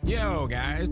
Yo, guys.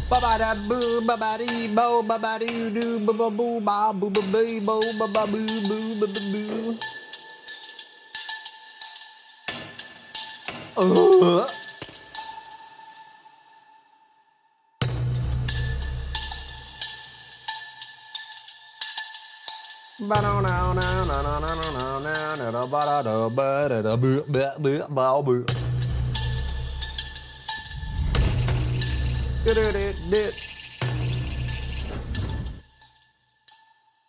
Ba ba da boo ba ba dee bo ba ba doo doo ba ba boo ba boo ba bee bo ba ba boo boo ba ba boo. Ba no no no no no no no no no no ba da da ba da da boo ba boo ba boo.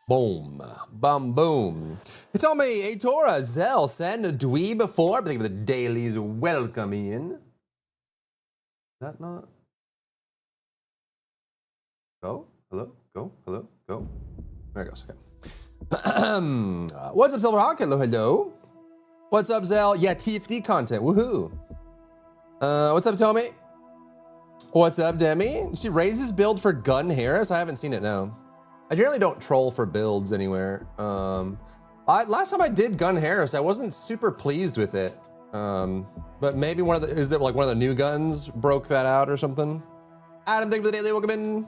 Boom. Bum boom. You told me Atora Zell sent a dwee before, but the dailies welcome in. Is that not? Go? Hello? Go? Hello? Go? There it goes. Okay. What's up, Silverhawk? Hello, hello. What's up, Zell? Yeah, TFD content. Woohoo. What's up, Tommy? What's up, Demi? She raises build for Gun Harris? I haven't seen it, no. I generally don't troll for builds anywhere. Last time I did Gun Harris, I wasn't super pleased with it. But maybe is it like one of the new guns broke that out or something? Adam, thank you for the daily, welcome in.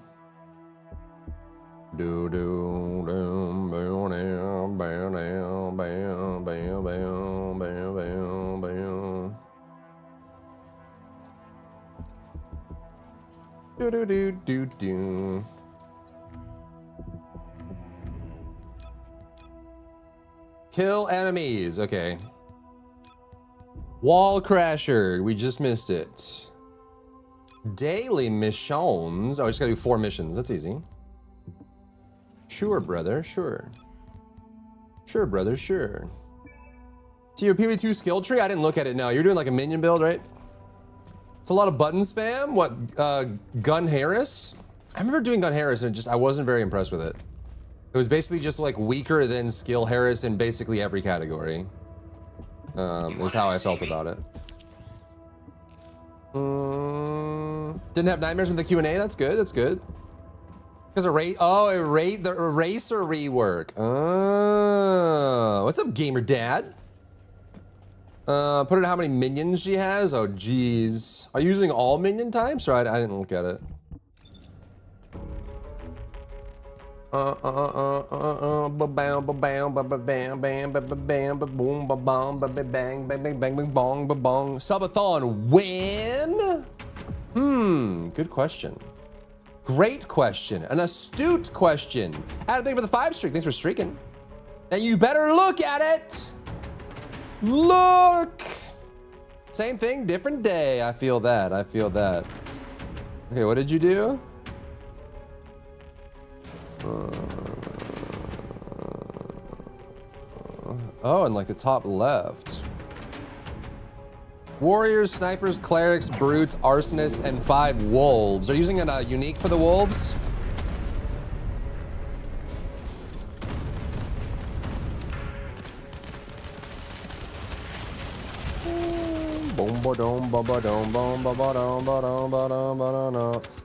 Kill enemies, okay. Wall Crasher, we just missed it. Daily missions. Oh, I just gotta do 4 missions, that's easy. Sure, brother, sure. Sure, brother, sure. To your PV2 skill tree? I didn't look at it, no. You're doing like a minion build, right? It's a lot of button spam. What, Gun Harris? I remember doing Gun Harris and I wasn't very impressed with it. It was basically just like weaker than skill Harris in basically every category. Is how I felt about it. Didn't have nightmares with the QnA, that's good, that's good. Because the eraser rework. Oh, what's up, gamer dad? Put in how many minions she has. Oh, geez. Are you using all minion types? Or I didn't look at it. Subathon when? Good question. Great question. An astute question. Adam, thank you for the 5 streak. Thanks for streaking. And you better look at it. Look. Same thing, different day. I feel that. I feel that. Okay, what did you do? Oh, and like the top left. Warriors, snipers, clerics, brutes, arsonists, and 5 wolves. Are you using a unique for the wolves?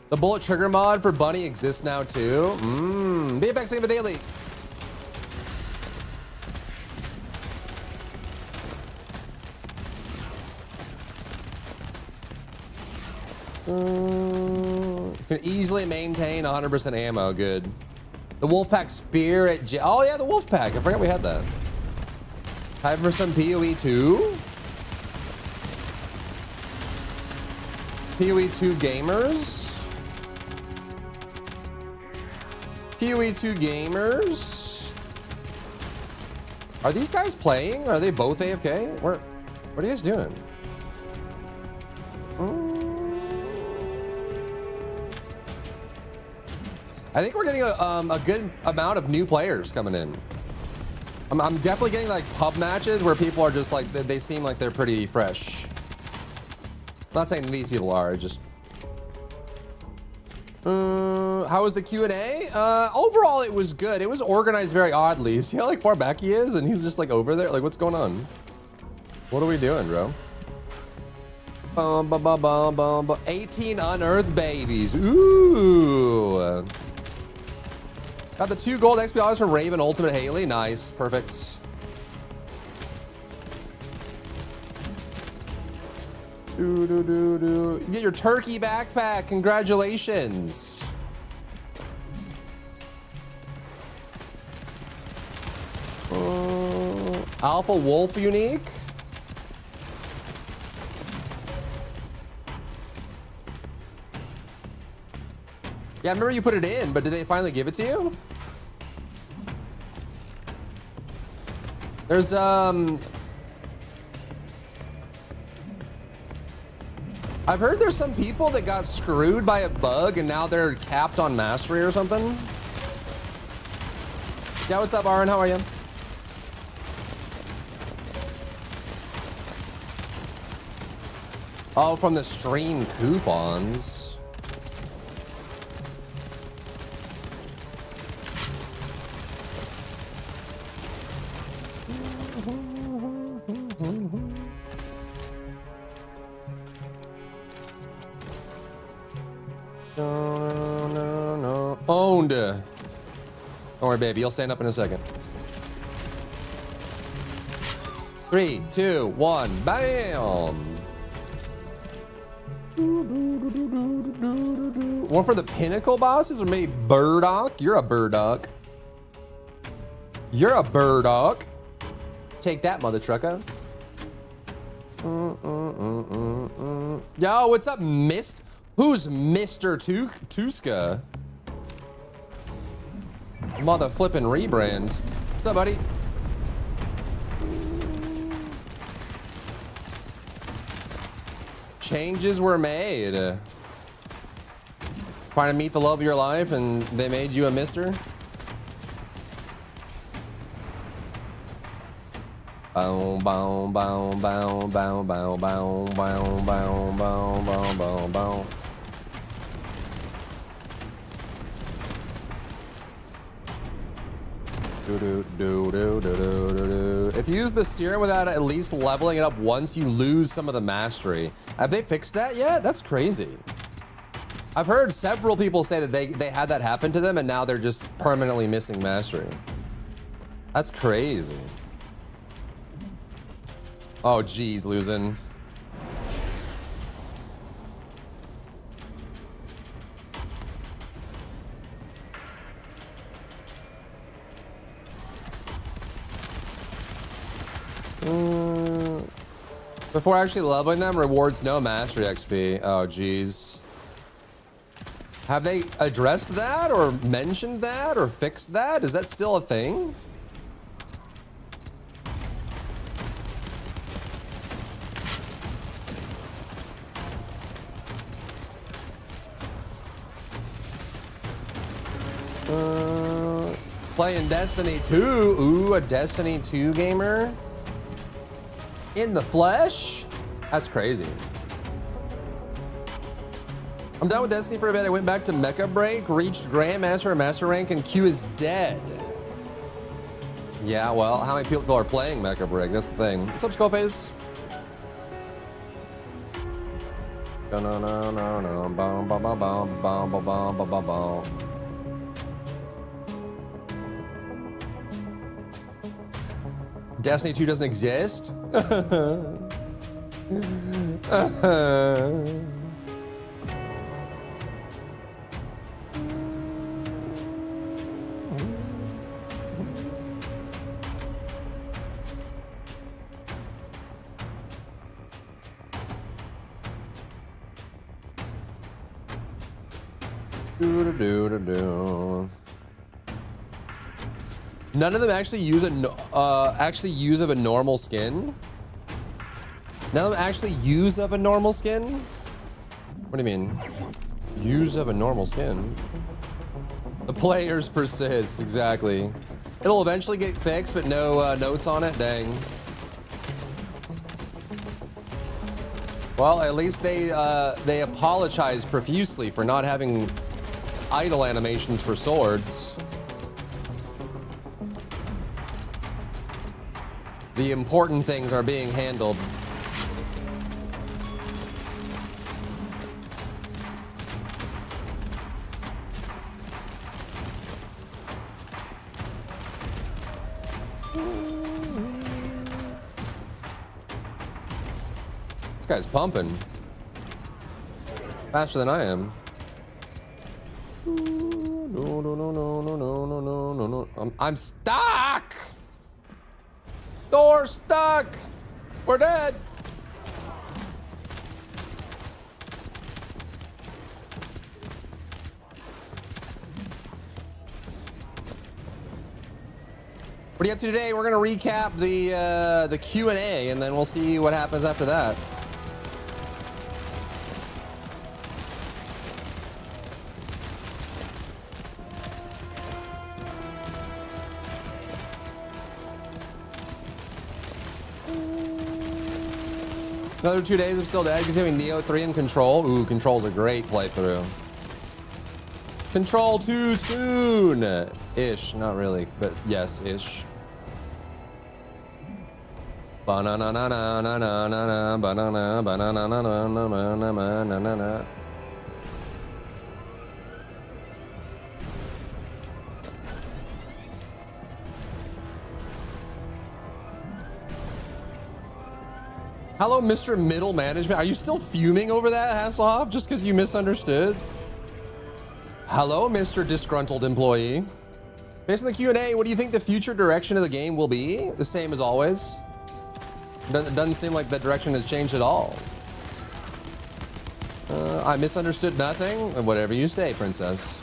The bullet trigger mod for Bunny exists now too. VFX Save a Daily. Can easily maintain 100% ammo. Good. The Wolfpack Spear at oh yeah, the Wolfpack. I forgot we had that. Time for some PoE 2. PoE 2 gamers. PoE 2 gamers. Are these guys playing? Are they both AFK? What are you guys doing? I think we're getting a good amount of new players coming in. I'm definitely getting like pub matches where people are just like, they seem like they're pretty fresh. I'm not saying these people are, just. How was the Q&A? Overall, it was good. It was organized very oddly. See how like far back he is? And he's just like over there? Like, what's going on? What are we doing, bro? 18 unearthed babies. Ooh. Got the 2 gold XP from Raven Ultimate Haley. Nice. Perfect. You get your turkey backpack. Congratulations. Alpha Wolf unique. Yeah, I remember you put it in, but did they finally give it to you? There's I've heard there's some people that got screwed by a bug and now they're capped on mastery or something. Yeah, what's up, Aaron? How are you? Oh, from the stream coupons. No. Owned. Don't worry, baby. You'll stand up in a second. 3, 2, 1. Bam. One for the pinnacle bosses or maybe Burdock? You're a Burdock. You're a Burdock. Take that, mother trucker. Yo, what's up, Mist? Who's Mr. Tuska? Mother flippin' rebrand. What's up, buddy? Changes were made. Trying to meet the love of your life and they made you a mister? Bow, bow, bow, bow, bow, bow, bow, bow, bow, bow, bow, bow, bow. If you use the serum without at least leveling it up once, you lose some of the mastery. Have they fixed that yet? That's crazy. I've heard several people say that they had that happen to them and now they're just permanently missing mastery. That's crazy. Oh, geez, losing. Before actually leveling them, rewards no mastery XP. Oh, geez. Have they addressed that or mentioned that or fixed that? Is that still a thing? Playing Destiny 2. Ooh, a Destiny 2 gamer? In the flesh? That's crazy. I'm done with Destiny for a bit. I went back to Mecha Break, reached Grandmaster and Master Rank, and Q is dead. Yeah, well, how many people are playing Mecha Break? That's the thing. What's up, Skullface? Destiny 2 doesn't exist? None of them actually use of a normal skin. None of them actually use of a normal skin. What do you mean? Use of a normal skin. The players persist, exactly. It'll eventually get fixed, but no notes on it. Dang. Well, at least they apologize profusely for not having idle animations for swords. The important things are being handled. This guy's pumping. Faster than I am. No. I'm stuck! Door stuck! We're dead! What are you up to today? We're gonna recap the Q&A and then we'll see what happens after that. Another 2 days of still dead, continuing Neo 3 and Control. Ooh, Control's a great playthrough. Control too soon! Ish, not really, but yes, ish. Banana, banana, banana, banana, banana, banana, banana. Hello, Mr. Middle Management. Are you still fuming over that, Hasselhoff, just because you misunderstood? Hello, Mr. Disgruntled Employee. Based on the Q&A, what do you think the future direction of the game will be? The same as always. It doesn't seem like the direction has changed at all. I misunderstood nothing. Whatever you say, princess.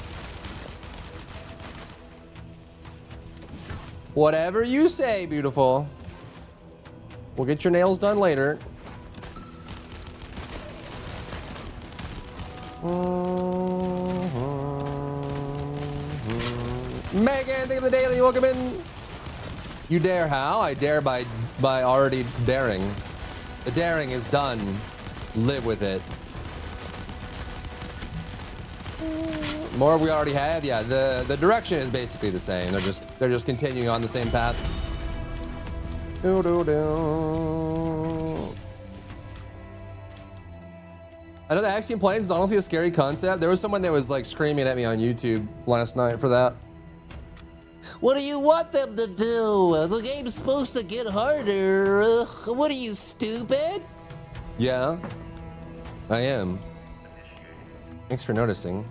Whatever you say, beautiful. We'll get your nails done later. Megan, think of the daily. Welcome in. You dare how? I dare by already daring. The daring is done. Live with it. More we already have. Yeah, the direction is basically the same. They're just continuing on the same path. Do do do. I know the Axiom Planes is honestly a scary concept. There was someone that was like screaming at me on YouTube last night for that. What do you want them to do? The game's supposed to get harder. What are you, stupid? Yeah, I am. Thanks for noticing.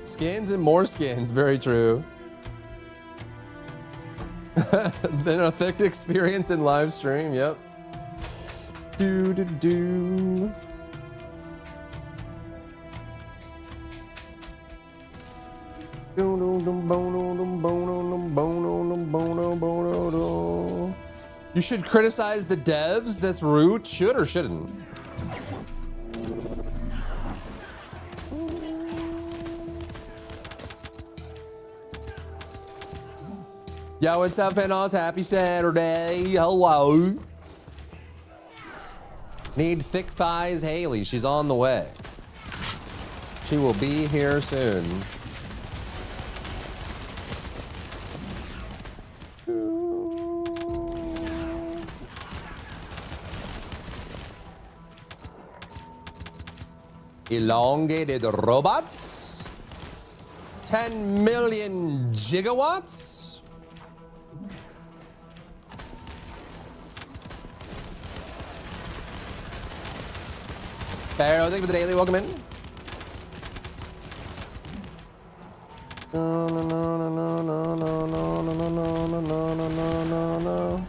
Skins and more skins, very true. Then a thick experience in live stream, yep. Do do do. You should criticize the devs. That's rude. Should or shouldn't? Yo, what's up, Penos? Happy Saturday. Hello. Need thick thighs, Haley. She's on the way. She will be here soon. Elongated robots. 10 million gigawatts. Pharaoh, thank you for the daily. Welcome in. No, no, no, no, no, no, no, no, no, no, no, no, no, no.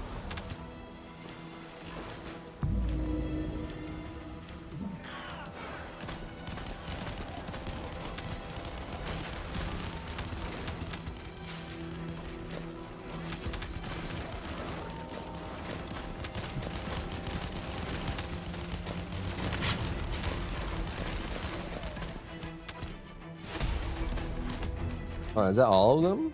Oh, is that all of them?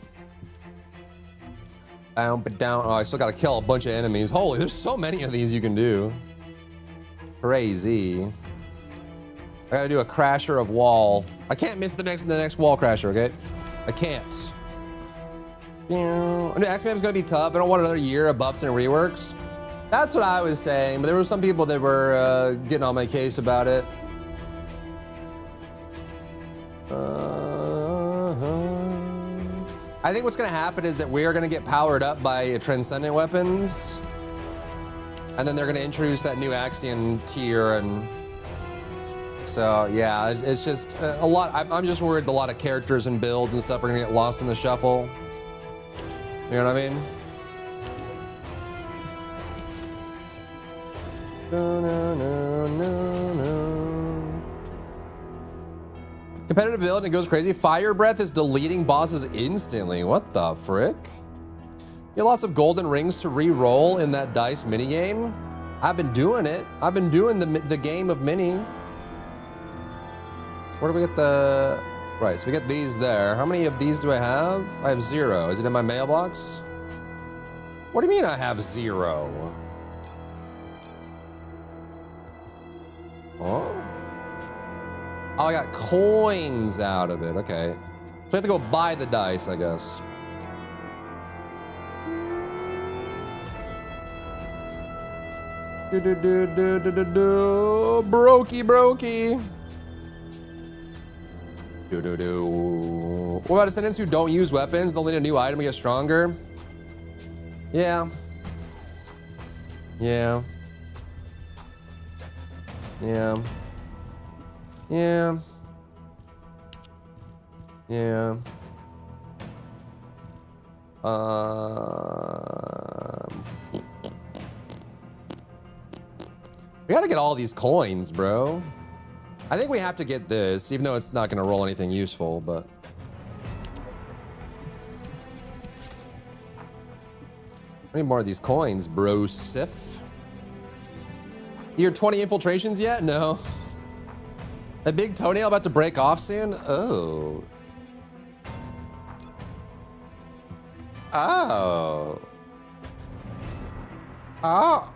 Down. Oh, I still gotta kill a bunch of enemies. Holy, there's so many of these you can do. Crazy. I gotta do a crasher of wall. I can't miss the next wall crasher, okay? I can't. X-Mem's gonna be tough. I don't want another year of buffs and reworks. That's what I was saying, but there were some people that were getting on my case about it. I think what's gonna happen is that we're gonna get powered up by transcendent weapons, and then they're gonna introduce that new Axiom tier, and so yeah, it's just a lot. I'm just worried a lot of characters and builds and stuff are gonna get lost in the shuffle. You know what I mean? No, no, no, no, no. Competitive build and it goes crazy. Fire Breath is deleting bosses instantly. What the frick? You get lots of golden rings to re-roll in that dice minigame. I've been doing it. I've been doing the game of mini. Where do we get the... Right, so we get these there. How many of these do I have? I have 0. Is it in my mailbox? What do you mean I have 0? Oh? Oh, I got coins out of it. Okay. So I have to go buy the dice, I guess. Brokey. Do. What about descendants who don't use weapons? They'll need a new item to get stronger. Yeah. Yeah. Yeah. Yeah. Yeah. We gotta get all these coins, bro. I think we have to get this, even though it's not gonna roll anything useful, but. I need more of these coins, bro. Sif. You're 20 infiltrations yet? No. A big toenail about to break off soon? Oh. Oh. Oh.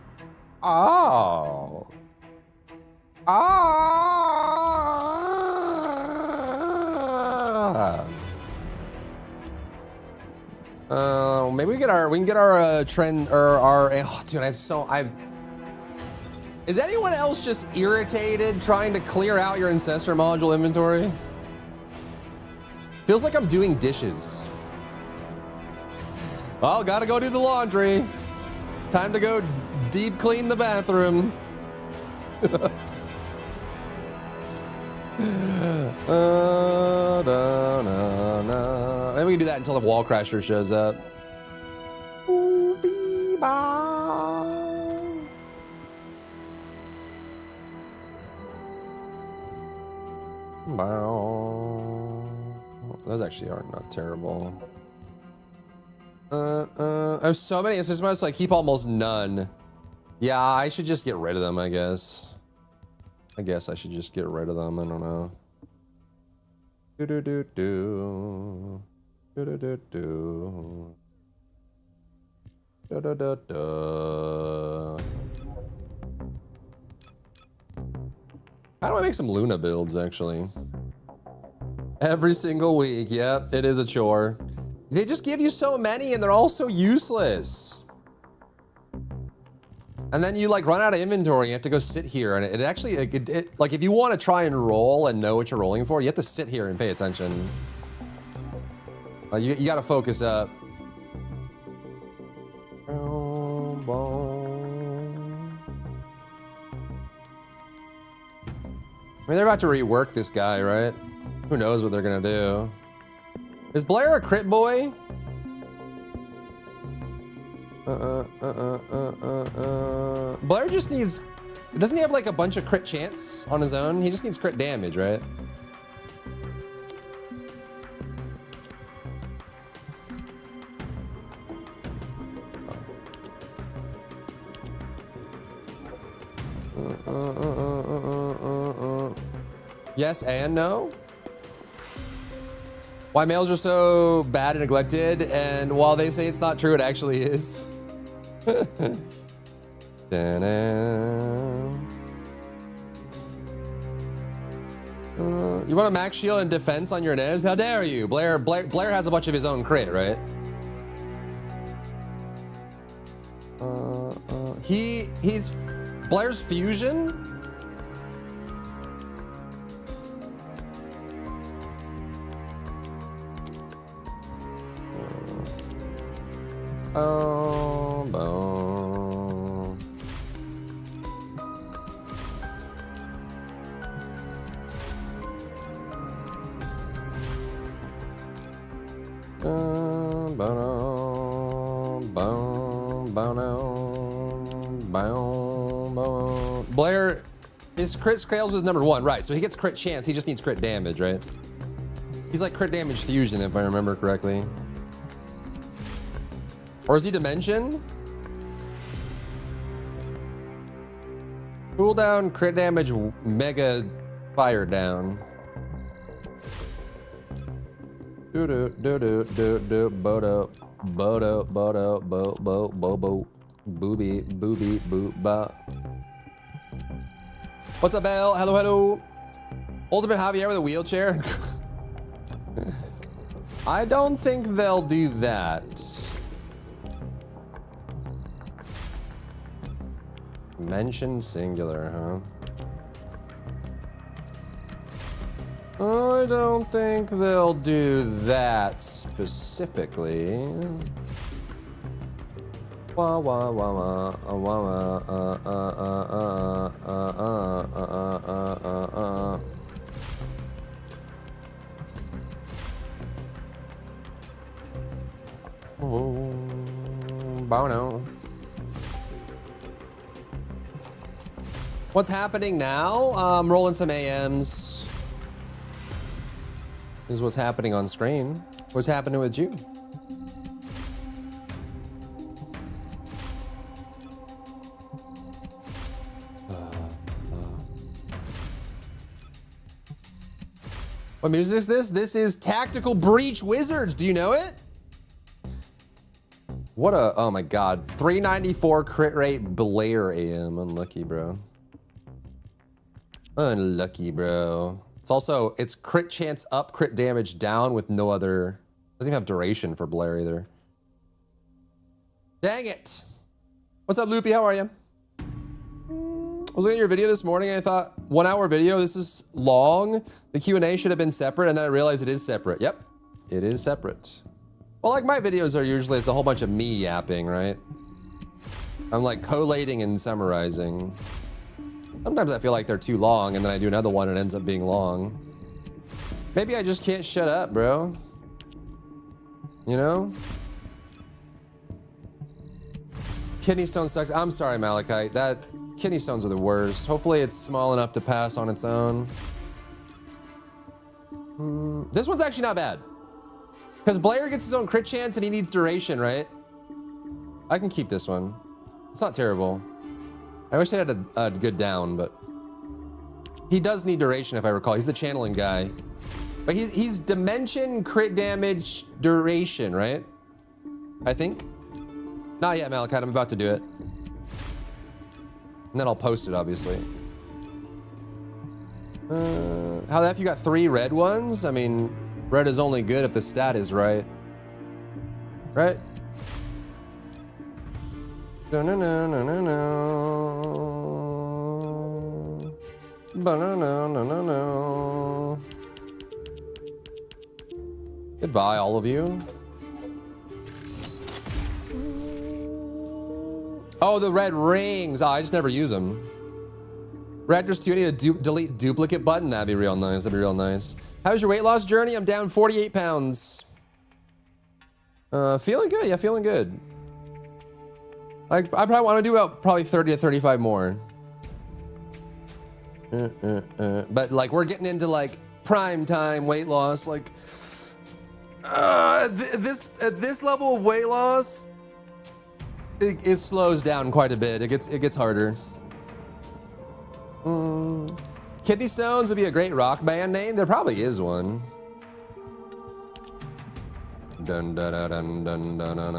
Oh. Ah. Maybe we can get our trend or our. Oh, dude, Is anyone else just irritated trying to clear out your ancestor module inventory? Feels like I'm doing dishes. Well, gotta go do the laundry. Time to go deep clean the bathroom. Maybe we can do that until the wall crasher shows up. Those actually are not terrible. I have so many instruments, so I keep almost none. Yeah, I should just get rid of them, I guess. I should just get rid of them. I don't know. Do-do-do-do. Do-do-do-do. Da-da-da-da. How do I make some Luna builds, actually? Every single week. Yep, it is a chore. They just give you so many and they're all so useless. And then you like run out of inventory. You have to go sit here, and it actually, like if you want to try and roll and know what you're rolling for, you have to sit here and pay attention. You got to focus up. I mean, they're about to rework this guy, right? Who knows what they're gonna do? Is Blair a crit boy? Blair just needs. Doesn't he have like a bunch of crit chance on his own? He just needs crit damage, right? Yes and no. Why males are so bad and neglected, and while they say it's not true, it actually is. You want a max shield and defense on your nez? How dare you? Blair has a bunch of his own crit, right? He's Blair's fusion. Blair, his crit scales was number 1, right? So he gets crit chance. He just needs crit damage, right? He's like crit damage fusion, if I remember correctly. Or is he dimension? Cooldown, crit damage, mega fire down. Do bodo booby boo ba. What's up, Belle? Hello. Ultimate Javier with a wheelchair. I don't think they'll do that. Mention singular, huh? I don't think they'll do that specifically. Wah wah wah wah wah wah Bono. What's happening now? I'm rolling some AMs. This is what's happening on screen. What's happening with you? What music is this? This is Tactical Breach Wizards. Do you know it? What a, oh my God. 394 crit rate Blair AM. Unlucky, bro. Unlucky, bro. It's also, it's crit chance up, crit damage down with no other, doesn't even have duration for Blair either. Dang it. What's up, Loopy? How are you? I was looking at your video this morning and I thought, 1 hour video, this is long. The Q&A should have been separate, and then I realized it is separate. Yep, it is separate. Well, like my videos are usually, it's a whole bunch of me yapping, right? I'm like collating and summarizing. Sometimes I feel like they're too long, and then I do another one and it ends up being long. Maybe I just can't shut up, bro. You know? Kidney stone sucks. I'm sorry, Malachite. That kidney stones are the worst. Hopefully it's small enough to pass on its own. This one's actually not bad. Because Blair gets his own crit chance and he needs duration, right? I can keep this one. It's not terrible. I wish I had a good down, but he does need duration if I recall. He's the channeling guy. But he's dimension, crit damage, duration, right? I think. Not yet, Malachite. I'm about to do it. And then I'll post it, obviously. How the F you got 3 red ones? I mean, red is only good if the stat is right. Right? No, no, no, no, no, no. No, no, no, no, no. Goodbye, all of you. Oh, the red rings. Oh, I just never use them. Raptors, do you need a delete duplicate button? That'd be real nice. That'd be real nice. How's your weight loss journey? I'm down 48 pounds. Feeling good. Yeah, feeling good. I probably want to do about probably 30 to 35 more. But like we're getting into like prime time weight loss. Like this level of weight loss, it slows down quite a bit. It gets harder. Kidney Stones would be a great rock band name. There probably is one. Dun dun dun dun dun dun dun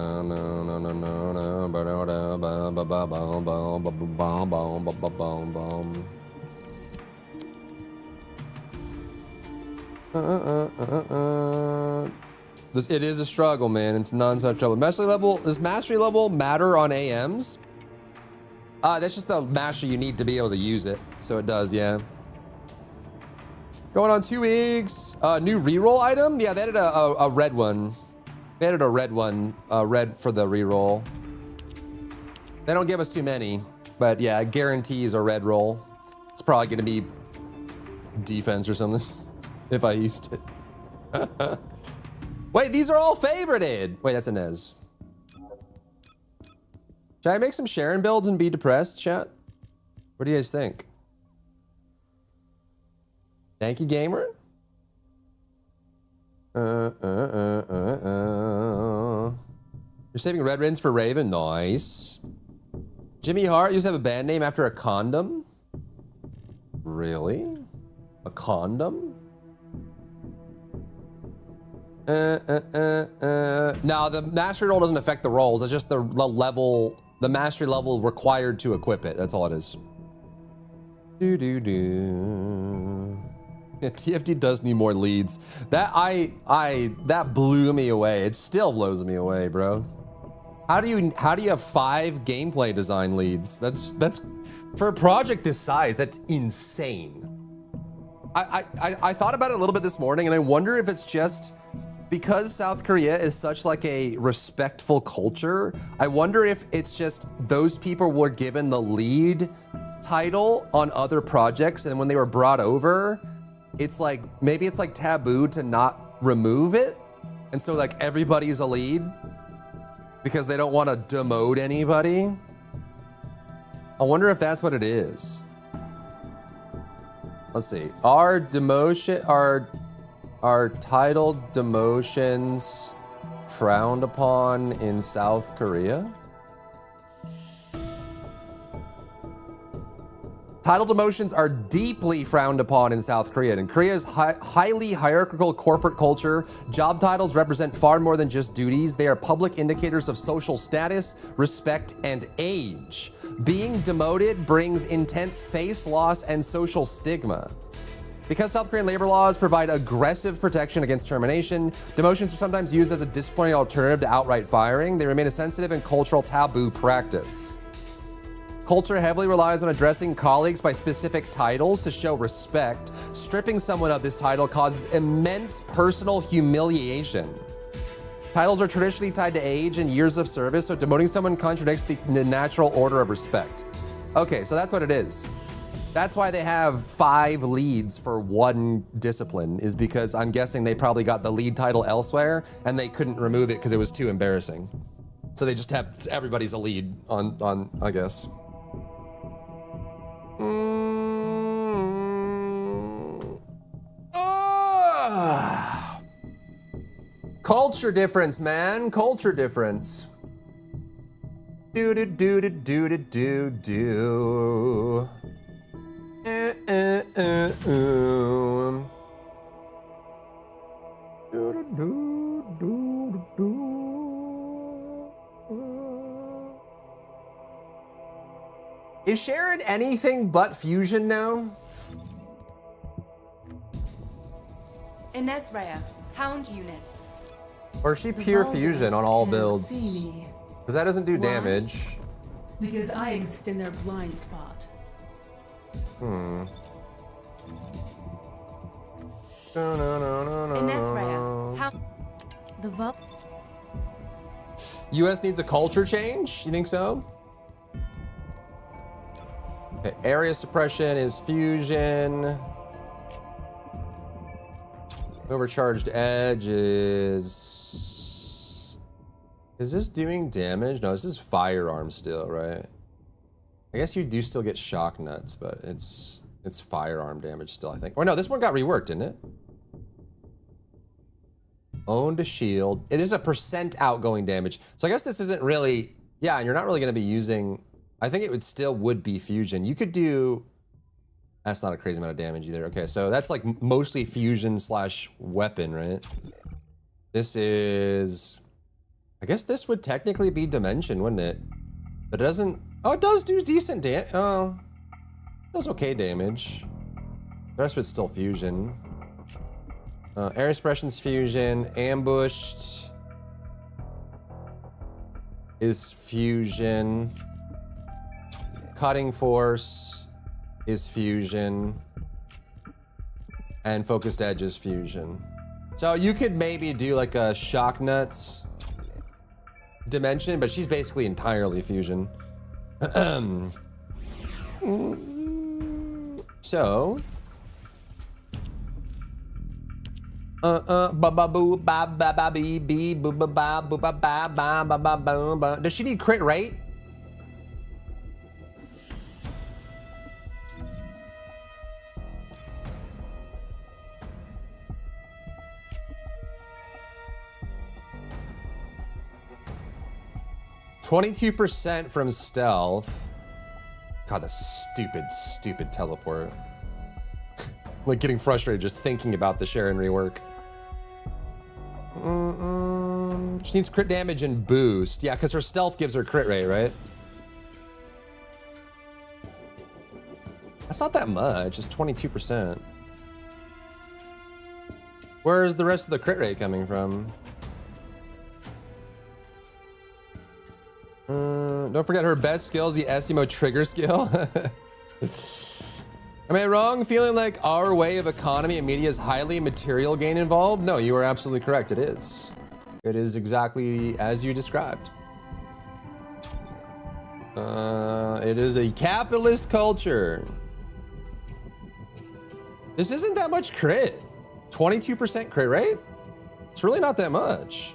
It is a struggle, man. It's non-stop trouble. Mastery level, does mastery level matter on AMs? That's just the mastery you need to be able to use it. So it does, yeah. Going on 2 weeks. New reroll item? Yeah, they added a red one. They added a red one, red for the reroll. They don't give us too many, but yeah, guarantees a red roll. It's probably gonna be defense or something, if I used it. Wait, these are all favorited. Wait, that's a Nez. Should I make some Sharon builds and be depressed, chat? What do you guys think? Thank you, gamer. You're saving red rins for Raven. Nice. Jimmy Hart used to have a band name after a condom. Really? A condom? No, the mastery roll doesn't affect the rolls. It's just the level, the mastery level required to equip it. That's all it is. Do. Yeah, TFT does need more leads. That that blew me away. It still blows me away, bro. How do you have 5 gameplay design leads? That's for a project this size, that's insane. I thought about it a little bit this morning, and I wonder if it's just because South Korea is such like a respectful culture. I wonder if it's just those people were given the lead title on other projects, and when they were brought over, it's like maybe it's like taboo to not remove it, and so like everybody's a lead because they don't want to demote anybody. I wonder if that's what it is. Let's see. Are titled demotions frowned upon in South Korea? Title demotions are deeply frowned upon in South Korea. In Korea's highly hierarchical corporate culture, job titles represent far more than just duties. They are public indicators of social status, respect, and age. Being demoted brings intense face loss and social stigma. Because South Korean labor laws provide aggressive protection against termination, demotions are sometimes used as a disciplinary alternative to outright firing. They remain a sensitive and cultural taboo practice. Culture heavily relies on addressing colleagues by specific titles to show respect. Stripping someone of this title causes immense personal humiliation. Titles are traditionally tied to age and years of service, so demoting someone contradicts the natural order of respect. Okay, so that's what it is. That's why they have 5 leads for one discipline, is because I'm guessing they probably got the lead title elsewhere and they couldn't remove it because it was too embarrassing. So they just have everybody's a lead on I guess. Culture difference, man. Culture difference. Do do do do do do do do. Is Sharon anything but fusion now? Ines Rhea, Hound Unit. Or is she pure fusion on all builds? Because that doesn't do Why? damage. Because I exist in their blind spot. Ines Rhea, Hound. The Vup. US needs a culture change? You think so? Okay, area suppression is fusion. Overcharged edge is this doing damage? No, this is firearm still, right? I guess you do still get shock nuts, but it's firearm damage still, I think. Or no, this one got reworked, didn't it? Owned a shield. It is a % outgoing damage. So I guess this isn't really, yeah, and you're not really gonna be using, I think it would be fusion. You could do, that's not a crazy amount of damage either. Okay, so that's like mostly fusion / weapon, right? This is, I guess this would technically be dimension, wouldn't it? But it doesn't, oh, it does do decent damage. Oh, it does okay damage. The rest of it's still fusion. Air suppression's fusion. Ambushed is fusion. Cutting force is fusion. And focused edge is fusion. So you could maybe do like a shock nuts dimension, but she's basically entirely fusion. So does she need crit rate? %, from stealth. God, the stupid teleport. Like getting frustrated just thinking about the Sharon rework. She needs crit damage and boost. Yeah, because her stealth gives her crit rate, right? That's not that much. It's 22%. Where's the rest of the crit rate coming from? Don't forget her best skill is the Estimo trigger skill. Am I wrong feeling like our way of economy and media is highly material gain involved? No, you are absolutely correct. It is. It is exactly as you described. It is a capitalist culture. This isn't that much crit. 22% crit rate? It's really not that much.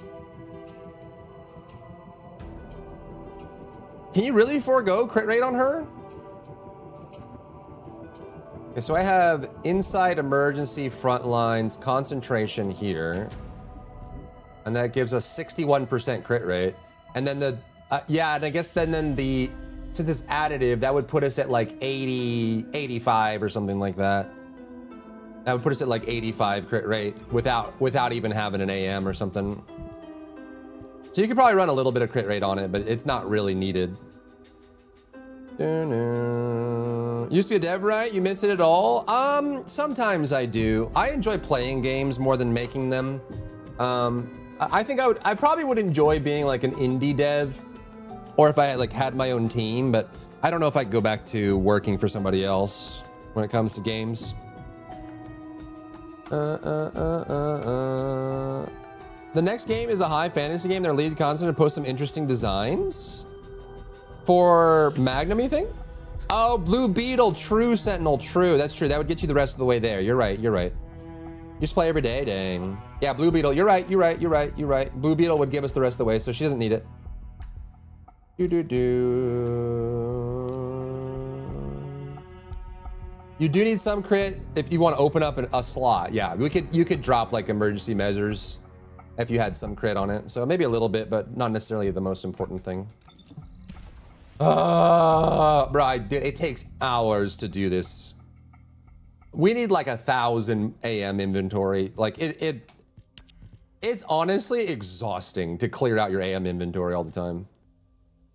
Can you really forego crit rate on her? Okay, so I have inside emergency front lines concentration here. And that gives us 61% crit rate. And then the, yeah, and I guess then the, since it's additive, that would put us at like 80, 85 or something like that. That would put us at like 85 crit rate without even having an AM or something. So you could probably run a little bit of crit rate on it, but it's not really needed. Used to be a dev, right? You miss it at all? Sometimes I do. I enjoy playing games more than making them. I think I probably would enjoy being like an indie dev, or if I had my own team, but I don't know if I could go back to working for somebody else when it comes to games. The next game is a high fantasy game. Their lead concept to post some interesting designs. For Magnum, you think? Oh, Blue Beetle, true Sentinel, true. That's true. That would get you the rest of the way there. You're right, you're right. You just play every day, dang. Yeah, Blue Beetle, you're right, you're right, you're right, you're right. Blue Beetle would give us the rest of the way, so she doesn't need it. You do need some crit if you want to open up a slot. Yeah, you could drop like emergency measures if you had some crit on it. So maybe a little bit, but not necessarily the most important thing. Bro, dude, it takes hours to do this. We need like 1,000 AM inventory. Like it's honestly exhausting to clear out your AM inventory all the time.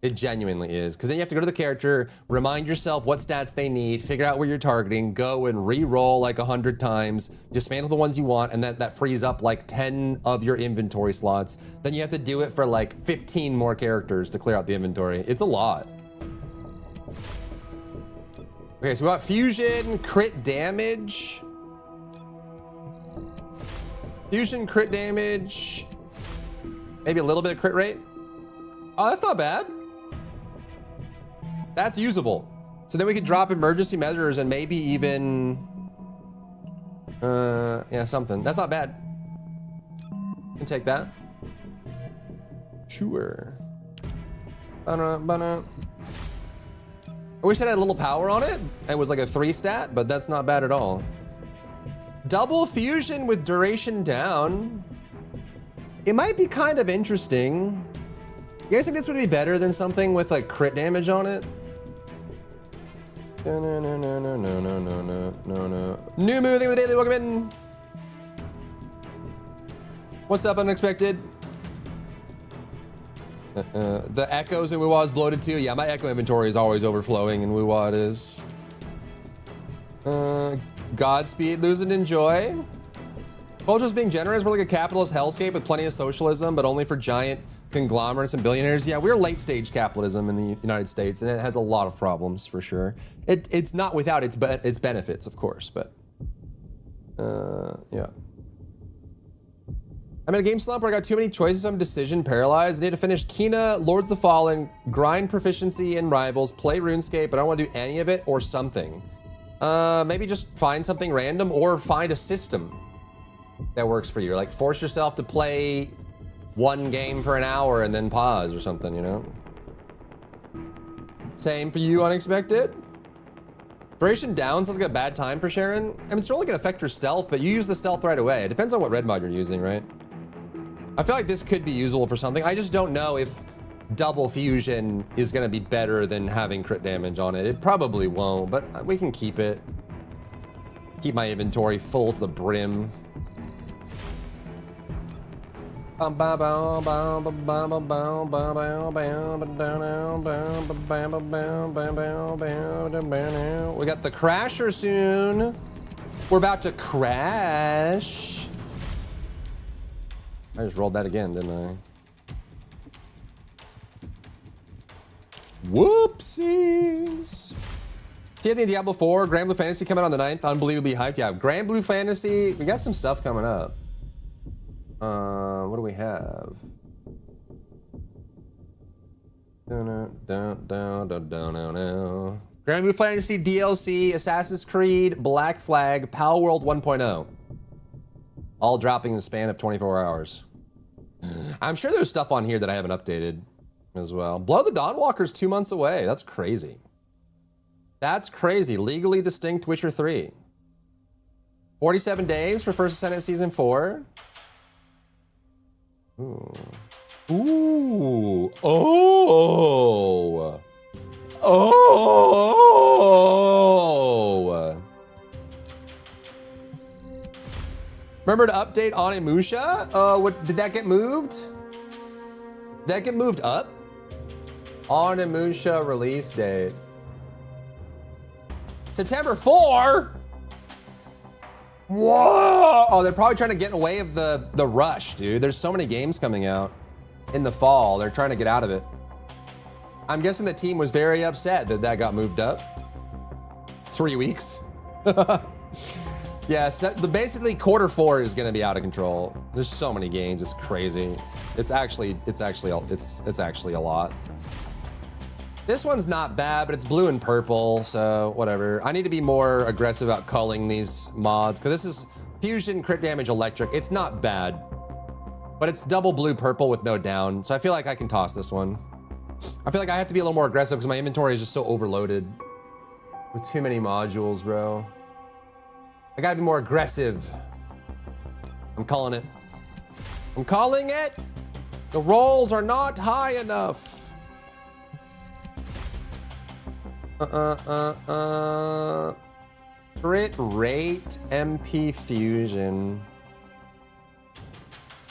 It genuinely is, because then you have to go to the character, remind yourself what stats they need, figure out where you're targeting, go and re-roll like 100 times, dismantle the ones you want, and that frees up like 10 of your inventory slots. Then you have to do it for like 15 more characters to clear out the inventory. It's a lot. Okay, so we got fusion, crit damage. Fusion, crit damage. Maybe a little bit of crit rate. Oh, that's not bad. That's usable. So then we could drop emergency measures and maybe even, yeah, something. That's not bad. You can take that. Sure. I wish it had a little power on it. It was like a 3 stat, but that's not bad at all. Double fusion with duration down. It might be kind of interesting. You guys think this would be better than something with like crit damage on it? No. New movie thing of the daily, welcome in. What's up, Unexpected? The echoes in Wuwa is bloated too. Yeah, my echo inventory is always overflowing in Wuwa it is. Godspeed, lose and enjoy. Culture's being generous. We're like a capitalist hellscape with plenty of socialism, but only for giant conglomerates and billionaires. Yeah, we're late stage capitalism in the United States, and it has a lot of problems for sure. It's not without its benefits, of course, but yeah. I'm in a game slump where I got too many choices. I'm decision paralyzed. I need to finish QnA, Lords of the Fallen, grind proficiency in Rivals, play RuneScape, but I don't want to do any of it or something. Maybe just find something random or find a system that works for you. Like force yourself to play one game for an hour and then pause or something, you know? Same for you, Unexpected. Duration down sounds like a bad time for Sharon. I mean, it's really gonna affect your stealth, but you use the stealth right away. It depends on what red mod you're using, right? I feel like this could be usable for something. I just don't know if double fusion is gonna be better than having crit damage on it. It probably won't, but we can keep it. Keep my inventory full to the brim. We got the crasher soon. We're about to crash. I just rolled that again, didn't I? Whoopsies. TFT and Diablo 4, Grand Blue Fantasy coming on the 9th. Unbelievably hyped. Yeah, Grand Blue Fantasy. We got some stuff coming up. What do we have? Grand Blue Fantasy DLC, Assassin's Creed, Black Flag, Pal World 1.0. All dropping in the span of 24 hours. I'm sure there's stuff on here that I haven't updated as well. Blood of the Dawnwalker's 2 months away. That's crazy. That's crazy. Legally Distinct Witcher 3. 47 days for First Ascendant Season 4. Ooh. Ooh. Oh. Oh. Remember to update on Emusha? What did that get moved? Did that get moved up? On Emusha release date. September 4? Whoa! Oh, they're probably trying to get away of the rush, dude. There's so many games coming out in the fall. They're trying to get out of it. I'm guessing the team was very upset that that got moved up. 3 weeks. Yeah, so basically quarter 4 is going to be out of control. There's so many games. It's crazy. It's actually a lot. This one's not bad, but it's blue and purple, so whatever. I need to be more aggressive about culling these mods, because this is fusion, crit damage, electric. It's not bad, but it's double blue purple with no down, so I feel like I can toss this one. I feel like I have to be a little more aggressive because my inventory is just so overloaded with too many modules, bro. I gotta be more aggressive. I'm calling it. I'm calling it. The rolls are not high enough. Crit rate, MP fusion.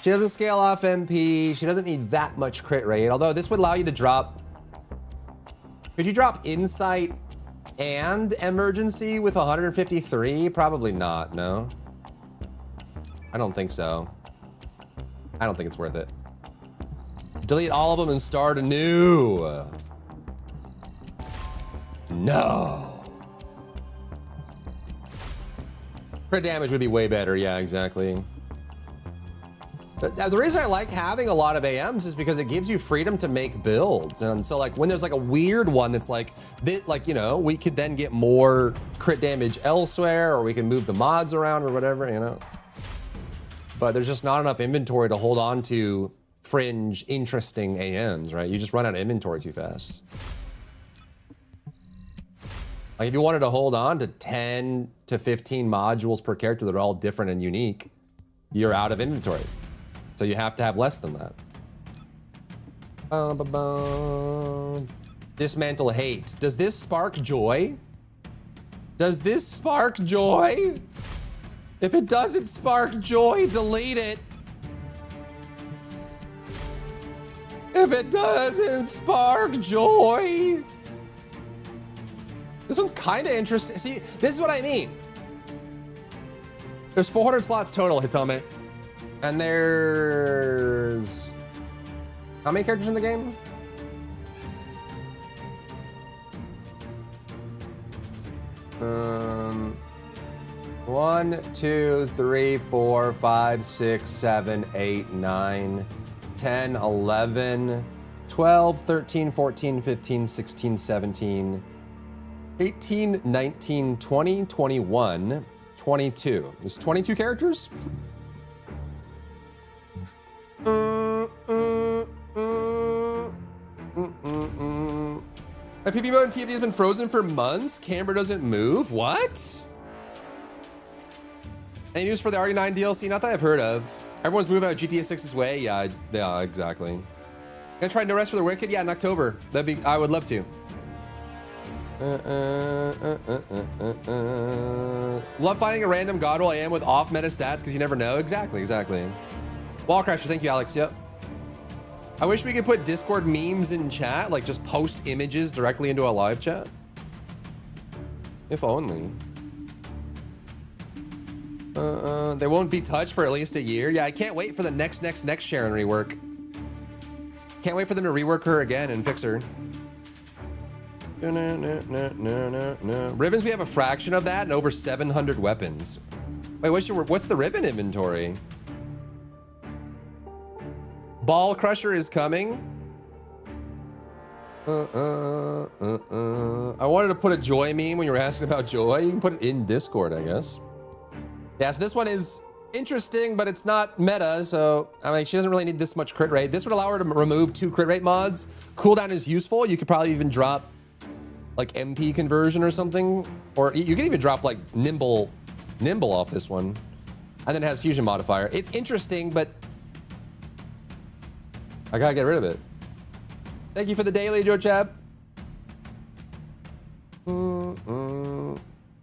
She doesn't scale off MP. She doesn't need that much crit rate, although this would allow you to drop. Could you drop insight and emergency with 153? Probably not, no. I don't think so. I don't think it's worth it. Delete all of them and start anew. No. Crit damage would be way better, yeah, exactly. The reason I like having a lot of AMs is because it gives you freedom to make builds. And so like when there's like a weird one that's like, you know, we could then get more crit damage elsewhere, or we can move the mods around or whatever, you know. But there's just not enough inventory to hold on to fringe, interesting AMs, right? You just run out of inventory too fast. Like if you wanted to hold on to 10 to 15 modules per character that are all different and unique, you're out of inventory. So you have to have less than that. Dismantle hate. Does this spark joy? Does this spark joy? If it doesn't spark joy, delete it. If it doesn't spark joy. This one's kind of interesting. See, this is what I mean. There's 400 slots total, Hitome. And there's... how many characters in the game? One, 2, 3, 4, 5, 6, 7, 8, 9, 10, 11, 12, 13, 14, 15, 16, 17, 18, 19, 20, 21, 22. There's 22 characters? My PB mode in TFT has been frozen for months. Camera doesn't move. What? Any news for the RE9 DLC? Not that I've heard of. Everyone's moving out of GTA 6's way. Yeah, exactly. Gonna try No Rest for the Wicked? Yeah, in October. I would love to. Love finding a random god roll AM with off meta stats because you never know. Exactly. Wallcrasher, thank you, Alex. Yep. I wish we could put Discord memes in chat, like just post images directly into a live chat. If only. They won't be touched for at least a year. Yeah, I can't wait for the next Sharon rework. Can't wait for them to rework her again and fix her. Ribbons, we have a fraction of that and over 700 weapons. Wait, what's the ribbon inventory? Ball Crusher is coming. I wanted to put a Joy meme when you were asking about Joy. You can put it in Discord, I guess. Yeah, so this one is interesting, but it's not meta, so I mean, she doesn't really need this much crit rate. This would allow her to remove 2 crit rate mods. Cooldown is useful. You could probably even drop like MP conversion or something, or you can even drop like nimble off this one, and then it has fusion modifier. It's interesting, but I gotta get rid of it. Thank you for the daily, Joe Chap.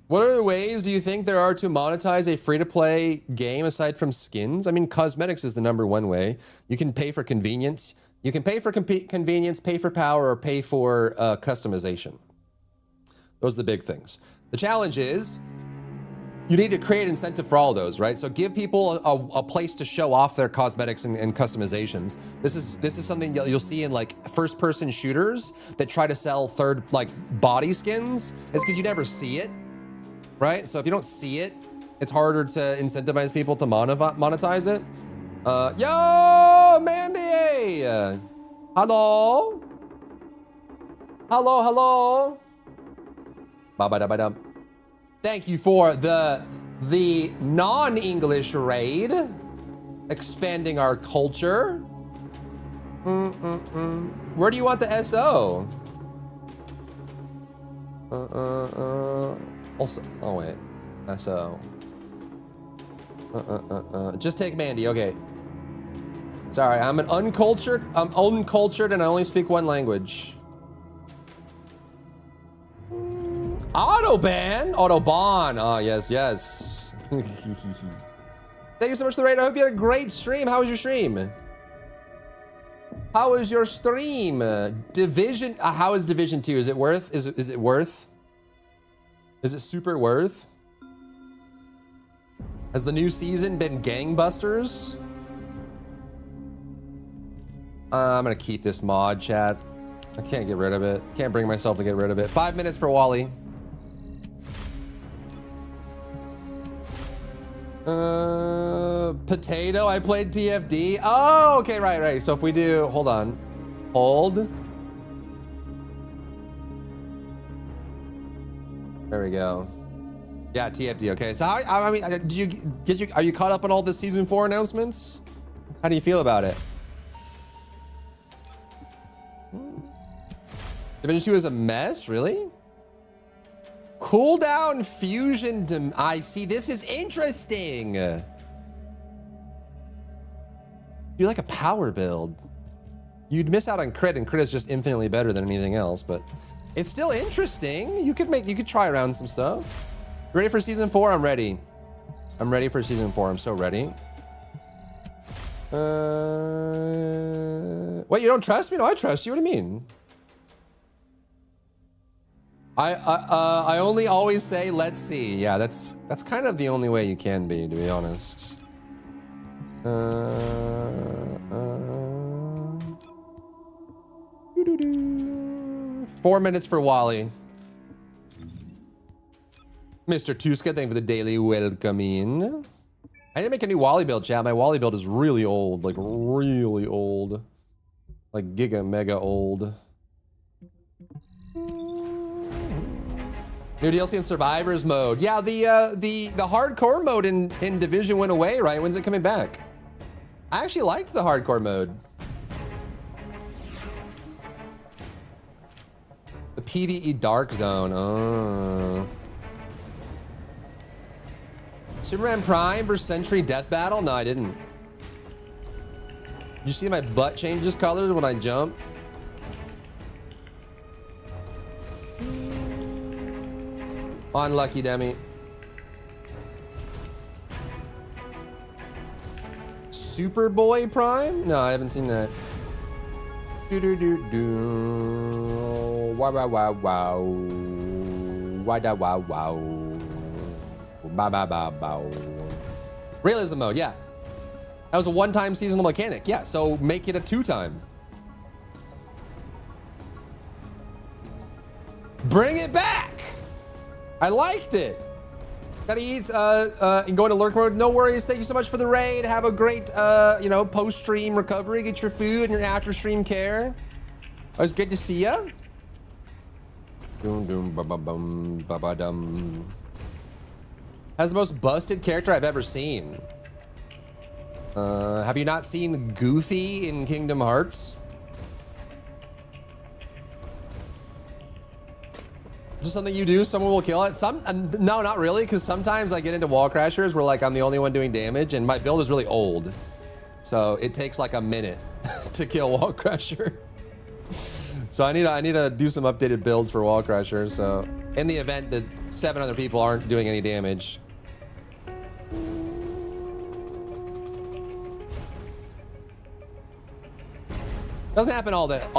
What other ways do you think there are to monetize a free-to-play game aside from skins? I mean, cosmetics is the #1 way. You can pay for convenience. You can pay for convenience, pay for power, or pay for customization. Those are the big things. The challenge is you need to create incentive for all those, right? So give people a place to show off their cosmetics and customizations. This is something you'll see in like first-person shooters that try to sell like body skins. It's because you never see it, right? So if you don't see it, it's harder to incentivize people to monetize it. Yo, Mandy! Hello? Hello? Ba-ba-da-ba-dum. Thank you for the non-English raid, expanding our culture. Where do you want the SO? Also, oh wait, SO. Just take Mandy. Okay. Sorry, I'm uncultured and I only speak one language. Autoban? Autobahn. Oh, yes. Thank you so much for the raid. I hope you had a great stream. How was your stream? How was your stream? Division. How is Division 2? Is it worth? Is it worth? Is it super worth? Has the new season been gangbusters? I'm gonna keep this mod, chat. I can't get rid of it. Can't bring myself to get rid of it. 5 minutes for Wally. Potato, I played TFD. Oh, okay, right. So if we do, hold on. Hold. There we go. Yeah, TFD, okay. So I mean, are you caught up on all the season 4 announcements? How do you feel about it? Division 2 is a mess, really? Cooldown fusion to, I see, this is interesting. You like a power build. You'd miss out on crit, and crit is just infinitely better than anything else, but it's still interesting. You could try around some stuff. You ready for season 4? I'm ready. I'm ready for season 4. I'm so ready. What, you don't trust me? No, I trust you. What do you mean? I only always say, let's see. Yeah, that's kind of the only way you can be, to be honest. 4 minutes for Wally. Mr. Tuska, thank you for the daily welcome in. I didn't make a new Wally build, chat. My Wally build is really old, like really old. Like giga mega old. New DLC in Survivors mode. Yeah, the hardcore mode in Division went away, right? When's it coming back? I actually liked the hardcore mode. The PvE Dark Zone. Oh. Superman Prime versus Sentry Death Battle? No, I didn't. You see my butt changes colors when I jump? Unlucky Demi. Superboy Prime? No, I haven't seen that. Wow wow wow wow. Wow wow wow. Bow bow bow bow. Realism mode, yeah. That was a one-time seasonal mechanic, yeah. So make it a 2-time. Bring it back. I liked it. Gotta eat and go into lurk mode. No worries. Thank you so much for the raid. Have a great, you know, post-stream recovery. Get your food and your after-stream care. It was good to see ya. Doom doom ba ba bum ba ba dum. Has the most busted character I've ever seen. Have you not seen Goofy in Kingdom Hearts? Just something you do, someone will kill it. No, not really, because sometimes I get into wall crashers where like I'm the only one doing damage, and my build is really old, so it takes like a minute to kill wall crasher. So I need to do some updated builds for wall crashers. So in the event that 7 other people aren't doing any damage. Doesn't happen all that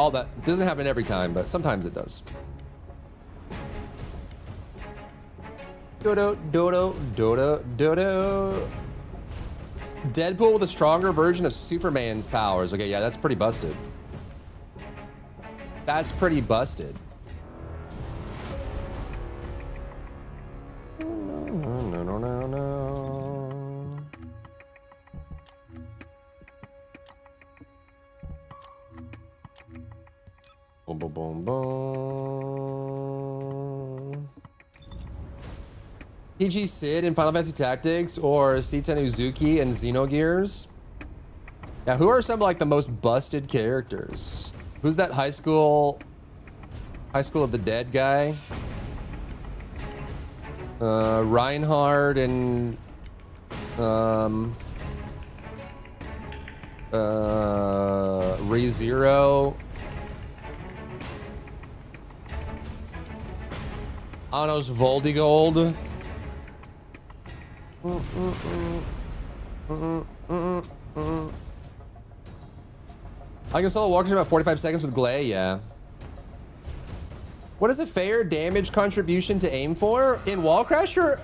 doesn't happen every time, but sometimes it does. Dodo, dodo, dodo, dodo. Deadpool with a stronger version of Superman's powers. Okay, yeah, that's pretty busted. That's pretty busted. No, no, no, no. Boom, boom, boom, boom. PG Sid in Final Fantasy Tactics or C10 Uzuki and Xenogears. Yeah, who are some like the most busted characters? Who's that high school of the dead guy? Reinhard and ReZero. Anos Voldigold. I can solo walk in about 45 seconds with Glay, yeah. What is a fair damage contribution to aim for? In Wall Crasher,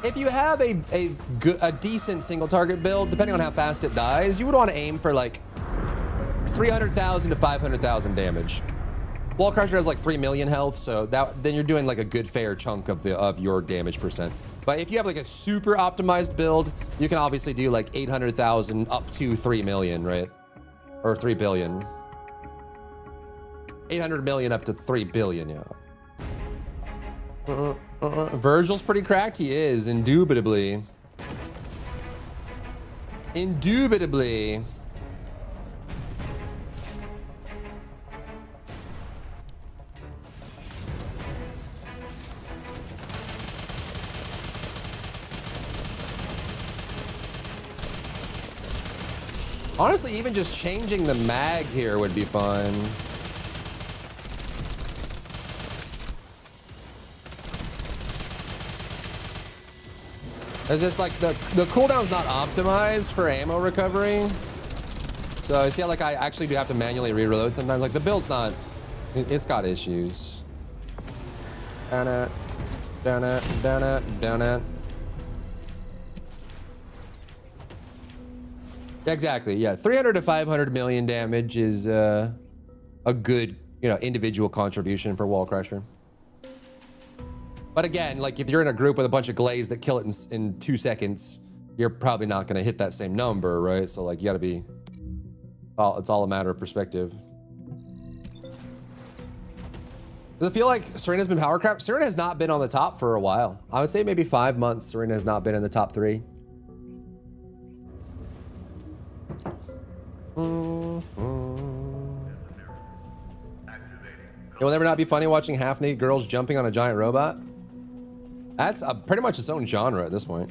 if you have a decent single target build, depending on how fast it dies, you would want to aim for like 300,000 to 500,000 damage. Wall Crasher has like 3 million health, so then you're doing like a good fair chunk of your damage percent. But if you have like a super optimized build, you can obviously do like 800,000 up to 3 million, right? Or 3 billion. 800 million up to 3 billion, yeah. Virgil's pretty cracked. He is, indubitably. Indubitably. Honestly, even just changing the mag here would be fun. It's just like the cooldown's not optimized for ammo recovery. So you see how like I actually do have to manually reload sometimes. Like the build's not, it's got issues. Down it, down it, down it, down it. Exactly, yeah. 300 to 500 million damage is a good, individual contribution for Wall Crusher. But again, like if you're in a group with a bunch of glaze that kill it in 2 seconds, you're probably not going to hit that same number, right? So like you got to be, it's all a matter of perspective. Does it feel like Serena's been power crap? Serena has not been on the top for a while. I would say maybe 5 months Serena has not been in the top 3. It will never not be funny watching half-naked girls jumping on a giant robot. That's pretty much its own genre at this point.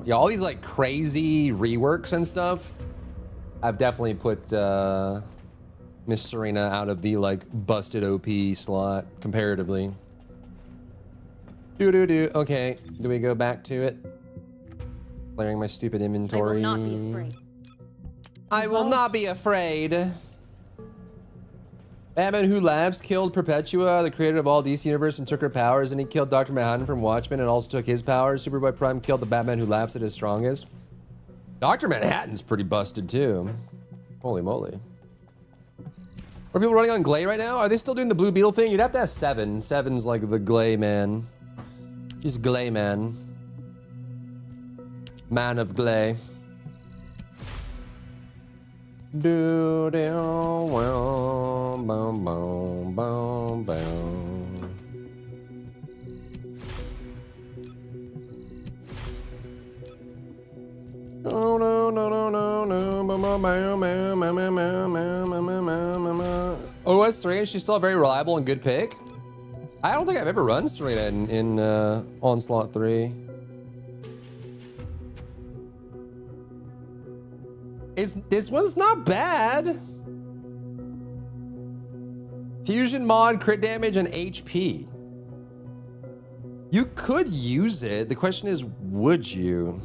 Yeah, all these like crazy reworks and stuff. I've definitely put Miss Serena out of the like busted OP slot comparatively. Okay, do we go back to it? Clearing my stupid inventory. I will not be afraid. I will not be afraid. Batman Who Laughs killed Perpetua, the creator of all DC Universe, and took her powers, and he killed Dr. Manhattan from Watchmen and also took his powers. Superboy Prime killed the Batman Who Laughs at his strongest. Dr. Manhattan's pretty busted too. Holy moly. Are people running on Glay right now? Are they still doing the Blue Beetle thing? You'd have to have Seven. Seven's like the Glay man. He's Glay man. Man of Glay. Do do well, boom boom boom boom. Oh no no no no no OS 3, and she's still a very reliable and good pick. I don't think I've ever run Serena in Onslaught 3. This one's not bad. Fusion mod, crit damage, and HP. You could use it. The question is, would you?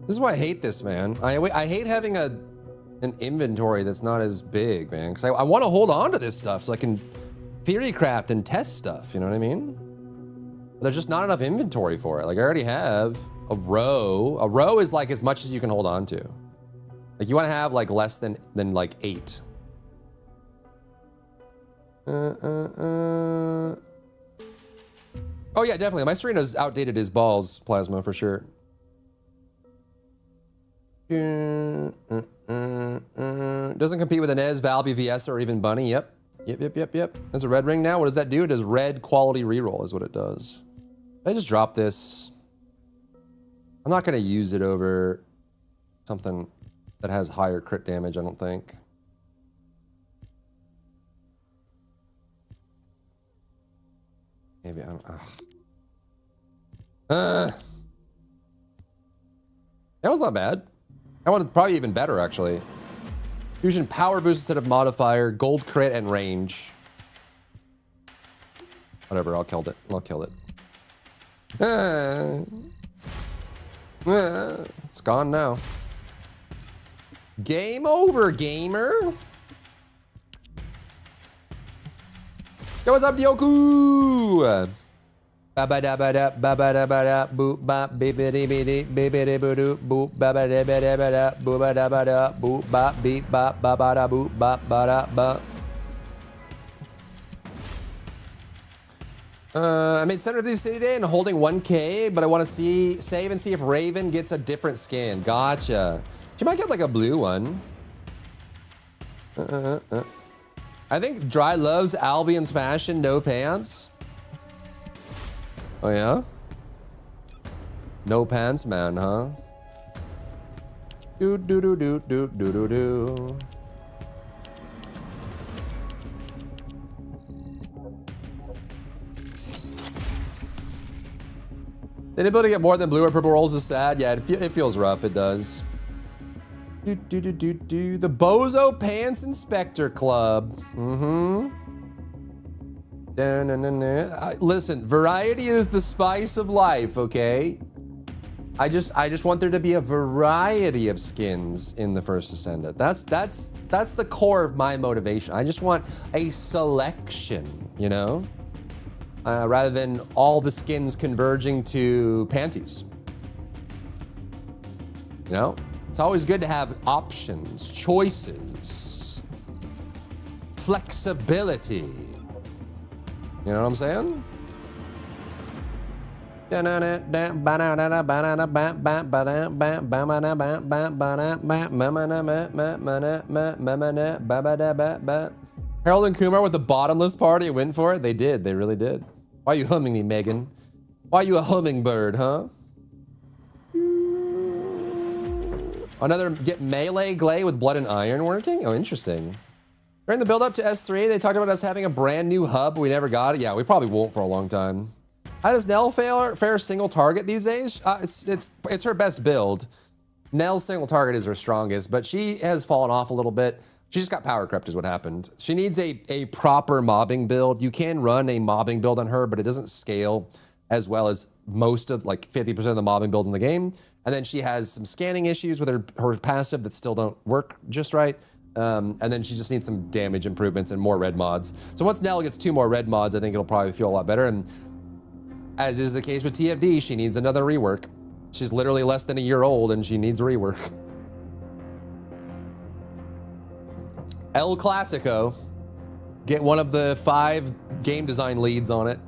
This is why I hate this, man. I hate having an inventory that's not as big, man. Because I want to hold on to this stuff so I can theory craft and test stuff. You know what I mean? There's just not enough inventory for it. Like I already have a row. A row is like as much as you can hold on to. Like you want to have like less than like 8. Oh yeah, definitely. My Serena's outdated as balls, Plasma, for sure. Doesn't compete with Inez, Valby, VS, or even Bunny. Yep. There's a red ring now. What does that do? It does red quality reroll is what it does. I just drop this. I'm not going to use it over something that has higher crit damage, I don't think. Maybe I don't. That was not bad. That one was probably even better, actually. Fusion power boost instead of modifier, gold crit, and range. Whatever, I'll kill it. It's gone now. Game over, gamer. Yo, what's up, Dioku? Ba-ba-da-ba-da, ba-ba-da-ba-da, boop, bop, bibbidi-bidi, bibbidi-boo-doo, boop, ba-ba-da-ba-da-ba-da, boo-ba-da-ba-da, boop, bop, beep, bop, ba-ba-da, boop, bop, ba-da-ba. I made Center of the City today and holding 1K, but I want to save and see if Raven gets a different skin. Gotcha. She might get like a blue one. I think Dry loves Albion's fashion, no pants. Oh yeah? No pants man, huh? Do do do do do do do do. The inability to get more than blue or purple rolls is sad. Yeah, it feels rough. It does. Do do do do do. The Bozo Pants Inspector Club. Listen, variety is the spice of life, okay? I just want there to be a variety of skins in the First Ascendant. That's the core of my motivation. I just want a selection, you know? Rather than all the skins converging to panties. You know? It's always good to have options, choices, flexibility. You know what I'm saying? Harold and Kumar with the bottomless party went for it. They did. They really did. Why are you humming me, Megan? Why are you a hummingbird, huh? Another get melee Glay with blood and iron working? Oh, interesting. During the build up to S3, they talked about us having a brand new hub, but we never got it. Yeah, we probably won't for a long time. How does Nell fare single target these days? It's her best build. Nell's single target is her strongest, but she has fallen off a little bit. She just got power crept is what happened. She needs a proper mobbing build. You can run a mobbing build on her, but it doesn't scale as well as most of like 50% of the mobbing builds in the game. And then she has some scanning issues with her passive that still don't work just right. And then she just needs some damage improvements and more red mods. So once Nell gets 2 more red mods, I think it'll probably feel a lot better. And as is the case with TFD, she needs another rework. She's literally less than a year old and she needs rework. El Clasico. Get one of the 5 game design leads on it.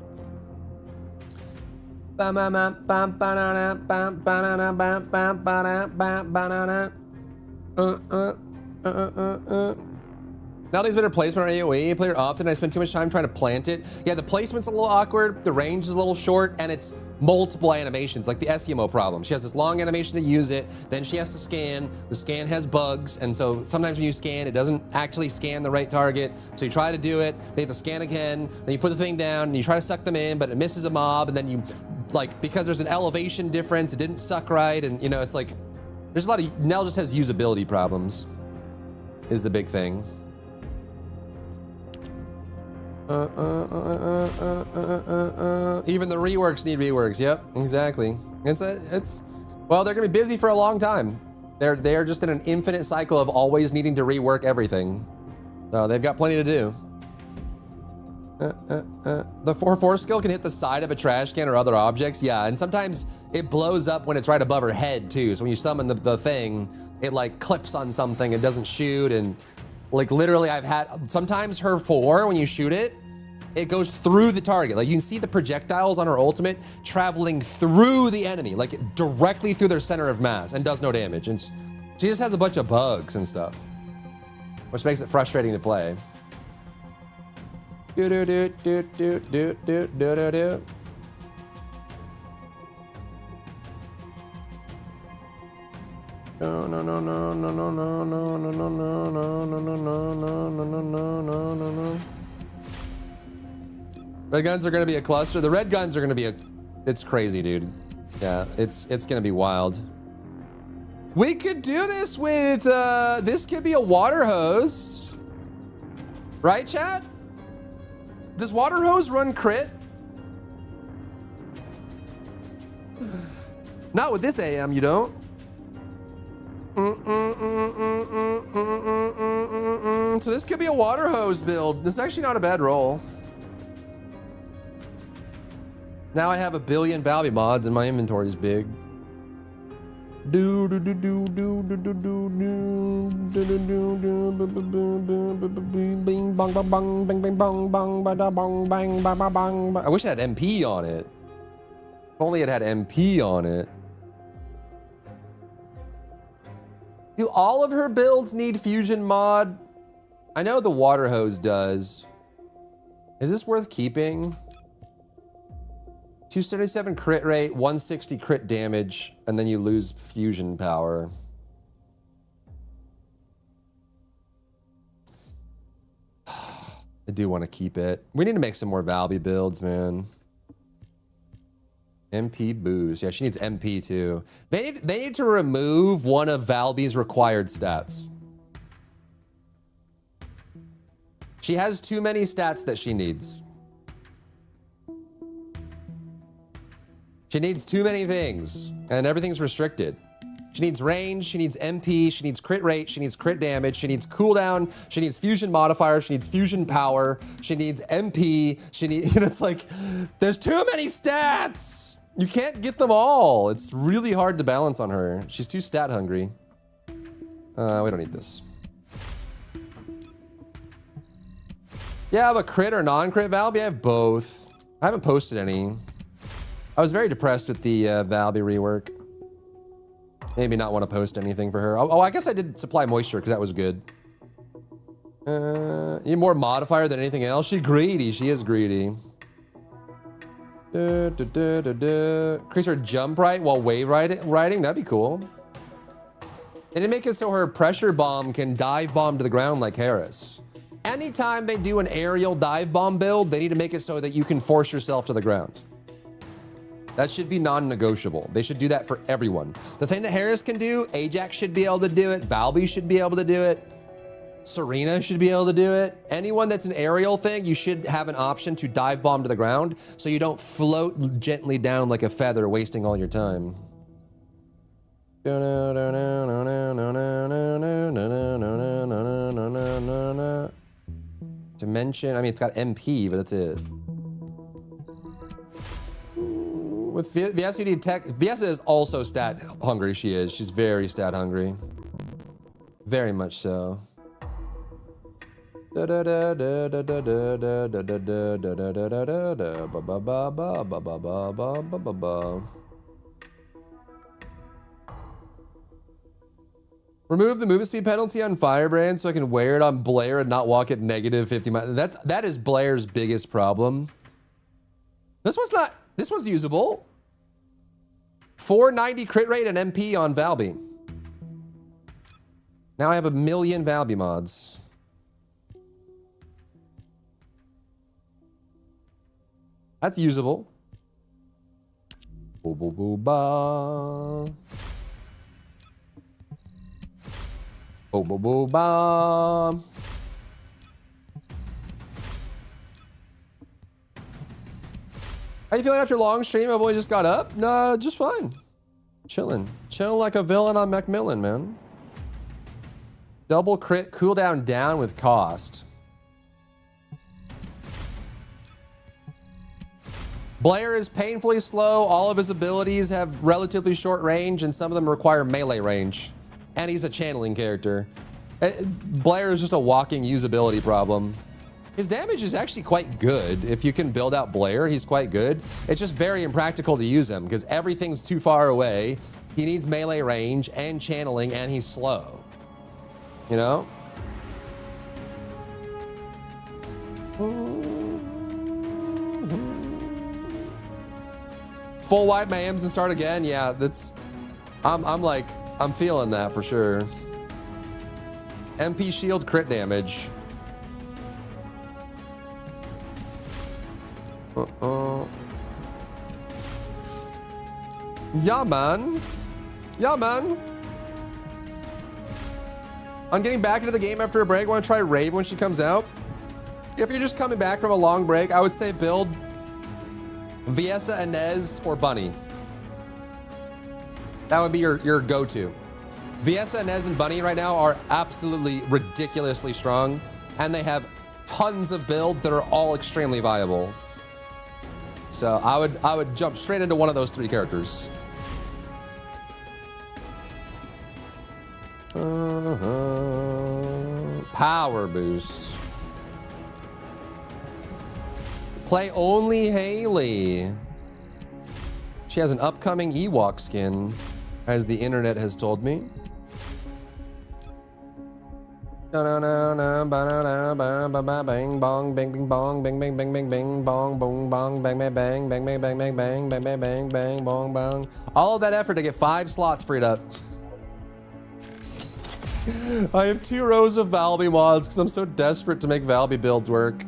Nowadays better placement on AoE. Player often I spend too much time trying to plant it. Yeah, the placement's a little awkward, the range is a little short, and it's multiple animations, like the SEMO problem. She has this long animation to use it, then she has to scan. The scan has bugs, and so sometimes when you scan, it doesn't actually scan the right target. So you try to do it, they have to scan again, then you put the thing down, and you try to suck them in, but it misses a mob, and then you, like, because there's an elevation difference, it didn't suck right, and you know, it's like, there's a lot of, Nell just has usability problems, is the big thing. Even the reworks need reworks. Yep, exactly. Well, they're gonna be busy for a long time. They're just in an infinite cycle of always needing to rework everything. So they've got plenty to do. The 4/4 skill can hit the side of a trash can or other objects. Yeah, and sometimes it blows up when it's right above her head too. So when you summon the thing, it like clips on something and doesn't shoot. And like literally I've had, sometimes her 4, when you shoot it, it goes through the target. Like you can see the projectiles on her ultimate traveling through the enemy, like directly through their center of mass, and does no damage. And she just has a bunch of bugs and stuff, which makes it frustrating to play. Do do do do do do do do do do. No no no no no no no no no no no no no no no no no no. Red guns are gonna be a cluster. The red guns are gonna be it's crazy, dude. Yeah, it's gonna be wild. We could do this with, this could be a water hose. Right, chat? Does water hose run crit? Not with this AM, you don't. So this could be a water hose build. This is actually not a bad roll. Now I have 1 billion Valby mods and my inventory is big. I wish it had MP on it. If only it had MP on it. Do all of her builds need fusion mod? I know the water hose does. Is this worth keeping? 277 crit rate, 160 crit damage, and then you lose fusion power. I do want to keep it. We need to make some more Valby builds, man. MP boost. Yeah, she needs MP too. They need to remove one of Valby's required stats. She has too many stats that she needs. She needs too many things, and everything's restricted. She needs range, she needs MP, she needs crit rate, she needs crit damage, she needs cooldown, she needs fusion modifier, she needs fusion power, she needs MP, she needs, you know, it's like, there's too many stats! You can't get them all. It's really hard to balance on her. She's too stat hungry. We don't need this. Yeah, I have a crit or non-crit Valby. I have both. I haven't posted any. I was very depressed with the Valby rework. Maybe not want to post anything for her. Oh, I guess I did supply moisture because that was good. Need more modifier than anything else. She's greedy. She is greedy. Increase her jump right while wave riding. That'd be cool. And to make it so her pressure bomb can dive bomb to the ground like Harris. Anytime they do an aerial dive bomb build, they need to make it so that you can force yourself to the ground. That should be non-negotiable. They should do that for everyone. The thing that Harris can do, Ajax should be able to do it, Valby should be able to do it, Serena should be able to do it. Anyone that's an aerial thing, you should have an option to dive bomb to the ground so you don't float gently down like a feather, wasting all your time. Dimension, I mean, it's got MP, but that's it. With Viessa, you need tech. Viessa is also stat hungry. She is. She's very stat hungry. Very much so. Remove the movement speed penalty on Firebrand so I can wear it on Blair and not walk at negative 50 miles. That is Blair's biggest problem. This one's usable. 490 crit rate and MP on Valby. Now I have 1 million Valby mods. That's usable. Boo boo boo ba. Boo boo boo ba. How you feeling after a long stream? I've only just got up. No, just fine. Chilling like a villain on Macmillan, man. Double crit cooldown down with cost. Blair is painfully slow. All of his abilities have relatively short range, and some of them require melee range. And he's a channeling character. Blair is just a walking usability problem. His damage is actually quite good. If you can build out Blair, he's quite good. It's just very impractical to use him because everything's too far away. He needs melee range and channeling, and he's slow. You know? Full wipe my M's and start again. Yeah, that's. I'm feeling that for sure. MP shield crit damage. Yeah, man. Yeah, man. I'm getting back into the game after a break. I want to try Rave when she comes out. If you're just coming back from a long break, I would say build Viessa, Inez, or Bunny. That would be your go-to. Viessa, Inez, and Bunny right now are absolutely ridiculously strong, and they have tons of builds that are all extremely viable. So I would jump straight into one of those 3 characters. Power boost. Play only Haley. She has an upcoming Ewok skin, as the internet has told me. Bang bong, bing bing bong, bing bing bing bing bing bong, boom bong, bang bang bang, bang bang bang bang bang, bang bang bang bang, bong bong. All of that effort to get 5 slots freed up. I have 2 rows of Valby mods because I'm so desperate to make Valby builds work.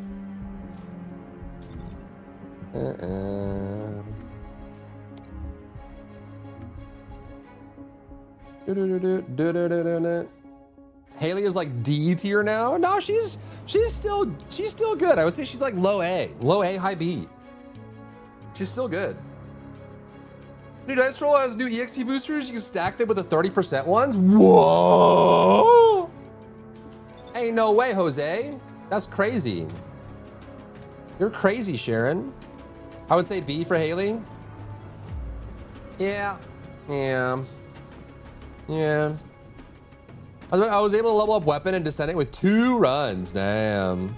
Haley is like D tier now. No, she's still good. I would say she's like low A, high B. She's still good. New Dice Roll has new EXP boosters. You can stack them with the 30% ones. Whoa! Ain't no way, Jose. That's crazy. You're crazy, Sharon. I would say B for Haley. Yeah. I was able to level up weapon and descendant with 2 runs. Damn.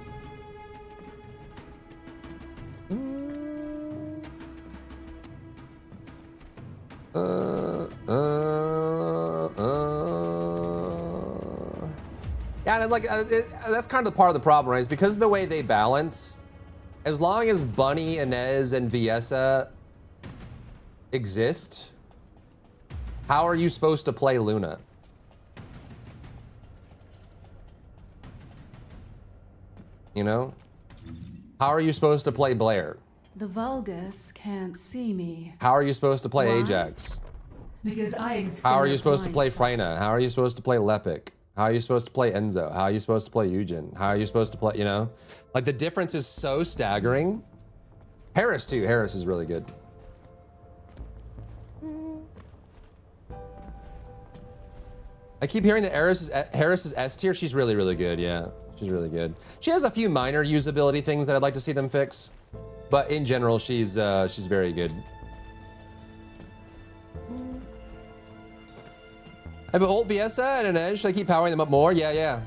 Yeah, and like that's kind of the part of the problem, right? Is because of the way they balance. As long as Bunny, Inez, and Viessa exist, how are you supposed to play Luna? You know? How are you supposed to play Blair? The Vulgus can't see me. How are you supposed to play Why? Ajax? Because I extend How are you their supposed to play blind spot. Freyna? How are you supposed to play Lepic? How are you supposed to play Enzo? How are you supposed to play Eugen? How are you supposed to play, you know? Like the difference is so staggering. Harris too. Harris is really good. I keep hearing that Harris is S tier. She's really, really good. Yeah, she's really good. She has a few minor usability things that I'd like to see them fix, but in general, she's very good. I have an ult Viesa and an Edge. Should I keep powering them up more? Yeah, yeah.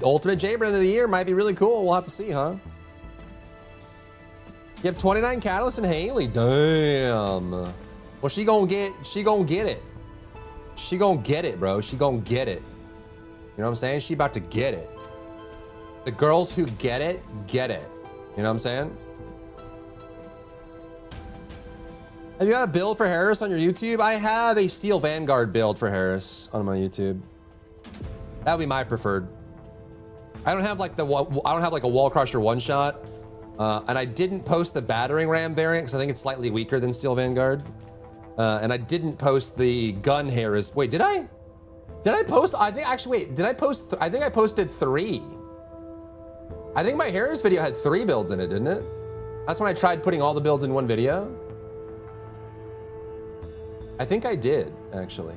Ultimate Jaybird of the year might be really cool. We'll have to see, huh? You have 29 Catalyst and Haley. Damn. Well, she gonna get it. She gonna get it, bro. She gonna get it. You know what I'm saying? She about to get it. The girls who get it, get it. You know what I'm saying? Have you got a build for Harris on your YouTube? I have a Steel Vanguard build for Harris on my YouTube. That would be my preferred. I don't have like a Wall Crusher one shot, and I didn't post the Battering Ram variant because I think it's slightly weaker than Steel Vanguard, and I didn't post the Gun Harris. Wait, did I? Did I post? I think actually. Wait, did I post? I think I posted 3. I think my Harris video had 3 builds in it, didn't it? That's when I tried putting all the builds in one video. I think I did actually.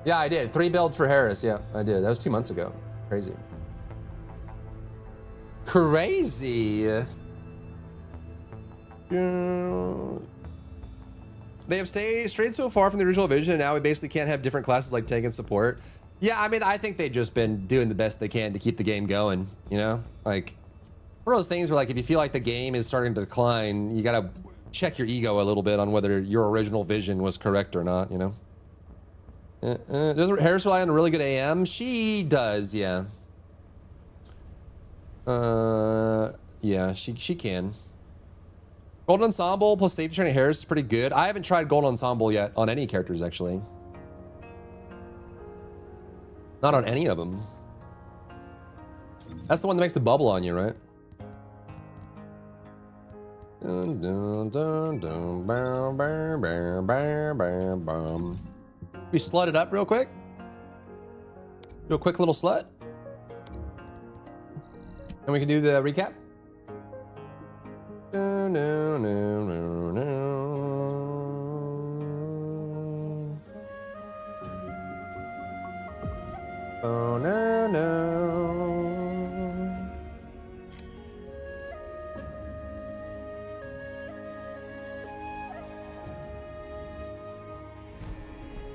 Yeah, I did. 3 builds for Harris. Yeah, I did. That was 2 months ago. Crazy. Crazy. They have strayed so far from the original vision, and now we basically can't have different classes like tank and support. Yeah, I mean, I think they've just been doing the best they can to keep the game going, you know? Like, one of those things where, like, if you feel like the game is starting to decline, you gotta check your ego a little bit on whether your original vision was correct or not, you know? Does Harris rely on a really good AM? She does, yeah. Yeah, she can. Golden Ensemble plus safety training Harris is pretty good. I haven't tried Golden Ensemble yet on any characters, actually. Not on any of them. That's the one that makes the bubble on you, right? Dun, dun, dun, dun, bam, bam, bam, bam, bam, bam. We slut it up real quick. Do a quick little slut. And we can do the recap. No, no, no, no, no. Oh, no, no.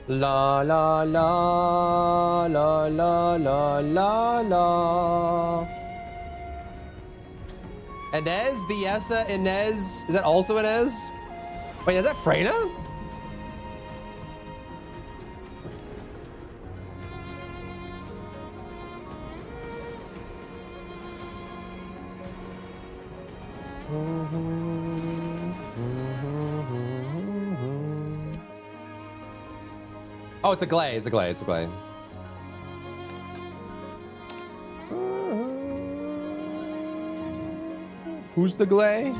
La la la la la la la la. Inez, Viesa, Inez. Is that also Inez? Wait, is that Freyna? Oh, it's a Glay, it's a Glay, it's a Glay. Who's the Glay?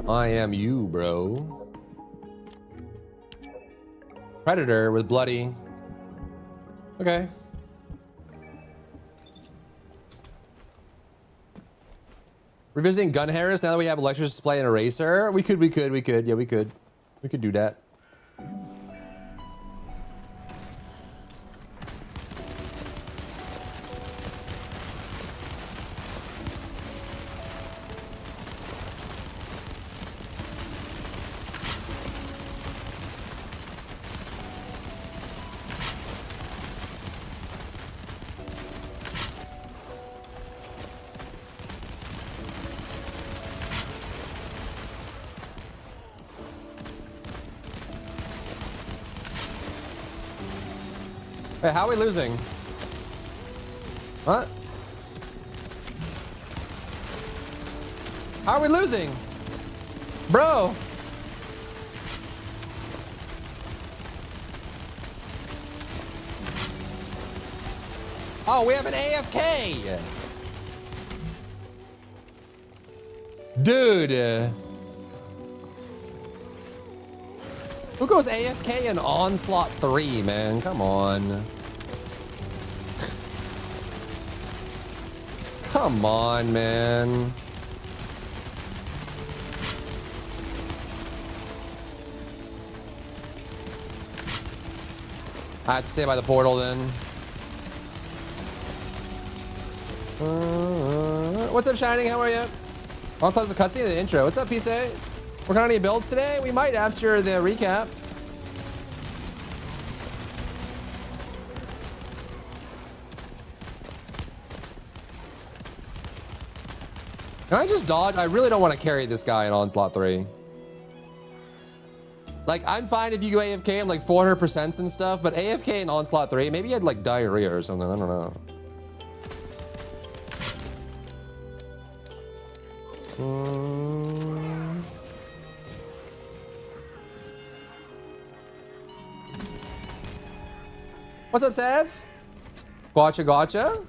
I am you, bro. Predator with bloody. Okay. Revisiting Gun Harris now that we have Electric Display and Eraser. We could. Yeah, we could. We could do that. Hey, how are we losing? What? How are we losing? Bro! Oh, we have an AFK! Dude! Who goes AFK in Onslaught 3, man? Come on. Come on, man. I have to stay by the portal then. What's up, Shining? How are you? Oh, I thought it was a cutscene in the intro. What's up, PSA? Working on any builds today? We might after the recap. Can I just dodge? I really don't want to carry this guy in Onslaught 3. Like, I'm fine if you go AFK and like 400% and stuff, but AFK in Onslaught 3, maybe you had like diarrhea or something. I don't know. What's up, Seth? Gotcha.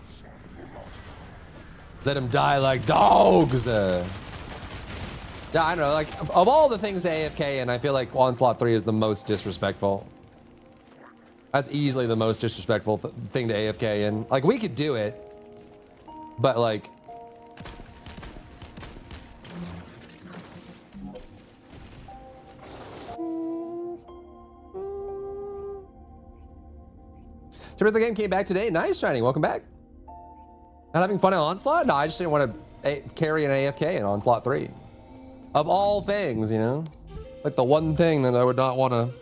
Let them die like dogs. Yeah, I don't know. Like, of all the things to AFK, and I feel like Onslaught 3 is the most disrespectful. That's easily the most disrespectful thing to AFK in. Like, we could do it, but like, the game came back today. Nice, Shining. Welcome back. Not having fun in Onslaught? No, I just didn't want to carry an AFK in Onslaught 3. Of all things, you know? Like the one thing that I would not want to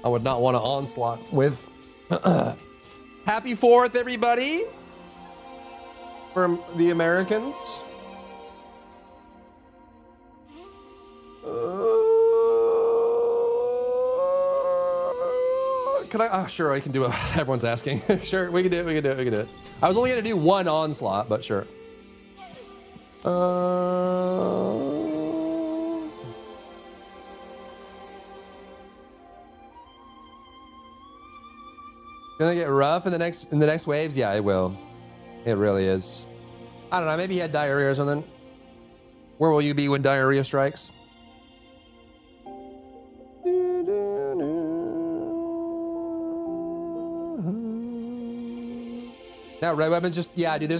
Onslaught with. Happy 4th, everybody. From the Americans. Can I? Oh, sure, I can do it. Everyone's asking. Sure, we can do it. I was only gonna do one Onslaught, but sure. Gonna get rough in the next waves? Yeah, it will. It really is. I don't know, maybe he had diarrhea or something. Where will you be when diarrhea strikes? Now, red weapons just, yeah, dude,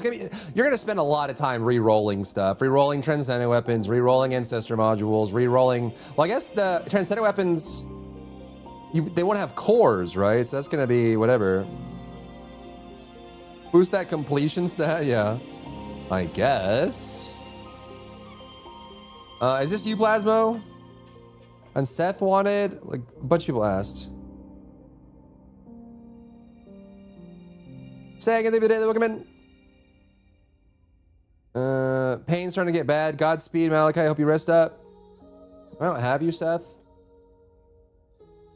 you're gonna spend a lot of time re-rolling stuff. Re-rolling transcendent weapons, re-rolling ancestor modules, re-rolling, well, I guess the transcendent weapons, they won't have cores, right? So that's gonna be whatever. Boost that completion stat, yeah. I guess. Is this you, Plasmo? And Seth wanted, like, a bunch of people asked. Saying the video, welcome in. Pain's starting to get bad. Godspeed, Malachi. I hope you rest up. I don't have you, Seth.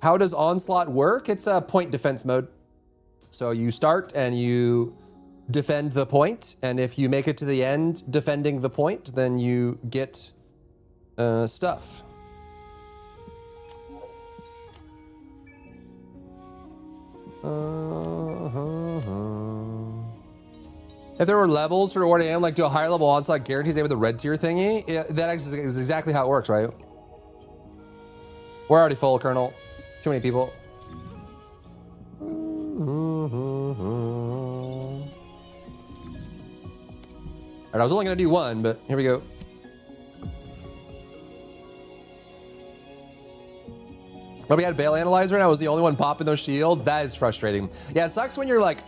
How does Onslaught work? It's a point defense mode. So you start and you defend the point, and if you make it to the end defending the point, then you get stuff. If there were levels for what I am, like do a higher level Onslaught guarantees they with the red tier thingy, that is exactly how it works, right? We're already full, Colonel. Too many people. All right, I was only gonna do one, but here we go. But we had Veil Analyzer and I was the only one popping those shields. That is frustrating. Yeah, it sucks when you're like,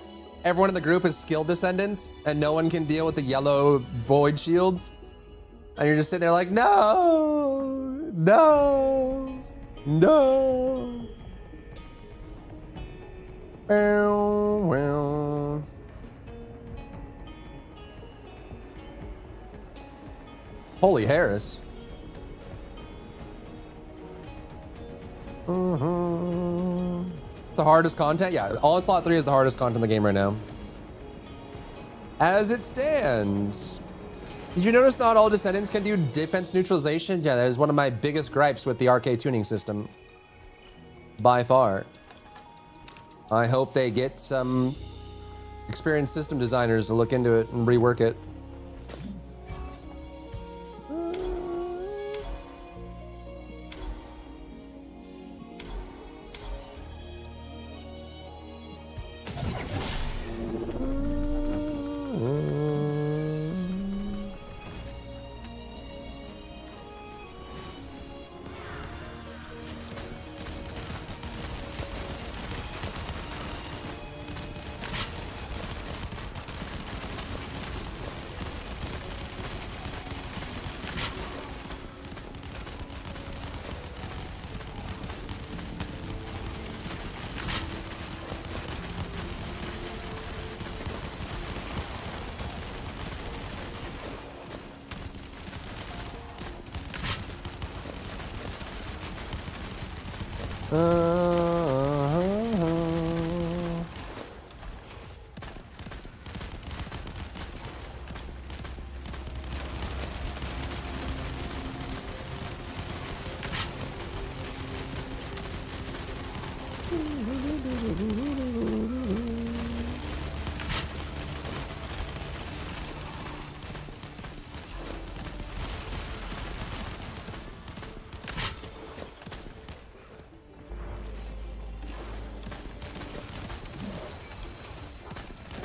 everyone in the group is skill descendants and no one can deal with the yellow void shields. And you're just sitting there like, no. Well. Holy Harris. It's the hardest content? Yeah, Onslaught 3 is the hardest content in the game right now. As it stands. Did you notice not all Descendants can do defense neutralization? Yeah, that is one of my biggest gripes with the arcade tuning system. By far. I hope they get some experienced system designers to look into it and rework it.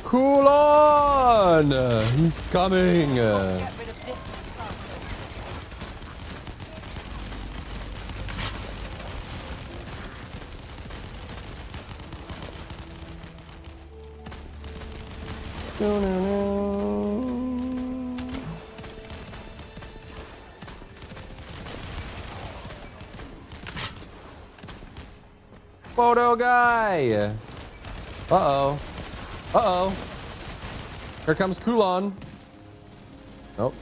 Cool on! He's coming! Get rid of this. Photo guy! Uh-oh. Uh-oh. Here comes Kulon. Nope.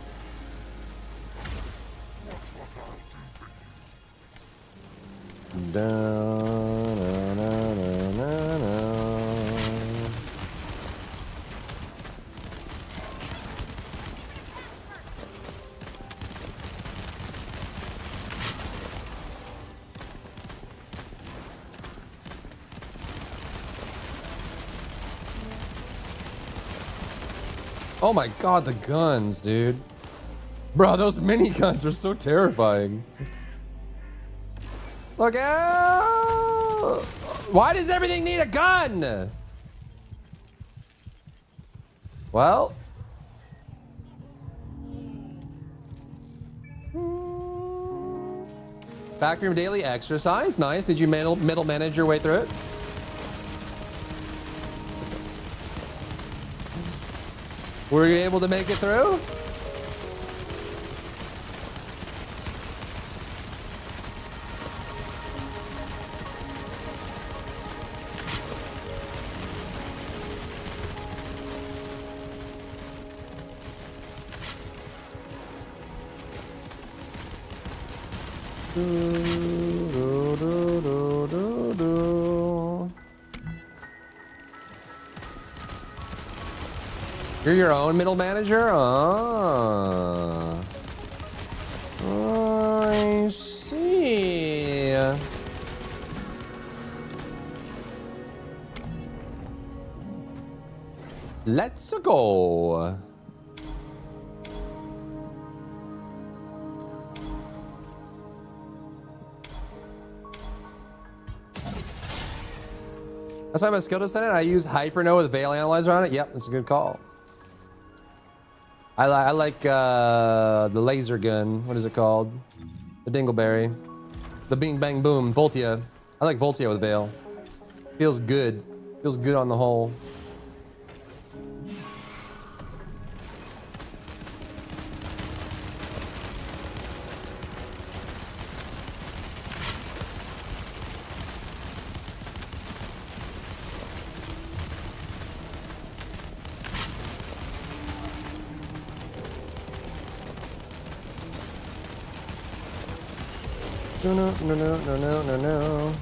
Oh my god, the guns, dude. Bro, those miniguns are so terrifying. Look out! Why does everything need a gun? Well. Back from your daily exercise. Nice. Did you middle manage your way through it? Were you able to make it through? You're your own middle manager? Ah. I see. Let's go. That's why my skill to set it. I use Hyperno with Veil Analyzer on it. Yep, that's a good call. I like the laser gun. What is it called? The Dingleberry. The Bing Bang Boom. Voltia. I like Voltia with Veil. Feels good. Feels good on the whole. No.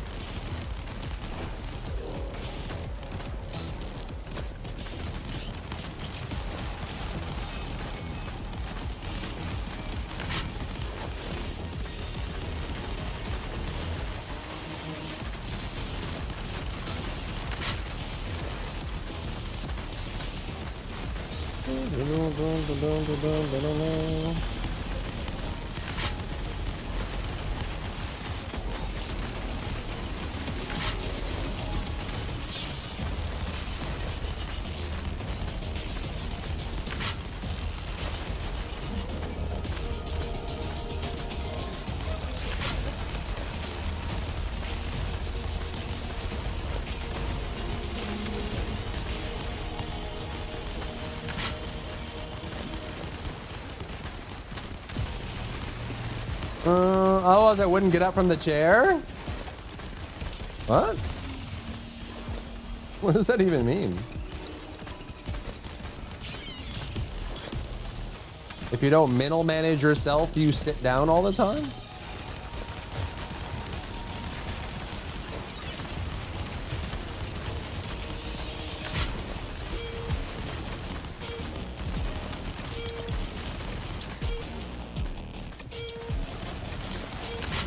Oh, I wouldn't get up from the chair? What? What does that even mean? If you don't middle manage yourself, you sit down all the time?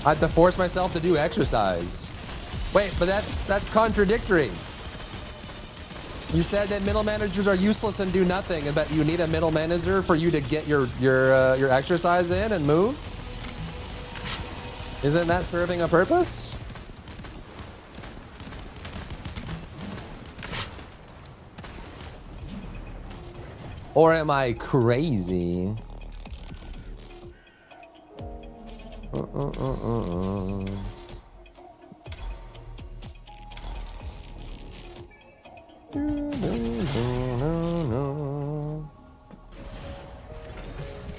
I have to force myself to do exercise. Wait, but that's contradictory. You said that middle managers are useless and do nothing, and that you need a middle manager for you to get your exercise in and move. Isn't that serving a purpose? Or am I crazy?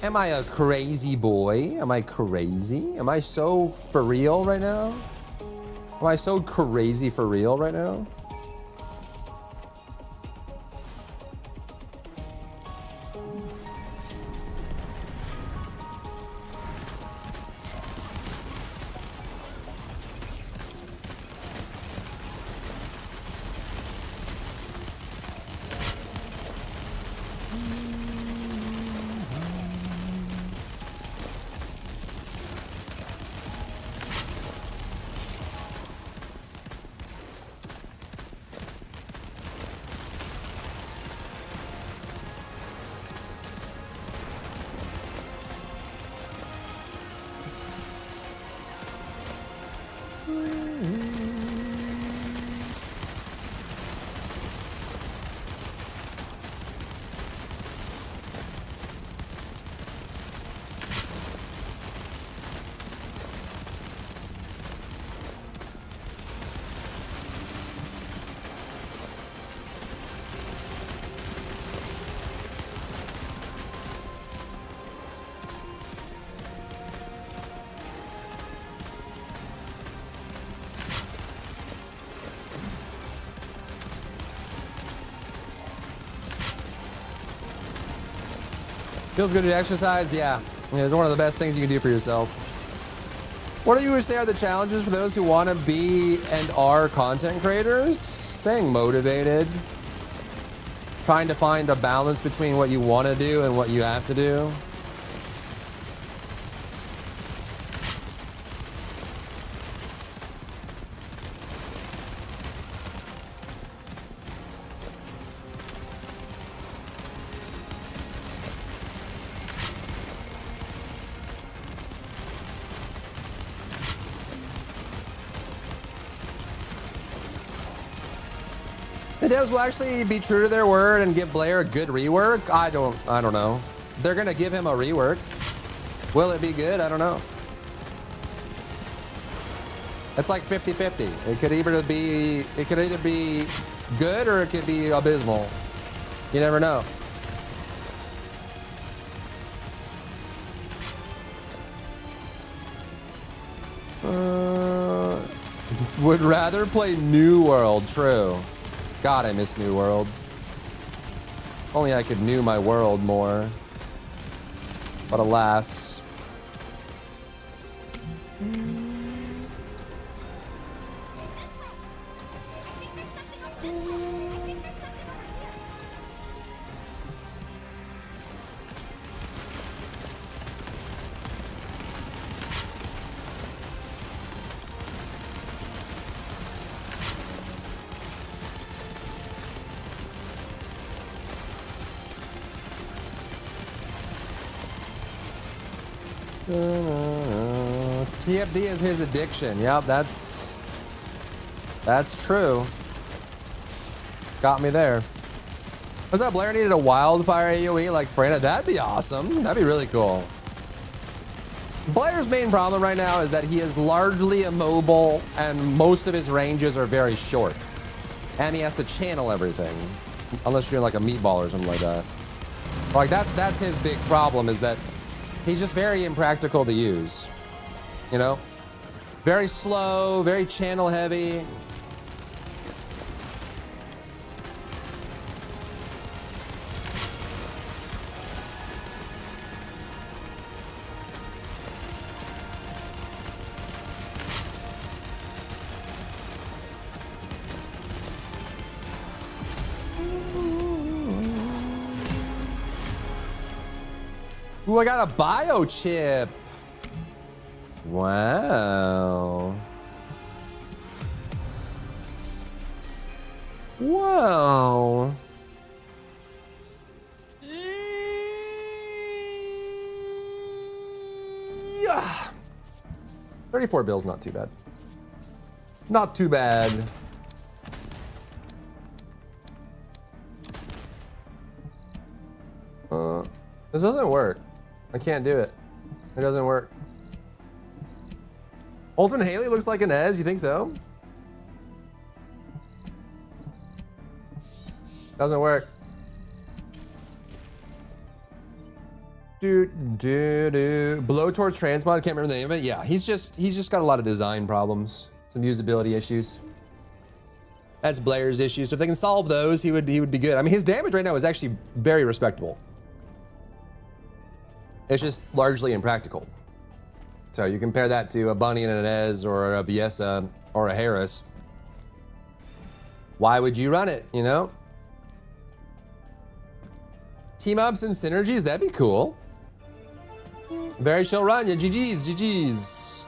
Am I a crazy boy? Am I crazy? Am I so for real right now? Am I so crazy for real right now? Feels good to exercise? Yeah. It's one of the best things you can do for yourself. What do you say are the challenges for those who want to be and are content creators? Staying motivated. Trying to find a balance between what you want to do and what you have to do. The devs will actually be true to their word and give Blair a good rework? I don't know. They're gonna give him a rework. Will it be good? I don't know. It's like 50-50. It could either be good or it could be abysmal. You never know. Would rather play New World, true. God, I miss New World. Only I could new my world more. But alas. TFD is his addiction. Yep, that's true. Got me there. Was that Blair needed a wildfire AoE like Freyna? That'd be awesome. That'd be really cool. Blair's main problem right now is that he is largely immobile and most of his ranges are very short. And he has to channel everything. Unless you're like a meatball or something like that. Like that's his big problem, is that he's just very impractical to use. You know? Very slow, very channel heavy. Ooh, I got a biochip. Wow. Wow. Yeah. 34 bills, not too bad. Not too bad. This doesn't work. I can't do it. It doesn't work. Ultimate Haley looks like an Ez, you think so? Doesn't work. Blowtorch Transmod, I can't remember the name of it. Yeah, he's just got a lot of design problems, some usability issues. That's Blair's issue. So if they can solve those, he would be good. I mean, his damage right now is actually very respectable. It's just largely impractical. So you compare that to a Bunny and an Ez or a Viesa or a Harris. Why would you run it, you know? Team ups and synergies, that'd be cool. Very chill run, yeah, GG's, GG's.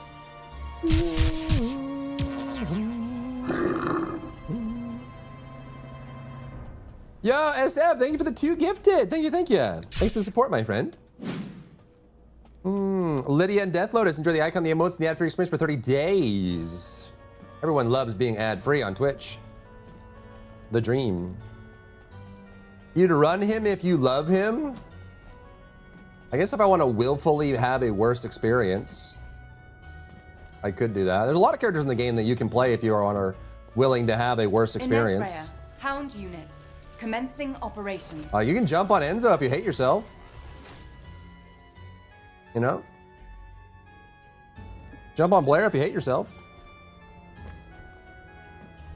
Yo, SF, thank you for the 2 gifted. Thank you, thank you. Thanks for the support, my friend. Lydia and Death Lotus, enjoy the icon, the emotes, and the ad-free experience for 30 days. Everyone loves being ad-free on Twitch. The dream. You'd run him if you love him? I guess if I want to willfully have a worse experience, I could do that. There's a lot of characters in the game that you can play if you are willing to have a worse experience. Inez Rhea, Hound Unit, commencing operations. You can jump on Enzo if you hate yourself. You know? Jump on Blair if you hate yourself.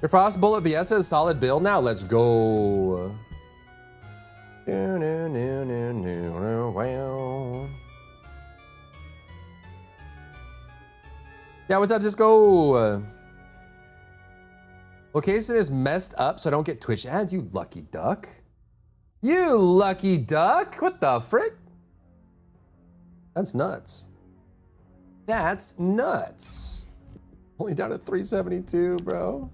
Your Frost Bullet Viesa is solid build now. Let's go. Yeah, what's up? Just go. Location is messed up, so I don't get Twitch ads. You lucky duck. You lucky duck. What the frick? That's nuts. That's nuts. Only down to 372, bro.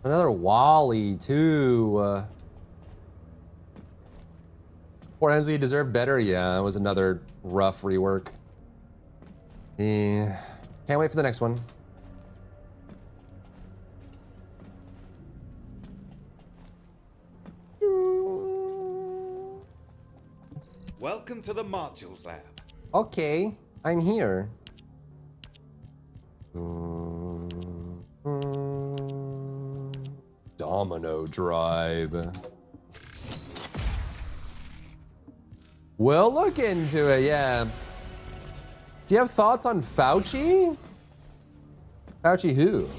Another Wally, too. Poor Enzo, you deserve better. Yeah, it was another rough rework. Yeah. Can't wait for the next one. Welcome to the Modules Lab. Okay, I'm here. Domino Drive. We'll look into it, yeah. Do you have thoughts on Fauci? Fauci who?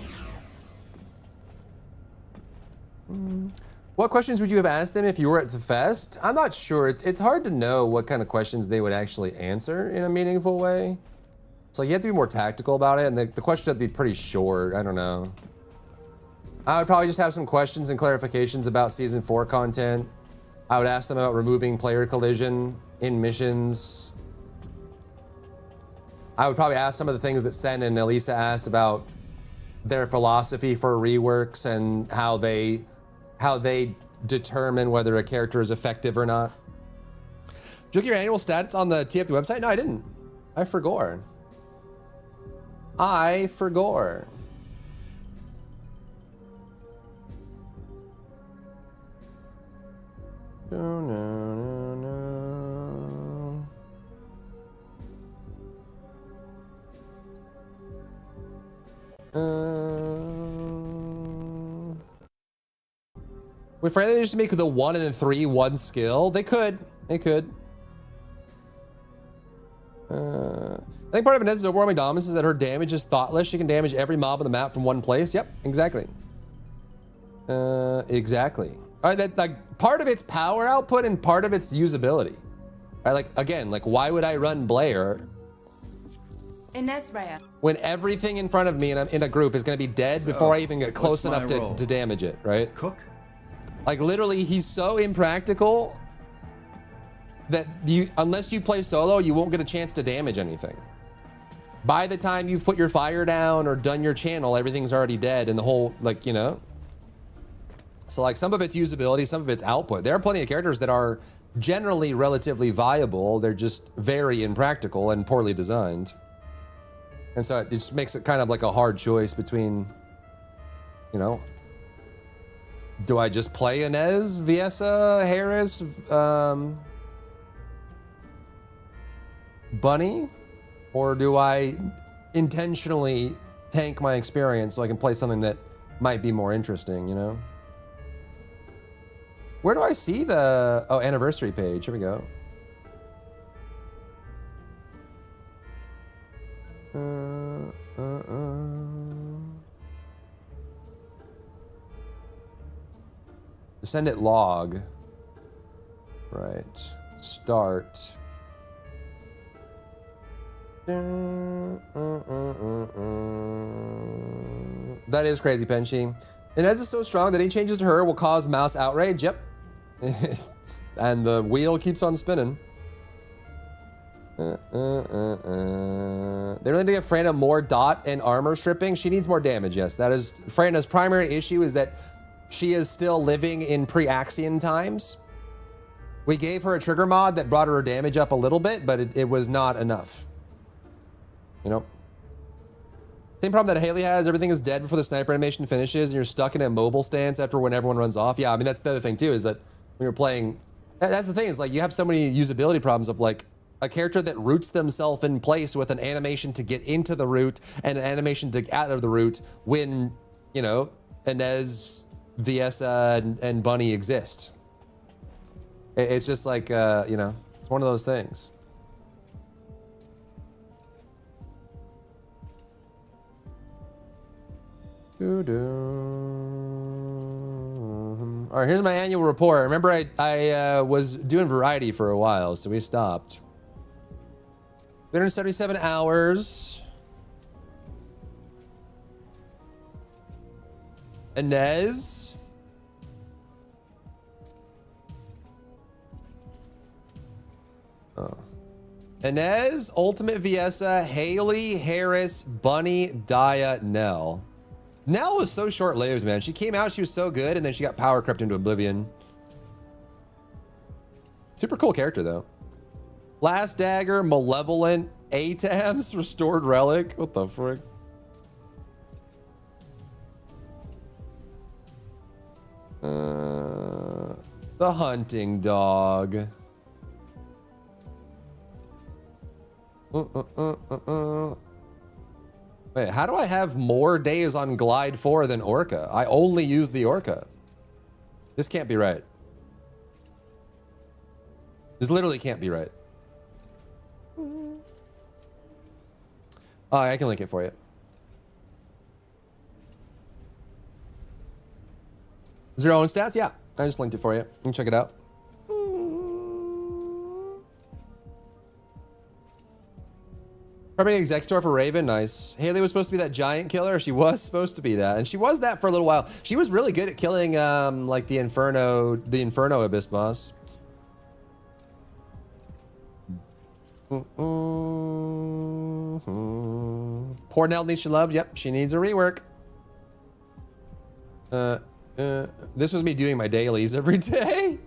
What questions would you have asked them if you were at the fest? I'm not sure. It's hard to know what kind of questions they would actually answer in a meaningful way. So you have to be more tactical about it, and the questions have to be pretty short. I don't know. I would probably just have some questions and clarifications about Season 4 content. I would ask them about removing player collision in missions. I would probably ask some of the things that Sen and Elisa asked about their philosophy for reworks and how they determine whether a character is effective or not. Did you look at your annual stats on the TFT website? No, I didn't. I forgot. I forgot. Would Friday just make the 1 and the 3 one skill? They could. They could. I think part of Inez's overwhelming dominance is that her damage is thoughtless. She can damage every mob on the map from one place. Yep, exactly. Exactly. All right, that like part of its power output and part of its usability. All right, like again, like why would I run Blair Inez Rhea. when everything in front of me and I'm in a group is going to be dead before I even get close enough to damage it, right? Cook? Like literally, he's so impractical that unless you play solo, you won't get a chance to damage anything. By the time you've put your fire down or done your channel, everything's already dead and the whole, like, you know. So like some of it's usability, some of it's output. There are plenty of characters that are generally relatively viable. They're just very impractical and poorly designed. And so it just makes it kind of like a hard choice between, you know, do I just play Inez, Viessa, Harris, Bunny? Or do I intentionally tank my experience so I can play something that might be more interesting, you know? Where do I see the, oh, anniversary page? Here we go. Send it log. Right. Start. That is crazy, Penshi. Inez is so strong that any changes to her will cause mouse outrage. Yep. And the wheel keeps on spinning. They really need to give Freyna more dot and armor stripping. She needs more damage, yes. That is Freyna's primary issue, is that she is still living in pre-Axion times. We gave her a trigger mod that brought her damage up a little bit, but it was not enough. You know? Same problem that Haley has. Everything is dead before the sniper animation finishes, and you're stuck in a mobile stance after when everyone runs off. Yeah, I mean, that's the other thing, too, is that when you're playing... That's the thing, is like, you have so many usability problems of, like, a character that roots themselves in place with an animation to get into the root and an animation to get out of the root when, you know, Inez, Viessa, and Bunny exist. It's just like, you know, it's one of those things. All right, here's my annual report. Remember, I was doing variety for a while, so we stopped. 377 hours. Inez. Oh. Inez, Ultimate Viessa, Haley, Harris, Bunny, Daya, Nell. Nell was so short-lived, man. She came out, she was so good, and then she got power crept into oblivion. Super cool character, though. Last Dagger, Malevolent, ATAMs, Restored Relic. What the frick? The Hunting Dog. Wait, how do I have more days on Glide 4 than Orca? I only use the Orca. This can't be right. This literally can't be right. Oh, I can link it for you. Is there your own stats? Yeah, I just linked it for you. You can check it out. Permanent Executor for Raven, nice. Haley was supposed to be that giant killer. She was supposed to be that, and she was that for a little while. She was really good at killing, like the Inferno Abyss boss. Poor Nell needs to love. Yep, she needs a rework. This was me doing my dailies every day.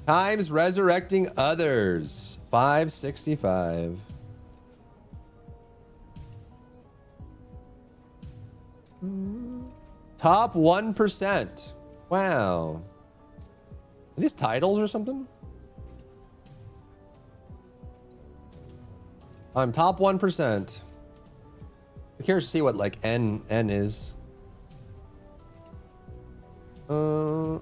Times resurrecting others. 565. Top 1%. Wow. Are these titles or something? I'm top 1%. I'm curious to see what like N is. Mm.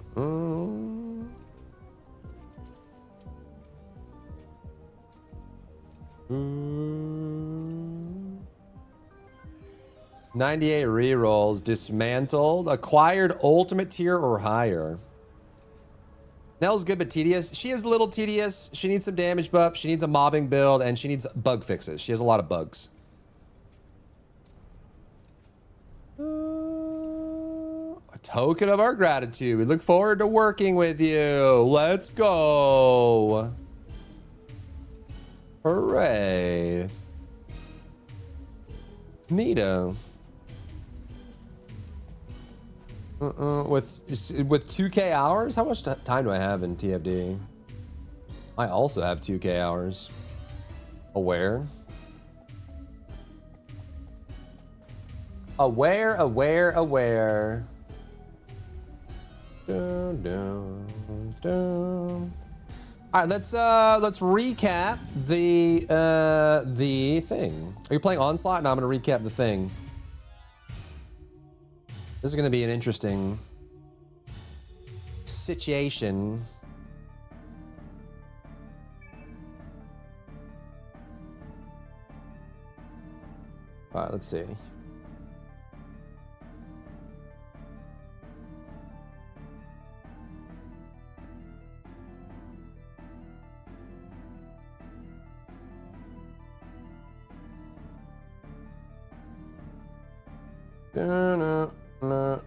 98 rerolls, dismantled, acquired ultimate tier or higher. Nell's good but tedious. She is a little tedious. She needs some damage buff. She needs a mobbing build, and she needs bug fixes. She has a lot of bugs. token of our gratitude. We look forward to working with you. Let's go. Hooray. Neato. With 2K hours? How much time do I have in TFD? I also have 2K hours. Aware. Aware. Dun, dun, dun. All right, let's recap the thing. Are you playing Onslaught? No, I'm gonna recap the thing. This is gonna be an interesting situation. All right, let's see.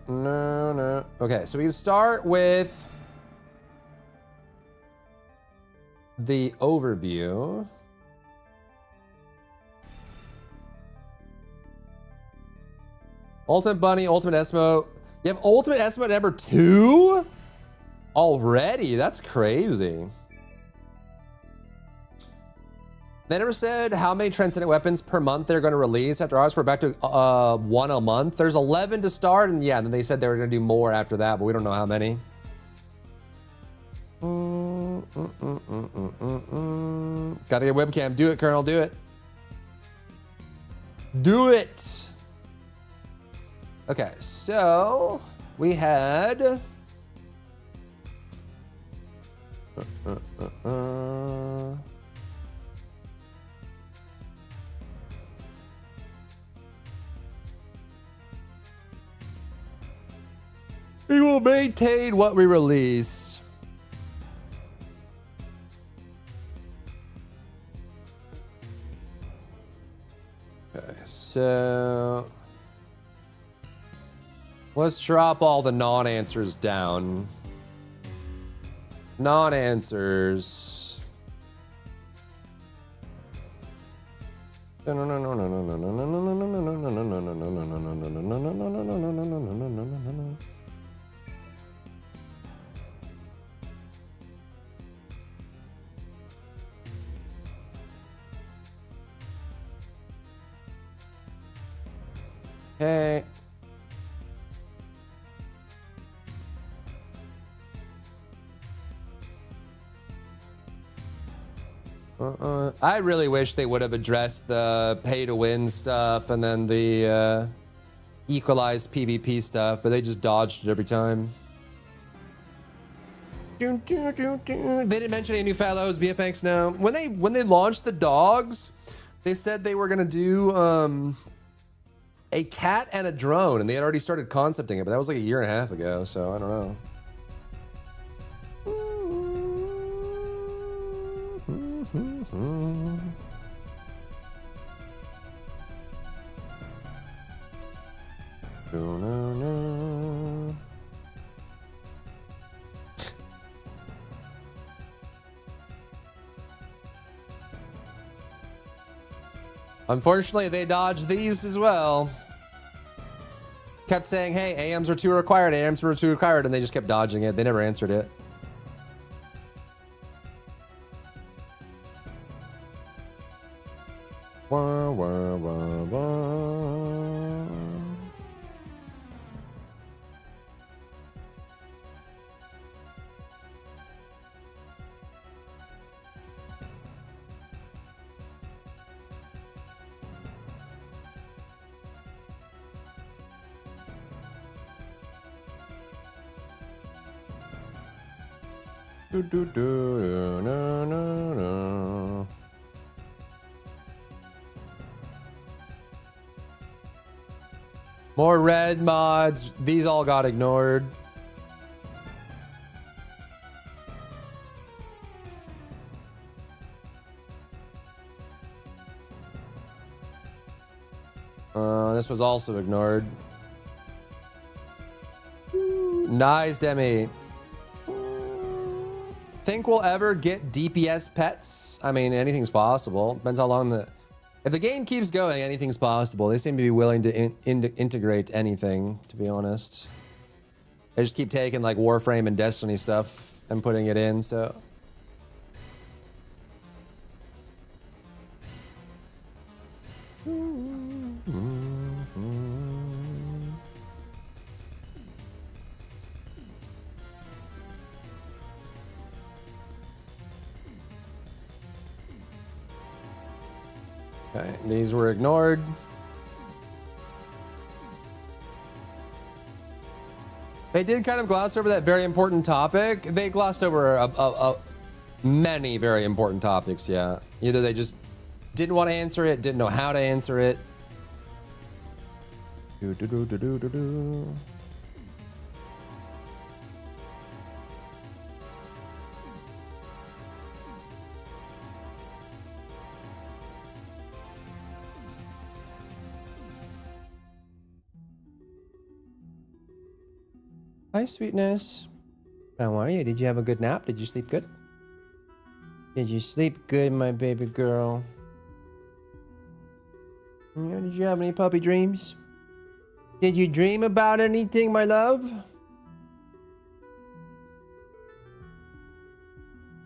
No. Okay, so we can start with the overview. Ultimate Bunny, Ultimate Esmo. You have Ultimate Esmo number 2? Already? That's crazy. They never said how many transcendent weapons per month they're going to release after ours. We're back to 1 a month. There's 11 to start, and yeah, then they said they were going to do more after that, but we don't know how many. Gotta get webcam. Do it, Colonel. Do it. Do it. Okay, so we had... We will maintain what we release. Okay, so let's drop all the non-answers down. Non-answers. Okay. I really wish they would have addressed the pay-to-win stuff and then the equalized PvP stuff, but they just dodged it every time. They didn't mention any new fellows, BFX now. When they launched the dogs, they said they were gonna do a cat and a drone, and they had already started concepting it, but that was like 1.5 years ago, so I don't know. Unfortunately, they dodged these as well. Kept saying, hey, AMs are 2 required, AMs were 2 required, and they just kept dodging it. They never answered it. Wah, wah, wah, wah. Do, do, do, no, no, no. More red mods. These all got ignored. This was also ignored. Nice, Demi. Think we'll ever get DPS pets? I mean, anything's possible. Depends how long the... If the game keeps going, anything's possible. They seem to be willing to integrate anything, to be honest. They just keep taking like Warframe and Destiny stuff and putting it in, so... Okay, these were ignored. They did kind of gloss over that very important topic. They glossed over many very important topics, yeah. Either they just didn't want to answer it, didn't know how to answer it. Hi, sweetness. How are you? Did you have a good nap? Did you sleep good? Did you sleep good, my baby girl? Yeah, did you have any puppy dreams? Did you dream about anything, my love?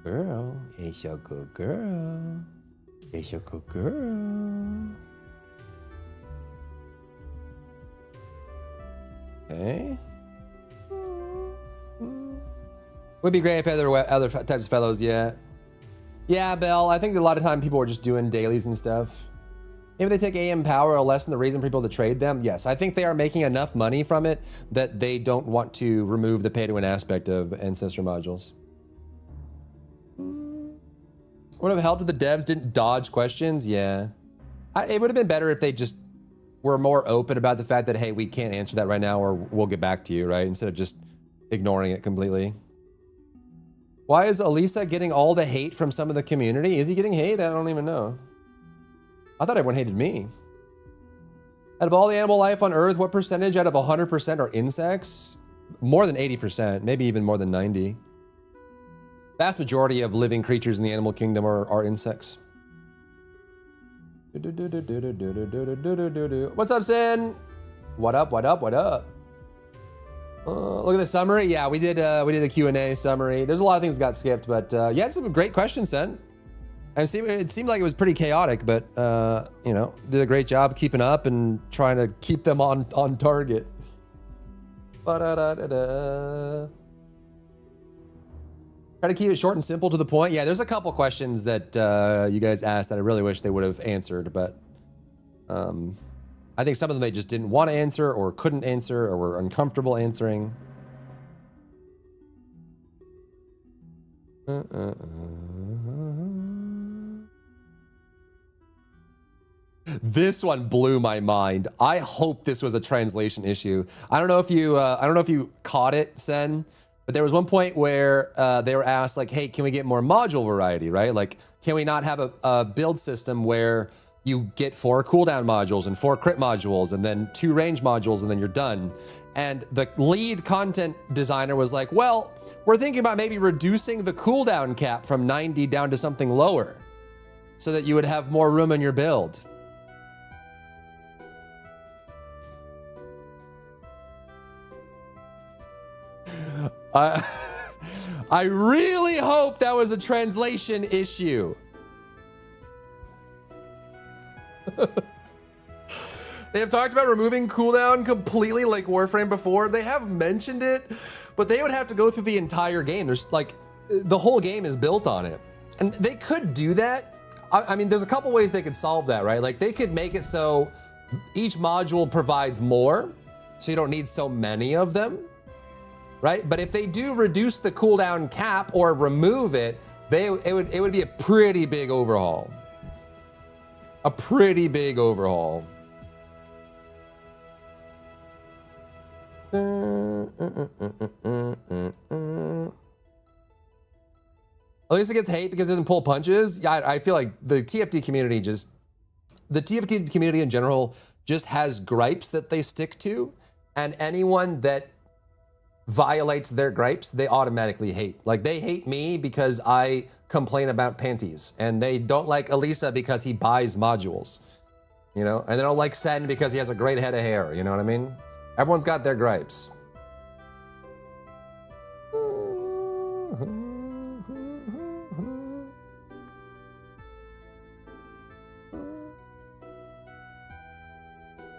Girl, it's a good girl. It's a good girl. Okay. Would be great if there were other types of fellows, yeah. Yeah, Belle, I think a lot of time people were just doing dailies and stuff. Maybe they take AM power or lessen the reason for people to trade them. Yes, I think they are making enough money from it that they don't want to remove the pay-to-win aspect of Ancestor modules. Would have helped if the devs didn't dodge questions? Yeah. It would have been better if they just were more open about the fact that, hey, we can't answer that right now or we'll get back to you, right? Instead of just ignoring it completely. Why is Elisa getting all the hate from some of the community? Is he getting hate? I don't even know. I thought everyone hated me. Out of all the animal life on Earth, what percentage out of 100% are insects? More than 80%, maybe even more than 90. Vast majority of living creatures in the animal kingdom are insects. What's up, Sin? What up, what up, what up? Look at the summary. Yeah, we did the Q&A summary. There's a lot of things that got skipped, but you had some great questions sent. And it seemed like it was pretty chaotic, but you know, did a great job keeping up and trying to keep them on target. Try to keep it short and simple to the point. Yeah, there's a couple questions that you guys asked that I really wish they would have answered, but I think some of them they just didn't want to answer or couldn't answer or were uncomfortable answering. This one blew my mind. I hope this was a translation issue. I don't know if you caught it, Sen, but there was one point where they were asked like, hey, can we get more module variety, right? Like, can we not have a build system where you get 4 cooldown modules and 4 crit modules and then 2 range modules and then you're done? And the lead content designer was like, well, we're thinking about maybe reducing the cooldown cap from 90 down to something lower so that you would have more room in your build. I really hope that was a translation issue. They have talked about removing cooldown completely like Warframe before. They have mentioned it, but they would have to go through the entire game. There's like, the whole game is built on it. And they could do that. I mean, there's a couple ways they could solve that, right? Like they could make it so each module provides more, so you don't need so many of them, right? But if they do reduce the cooldown cap or remove it, it would be a pretty big overhaul. A pretty big overhaul. Elisa gets hate because it doesn't pull punches. Yeah, I feel like the TFT community in general just has gripes that they stick to, and anyone that violates their gripes, they automatically hate. Like, they hate me because I complain about panties, and they don't like Elisa because he buys modules, you know? And they don't like Sen because he has a great head of hair, you know what I mean? Everyone's got their gripes.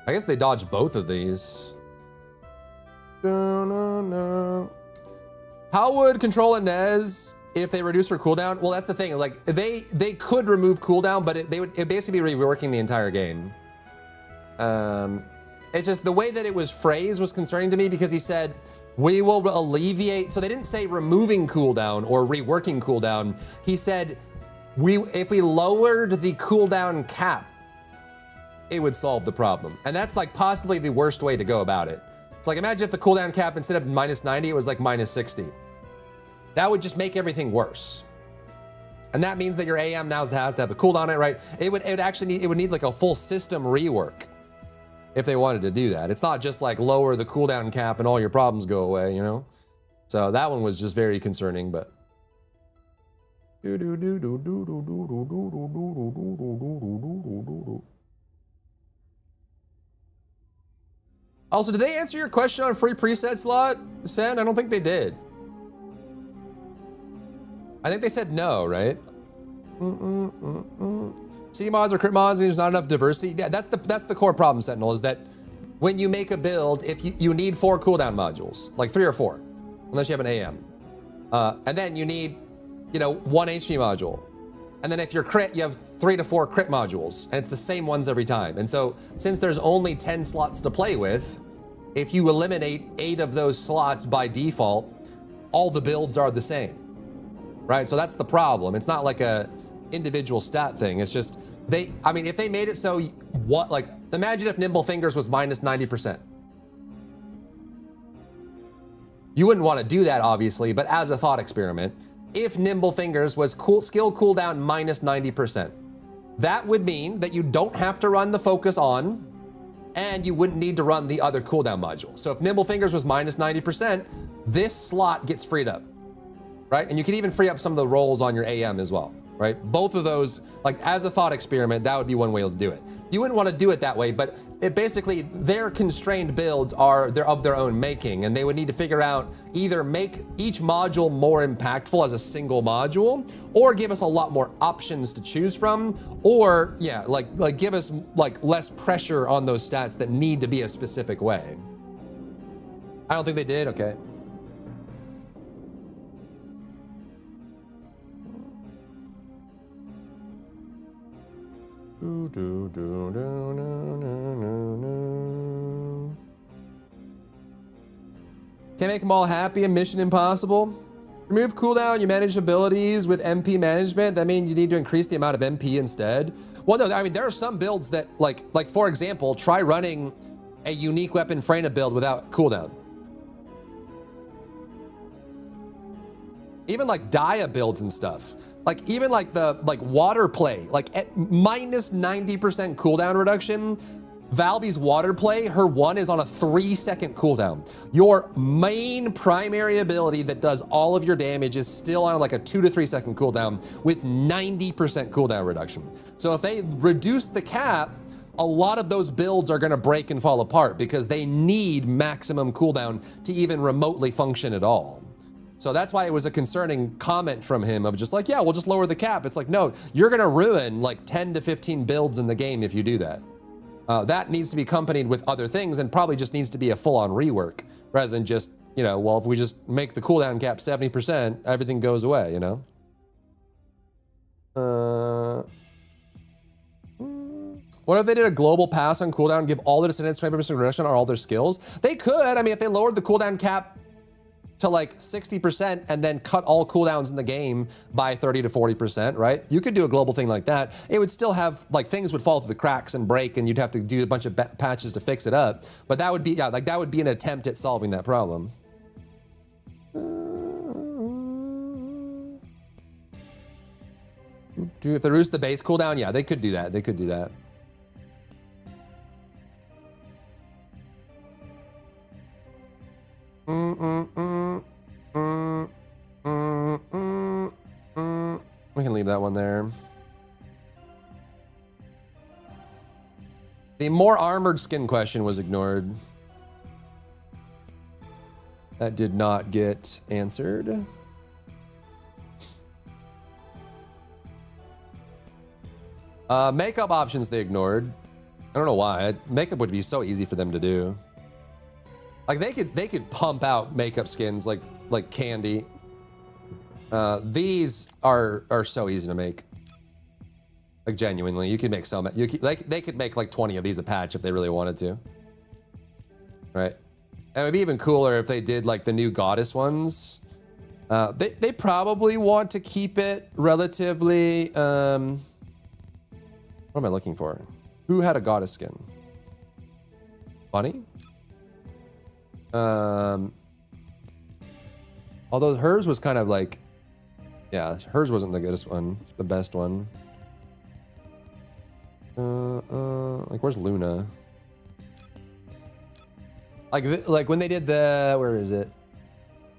I guess they dodged both of these. How would Control Inez if they reduce her cooldown? Well, that's the thing. Like, they could remove cooldown, but it would basically be reworking the entire game. It's just the way that it was phrased was concerning to me, because he said, we will alleviate. So they didn't say removing cooldown or reworking cooldown. He said, if we lowered the cooldown cap, it would solve the problem. And that's like possibly the worst way to go about it. It's like, imagine if the cooldown cap, instead of minus 90, it was like minus 60. That would just make everything worse. And that means that your AM now has to have the cooldown on it, right? It would need like a full system rework if they wanted to do that. It's not just like lower the cooldown cap and all your problems go away, you know? So that one was just very concerning, but. Also, did they answer your question on free preset slot, Sen? I don't think they did. I think they said no, right? C mods or crit mods, and there's not enough diversity. Yeah, that's the core problem, Sentinel, is that when you make a build, if you need 4 cooldown modules, like 3 or 4, unless you have an AM. And then you need, 1 HP module. And then if you're crit, you have 3 to 4 crit modules, and it's the same ones every time. And so since there's only 10 slots to play with, if you eliminate 8 of those slots by default, all the builds are the same, right? So that's the problem. It's not like a individual stat thing. It's just, if they made it so, imagine if Nimble Fingers was minus 90%. You wouldn't want to do that, obviously, but as a thought experiment, if Nimble Fingers was skill cooldown minus 90%, that would mean that you don't have to run the focus on, and you wouldn't need to run the other cooldown module. So if Nimble Fingers was minus 90%, this slot gets freed up, right? And you can even free up some of the rolls on your AM as well, right? Both of those, like as a thought experiment, that would be one way to do it. You wouldn't want to do it that way, but it basically, their constrained builds they're of their own making, and they would need to figure out either make each module more impactful as a single module, or give us a lot more options to choose from, or like give us like less pressure on those stats that need to be a specific way. I don't think they did. Okay. Can't make them all happy in Mission Impossible. Remove cooldown, you manage abilities with MP management. That means you need to increase the amount of MP instead. Well, no, there are some builds that, like for example, try running a unique weapon Freyna build without cooldown. Even like Dia builds and stuff. Like even like the water play, like at minus 90% cooldown reduction, Valby's water play, her 1 is on a 3-second cooldown. Your main primary ability that does all of your damage is still on like a 2 to 3 second cooldown with 90% cooldown reduction. So if they reduce the cap, a lot of those builds are gonna break and fall apart because they need maximum cooldown to even remotely function at all. So that's why it was a concerning comment from him of just like, yeah, we'll just lower the cap. It's like, no, you're gonna ruin like 10 to 15 builds in the game if you do that. That needs to be accompanied with other things and probably just needs to be a full-on rework rather than just, well, if we just make the cooldown cap 70%, everything goes away, What if they did a global pass on cooldown, give all the descendants 20% reduction on all their skills? They could. If they lowered the cooldown cap to like 60% and then cut all cooldowns in the game by 30 to 40%, right? You could do a global thing like that. It would still have, like, things would fall through the cracks and break and you'd have to do a bunch of patches to fix it up. But that would be, that would be an attempt at solving that problem. If they reduce the base cooldown, yeah, they could do that. They could do that. We can leave that one there. The more armored skin question was ignored. That did not get answered. Makeup options they ignored. I don't know why. Makeup would be so easy for them to do. Like they could pump out makeup skins like candy. These are so easy to make. Like genuinely, you could make some. They could make like 20 of these a patch if they really wanted to. Right. And it would be even cooler if they did like the new goddess ones. They probably want to keep it relatively. What am I looking for? Who had a goddess skin? Bunny? Although hers was kind of like, yeah, hers wasn't the goodest one, the best one. Like where's Luna? Like when they did the, where is it?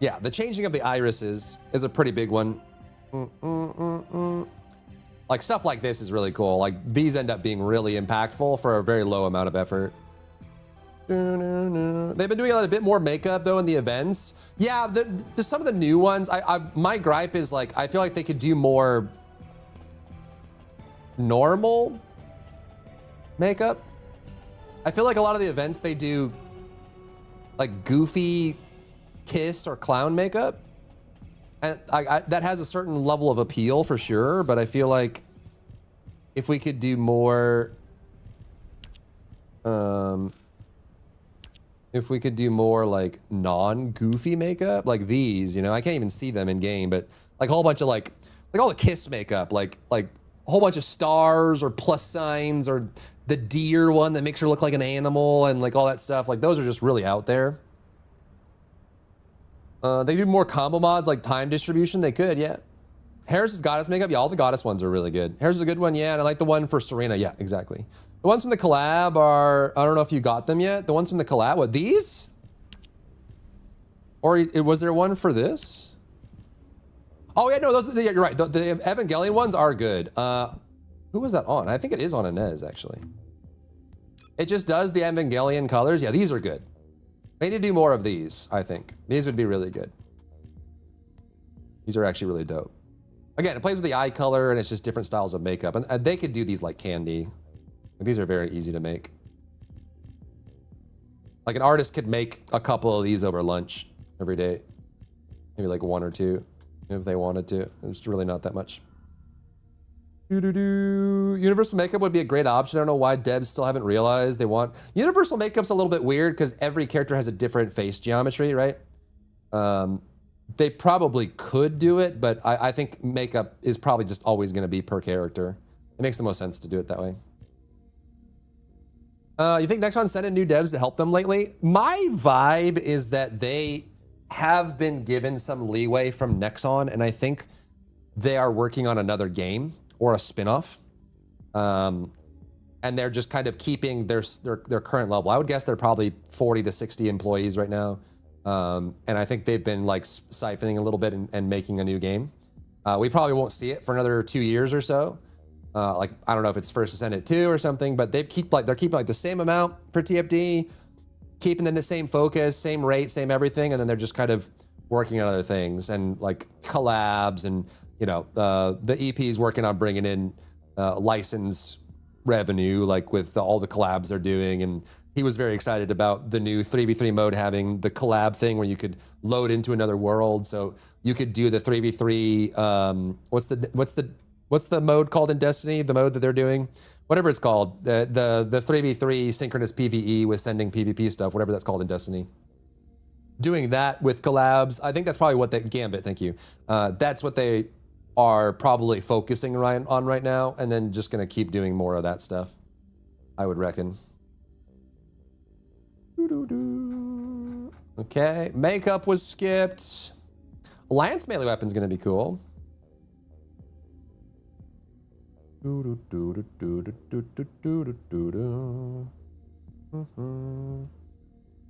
Yeah, the changing of the irises is a pretty big one. Like stuff like this is really cool. Like these end up being really impactful for a very low amount of effort. They've been doing a bit more makeup though in the events. Yeah, some of the new ones. My gripe is like I feel like they could do more normal makeup. I feel like a lot of the events they do like goofy kiss or clown makeup, and that has a certain level of appeal for sure. But I feel like if we could do more, if we could do more like non-goofy makeup, like these, you know, I can't even see them in game, but like a whole bunch of like all the kiss makeup, like a whole bunch of stars or plus signs or the deer one that makes her look like an animal and like all that stuff. Like those are just really out there. They do more combo mods like time distribution. They could, yeah. Harris's goddess makeup, yeah, all the goddess ones are really good. Harris is a good one, yeah, and I like the one for Serena, yeah, exactly. The ones from the collab are, I don't know if you got them yet. The ones from the collab, what, these? Or was there one for this? Oh yeah, no, those, yeah, you're right. The Evangelion ones are good. Who was that on? I think it is on Inez, actually. It just does the Evangelion colors. Yeah, these are good. They need to do more of these, I think. These would be really good. These are actually really dope. Again, it plays with the eye color and it's just different styles of makeup. And they could do these like candy. These are very easy to make. Like an artist could make a couple of these over lunch every day. Maybe like one or two if they wanted to. It's really not that much. Universal makeup would be a great option. I don't know why devs still haven't realized they want. Universal makeup's a little bit weird because every character has a different face geometry, right? They probably could do it, but I think makeup is probably just always going to be per character. It makes the most sense to do it that way. You think Nexon sent in new devs to help them lately? My vibe is that they have been given some leeway from Nexon, and I think they are working on another game or a spin-off. And they're just kind of keeping their current level. I would guess they're probably 40 to 60 employees right now. And I think they've been like siphoning a little bit and making a new game. We probably won't see it for another 2 years or so. Like, I don't know if it's First Ascendant 2 or something, but they're keeping like the same amount for TFD, keeping in the same focus, same rate, same everything. And then they're just kind of working on other things and like collabs and, you know, the EP's working on bringing in license revenue, like with all the collabs they're doing. And he was very excited about the new 3v3 mode having the collab thing where you could load into another world. So you could do the 3v3, what's the mode called in Destiny? The mode that they're doing? Whatever it's called, the 3v3 synchronous PvE with sending PvP stuff, whatever that's called in Destiny. Doing that with collabs, I think that's probably what they, Gambit, thank you. That's what they are probably focusing on right now, and then just gonna keep doing more of that stuff, I would reckon. Okay, makeup was skipped. Lance melee weapon's gonna be cool.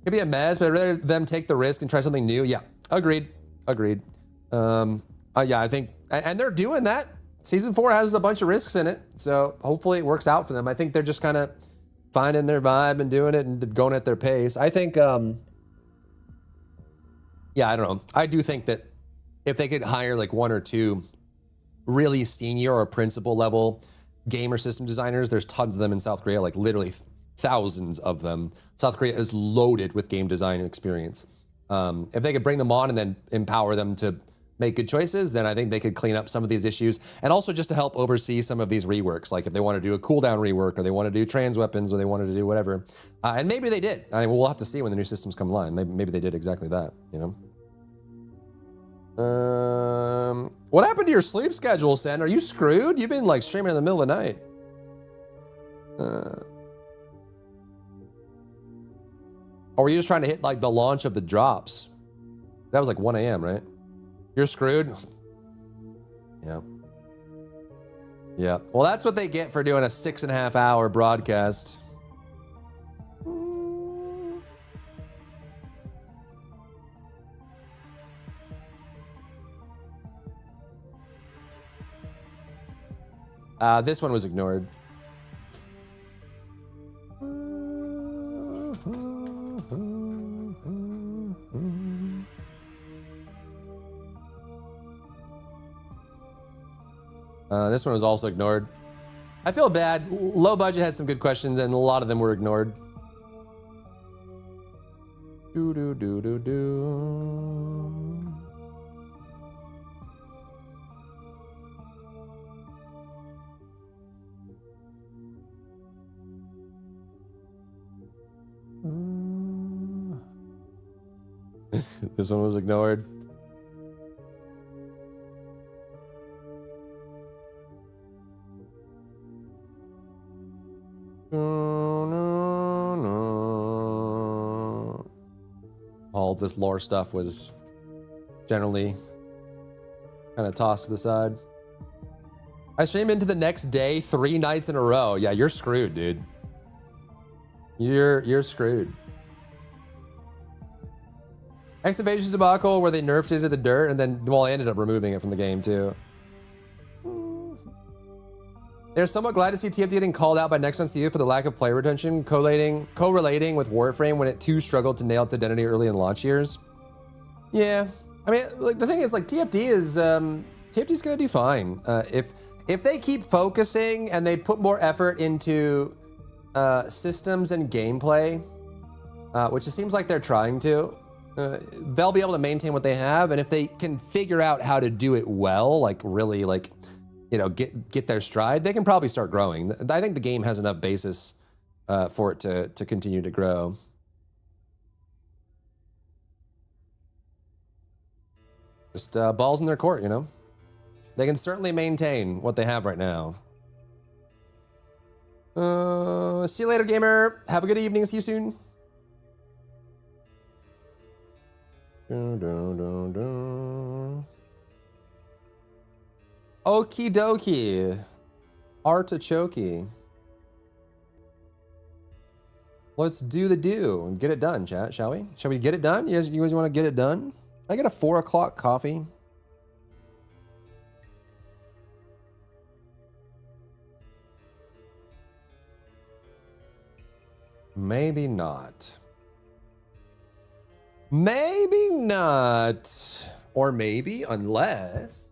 Could be a mess, but I'd rather them take the risk and try something new. Yeah, agreed. Yeah, I think, and they're doing that. Season 4 has a bunch of risks in it, so hopefully it works out for them. I think they're just kind of finding their vibe and doing it and going at their pace. I think, yeah, I don't know. I do think that if they could hire like 1 or 2 really senior or principal level gamer system designers, there's tons of them in South Korea, like literally thousands of them. South Korea is loaded with game design experience. If they could bring them on and then empower them to make good choices, then I think they could clean up some of these issues. And also just to help oversee some of these reworks, like if they want to do a cooldown rework, or they want to do trans weapons, or they wanted to do whatever. And maybe they did. I mean, we'll have to see when the new systems come live. Maybe they did exactly that, you know? What happened to your sleep schedule, Sen? Are you screwed? You've been like streaming in the middle of the night. Or were you just trying to hit like the launch of the drops? That was like 1 a.m., right? You're screwed. Yeah. Yeah. Well, that's what they get for doing a 6.5 hour broadcast. This one was ignored. This one was also ignored. I feel bad. Low budget had some good questions, and a lot of them were ignored. Do do do do do. This one was ignored. All this lore stuff was generally kind of tossed to the side. I stream into the next day 3 nights in a row. Yeah, you're screwed, dude. You're screwed. X Invasion's debacle where they nerfed it to the dirt, and then, well, I ended up removing it from the game too. They're somewhat glad to see TFT getting called out by Nexon's TU for the lack of player retention, correlating with Warframe when it too struggled to nail its identity early in launch years. Yeah, I mean, like the thing is, like TFT's gonna do fine if they keep focusing and they put more effort into systems and gameplay, which it seems like they're trying to. They'll be able to maintain what they have, and if they can figure out how to do it well, like really, like, you know, get their stride, they can probably start growing. I think the game has enough basis for it to continue to grow. Just balls in their court, you know? They can certainly maintain what they have right now. See you later, gamer. Have a good evening. See you soon. Okie dokie. Artichoke. Let's do the do and get it done, chat, shall we? Shall we get it done? You guys want to get it done? I get a 4 o'clock coffee. Maybe not. Maybe not. Or maybe, unless...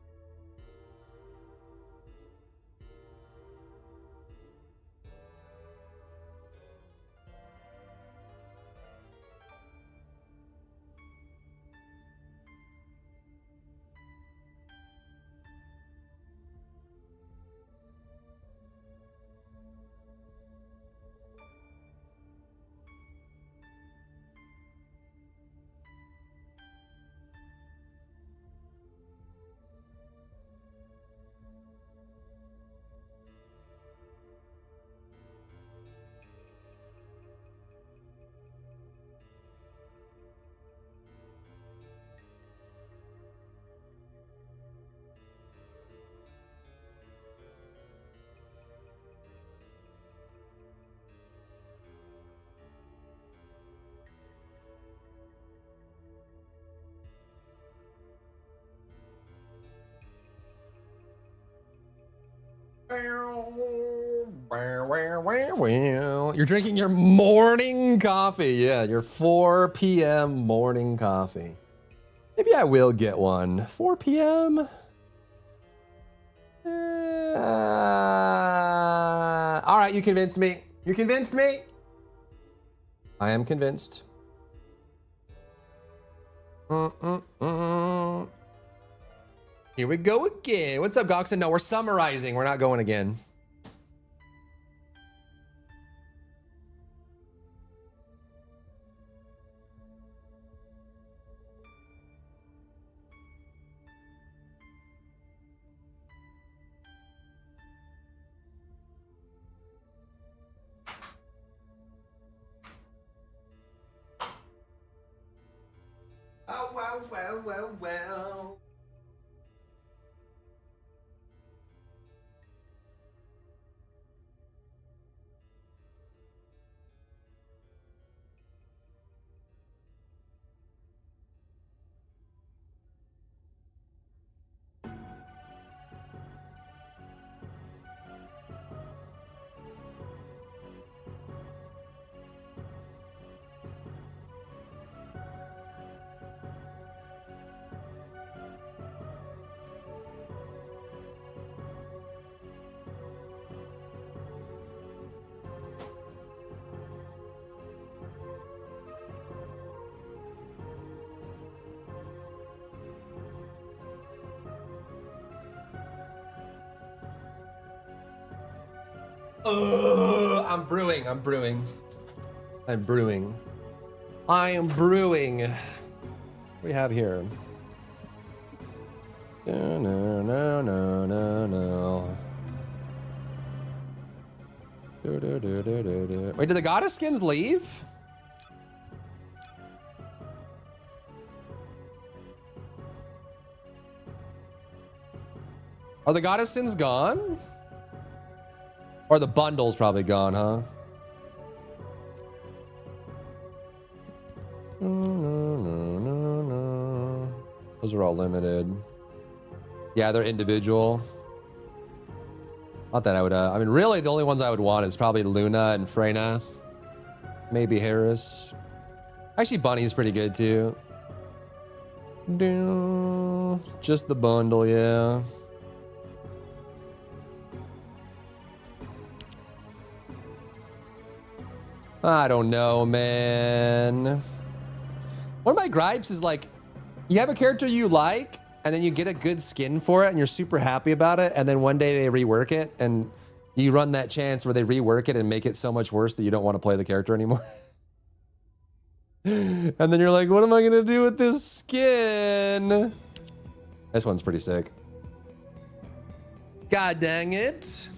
You're drinking your morning coffee. Yeah, your 4 p.m. morning coffee. Maybe I will get one. 4 p.m. All right, you convinced me. You convinced me. I am convinced. Here we go again. What's up, Goxon? No, we're summarizing. We're not going again. Oh, well, well, well, well. I'm brewing. I'm brewing. I'm brewing. I am brewing. What do we have here? No, no, no, no, no, no. Wait, did the goddess skins leave? Are the goddess skins gone? Or the bundle's probably gone, huh? Those are all limited. Yeah, they're individual. Not that I would, I mean, really the only ones I would want is probably Luna and Freyna. Maybe Harris. Actually, Bunny's pretty good too. Just the bundle, yeah. I don't know, man. One of my gripes is like, you have a character you like, and then you get a good skin for it, and you're super happy about it, and then one day they rework it, and you run that chance where they rework it and make it so much worse that you don't want to play the character anymore. And then you're like, what am I gonna do with this skin? This one's pretty sick. God dang it.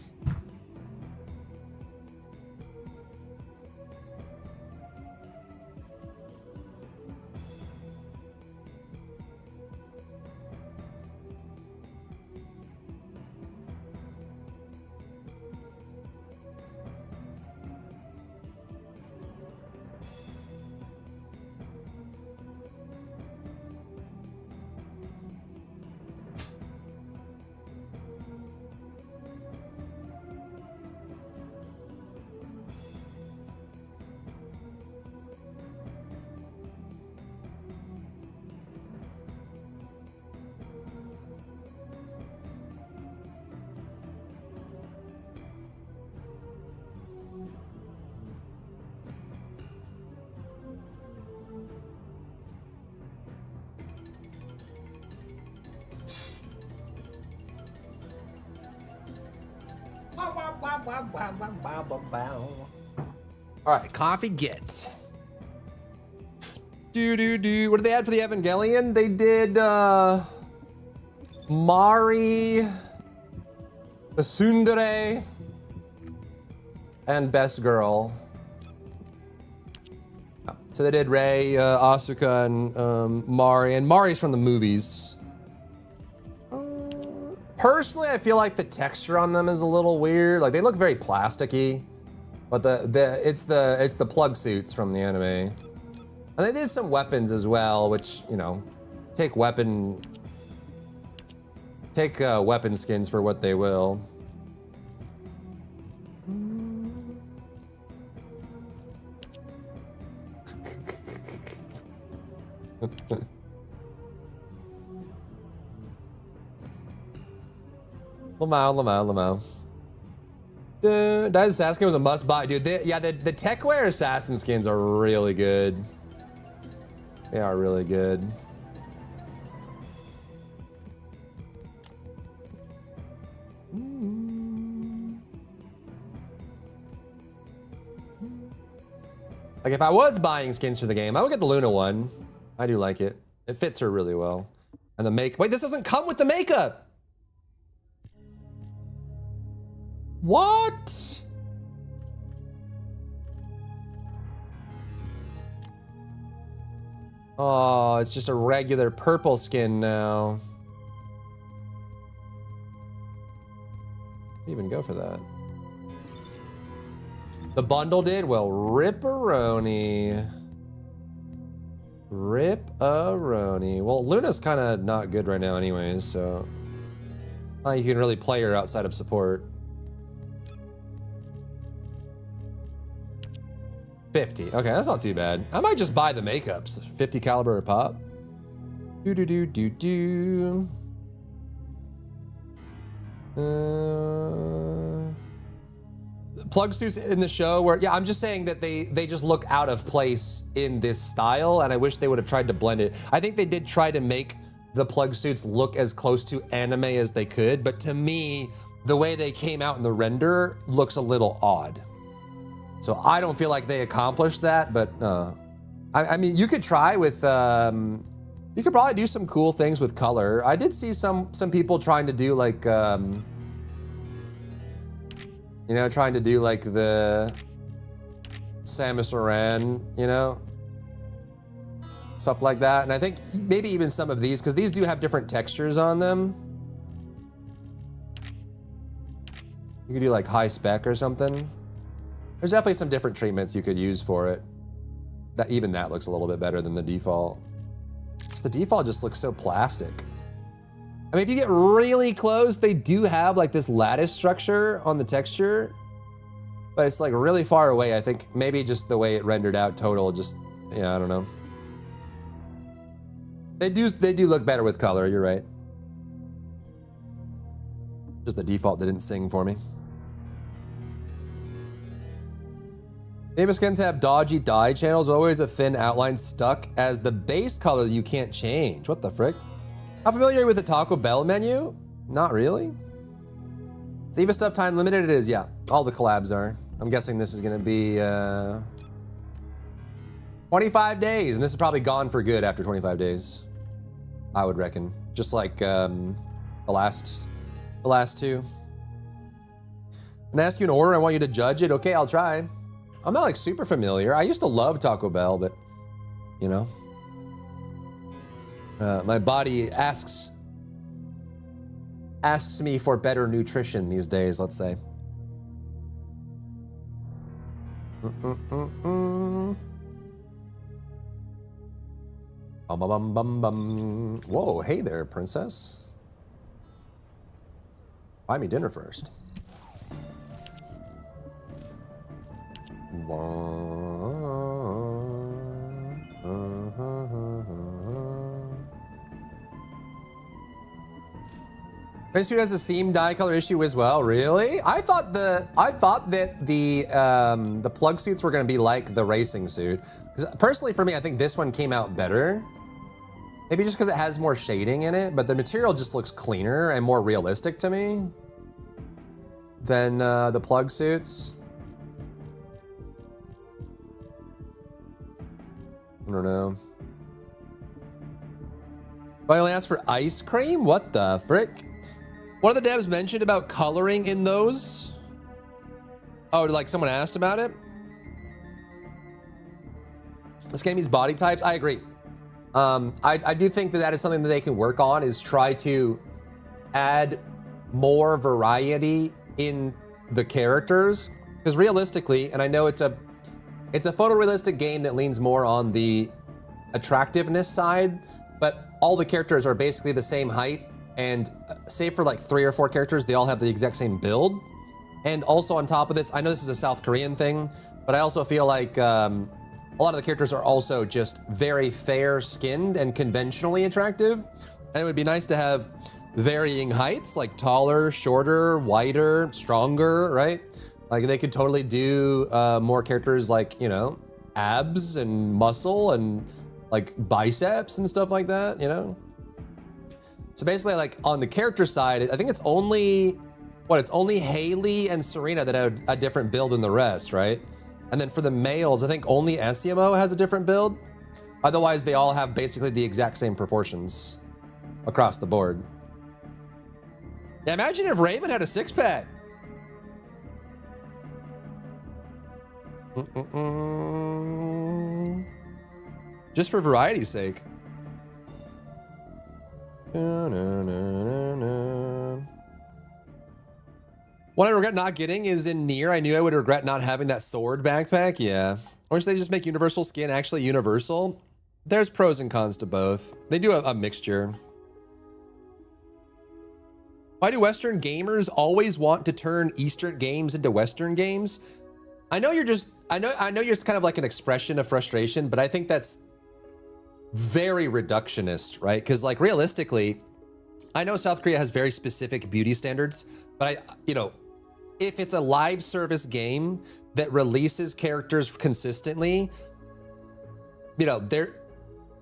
All right, coffee get. What did they add for the Evangelion? They did Mari, the Tsundere, and Best Girl. So they did Rei, Asuka, and Mari, and Mari's from the movies. Personally, I feel like the texture on them is a little weird. Like they look very plasticky, but it's the plug suits from the anime. And they did some weapons as well, which, you know, take weapon skins for what they will. Lamau. Dice Assassin was a must buy, dude. The TechWare Assassin skins are really good. They are really good. Like if I was buying skins for the game, I would get the Luna one. I do like it. It fits her really well. And the wait, this doesn't come with the makeup. What? Oh, it's just a regular purple skin now. Didn't even go for that. The bundle did? Well, ripperoni. Rip-a-roni. Well, Luna's kind of not good right now anyways, so... you can really play her outside of support. 50. Okay, that's not too bad. I might just buy the makeups. 50 caliber a pop. Do-do-do-do-do. Plug suits in the show where, yeah, I'm just saying that they just look out of place in this style, and I wish they would have tried to blend it. I think they did try to make the plug suits look as close to anime as they could, but to me, the way they came out in the render looks a little odd. So I don't feel like they accomplished that, but I mean, you could try with, you could probably do some cool things with color. I did see some people trying to do like, you know, trying to do like the Samus Aran, you know, stuff like that. And I think maybe even some of these, because these do have different textures on them. You could do like high spec or something. There's definitely some different treatments you could use for it. Even that looks a little bit better than the default. The default just looks so plastic. I mean, if you get really close, they do have like this lattice structure on the texture, but it's like really far away. I think maybe just the way it rendered out total, just, yeah, I don't know. They do look better with color, you're right. Just the default didn't sing for me. Neighbor skins have dodgy dye channels, always a thin outline stuck as the base color you can't change. What the frick? How familiar with the Taco Bell menu? Not really. Ziva stuff time limited? It is, yeah. All the collabs are. I'm guessing this is gonna be 25 days, and this is probably gone for good after 25 days. I would reckon. Just like the last two. I'm gonna ask you an order, I want you to judge it. Okay, I'll try. I'm not like super familiar. I used to love Taco Bell, but you know. My body asks me for better nutrition these days, let's say. Bum, bum, bum, bum. Whoa, hey there, princess. Buy me dinner first. Prince has the same dye color issue as well. Really? I thought that the plug suits were going to be like the racing suit. Because personally, for me, I think this one came out better. Maybe just because it has more shading in it, but the material just looks cleaner and more realistic to me than the plug suits. I don't know. I only asked for ice cream? What the frick? One of the devs mentioned about coloring in those. Oh, like someone asked about it? This game needs body types. I agree. I do think that is something that they can work on, is try to add more variety in the characters. Because realistically, and I know it's a photorealistic game that leans more on the attractiveness side, but all the characters are basically the same height, and save for like 3 or 4 characters, they all have the exact same build. And also on top of this, I know this is a South Korean thing, but I also feel like a lot of the characters are also just very fair-skinned and conventionally attractive. And it would be nice to have varying heights, like taller, shorter, wider, stronger, right? Like they could totally do more characters like, you know, abs and muscle and like biceps and stuff like that, you know? So basically, like on the character side, I think it's only, it's only Haley and Serena that have a different build than the rest, right? And then for the males, I think only SEMO has a different build. Otherwise, they all have basically the exact same proportions across the board. Yeah, imagine if Raven had a six-pack. Just for variety's sake. What I regret not getting is in Nier, I knew I would regret not having that sword backpack. Yeah. Or should they just make universal skin actually universal? There's pros and cons to both. They do a mixture. Why do Western gamers always want to turn Eastern games into Western games? I know you're just, I know you're just kind of like an expression of frustration, but I think that's very reductionist, right? Because like realistically, I know South Korea has very specific beauty standards, but you know, if it's a live service game that releases characters consistently, you know,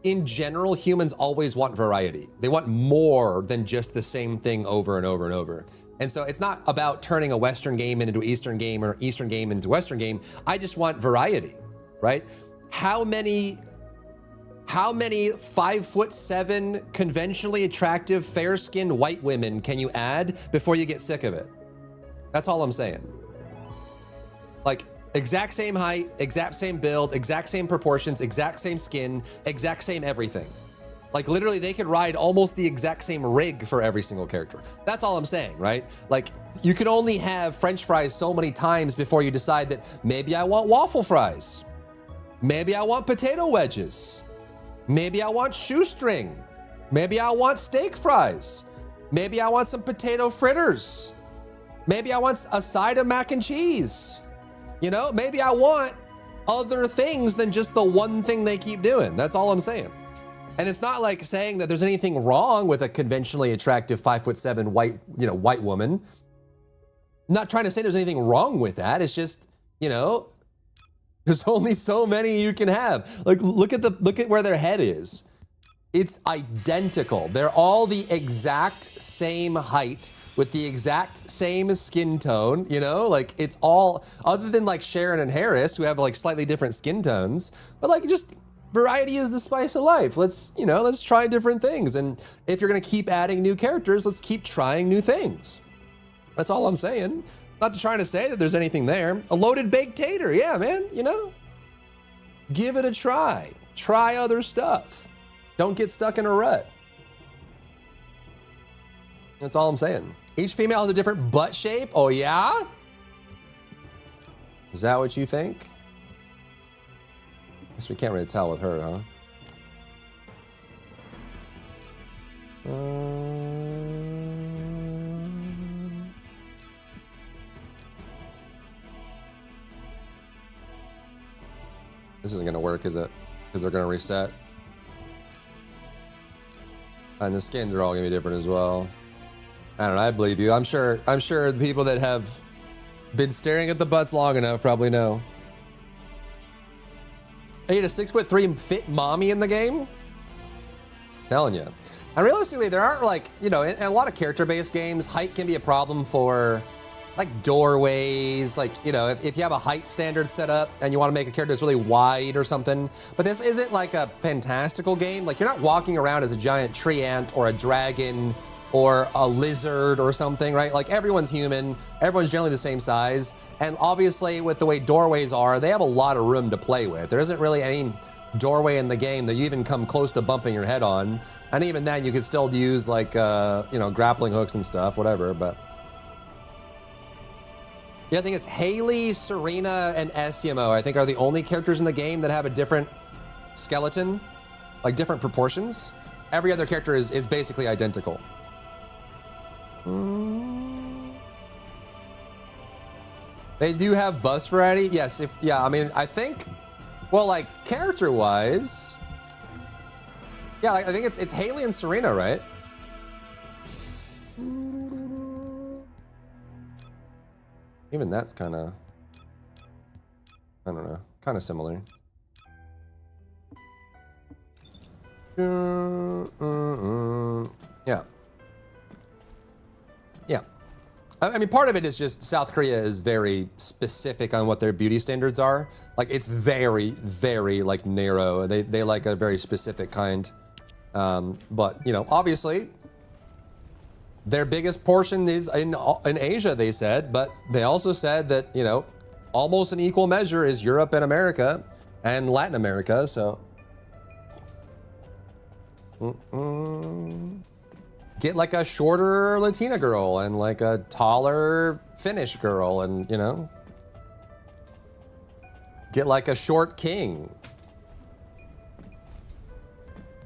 in general, humans always want variety. They want more than just the same thing over and over and over. And so it's not about turning a Western game into an Eastern game or Eastern game into Western game. I just want variety, right? How many 5'7" conventionally attractive, fair-skinned white women can you add before you get sick of it? That's all I'm saying. Like, exact same height, exact same build, exact same proportions, exact same skin, exact same everything. Like literally they could ride almost the exact same rig for every single character. That's all I'm saying, right? Like you can only have French fries so many times before you decide that maybe I want waffle fries. Maybe I want potato wedges. Maybe I want shoestring. Maybe I want steak fries. Maybe I want some potato fritters. Maybe I want a side of mac and cheese. You know, maybe I want other things than just the one thing they keep doing. That's all I'm saying. And it's not like saying that there's anything wrong with a conventionally attractive 5'7" white woman. I'm not trying to say there's anything wrong with that. It's just, you know, there's only so many you can have. Like look at where their head is. It's identical. They're all the exact same height with the exact same skin tone, you know, like it's all, other than like Sharon and Harris who have like slightly different skin tones, but like just variety is the spice of life. Let's try different things. And if you're gonna keep adding new characters, let's keep trying new things. That's all I'm saying. Not trying to say that there's anything there. A loaded baked tater, yeah, man, you know? Give it a try. Try other stuff. Don't get stuck in a rut. That's all I'm saying. Each female has a different butt shape. Oh yeah? Is that what you think? Guess we can't really tell with her, huh? This isn't gonna work, is it? Because they're gonna reset. And the skins are all gonna be different as well. I don't know, I believe you. I'm sure the people that have been staring at the butts long enough probably know. I need a 6'3" fit mommy in the game? Telling you. And realistically, there aren't like, you know, in a lot of character-based games, height can be a problem for like doorways, like, you know, if you have a height standard set up and you want to make a character that's really wide or something, but this isn't like a fantastical game. Like you're not walking around as a giant tree ant or a dragon or a lizard or something, right? Like everyone's human, everyone's generally the same size. And obviously with the way doorways are, they have a lot of room to play with. There isn't really any doorway in the game that you even come close to bumping your head on. And even then you could still use like, you know, grappling hooks and stuff, whatever, but. Yeah, I think it's Haley, Serena, and SEMO, I think are the only characters in the game that have a different skeleton, like different proportions. Every other character is basically identical. They do have bus variety. Yes, I mean, I think Well, like character-wise, yeah, like, I think it's Haley and Serena, right? Even that's kind of, I don't know, kind of similar. Yeah. Yeah. I mean, part of it is just South Korea is very specific on what their beauty standards are. Like, it's very, very, like, narrow. They like a very specific kind. But, you know, obviously, their biggest portion is in Asia, they said. But they also said that, you know, almost an equal measure is Europe and America and Latin America, so... Get like a shorter Latina girl and like a taller Finnish girl, and you know, get like a short king.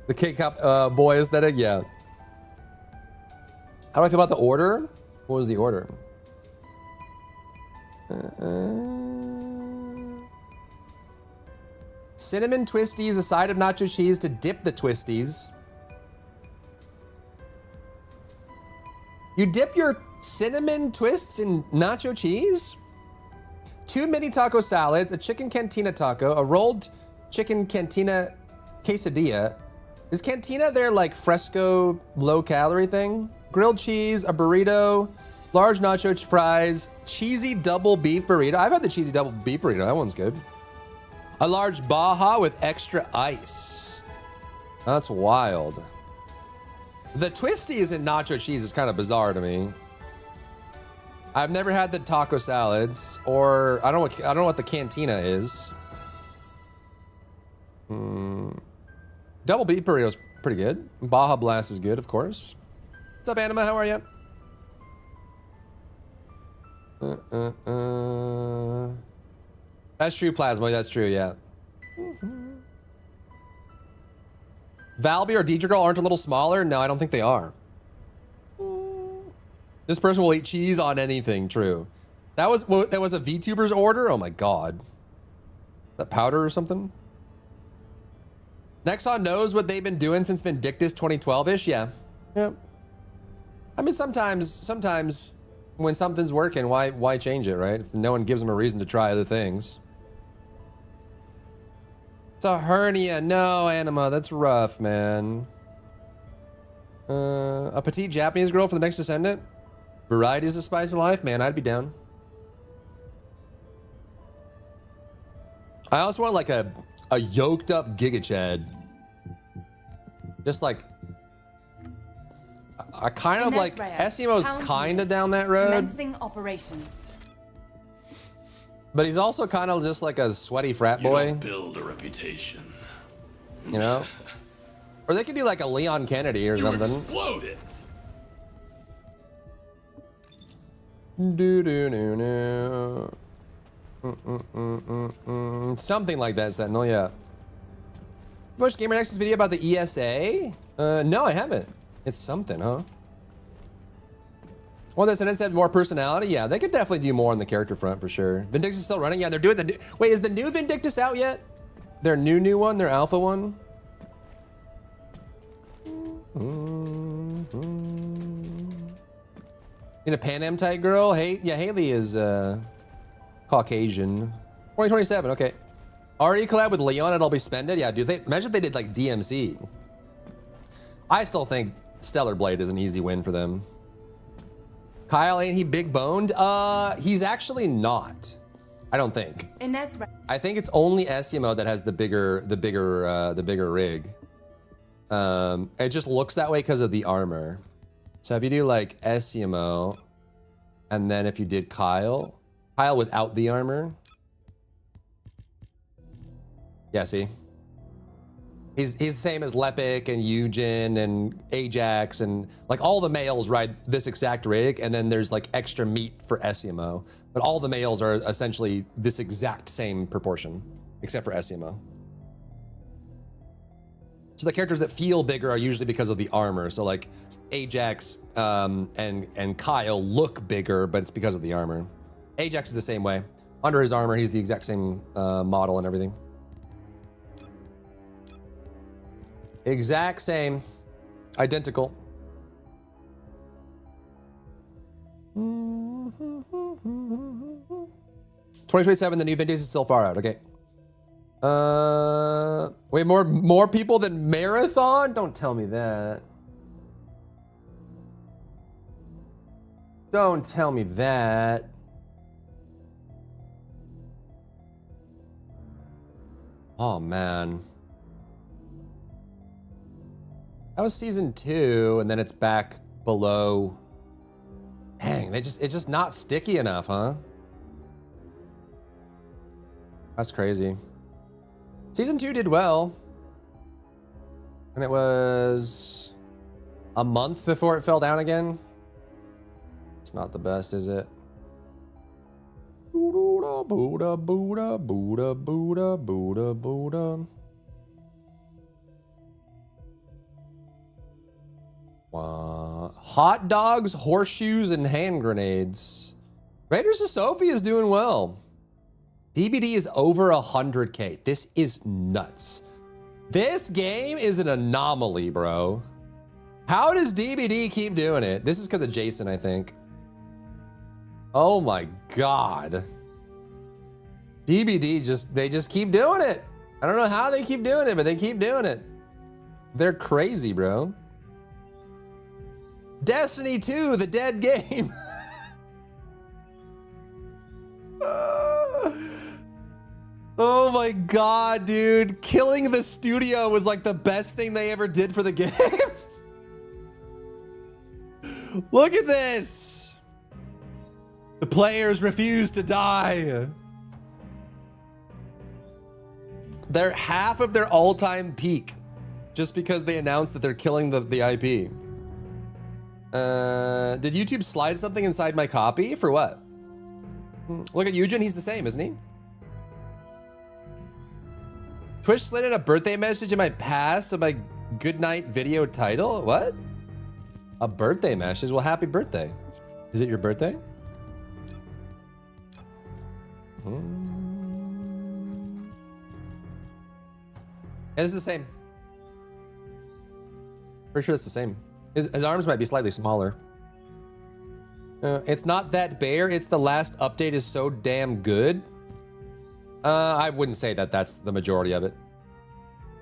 The K-pop boy aesthetic, yeah. How do I feel about the order? What was the order? Cinnamon twisties, a side of nacho cheese to dip the twisties. You dip your cinnamon twists in nacho cheese? 2 mini taco salads, a chicken cantina taco, a rolled chicken cantina quesadilla. Is cantina their like fresco low calorie thing? Grilled cheese, a burrito, large nacho fries, cheesy double beef burrito. I've had the cheesy double beef burrito, that one's good. A large Baja with extra ice. That's wild. The twisties in nacho cheese is kind of bizarre to me. I've never had the taco salads, or I don't know what the cantina is. Double beef burrito's pretty good. Baja Blast is good, of course. What's up, Anima? How are you? That's true, Plasma. That's true, yeah. Valby or Deidre Girl aren't a little smaller? No, I don't think they are. This person will eat cheese on anything, true. That was a VTuber's order? Oh my god. That powder or something? Nexon knows what they've been doing since Vindictus 2012-ish? Yeah. Yep. I mean, sometimes when something's working, why change it, right? If no one gives them a reason to try other things. It's a hernia. No, Anima, that's rough, man. A petite Japanese girl for the next descendant? Variety is a spice of life? Man, I'd be down. I also want like a yoked up Giga Chad. Just like I kind of like SEMO's kind of down that road. Commencing operations. But he's also kind of just like a sweaty frat boy. You don't build a reputation. You know? Or they could do like a Leon Kennedy or something. Explode it. Something like that, Sentinel, yeah. You watched Gamer Nexus video about the ESA? No, I haven't. It's something, huh? Well, that's an have more personality. Yeah, they could definitely do more on the character front for sure. Vindictus is still running. Yeah, they're doing the. Wait, is the new Vindictus out yet? Their new one, their alpha one. In a Pan Am type girl. Hey, yeah, Haley is Caucasian. 2027. Okay. Already collab with Leon and I'll be spended. Yeah, dude. Imagine if they did like DMC. I still think Stellar Blade is an easy win for them. Kyle, ain't he big boned? He's actually not. I don't think. I think it's only SEMO that has the bigger rig. It just looks that way because of the armor. So if you do like SEMO, and then if you did Kyle without the armor. Yeah, see? He's the same as Lepic and Eugen and Ajax and like all the males ride this exact rig, and then there's like extra meat for SEMO. But all the males are essentially this exact same proportion, except for SEMO. So the characters that feel bigger are usually because of the armor. So like Ajax and Kyle look bigger, but it's because of the armor. Ajax is the same way. Under his armor, he's the exact same model and everything. Exact same. Identical. 2027, the new vintage is still far out. Okay. Wait, more people than Marathon? Don't tell me that. Don't tell me that. Oh man. That was season 2, and then it's back below. Dang, it's just not sticky enough, huh? That's crazy. Season 2 did well. And it was a month before it fell down again. It's not the best, is it? Buddha, Buddha, Buddha, Buddha, Buddha, Buddha, Buddha. Hot dogs, horseshoes, and hand grenades. Raiders of Sophie is doing well. DBD is over 100K. This is nuts. This game is an anomaly, bro. How does DBD keep doing it? This is because of Jason, I think. Oh my God. DBD they just keep doing it. I don't know how they keep doing it, but they keep doing it. They're crazy, bro. Destiny 2, the dead game. Oh my God, dude. Killing the studio was like the best thing they ever did for the game. Look at this. The players refuse to die. They're half of their all-time peak just because they announced that they're killing the IP. Did YouTube slide something inside my copy? For what? Look at Eugen, he's the same, isn't he? Twitch slid in a birthday message in my past of my goodnight video title? What? A birthday message? Well, happy birthday. Is it your birthday? It's the same. Pretty sure it's the same. His arms might be slightly smaller. It's not that bare. It's the last update is so damn good. I wouldn't say that that's the majority of it.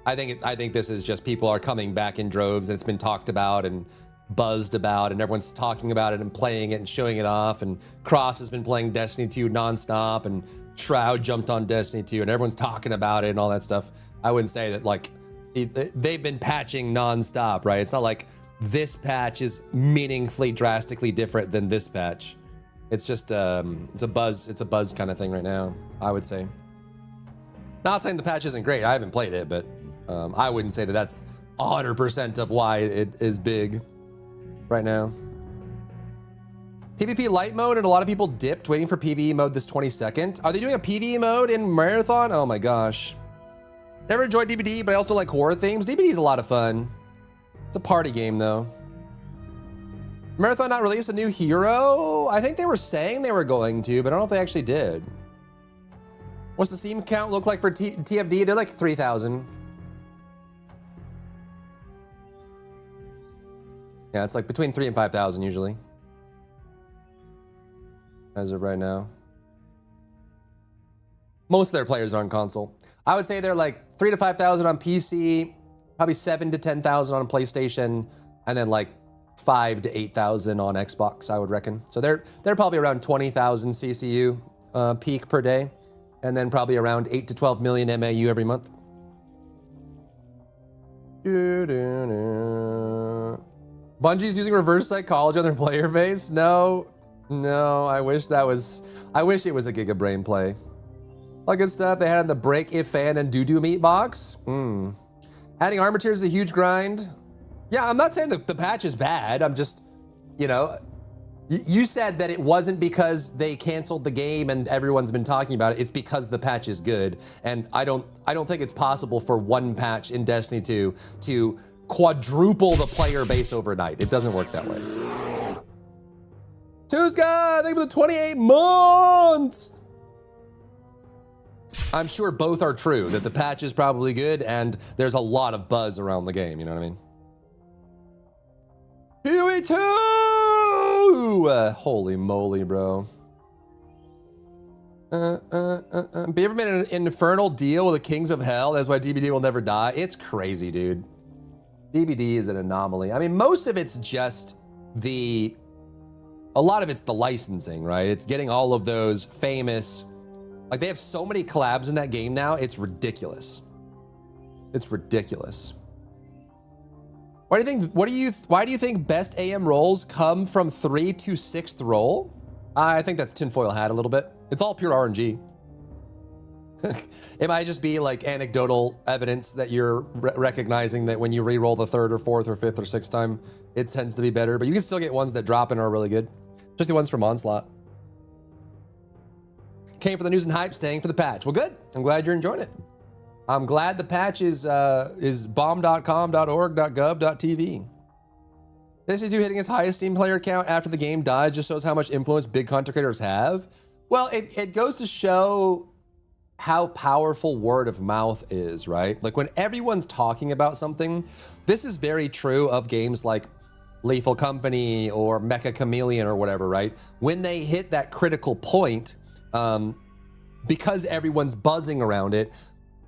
I think this is just people are coming back in droves, and it's been talked about and buzzed about, and everyone's talking about it and playing it and showing it off. And Cross has been playing Destiny 2 nonstop, and Shroud jumped on Destiny 2, and everyone's talking about it and all that stuff. I wouldn't say that like they've been patching nonstop, right? It's not like this patch is meaningfully drastically different than this patch. It's just it's a buzz kind of thing right now, I would say. Not saying the patch isn't great. I haven't played it, but I wouldn't say that that's 100% of why it is big right now. PvP light mode, and a lot of people dipped waiting for PvE mode this 22nd. Are they doing a PvE mode in Marathon? Oh my gosh. Never enjoyed DBD, but I also like horror themes. DBD is a lot of fun. It's a party game though. Marathon not released a new hero? I think they were saying they were going to, but I don't know if they actually did. What's the Steam count look like for TFD? They're like 3,000. Yeah, it's like between 3,000 and 5,000 usually. As of right now. Most of their players are on console. I would say they're like 3,000 to 5,000 on PC, probably 7,000 to 10,000 on PlayStation, and then like 5,000 to 8,000 on Xbox, I would reckon. So they're probably around 20,000 CCU peak per day, and then probably around 8 to 12 million MAU every month. Bungie's using reverse psychology on their player base? No, I wish it was a Giga Brain play. All good stuff they had on the Break, If Fan, and Doo-Doo Meat box. Adding armor tiers is a huge grind. Yeah, I'm not saying the patch is bad. I'm just, you know, you said that it wasn't because they canceled the game and everyone's been talking about it. It's because the patch is good. And I don't think it's possible for one patch in Destiny 2 to quadruple the player base overnight. It doesn't work that way. Tuesday, thank you for the 28 months. I'm sure both are true, that the patch is probably good and there's a lot of buzz around the game, you know what I mean? Huey 2! Holy moly, bro. Have you ever made an infernal deal with the Kings of Hell? That's why DBD will never die. It's crazy, dude. DBD is an anomaly. I mean, most of it's just a lot of it's the licensing, right? It's getting all of those famous, like they have so many collabs in that game now, it's ridiculous. It's ridiculous. Why do you think best AM rolls come from 3 to 6th roll? I think that's tinfoil hat a little bit. It's all pure RNG. It might just be like anecdotal evidence that you're recognizing that when you re-roll the 3rd or 4th or 5th or 6th time, it tends to be better, but you can still get ones that drop and are really good. Especially ones from Onslaught. Came for the news and hype, staying for the patch. Well, good. I'm glad you're enjoying it. I'm glad the patch is bomb.com.org.gov.tv. Destiny 2 hitting its highest Steam player count after the game died just shows how much influence big content creators have. Well, it goes to show how powerful word of mouth is, right? Like when everyone's talking about something, this is very true of games like Lethal Company or Mecha Chameleon or whatever, right? When they hit that critical point, because everyone's buzzing around it,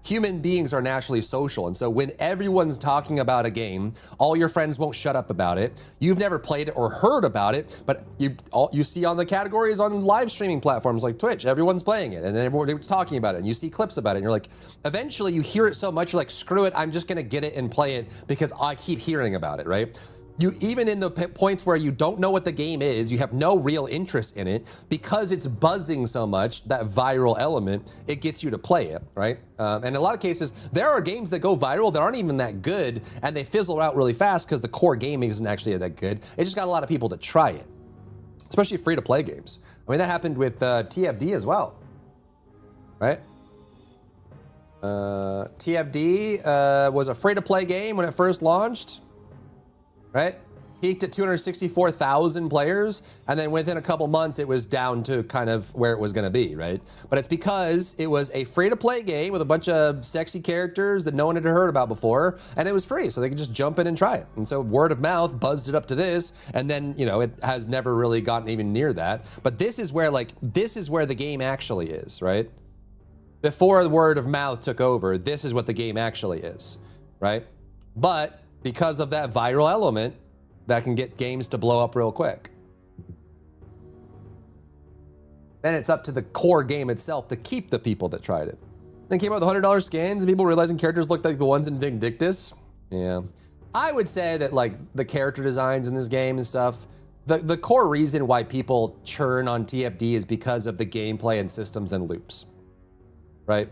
human beings are naturally social. And so when everyone's talking about a game, all your friends won't shut up about it. You've never played it or heard about it, but you see on the categories on live streaming platforms like Twitch, everyone's playing it and then everyone's talking about it and you see clips about it and you're like, eventually you hear it so much, you're like, screw it, I'm just gonna get it and play it because I keep hearing about it, right? You even in the points where you don't know what the game is, you have no real interest in it, because it's buzzing so much, that viral element, it gets you to play it, right? And in a lot of cases, there are games that go viral that aren't even that good, and they fizzle out really fast because the core game isn't actually that good. It just got a lot of people to try it, especially free-to-play games. I mean, that happened with TFD as well, right? TFD was a free-to-play game when it first launched. Right? Peaked at 264,000 players, and then within a couple months, it was down to kind of where it was gonna be, right? But it's because it was a free-to-play game with a bunch of sexy characters that no one had heard about before, and it was free, so they could just jump in and try it. And so word of mouth buzzed it up to this, and then, you know, it has never really gotten even near that. But this is where the game actually is, right? Before the word of mouth took over, this is what the game actually is, right? But because of that viral element, that can get games to blow up real quick. Then it's up to the core game itself to keep the people that tried it. Then came out with $100 skins and people realizing characters looked like the ones in Vindictus. Yeah. I would say that like the character designs in this game and stuff, the core reason why people churn on TFD is because of the gameplay and systems and loops, right?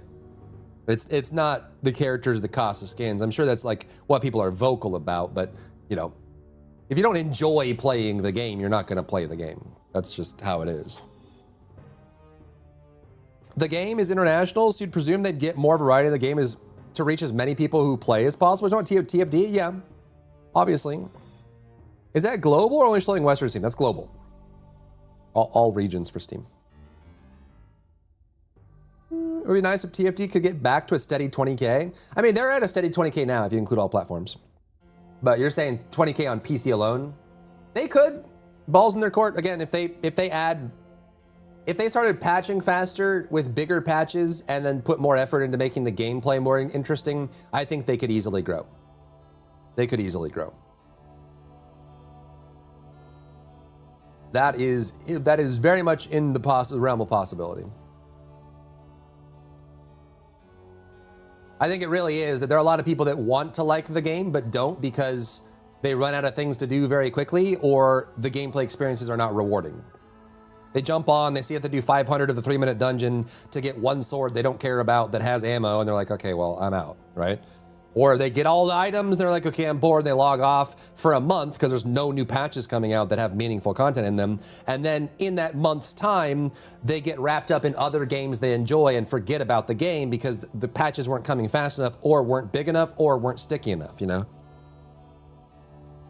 It's not the characters, the cost of skins. I'm sure that's like what people are vocal about, but you know, if you don't enjoy playing the game, you're not gonna play the game. That's just how it is. The game is international, so you'd presume they'd get more variety. The game is to reach as many people who play as possible. Do you want TFD? Yeah, obviously. Is that global or only showing Western Steam? That's global. All regions for Steam. It would be nice if TFD could get back to a steady 20K. I mean, they're at a steady 20K now if you include all platforms. But you're saying 20K on PC alone? They could. Balls in their court. Again, if they started patching faster with bigger patches and then put more effort into making the gameplay more interesting, I think they could easily grow. They could easily grow. That is very much in the realm of possibility. I think it really is that there are a lot of people that want to like the game but don't because they run out of things to do very quickly or the gameplay experiences are not rewarding. They jump on, they see if they do 500 of the 3-minute dungeon to get one sword they don't care about that has ammo and they're like, okay, well, I'm out, right? Or they get all the items, they're like, okay, I'm bored, they log off for a month because there's no new patches coming out that have meaningful content in them. And then in that month's time, they get wrapped up in other games they enjoy and forget about the game because the patches weren't coming fast enough or weren't big enough or weren't sticky enough, you know?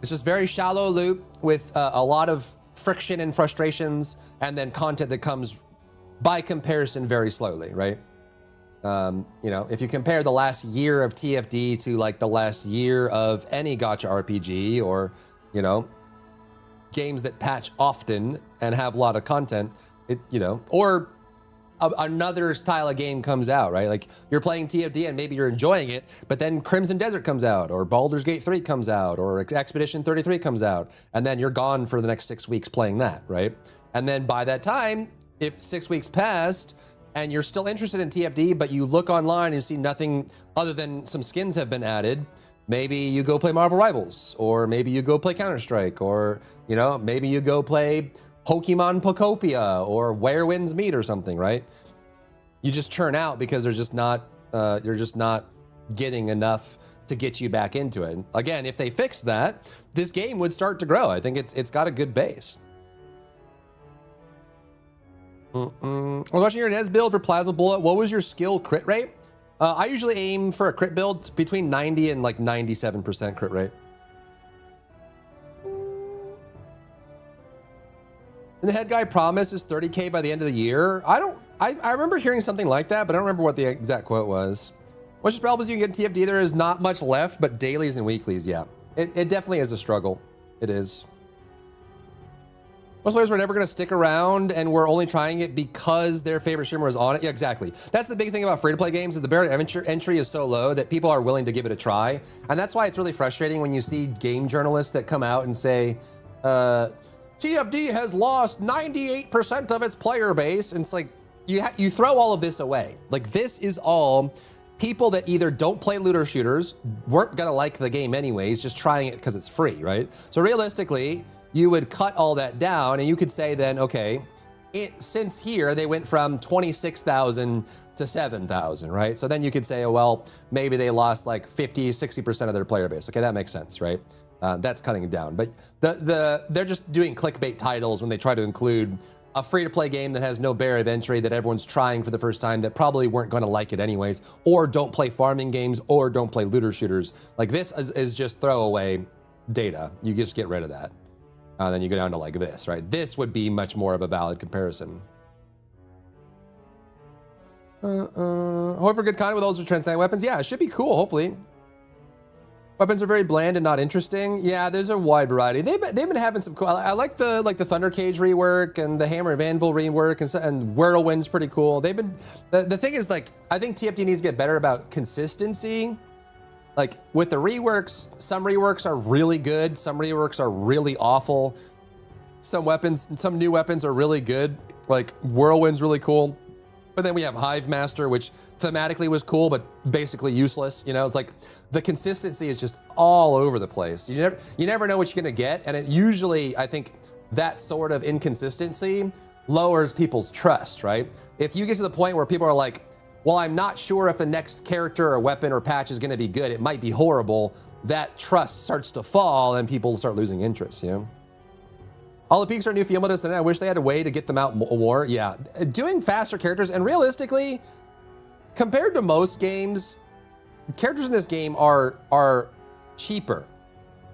It's just very shallow loop with a lot of friction and frustrations and then content that comes by comparison very slowly, right? You know, if you compare the last year of TFD to like the last year of any gacha RPG or, you know, games that patch often and have a lot of content, you know, or another style of game comes out, right? Like you're playing TFD and maybe you're enjoying it, but then Crimson Desert comes out, or Baldur's Gate 3 comes out, or Expedition 33 comes out, and then you're gone for the next 6 weeks playing that, right? And then by that time, if 6 weeks passed and you're still interested in TFD, but you look online and see nothing other than some skins have been added, maybe you go play Marvel Rivals, or maybe you go play Counter-Strike, or, you know, maybe you go play Pokemon Pokopia or Where Winds Meet or something, right? You just churn out because there's just not, you're just not getting enough to get you back into it. Again, if they fix that, this game would start to grow. I think it's got a good base. I was watching your Nez build for Plasma Bullet. What was your skill crit rate? I usually aim for a crit build between 90 and like 97% crit rate. And the head guy promises 30K by the end of the year. I remember hearing something like that, but I don't remember what the exact quote was. What's your problem is you can get TFD, there is not much left, but dailies and weeklies, yeah. It definitely is a struggle. It is. Most players were never gonna stick around and we're only trying it because their favorite streamer was on it. Yeah, exactly. That's the big thing about free-to-play games is the barrier of entry is so low that people are willing to give it a try. And that's why it's really frustrating when you see game journalists that come out and say, TFD has lost 98% of its player base. And it's like, you throw all of this away. Like this is all people that either don't play looter shooters, weren't gonna like the game anyways, just trying it because it's free, right? So realistically, you would cut all that down and you could say then, okay, since here they went from 26,000 to 7,000, right? So then you could say, oh, well, maybe they lost like 50, 60% of their player base. Okay, that makes sense, right? That's cutting it down. But they're just doing clickbait titles when they try to include a free-to-play game that has no barrier of entry that everyone's trying for the first time that probably weren't going to like it anyways, or don't play farming games, or don't play looter shooters. Like this is just throwaway data. You just get rid of that. Then you go down to like this, right? This would be much more of a valid comparison. However, good content with those with transcendent weapons. Yeah, it should be cool, hopefully. Weapons are very bland and not interesting. Yeah, there's a wide variety. They've been having some cool. I like the Thunder Cage rework and the Hammer of Anvil rework and Whirlwind's pretty cool. They've been the thing is like I think TFT needs to get better about consistency. Like with the reworks, some reworks are really good, some reworks are really awful. Some new weapons are really good. Like Whirlwind's really cool. But then we have Hive Master, which thematically was cool, but basically useless. You know, it's like the consistency is just all over the place. You never know what you're gonna get. And it usually, I think that sort of inconsistency lowers people's trust, right? If you get to the point where people are like, well, I'm not sure if the next character or weapon or patch is gonna be good, it might be horrible, that trust starts to fall and people start losing interest, you know? All the peaks are new field modes, and I wish they had a way to get them out more. Yeah, doing faster characters, and realistically, compared to most games, characters in this game are cheaper.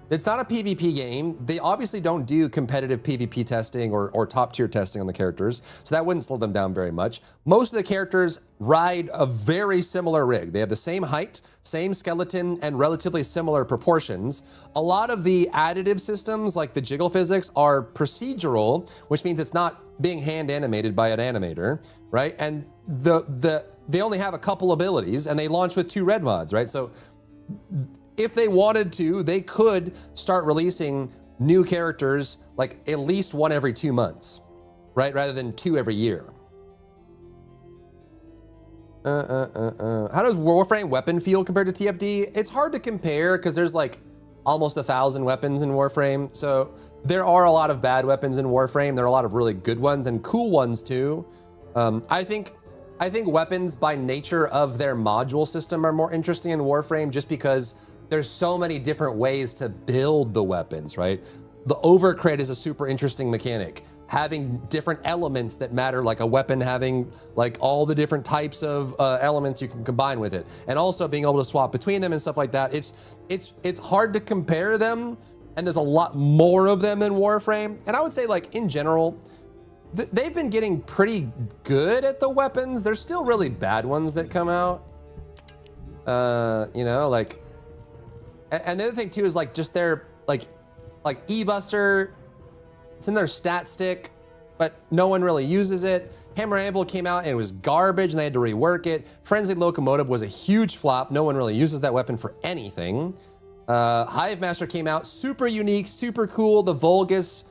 It's not a PvP game. They obviously don't do competitive PvP testing or top tier testing on the characters, so that wouldn't slow them down very much. Most of the characters ride a very similar rig. They have the same height, same skeleton, and relatively similar proportions. A lot of the additive systems, like the jiggle physics, are procedural, which means it's not being hand animated by an animator, right? And they only have a couple abilities, and they launch with 2 red mods, right? So if they wanted to, they could start releasing new characters like at least 1 every 2 months, right? Rather than 2 every year. How does Warframe weapon feel compared to TFD? It's hard to compare because there's like almost 1,000 weapons in Warframe. So there are a lot of bad weapons in Warframe. There are a lot of really good ones and cool ones too. I think weapons by nature of their module system are more interesting in Warframe just because there's so many different ways to build the weapons, right? The overcrit is a super interesting mechanic. Having different elements that matter, like a weapon having like all the different types of elements you can combine with it. And also being able to swap between them and stuff like that. It's hard to compare them, and there's a lot more of them in Warframe. And I would say like in general, they've been getting pretty good at the weapons. There's still really bad ones that come out. You know, like, and the other thing too is like just their like E-Buster, it's in their stat stick, but no one really uses it. Hammer Anvil came out and it was garbage and they had to rework it. Frenzied Locomotive was a huge flop. No one really uses that weapon for anything. Hive Master came out, super unique, super cool. The Vulgus,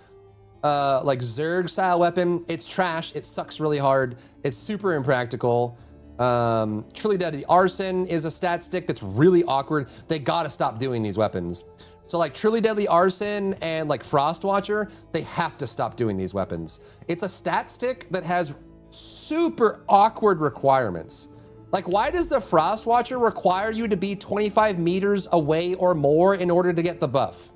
like Zerg style weapon, it's trash. It sucks really hard. It's super impractical. Truly Deadly Arson is a stat stick that's really awkward. They gotta stop doing these weapons. So like Truly Deadly Arson and like Frost Watcher, they have to stop doing these weapons. It's a stat stick that has super awkward requirements. Like, why does the Frost Watcher require you to be 25 meters away or more in order to get the buff?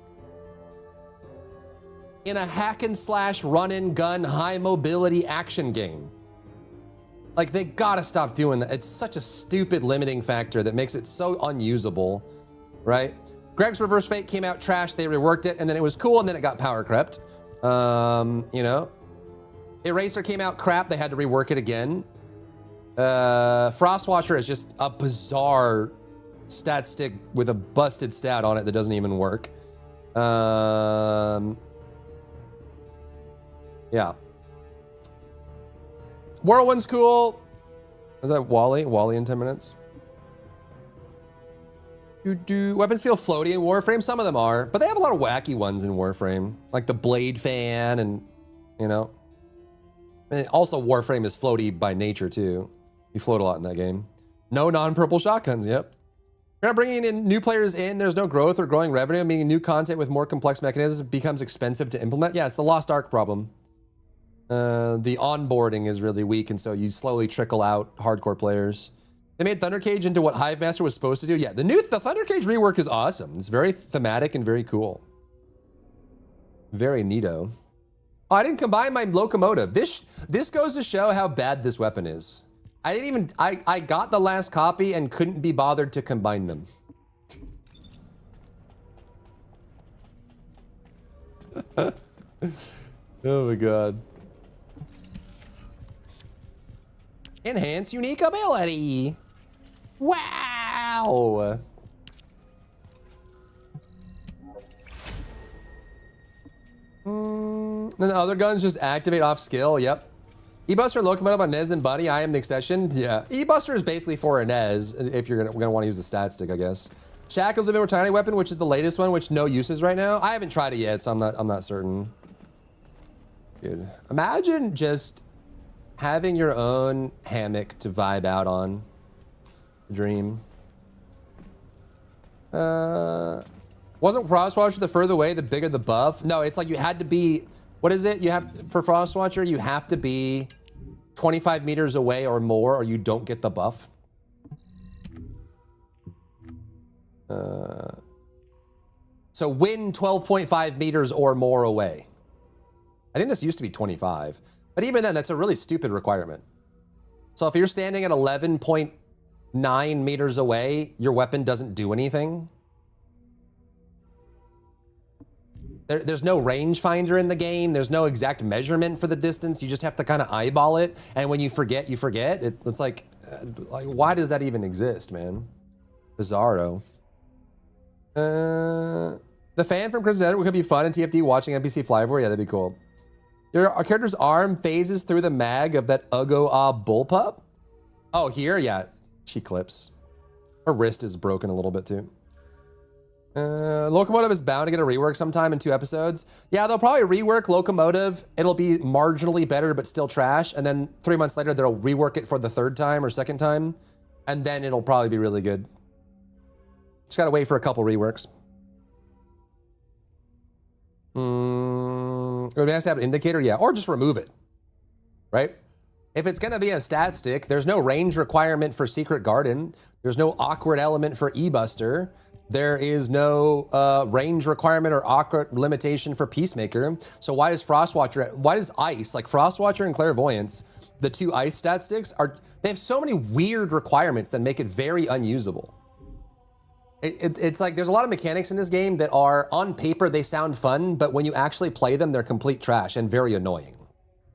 In a hack and slash, run and gun, high mobility action game. Like, they gotta stop doing that. It's such a stupid limiting factor that makes it so unusable, right? Greg's Reverse Fate came out trash, they reworked it, and then it was cool, and then it got power crept. You know? Eraser came out crap, they had to rework it again. Frost Watcher is just a bizarre stat stick with a busted stat on it that doesn't even work. Yeah. Whirlwind's cool. Is that Wally? Wally in 10 minutes. Weapons feel floaty in Warframe. Some of them are, but they have a lot of wacky ones in Warframe, like the Blade Fan, and you know. And also, Warframe is floaty by nature too. You float a lot in that game. No non-purple shotguns. Yep. You're not bringing in new players in. There's no growth or growing revenue. Meaning new content with more complex mechanisms becomes expensive to implement. Yeah, it's the Lost Ark problem. The onboarding is really weak, and so you slowly trickle out hardcore players. They made Thundercage into what Hive Master was supposed to do. Yeah, the Thundercage rework is awesome. It's very thematic and very cool. Very neato. Oh, I didn't combine my locomotive. This goes to show how bad this weapon is. I got the last copy and couldn't be bothered to combine them. Oh my god. Enhance unique ability. Wow. Then the other guns just activate off skill. Yep. E-Buster Locomotive on Nez and Buddy. I am the exception. Yeah. E-Buster is basically for a Nez if you're gonna want to use the stat stick, I guess. Shackles of Immortality Weapon, which is the latest one, which no uses right now. I haven't tried it yet, so I'm not certain. Dude, imagine just having your own hammock to vibe out on. Dream. Wasn't Frostwatcher the further away, the bigger the buff? No, it's like you had to be, what is it? You have, for Frostwatcher, you have to be 25 meters away or more, or you don't get the buff. So win 12.5 meters or more away. I think this used to be 25, but even then, that's a really stupid requirement. So if you're standing at 11.9 meters away, your weapon doesn't do anything. There's no rangefinder in the game. There's no exact measurement for the distance. You just have to kind of eyeball it. And when you forget, you forget. It's like, why does that even exist, man? Bizarro. The fan from Crimson Network could be fun in TFD watching NPC fly over. Yeah, that'd be cool. Our character's arm phases through the mag of that Uggo-Ah bullpup. Oh, here? Yeah, she clips. Her wrist is broken a little bit too. Locomotive is bound to get a rework sometime in 2 episodes. Yeah, they'll probably rework Locomotive. It'll be marginally better, but still trash. And then 3 months later, they'll rework it for the 3rd time or 2nd time. And then it'll probably be really good. Just gotta wait for a couple reworks. It would be nice to have an indicator, yeah, or just remove it, right? If it's gonna be a stat stick, there's no range requirement for Secret Garden. There's no awkward element for E-Buster. There is no range requirement or awkward limitation for Peacemaker. So why does Frostwatcher, why does Ice, like Frostwatcher and Clairvoyance, the 2 Ice stat sticks, they have so many weird requirements that make it very unusable. It's like there's a lot of mechanics in this game that are, on paper, they sound fun, but when you actually play them, they're complete trash and very annoying.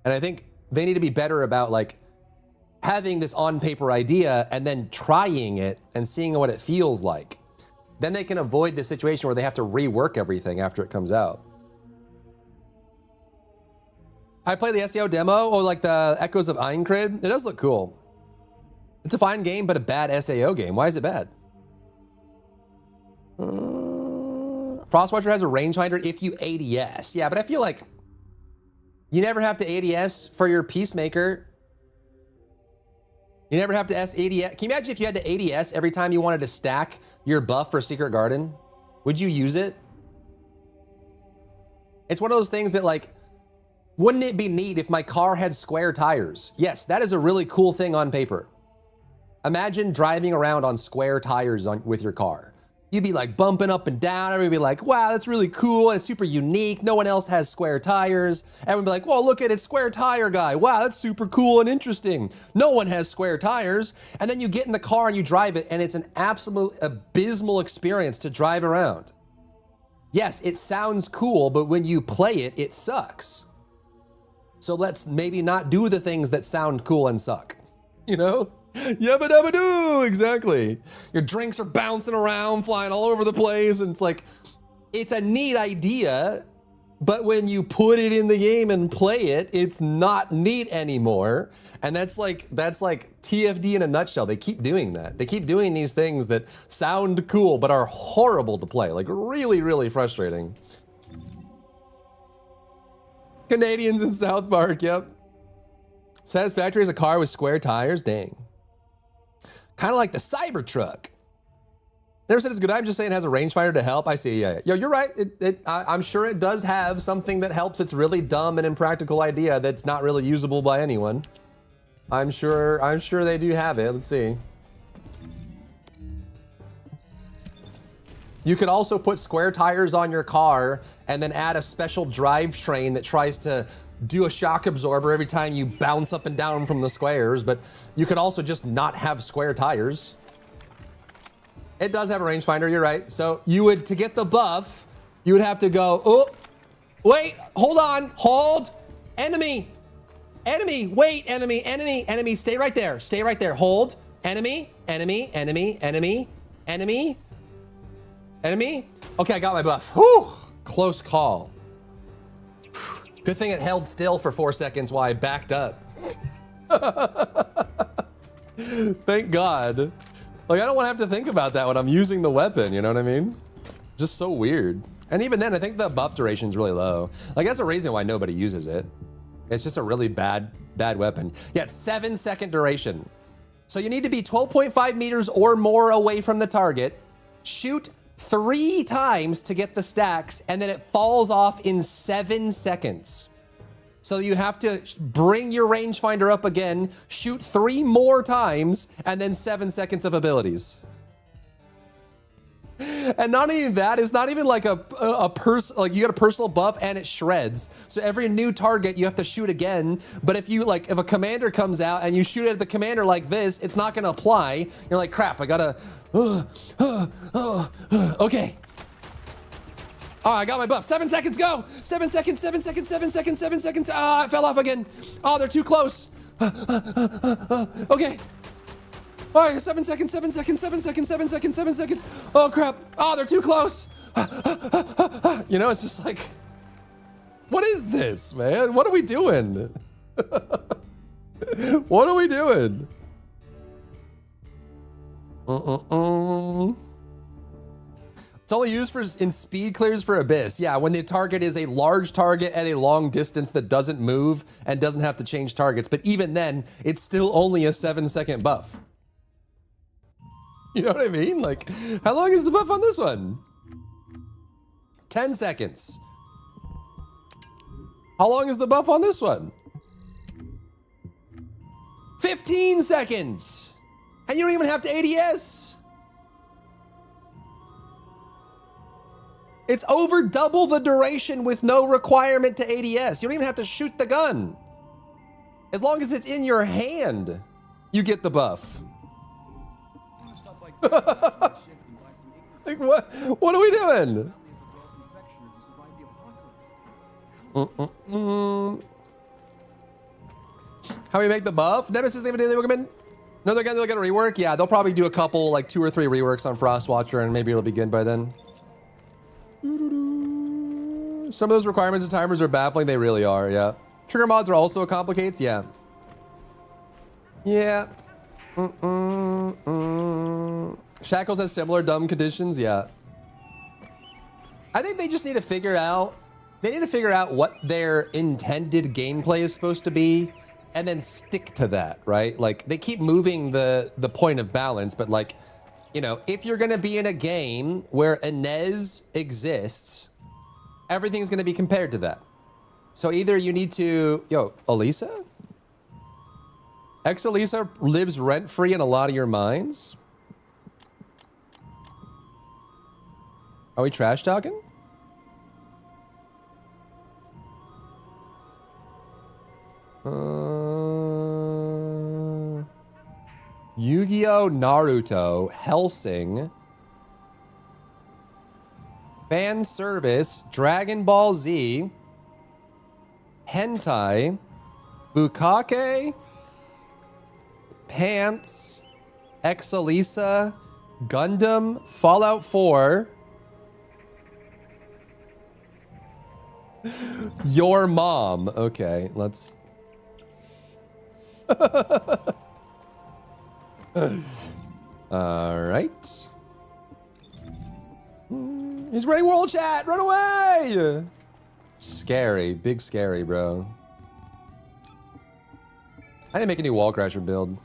And I think they need to be better about like having this on paper idea and then trying it and seeing what it feels like. Then they can avoid the situation where they have to rework everything after it comes out. I played the SEO demo or like the Echoes of Aincrid. It does look cool. It's a fine game, but a bad SAO game. Why is it bad? Frostwatcher has a rangefinder if you ADS. Yeah, but I feel like you never have to ADS for your Peacemaker. You never have to ADS. Can you imagine if you had to ADS every time you wanted to stack your buff for Secret Garden? Would you use it? It's one of those things that like, wouldn't it be neat if my car had square tires? Yes, that is a really cool thing on paper. Imagine driving around on square tires with your car. You'd be like bumping up and down. Everybody would be like, wow, that's really cool. And it's super unique. No one else has square tires. Everyone would be like, whoa, look at it, square tire guy. Wow, that's super cool and interesting. No one has square tires. And then you get in the car and you drive it and it's an absolute abysmal experience to drive around. Yes, it sounds cool, but when you play it, it sucks. So let's maybe not do the things that sound cool and suck, you know? Yabba dabba doo, exactly. Your drinks are bouncing around, flying all over the place, and it's like, it's a neat idea, but when you put it in the game and play it, it's not neat anymore. And that's like TFD in a nutshell. They keep doing that. They keep doing these things that sound cool, but are horrible to play. Like really, really frustrating. Canadians in South Park, yep. Satisfactory is a car with square tires, dang. Kind of like the Cybertruck. Never said it's good. I'm just saying it has a rangefinder to help. I see. Yeah. Yo, you're right. I'm sure it does have something that helps. It's really dumb and impractical idea that's not really usable by anyone. I'm sure they do have it. Let's see. You could also put square tires on your car and then add a special drivetrain that tries to do a shock absorber every time you bounce up and down from the squares, but you could also just not have square tires. It does have a rangefinder, you're right. So you would, to get the buff, you would have to go, oh, wait, hold on, hold, enemy, wait, enemy, stay right there, hold, enemy. Okay, I got my buff. Whew, close call. Good thing it held still for 4 seconds while I backed up. Thank God. Like, I don't want to have to think about that when I'm using the weapon, you know what I mean? Just so weird. And even then, I think the buff duration is really low. Like, that's a reason why nobody uses it. It's just a really bad weapon. Yeah, it's 7-second duration. So you need to be 12.5 meters or more away from the target, shoot 3 times to get the stacks, and then it falls off in 7 seconds. So you have to bring your rangefinder up again, shoot 3 more times, and then 7 seconds of abilities. And not even that, it's not even like like you got a personal buff and it shreds. So every new target you have to shoot again. But if a commander comes out and you shoot at the commander like this, it's not gonna apply. You're like, crap, I gotta, okay. Oh, I got my buff. 7 seconds, go. 7 seconds, 7 seconds, 7 seconds, 7 seconds. Ah, it fell off again. Oh, they're too close. Okay. All right, 7 seconds, 7 seconds, 7 seconds, 7 seconds, 7 seconds. Oh, crap. Oh, they're too close. You know, it's just like, what is this, man? What are we doing? What are we doing? It's only used in speed clears for Abyss. Yeah, when the target is a large target at a long distance that doesn't move and doesn't have to change targets. But even then, it's still only a 7-second buff. You know what I mean? Like, how long is the buff on this one? 10 seconds. How long is the buff on this one? 15 seconds. And you don't even have to ADS. It's over double the duration with no requirement to ADS. You don't even have to shoot the gun. As long as it's in your hand, you get the buff. Like, what are we doing? How we make the buff? Nemesis name of daily Pokemon? No, they're gonna get a rework. Yeah, they'll probably do a couple, like 2 or 3 reworks on Frostwatcher, and maybe it'll be good by then. Some of those requirements and timers are baffling. They really are. Yeah. Trigger mods are also complicates. Yeah. Yeah. Shackles has similar dumb conditions. Yeah. I think they just need to figure out. They need to figure out what their intended gameplay is supposed to be, and then stick to that, right? Like they keep moving the point of balance, but like, you know, if you're gonna be in a game where Inez exists, everything's gonna be compared to that. So either you need to, yo, Elisa? Ex-Elisa lives rent-free in a lot of your minds? Are we trash talking? Yu-Gi-Oh! Naruto, Hellsing, fan service, Dragon Ball Z, hentai, Bukake, pants, Ex-Elisa, Gundam, Fallout 4, your mom. Okay, let's... All right. He's running world chat. Run away. Scary. Big scary, bro. I didn't make a new wall crasher build.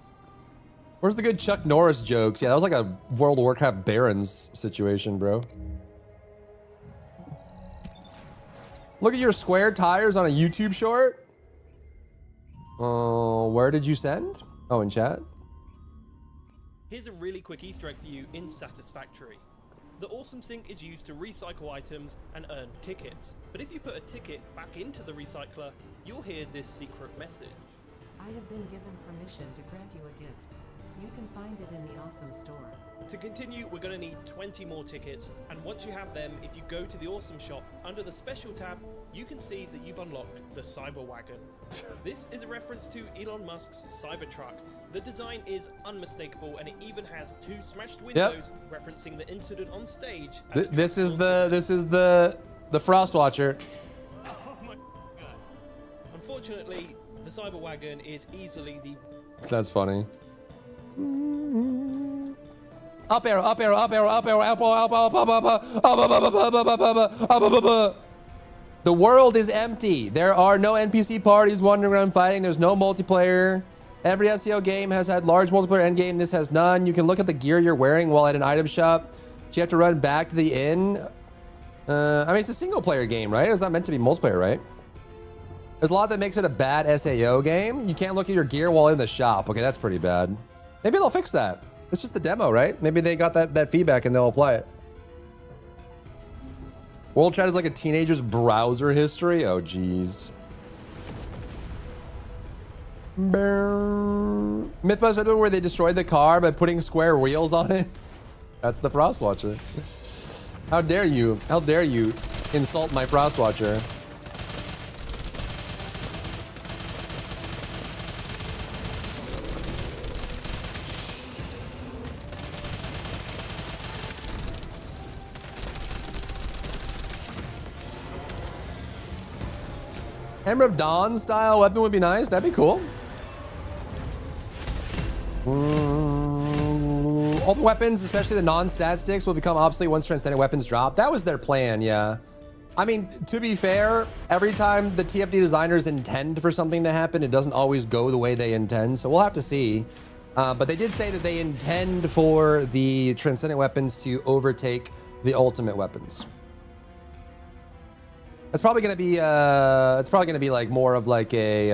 Where's the good Chuck Norris jokes? Yeah, that was like a World of Warcraft Barons situation, bro. Look at your square tires on a YouTube short. Where did you send? Oh, in chat. Here's a really quick Easter egg for you in Satisfactory. The Awesome Sink is used to recycle items and earn tickets. But if you put a ticket back into the recycler, you'll hear this secret message. I have been given permission to grant you a gift. You can find it in the Awesome Store. To continue, we're going to need 20 more tickets, and once you have them, if you go to the Awesome Shop, under the Special tab, you can see that you've unlocked the Cyber Wagon. This is a reference to Elon Musk's Cybertruck. The design is unmistakable, and it even has 2 smashed windows, referencing the incident on stage. This is the Frostwatcher. Oh my god. Unfortunately, the Cyber Wagon is easily the... That's funny. Up arrow, up arrow, up arrow, up arrow, up arrow, up arrow. The world is empty. There are no NPC parties wandering around fighting. There's no multiplayer. Every SEO game has had large multiplayer endgame. This has none. You can look at the gear you're wearing while at an item shop. So you have to run back to the inn. I mean, it's a single player game, right? It's not meant to be multiplayer, right? There's a lot that makes it a bad SAO game. You can't look at your gear while in the shop. Okay, that's pretty bad. Maybe they'll fix that. It's just the demo, right? Maybe they got that feedback and they'll apply it. World chat is like a teenager's browser history. Oh, geez. Mythbusters episode where they destroyed the car by putting square wheels on it. That's the Frostwatcher. How dare you? How dare you insult my Frostwatcher? Hammer of Dawn style weapon would be nice. That'd be cool. All the weapons, especially the non-stat sticks, will become obsolete once transcendent weapons drop. That was their plan, yeah. I mean, to be fair, every time the TFD designers intend for something to happen, it doesn't always go the way they intend, so we'll have to see. But they did say that they intend for the transcendent weapons to overtake the ultimate weapons. It's probably gonna be like more of like a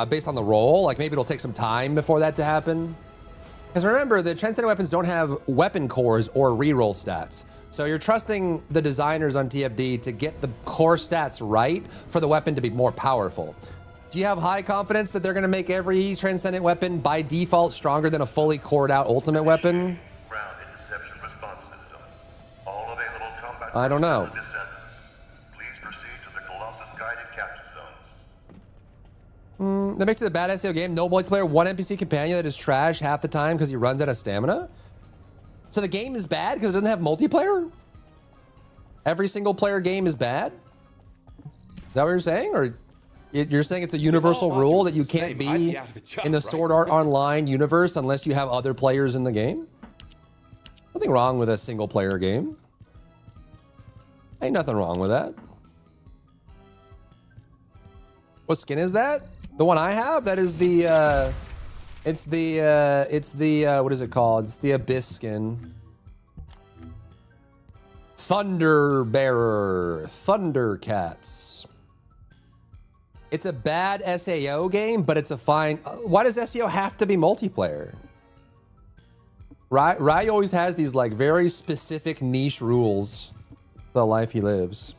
based on the roll. Like maybe it'll take some time before that to happen. Because remember, the transcendent weapons don't have weapon cores or reroll stats. So you're trusting the designers on TFD to get the core stats right for the weapon to be more powerful. Do you have high confidence that they're gonna make every transcendent weapon by default stronger than a fully cored out ultimate weapon? I don't know. Please proceed to the Colossus guided capture zones. That makes it a bad SEO game. No multiplayer, one NPC companion that is trash half the time because he runs out of stamina. So the game is bad because it doesn't have multiplayer? Every single player game is bad? Is that what you're saying? Or you're saying it's a universal rule that you can't be in the Sword Art Online universe unless you have other players in the game? Nothing wrong with a single player game. Ain't nothing wrong with that. What skin is that? The one I have? That is the, it's the, what is it called? It's the Abyss skin. Thunder Bearer, Thundercats. It's a bad SAO game, but it's a fine, why does SEO have to be multiplayer? Rai always has these like very specific niche rules for the life he lives.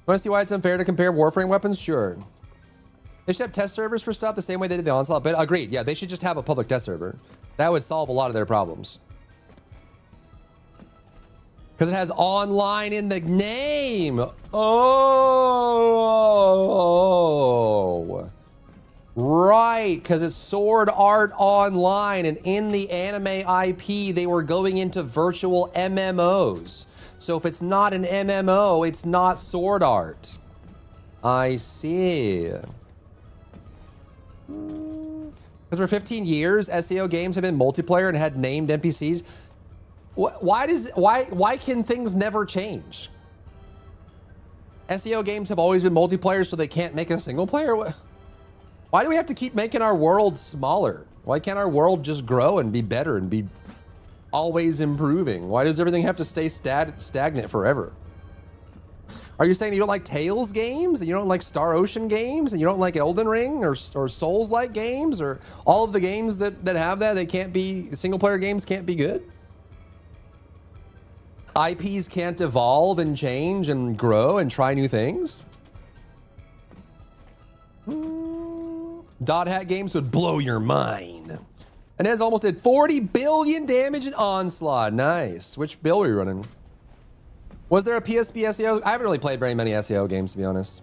Want to see why it's unfair to compare Warframe weapons? Sure. They should have test servers for stuff the same way they did the Onslaught, but agreed. Yeah, they should just have a public test server. That would solve a lot of their problems. Because it has online in the name. Oh. Right, because it's Sword Art Online, and in the anime IP, they were going into virtual MMOs. So if it's not an MMO, it's not Sword Art. I see. Because for 15 years, SEO games have been multiplayer and had named NPCs. Why can things never change? SEO games have always been multiplayer, so they can't make a single player? Why do we have to keep making our world smaller? Why can't our world just grow and be better and be always improving? Why does everything have to stay stagnant forever? Are you saying you don't like Tales games, and you don't like Star Ocean games, and you don't like Elden Ring or Souls-like games, or all of the games that have that, they can't be, single player games can't be good? IPs can't evolve and change and grow and try new things? Dot Hat games would blow your mind. And has almost did 40 billion damage in Onslaught. Nice. Which build are you running? Was there a PSP SEO? I haven't really played very many SEO games, to be honest.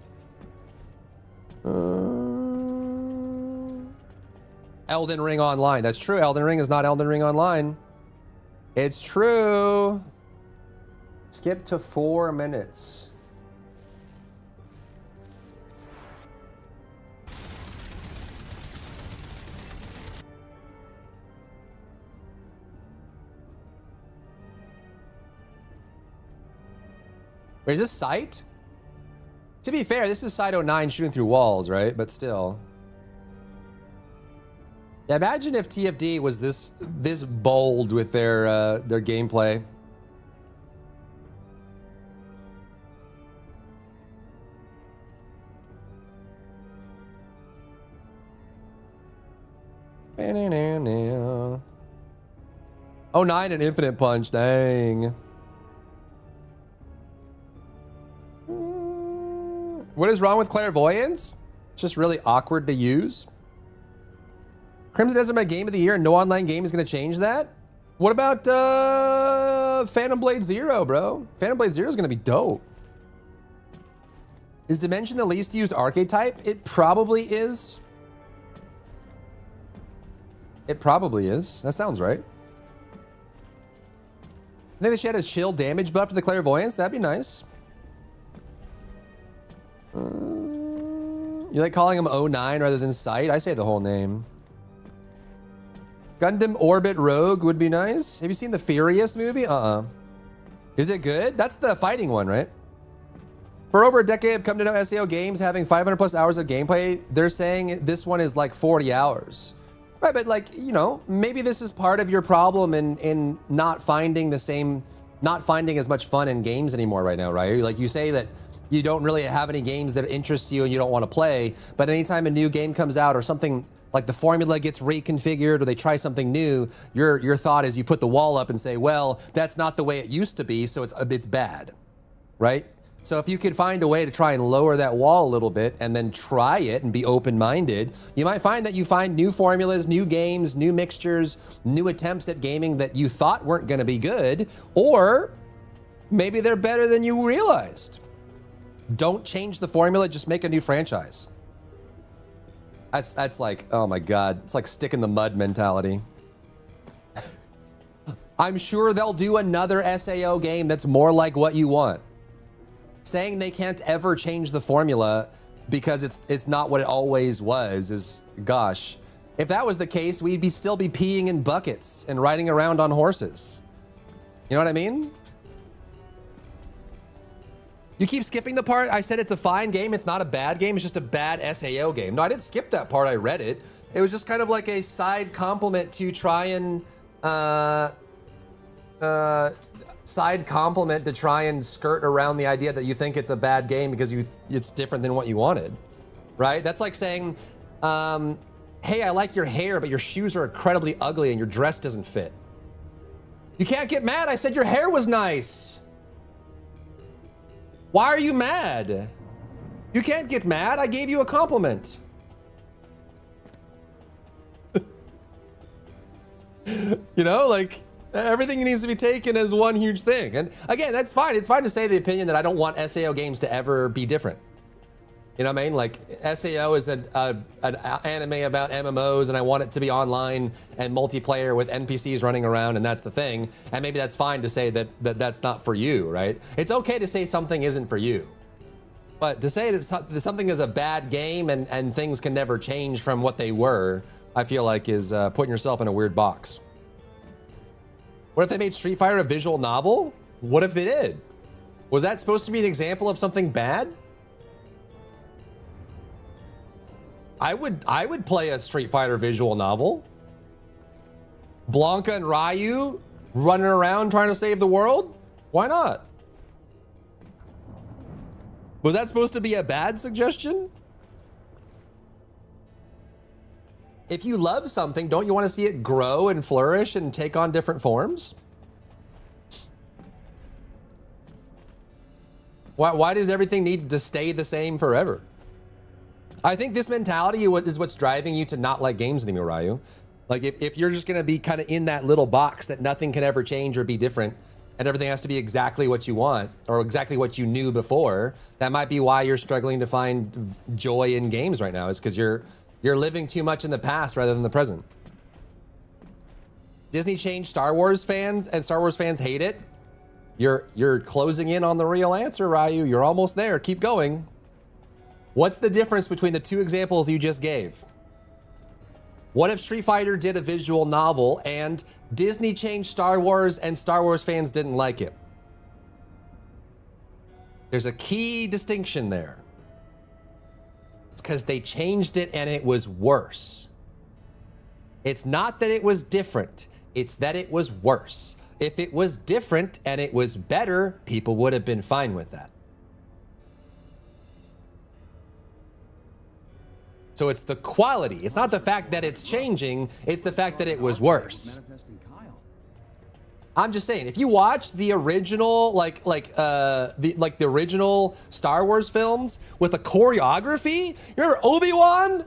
Elden Ring Online. That's true. Elden Ring is not Elden Ring Online. It's true. Skip to 4 minutes. Wait, is this Sight? To be fair, this is Sight 09 shooting through walls, right? But still. Yeah, imagine if TFD was this bold with their gameplay. Oh, 09 and Infinite Punch, dang. What is wrong with clairvoyance? It's just really awkward to use. Crimson Desert my game of the year and no online game is going to change that? What about Phantom Blade Zero, bro? Phantom Blade Zero is going to be dope. Is Dimension the least used arcade type? It probably is. It probably is. That sounds right. I think that she had a chill damage buff to the clairvoyance. That'd be nice. You like calling him 09 rather than Sight? I say the whole name. Gundam Orbit Rogue would be nice. Have you seen the Furious movie? Is it good? That's the fighting one, right? For over a decade, I've come to know SEO games having 500 plus hours of gameplay. They're saying this one is like 40 hours. Right, but like, you know, maybe this is part of your problem in not finding as much fun in games anymore right now, right? Like you say that you don't really have any games that interest you and you don't want to play, but anytime a new game comes out or something like the formula gets reconfigured or they try something new, your thought is you put the wall up and say, well, that's not the way it used to be, so it's bad, right? So if you could find a way to try and lower that wall a little bit and then try it and be open-minded, you might find that you find new formulas, new games, new mixtures, new attempts at gaming that you thought weren't going to be good, or maybe they're better than you realized. Don't change the formula, just make a new franchise. That's like, oh my God. It's like stick in the mud mentality. I'm sure they'll do another SAO game that's more like what you want. Saying they can't ever change the formula because it's not what it always was is, gosh. If that was the case, we'd still be peeing in buckets and riding around on horses. You know what I mean? You keep skipping the part. I said it's a fine game. It's not a bad game. It's just a bad SAO game. No, I didn't skip that part. I read it. It was just kind of like a side compliment to try and skirt around the idea that you think it's a bad game because it's different than what you wanted, right? That's like saying, hey, I like your hair, but your shoes are incredibly ugly and your dress doesn't fit. You can't get mad. I said your hair was nice. Why are you mad? You can't get mad. I gave you a compliment. You know, like everything needs to be taken as one huge thing. And again, that's fine. It's fine to say the opinion that I don't want SAO games to ever be different. You know what I mean? Like SAO is an anime about MMOs and I want it to be online and multiplayer with NPCs running around and that's the thing. And maybe that's fine to say that that's not for you, right? It's okay to say something isn't for you. But to say that something is a bad game and things can never change from what they were, I feel like is putting yourself in a weird box. What if they made Street Fighter a visual novel? What if they did? Was that supposed to be an example of something bad? I would play a Street Fighter visual novel. Blanca and Ryu running around trying to save the world? Why not? Was that supposed to be a bad suggestion? If you love something, don't you want to see it grow and flourish and take on different forms? Why does everything need to stay the same forever? I think this mentality is what's driving you to not like games anymore, Ryu. Like if you're just gonna be kind of in that little box that nothing can ever change or be different and everything has to be exactly what you want or exactly what you knew before, that might be why you're struggling to find joy in games right now, is because you're living too much in the past rather than the present. Disney changed Star Wars fans and Star Wars fans hate it. You're closing in on the real answer, Ryu. You're almost there. Keep going. What's the difference between the two examples you just gave? What if Street Fighter did a visual novel and Disney changed Star Wars and Star Wars fans didn't like it? There's a key distinction there. It's because they changed it and it was worse. It's not that it was different, it's that it was worse. If it was different and it was better, people would have been fine with that. So it's the quality. It's not the fact that it's changing, it's the fact that it was worse. I'm just saying, if you watch the original, the original Star Wars films with the choreography, you remember Obi-Wan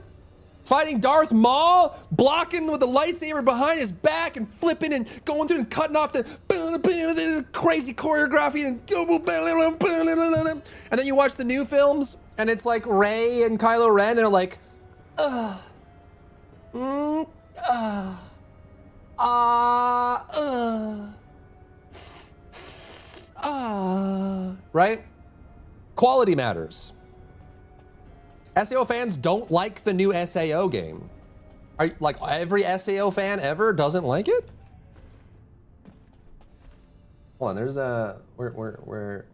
fighting Darth Maul, blocking with the lightsaber behind his back and flipping and going through and cutting off the crazy choreography and then you watch the new films and it's like Rey and Kylo Ren and they're like, right? Quality matters. SAO fans don't like the new SAO game. Are like every SAO fan ever doesn't like it? Hold on, there's a where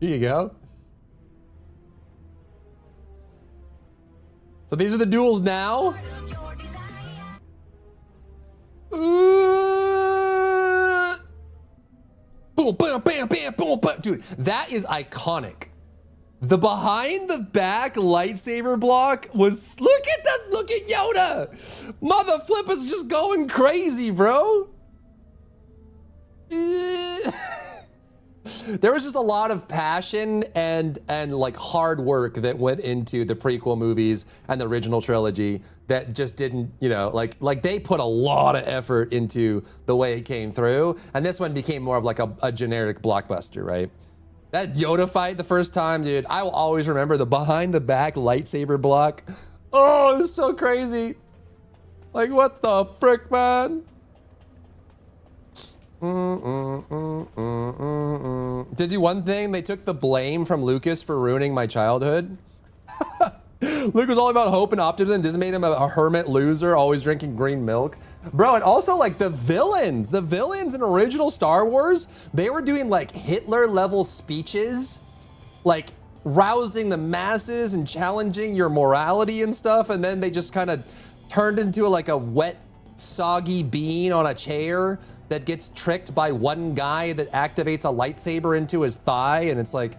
here you go. So these are the duels now. Boom, bam, bam, bam, boom, bam. Dude, that is iconic. The behind the back lightsaber block was, look at that, look at Yoda. Mother flip is just going crazy, bro. There was just a lot of passion and like hard work that went into the prequel movies and the original trilogy that just didn't, you know, like they put a lot of effort into the way it came through. And this one became more of like a generic blockbuster, right? That Yoda fight the first time, dude, I will always remember the behind the back lightsaber block. Oh, it was so crazy. Like, what the frick, man? Did do one thing, they took the blame from Lucas for ruining my childhood. Luke was all about hope and optimism, and Disney made him a hermit loser, always drinking green milk. Bro, and also like the villains in original Star Wars, they were doing like Hitler level speeches, like rousing the masses and challenging your morality and stuff. And then they just kind of turned into like a wet, soggy bean on a chair that gets tricked by one guy that activates a lightsaber into his thigh. And it's like,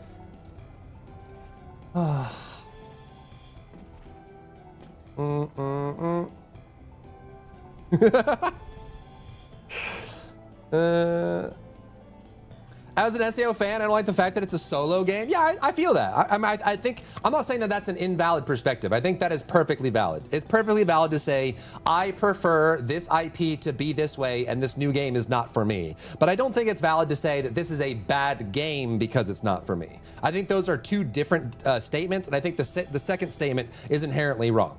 As an SAO fan, I don't like the fact that it's a solo game. Yeah, I feel that. I think, I'm not saying that that's an invalid perspective. I think that is perfectly valid. It's perfectly valid to say, I prefer this IP to be this way and this new game is not for me. But I don't think it's valid to say that this is a bad game because it's not for me. I think those are two different statements, and I think the second statement is inherently wrong.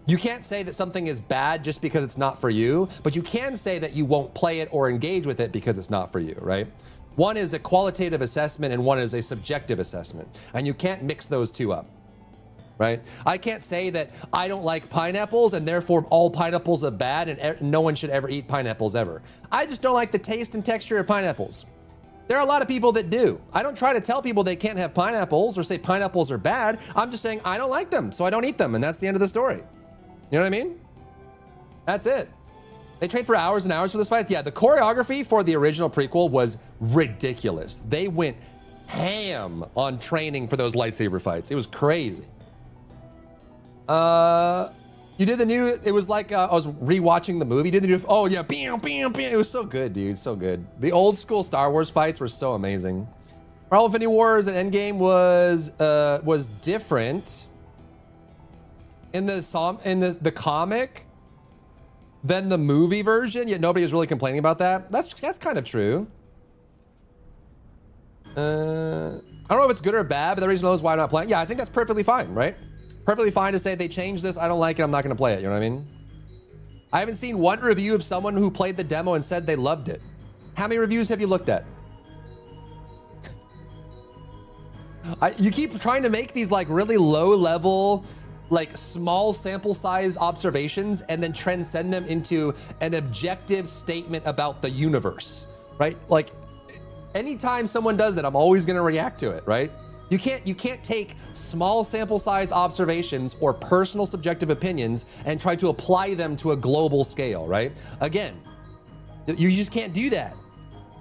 You can't say that something is bad just because it's not for you, but you can say that you won't play it or engage with it because it's not for you, right? One is a qualitative assessment and one is a subjective assessment, and you can't mix those two up, right? I can't say that I don't like pineapples and therefore all pineapples are bad and no one should ever eat pineapples ever. I just don't like the taste and texture of pineapples. There are a lot of people that do. I don't try to tell people they can't have pineapples or say pineapples are bad. I'm just saying I don't like them, so I don't eat them, and that's the end of the story. You know what I mean? That's it. They trained for hours and hours for this fight. Yeah, the choreography for the original prequel was ridiculous. They went ham on training for those lightsaber fights. It was crazy. You did the new, it was like I was rewatching the movie. You did the new, oh yeah, bam, bam, bam. It was so good, dude, so good. The old school Star Wars fights were so amazing. Marvel Infinity Wars and Endgame was different in the comic than the movie version, yet nobody was really complaining about that. That's kind of true. I don't know if it's good or bad, but the reason knows why I'm not playing. Yeah, I think that's perfectly fine, right? Perfectly fine to say they changed this, I don't like it, I'm not gonna play it, you know what I mean? I haven't seen one review of someone who played the demo and said they loved it. How many reviews have you looked at? You keep trying to make these like really low level, like small sample size observations and then transcend them into an objective statement about the universe, right? Like anytime someone does that, I'm always gonna react to it, right? You can't take small sample size observations or personal subjective opinions and try to apply them to a global scale, right? Again, you just can't do that.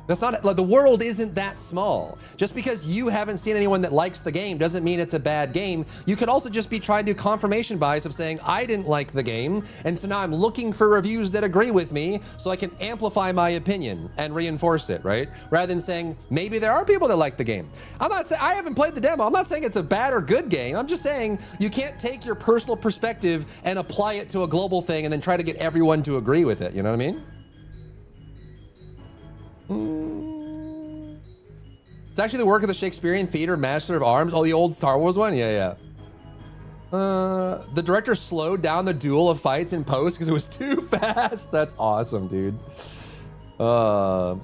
That's not, like, the world isn't that small. Just because you haven't seen anyone that likes the game doesn't mean it's a bad game. You could also just be trying to do confirmation bias of saying, I didn't like the game, and so now I'm looking for reviews that agree with me so I can amplify my opinion and reinforce it, right? Rather than saying, maybe there are people that like the game. I'm not saying, I haven't played the demo. I'm not saying it's a bad or good game. I'm just saying you can't take your personal perspective and apply it to a global thing and then try to get everyone to agree with it. You know what I mean? It's actually the work of the Shakespearean Theater Master of Arms. Oh, the old Star Wars one? Yeah. The director slowed down the duel of fights in post because it was too fast. That's awesome, dude. Yeah,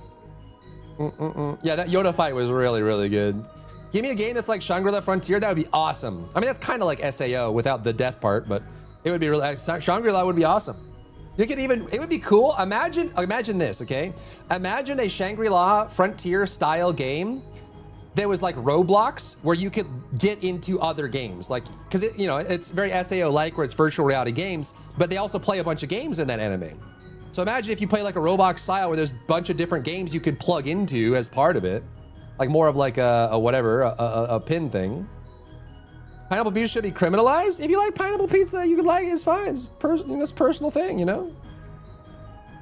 that Yoda fight was really, really good. Give me a game that's like Shangri-La Frontier. That would be awesome. I mean, that's kind of like SAO without the death part, but it would be really, Shangri-La would be awesome. You could even, it would be cool. Imagine this, okay? Imagine a Shangri-La Frontier style game that was like Roblox where you could get into other games. Like, cause it, you know, it's very SAO-like where it's virtual reality games, but they also play a bunch of games in that anime. So imagine if you play like a Roblox style where there's a bunch of different games you could plug into as part of it. Like more of like a whatever, a pin thing. Pineapple pizza should be criminalized. If you like pineapple pizza, you can like it. It's fine. It's a personal thing, you know?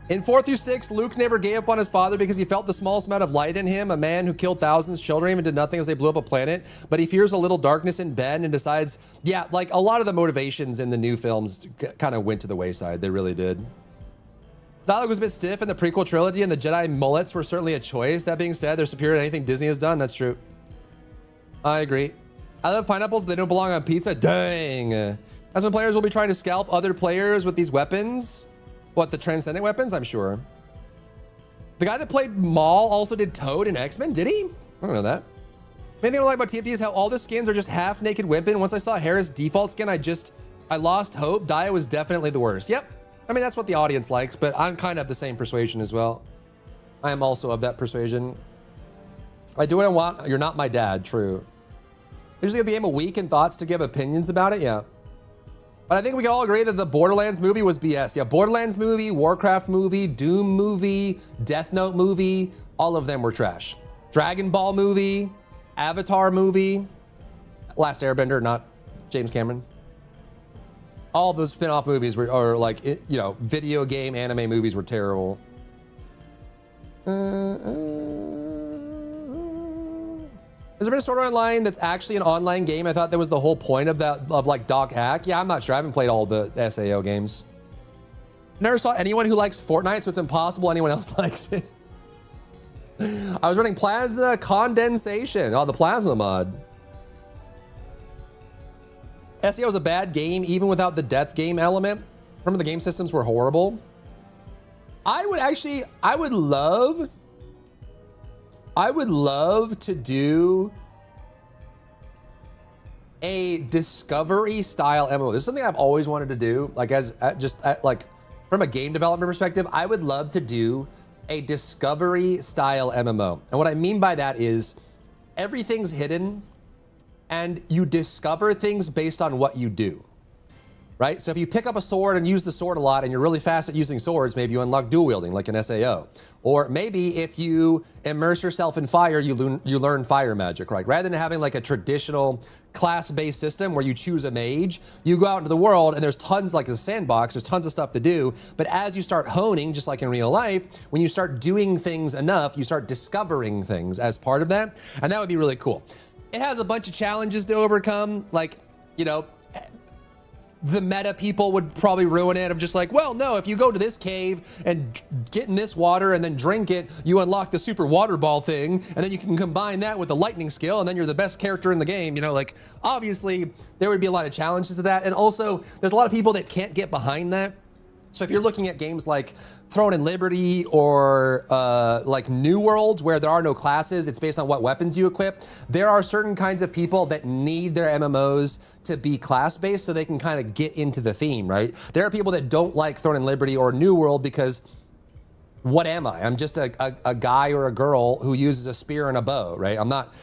In 4 through 6, Luke never gave up on his father because he felt the smallest amount of light in him, a man who killed thousands of children and did nothing as they blew up a planet. But he fears a little darkness in Ben and decides, yeah, like a lot of the motivations in the new films kind of went to the wayside. They really did. Dialogue was a bit stiff in the prequel trilogy, and the Jedi mullets were certainly a choice. That being said, they're superior to anything Disney has done. That's true. I agree. I love pineapples, but they don't belong on pizza. Dang. That's when players will be trying to scalp other players with these weapons. What, the transcendent weapons? I'm sure. The guy that played Maul also did Toad in X-Men, did he? I don't know that. Main thing I don't like about TFT is how all the skins are just half-naked women. Once I saw Hera's default skin, I lost hope. Daya was definitely the worst. Yep. I mean, that's what the audience likes, but I'm kind of the same persuasion as well. I am also of that persuasion. I do what I want. You're not my dad. True. Usually give the game a week and thoughts to give opinions about it. Yeah. But I think we can all agree that the Borderlands movie was BS. Yeah, Borderlands movie, Warcraft movie, Doom movie, Death Note movie, all of them were trash. Dragon Ball movie, Avatar movie, Last Airbender, not James Cameron. All those spin-off movies are like, you know, video game anime movies were terrible. Has there been a story online that's actually an online game? I thought that was the whole point of that, of like Doc Hack. Yeah, I'm not sure. I haven't played all the SAO games. Never saw anyone who likes Fortnite, so it's impossible anyone else likes it. I was running Plasma Condensation. Oh, the Plasma mod. SEO was a bad game, even without the death game element. Remember the game systems were horrible. I would love to do a discovery style MMO. This is something I've always wanted to do. Like like from a game development perspective, I would love to do a discovery style MMO. And what I mean by that is everything's hidden and you discover things based on what you do. Right? So if you pick up a sword and use the sword a lot and you're really fast at using swords, maybe you unlock dual wielding like an SAO. Or maybe if you immerse yourself in fire, you learn fire magic, right? Rather than having like a traditional class-based system where you choose a mage, you go out into the world and there's tons, like a sandbox, there's tons of stuff to do. But as you start honing, just like in real life, when you start doing things enough, you start discovering things as part of that. And that would be really cool. It has a bunch of challenges to overcome, like, you know, the meta people would probably ruin it of just like, well, no, if you go to this cave and get in this water and then drink it, you unlock the super water ball thing, and then you can combine that with the lightning skill, and then you're the best character in the game. You know, like, obviously there would be a lot of challenges to that. And also there's a lot of people that can't get behind that. So if you're looking at games like Throne and Liberty or like New World, where there are no classes, it's based on what weapons you equip, there are certain kinds of people that need their MMOs to be class-based so they can kind of get into the theme, right? There are people that don't like Throne and Liberty or New World because what am I? I'm just a guy or a girl who uses a spear and a bow, right? I'm not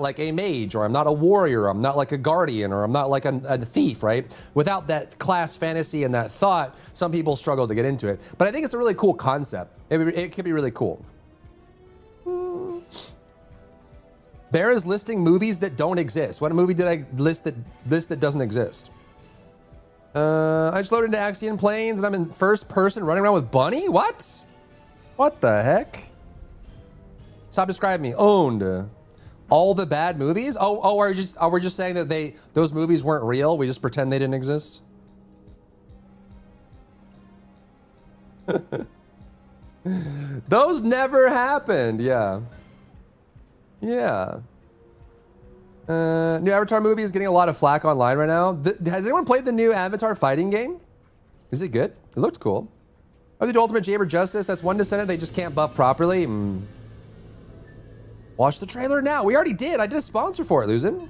like a mage, or I'm not a warrior, I'm not like a guardian, or I'm not like a thief, right? Without that class fantasy and that thought, some people struggle to get into it. But I think it's a really cool concept. It could be really cool. Bear is listing movies that don't exist. What movie did I list that doesn't exist? I just loaded into Axiom Planes and I'm in first person running around with Bunny? What? What the heck? Stop describing me. Owned. All the bad movies? Oh, are we just saying that those movies weren't real? We just pretend they didn't exist? Those never happened. Yeah. Yeah. New Avatar movie is getting a lot of flack online right now. Has anyone played the new Avatar fighting game? Is it good? It looks cool. Oh, the Ultimate Jaber Justice, that's one descendant they just can't buff properly. Watch the trailer now. We already did. I did a sponsor for it, Luzin.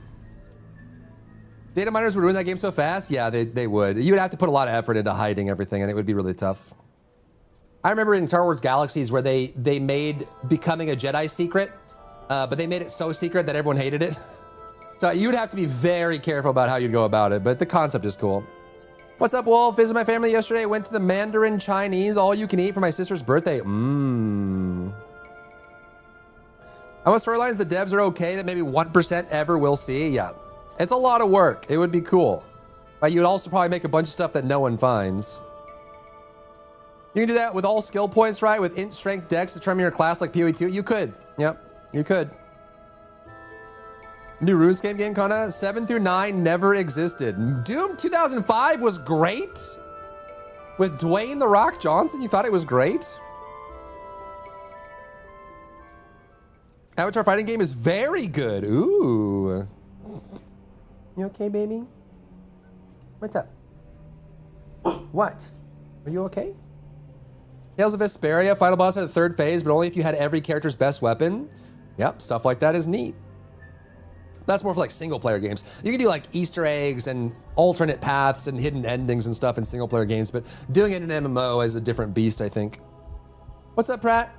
Data miners would ruin that game so fast. Yeah, they would. You would have to put a lot of effort into hiding everything, and it would be really tough. I remember in Star Wars Galaxies where they made becoming a Jedi secret, but they made it so secret that everyone hated it. So you would have to be very careful about how you'd go about it, but the concept is cool. What's up, Wolf? Visited my family yesterday. Went to the Mandarin Chinese all you can eat for my sister's birthday. I want storylines the devs are okay that maybe 1% ever will see. Yeah. It's a lot of work. It would be cool. But you'd also probably make a bunch of stuff that no one finds. You can do that with all skill points, right? With int strength dex to determine your class like PoE2. You could. Yep, you could. New RuneScape game, Kana? 7 through 9 never existed. Doom 2005 was great. With Dwayne "The Rock" Johnson, you thought it was great? Avatar fighting game is very good. Ooh. You okay, baby? What's up? What? Are you okay? Tales of Vesperia, final boss at the 3rd phase, but only if you had every character's best weapon. Yep, stuff like that is neat. That's more for like single player games. You can do like Easter eggs and alternate paths and hidden endings and stuff in single player games, but doing it in an MMO is a different beast, I think. What's up, Pratt?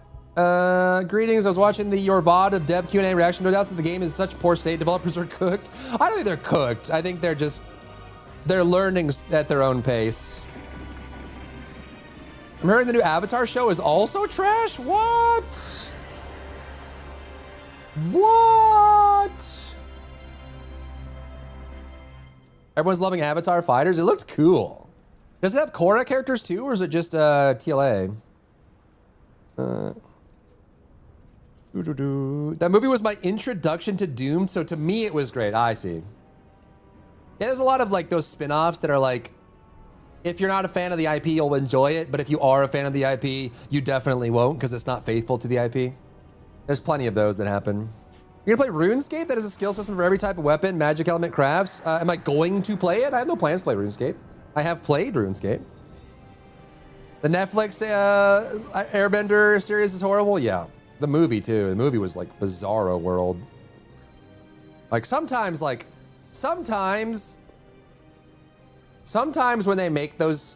Greetings. I was watching your VOD of Dev QnA reaction. No doubt that the game is in such poor state. Developers are cooked. I don't think they're cooked. I think they're learning at their own pace. I'm hearing the new Avatar show is also trash. What? What? Everyone's loving Avatar Fighters. It looked cool. Does it have Korra characters too, or is it just TLA? That movie was my introduction to Doom, so to me it was great. I see. Yeah, there's a lot of like those spin-offs that are like, if you're not a fan of the IP, you'll enjoy it, but if you are a fan of the IP, you definitely won't because it's not faithful to the IP. There's plenty of those that happen. You're gonna play RuneScape? That is a skill system for every type of weapon, magic element crafts. Am I going to play it? I have no plans to play RuneScape. I have played RuneScape. The Netflix Airbender series is horrible. Yeah, the movie too. The movie was like bizarro world. Like sometimes when they make those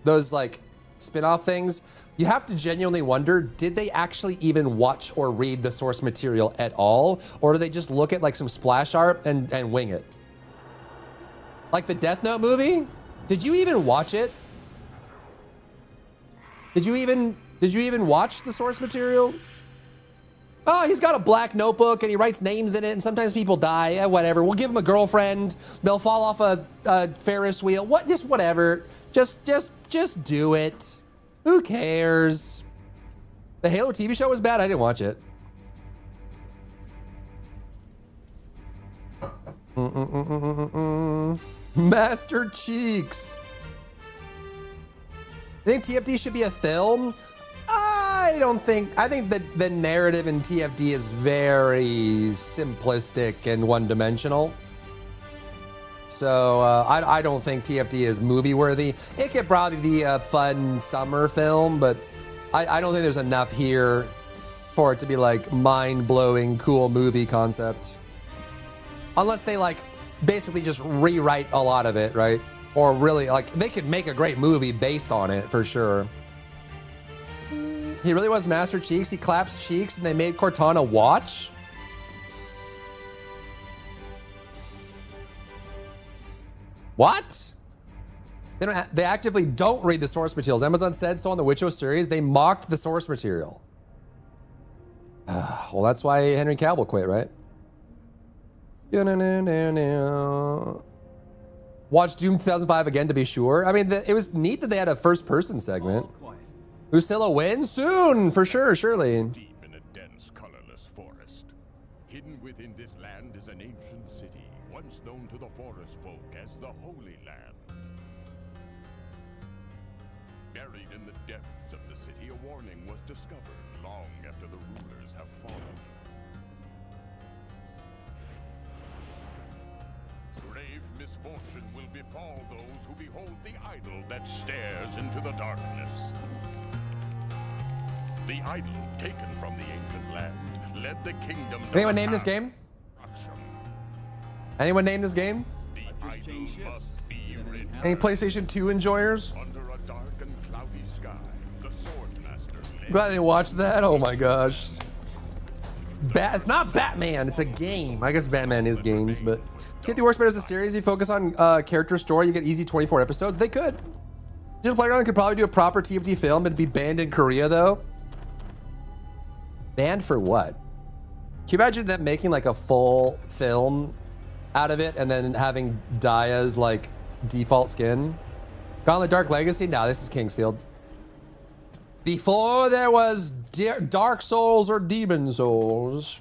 like spin-off things, you have to genuinely wonder, did they actually even watch or read the source material at all? Or do they just look at like some splash art and wing it? Like the Death Note movie? Did you even watch it? Did you even watch the source material? Oh, he's got a black notebook and he writes names in it and sometimes people die. Yeah, whatever. We'll give him a girlfriend. They'll fall off a Ferris wheel. What? Just whatever. Just do it. Who cares? The Halo TV show was bad. I didn't watch it. Master Cheeks. You think TFD should be a film? I think that the narrative in TFD is very simplistic and one-dimensional. So I don't think TFD is movie worthy. It could probably be a fun summer film, but I don't think there's enough here for it to be like mind-blowing, cool movie concept. Unless they like basically just rewrite a lot of it, right? Or really like they could make a great movie based on it for sure. He really was Master Cheeks. He claps cheeks and they made Cortana watch. What? They actively don't read the source materials. Amazon said so on the Witcher series. They mocked the source material. Well, that's why Henry Cavill quit, right? Watch Doom 2005 again to be sure. I mean, it was neat that they had a first-person segment. Lucilla wins soon, for sure, surely. Deep in a dense, colorless forest. Hidden within this land is an ancient city, once known to the forest folk as the Holy Land. Buried in the depths of the city, a warning was discovered long after the rulers have fallen. Grave misfortune will befall those who behold the idol that stares into the darkness. The idol taken from the ancient land led the kingdom to Anyone name this game? Anyone name this game? The idol must be rid. Any PlayStation 2 enjoyers? Under a dark and cloudy sky, the Swordmaster Glad I didn't watch that. Oh my gosh. It's not Batman. It's a game. I guess Batman is games, but TFT works better as a series. You focus on character story. You get easy 24 episodes. They could. Digital Playground could probably do a proper TFT film. It'd be banned in Korea though. Banned for what? Can you imagine them making like a full film out of it and then having Daya's like default skin. Gauntlet Dark Legacy? No, this is Kingsfield. Before there was Dark Souls or Demon Souls.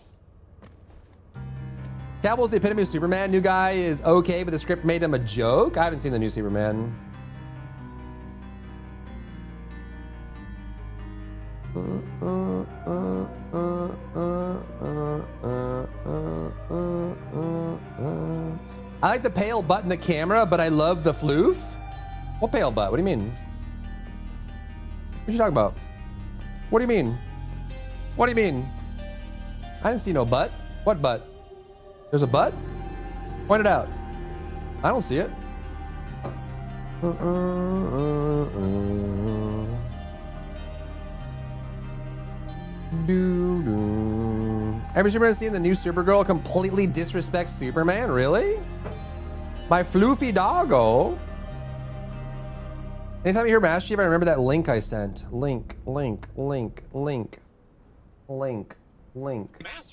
Cavill's the epitome of Superman. New guy is okay, but the script made him a joke. I haven't seen the new Superman. I like the pale butt in the camera, but I love the floof. What pale butt? What do you mean? What you talking about? What do you mean? What do you mean? I didn't see no butt. What butt? There's a butt? Point it out. I don't see it. Every Superman seen the new Supergirl completely disrespects Superman? Really? My floofy doggo. Anytime you hear Master Chief, I remember that link I sent. Link. Master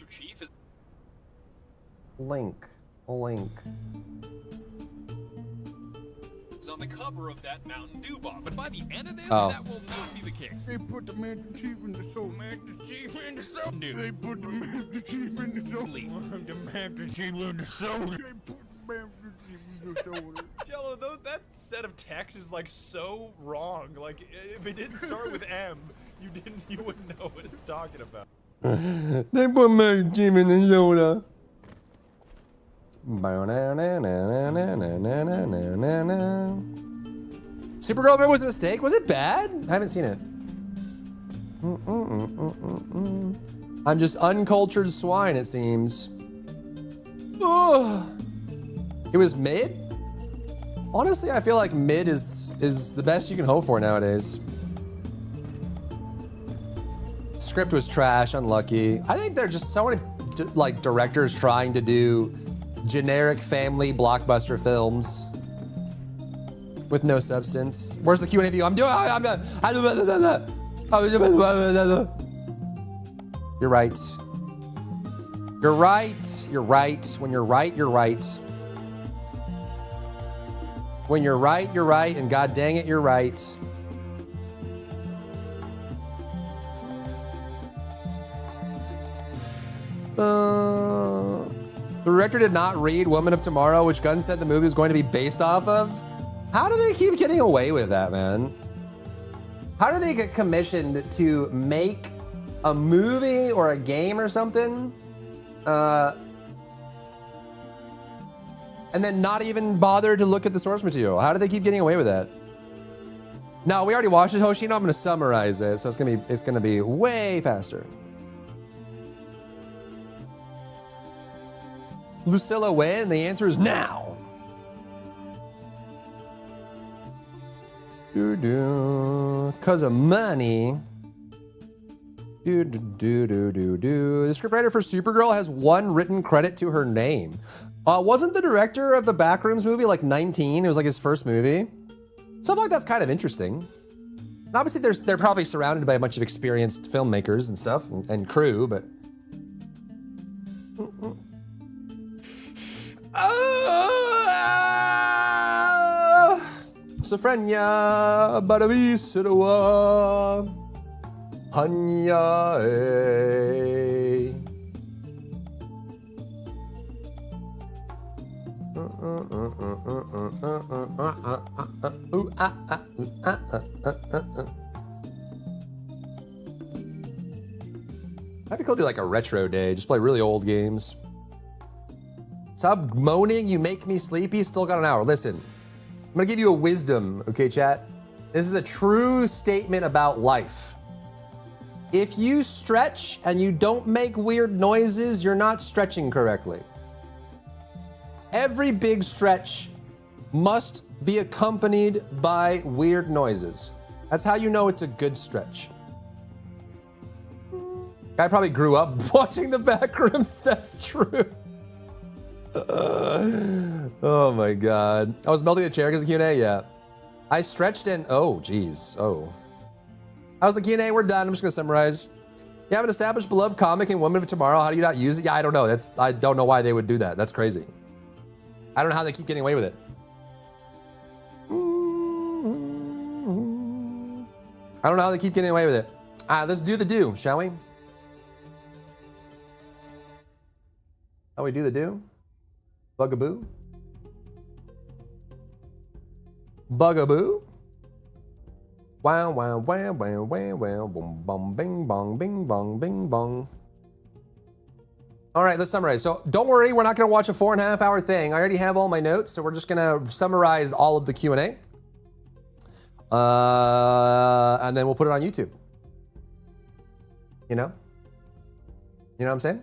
Chief is Link. It's on the cover of that Mountain Dew bottle. But by the end of this, Oh. that will not be the case. They put the Master Chief in the soul. Master Chief in the soul. They put the Master Chief in the soul. The Master Chief in the soul. They put the Master Chief in the soul. Jello, that set of text is like so wrong. Like if it didn't start with M, you wouldn't know what it's talking about. They put Master Chief in the soda. Supergirl was a mistake. Was it bad? I haven't seen it. I'm just uncultured swine, it seems. Ugh. It was mid? Honestly, I feel like mid is the best you can hope for nowadays. Script was trash, unlucky. I think there are just so many like directors trying to do generic family blockbuster films with no substance. Where's the QnA view? You're right. You're right. You're right. When you're right, you're right. When you're right, you're right. And god dang it, you're right. The director did not read Woman of Tomorrow, which Gunn said the movie was going to be based off of. How do they keep getting away with that, man? How do they get commissioned to make a movie or a game or something, and then not even bother to look at the source material? How do they keep getting away with that? No, we already watched it, Hoshino. I'm gonna summarize it, so it's gonna be way faster. Lucilla when? The answer is now. Cause of money. The scriptwriter for Supergirl has one written credit to her name. Wasn't the director of the Backrooms movie like 19? It was like his first movie. Something like that's kind of interesting. And obviously they're probably surrounded by a bunch of experienced filmmakers and stuff and crew, but Sofrenia Badavisirawa Hanya I'd be cool to do like a retro day, just play really old games. Stop moaning, you make me sleepy, still got an hour. Listen, I'm gonna give you a wisdom, okay, chat? This is a true statement about life. If you stretch and you don't make weird noises, you're not stretching correctly. Every big stretch must be accompanied by weird noises. That's how you know it's a good stretch. Guy probably grew up watching the Backrooms, that's true. Oh my god. I was melting the chair because of QnA, yeah. I stretched and oh geez. Oh. How's the QnA? We're done. I'm just gonna summarize. You have an established beloved comic in Woman of Tomorrow. How do you not use it? Yeah, I don't know. I don't know why they would do that. That's crazy. I don't know how they keep getting away with it. I don't know how they keep getting away with it. Let's do the do, shall we? How we do the do? Bugaboo? Bugaboo? Wow, wow, wow, wow, wow, wow, boom, bum, bing, bong, bing, bong, bing, bong. All right, let's summarize. So don't worry, we're not gonna watch a 4.5 hour thing. I already have all my notes, so we're just gonna summarize all of the Q&A. And then we'll put it on YouTube. You know? You know what I'm saying?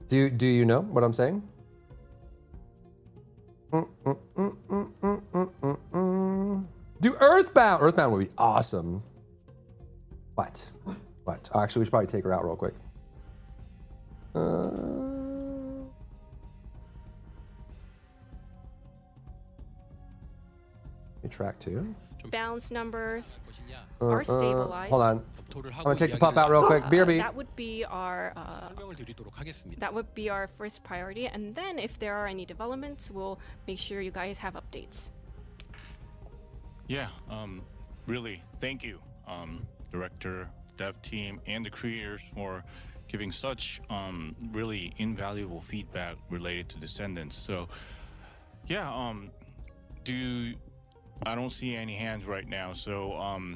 Do you know what I'm saying? Do Earthbound. Earthbound would be awesome. What? What? Oh, actually, we should probably take her out real quick. Track 2. Bounce numbers are stabilized. Hold on. I'm gonna take the pup out real quick. BRB. That would be our first priority, and then if there are any developments, we'll make sure you guys have updates. Yeah, really, thank you, director, dev team, and the creators for giving such really invaluable feedback related to Descendants. So, yeah, I don't see any hands right now, so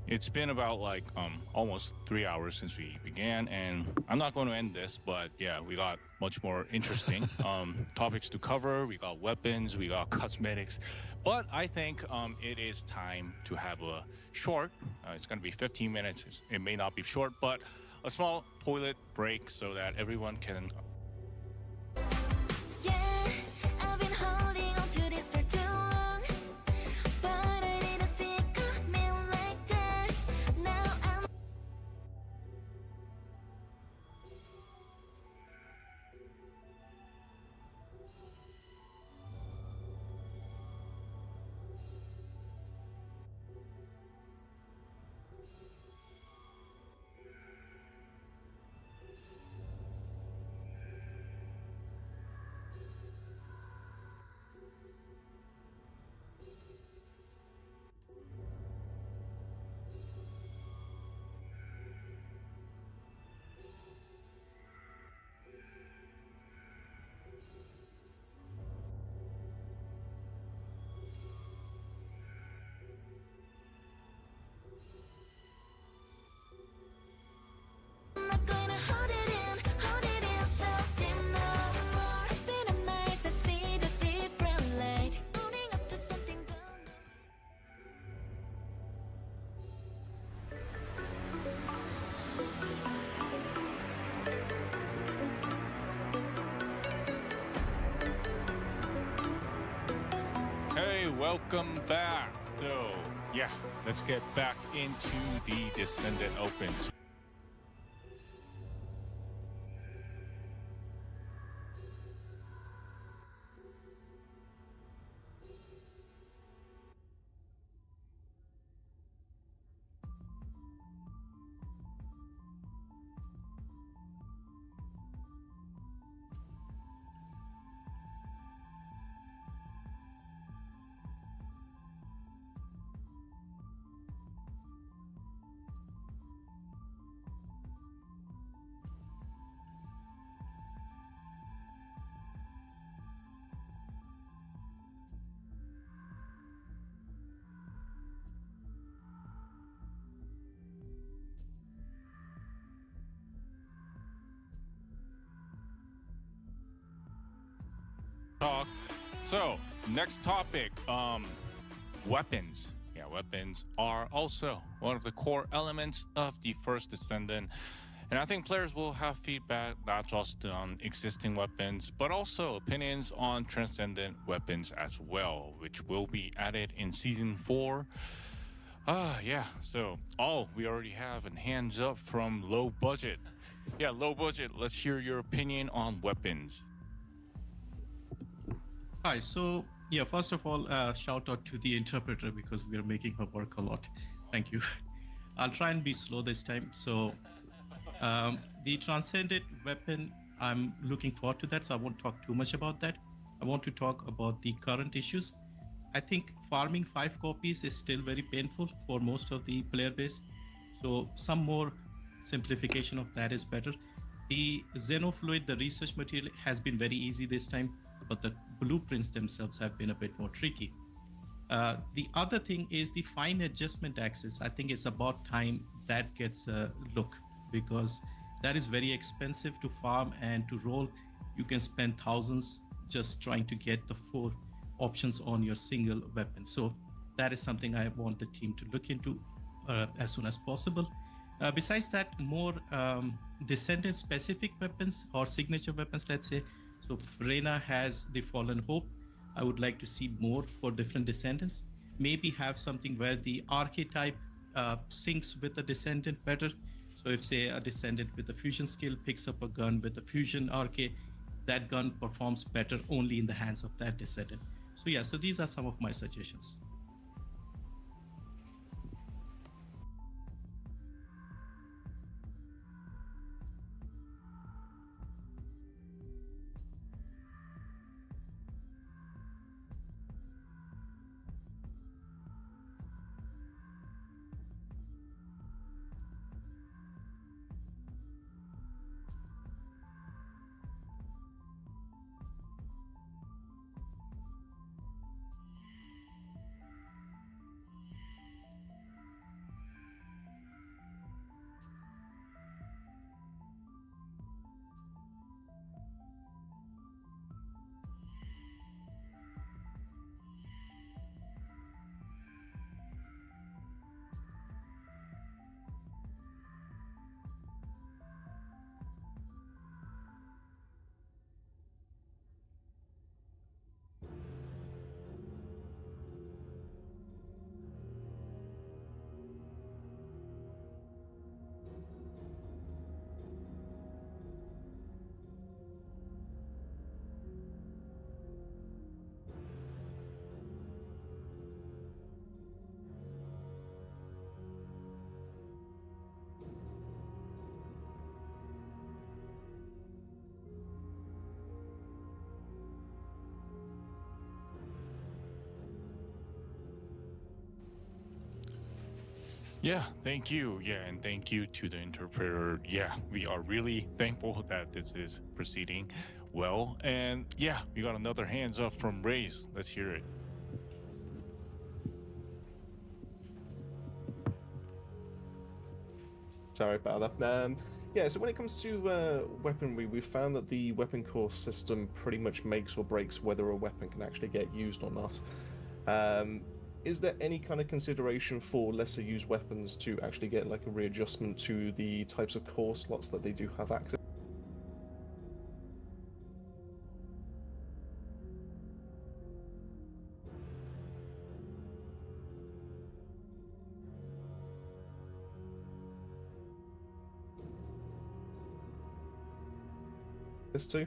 it's been about like almost 3 hours since we began, and I'm not going to end this, but yeah, we got much more interesting topics to cover. We got weapons, we got cosmetics, but I think it is time to have a short, it's going to be 15 minutes, it may not be short, but a small toilet break so that everyone can welcome back. So, yeah, let's get back into the Descendant Opens. Talk. So, next topic, weapons. Yeah, weapons are also one of the core elements of the first Descendant. And I think players will have feedback not just on existing weapons, but also opinions on Transcendent weapons as well, which will be added in Season 4. Yeah, so, we already have a hands up from Low Budget. Yeah, Low Budget, let's hear your opinion on weapons. Hi, so yeah, first of all, shout out to the interpreter because we are making her work a lot. Thank you. I'll try and be slow this time. So the Transcendent weapon, I'm looking forward to that, so I won't talk too much about that. I want to talk about the current issues. I think farming 5 copies is still very painful for most of the player base. So some more simplification of that is better. The Xenofluid, the research material, has been very easy this time, but the blueprints themselves have been a bit more tricky. The other thing is the fine adjustment axis. I think it's about time that gets a look, because that is very expensive to farm and to roll. You can spend thousands just trying to get the 4 options on your single weapon. So that is something I want the team to look into as soon as possible. Besides that, more Descendant specific weapons or signature weapons, let's say. So Reyna has the Fallen Hope. I would like to see more for different Descendants. Maybe have something where the archetype syncs with the Descendant better. So if, say, a Descendant with a fusion skill picks up a gun with a fusion arche, that gun performs better only in the hands of that Descendant. So yeah, so these are some of my suggestions. Yeah, thank you. Yeah, and thank you to the interpreter. Yeah, we are really thankful that this is proceeding well. And yeah, we got another hands up from Raze. Let's hear it. Sorry about that. Yeah, so when it comes to weaponry, we've found that the weapon core system pretty much makes or breaks whether a weapon can actually get used or not. Is there any kind of consideration for lesser used weapons to actually get like a readjustment to the types of core slots that they do have access? this to.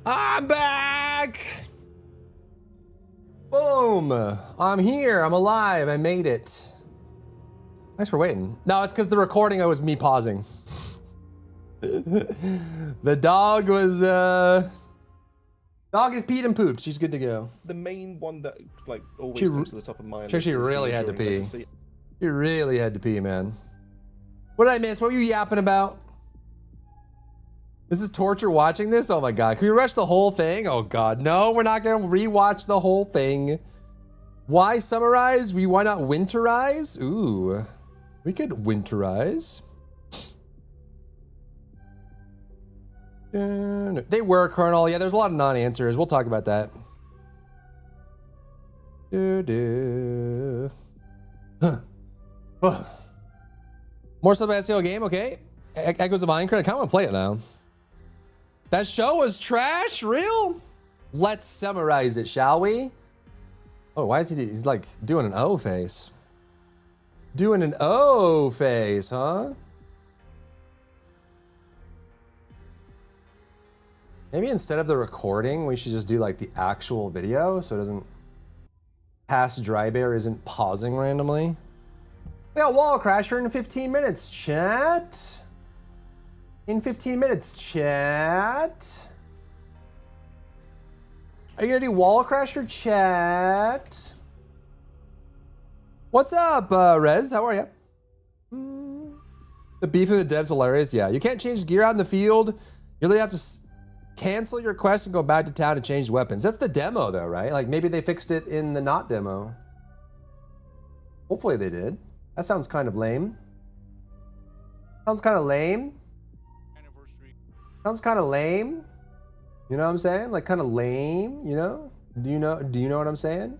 I'm back! Boom! I'm here, I'm alive, I made it. Thanks for waiting. No, it's because the recording was me pausing. The dog was, dog is peed and pooped, she's good to go. The main one that, like, always comes to the top of my list. She really had to pee. She really had to pee, man. What did I miss? What were you yapping about? This is torture watching this? Oh my god. Can we rush the whole thing? Oh god. No, we're not gonna rewatch the whole thing. Why summarize? Why not winterize? Ooh. We could winterize. They were, Colonel. Yeah, there's a lot of non-answers. We'll talk about that. More sub SEO game, okay. Echoes of Minecraft. I kind of want to play it now. That show was trash? Real? Let's summarize it, shall we? Oh, why is he's like doing an O face? Doing an O face, huh? Maybe instead of the recording, we should just do like the actual video so it doesn't past dry bear isn't pausing randomly. We got wall crasher in 15 minutes, chat. In 15 minutes, chat. Are you gonna do wall crasher, chat? What's up, Rez? How are you? The beef of the devs hilarious. Yeah, you can't change gear out in the field. You really have to cancel your quest and go back to town to change weapons. That's the demo, though, right? Like maybe they fixed it in the not demo. Hopefully they did. That sounds kind of lame. Sounds kind of lame. Sounds kind of lame. You know what I'm saying? Like kind of lame, you know? Do you know what I'm saying?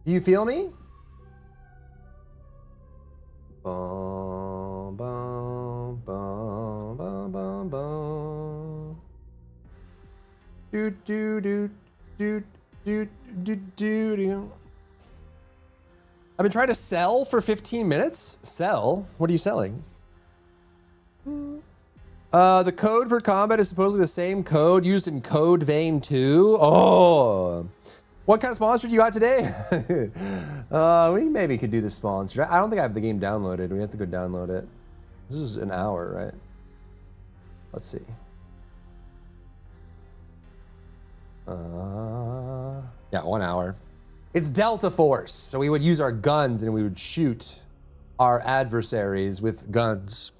Do you feel me? Bum, bum, bum, bum, bum, bum. Do do do do do do do do. I've been trying to sell for 15 minutes. Sell? What are you selling? The code for combat is supposedly the same code used in Code Vein 2. Oh, what kind of sponsor do you got today? We maybe could do the sponsor. I don't think I have the game downloaded. We have to go download it. This is an hour, right? Let's see. Yeah, 1 hour. It's Delta Force, so we would use our guns and we would shoot our adversaries with guns.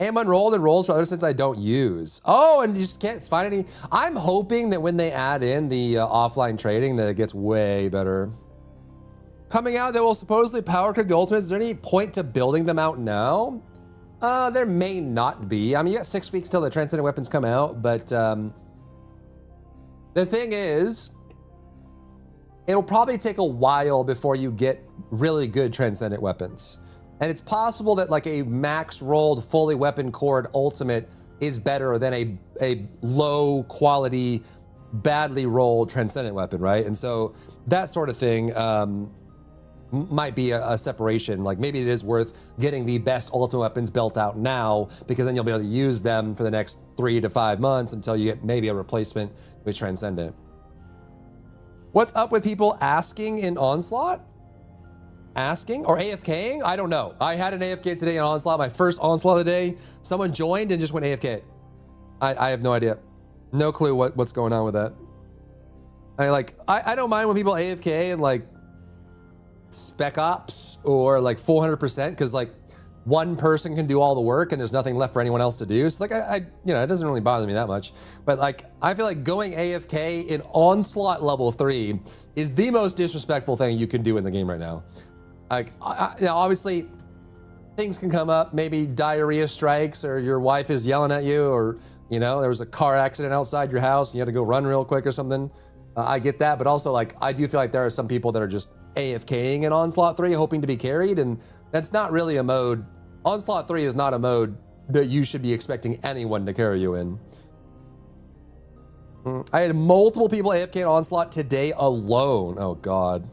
Am unrolled and rolls for other sets I don't use. Oh, and you just can't find any. I'm hoping that when they add in the offline trading that it gets way better. Coming out that will supposedly power clip the ultimates. Is there any point to building them out now? There may not be. I mean, you got 6 weeks till the transcendent weapons come out, but the thing is, it'll probably take a while before you get really good transcendent weapons. And it's possible that like a max rolled fully weapon cored ultimate is better than a low quality, badly rolled transcendent weapon, right? And so that sort of thing might be a separation. Like maybe it is worth getting the best ultimate weapons built out now, because then you'll be able to use them for the next 3 to 5 months until you get maybe a replacement with transcendent. What's up with people asking in Onslaught? Asking or AFKing? I don't know. I had an AFK today in Onslaught, my first Onslaught of the day. Someone joined and just went AFK. I have no idea. No clue what's going on with that. I don't mind when people AFK and like Spec Ops or like 400% because like one person can do all the work and there's nothing left for anyone else to do. So like you know, it doesn't really bother me that much. But like I feel like going AFK in Onslaught level 3 is the most disrespectful thing you can do in the game right now. Like, you know, obviously, things can come up. Maybe diarrhea strikes, or your wife is yelling at you, or you know, there was a car accident outside your house, and you had to go run real quick or something. I get that, but also like, I do feel like there are some people that are just AFKing in Onslaught 3, hoping to be carried, and that's not really a mode. Onslaught 3 is not a mode that you should be expecting anyone to carry you in. I had multiple people AFK in Onslaught today alone. Oh God.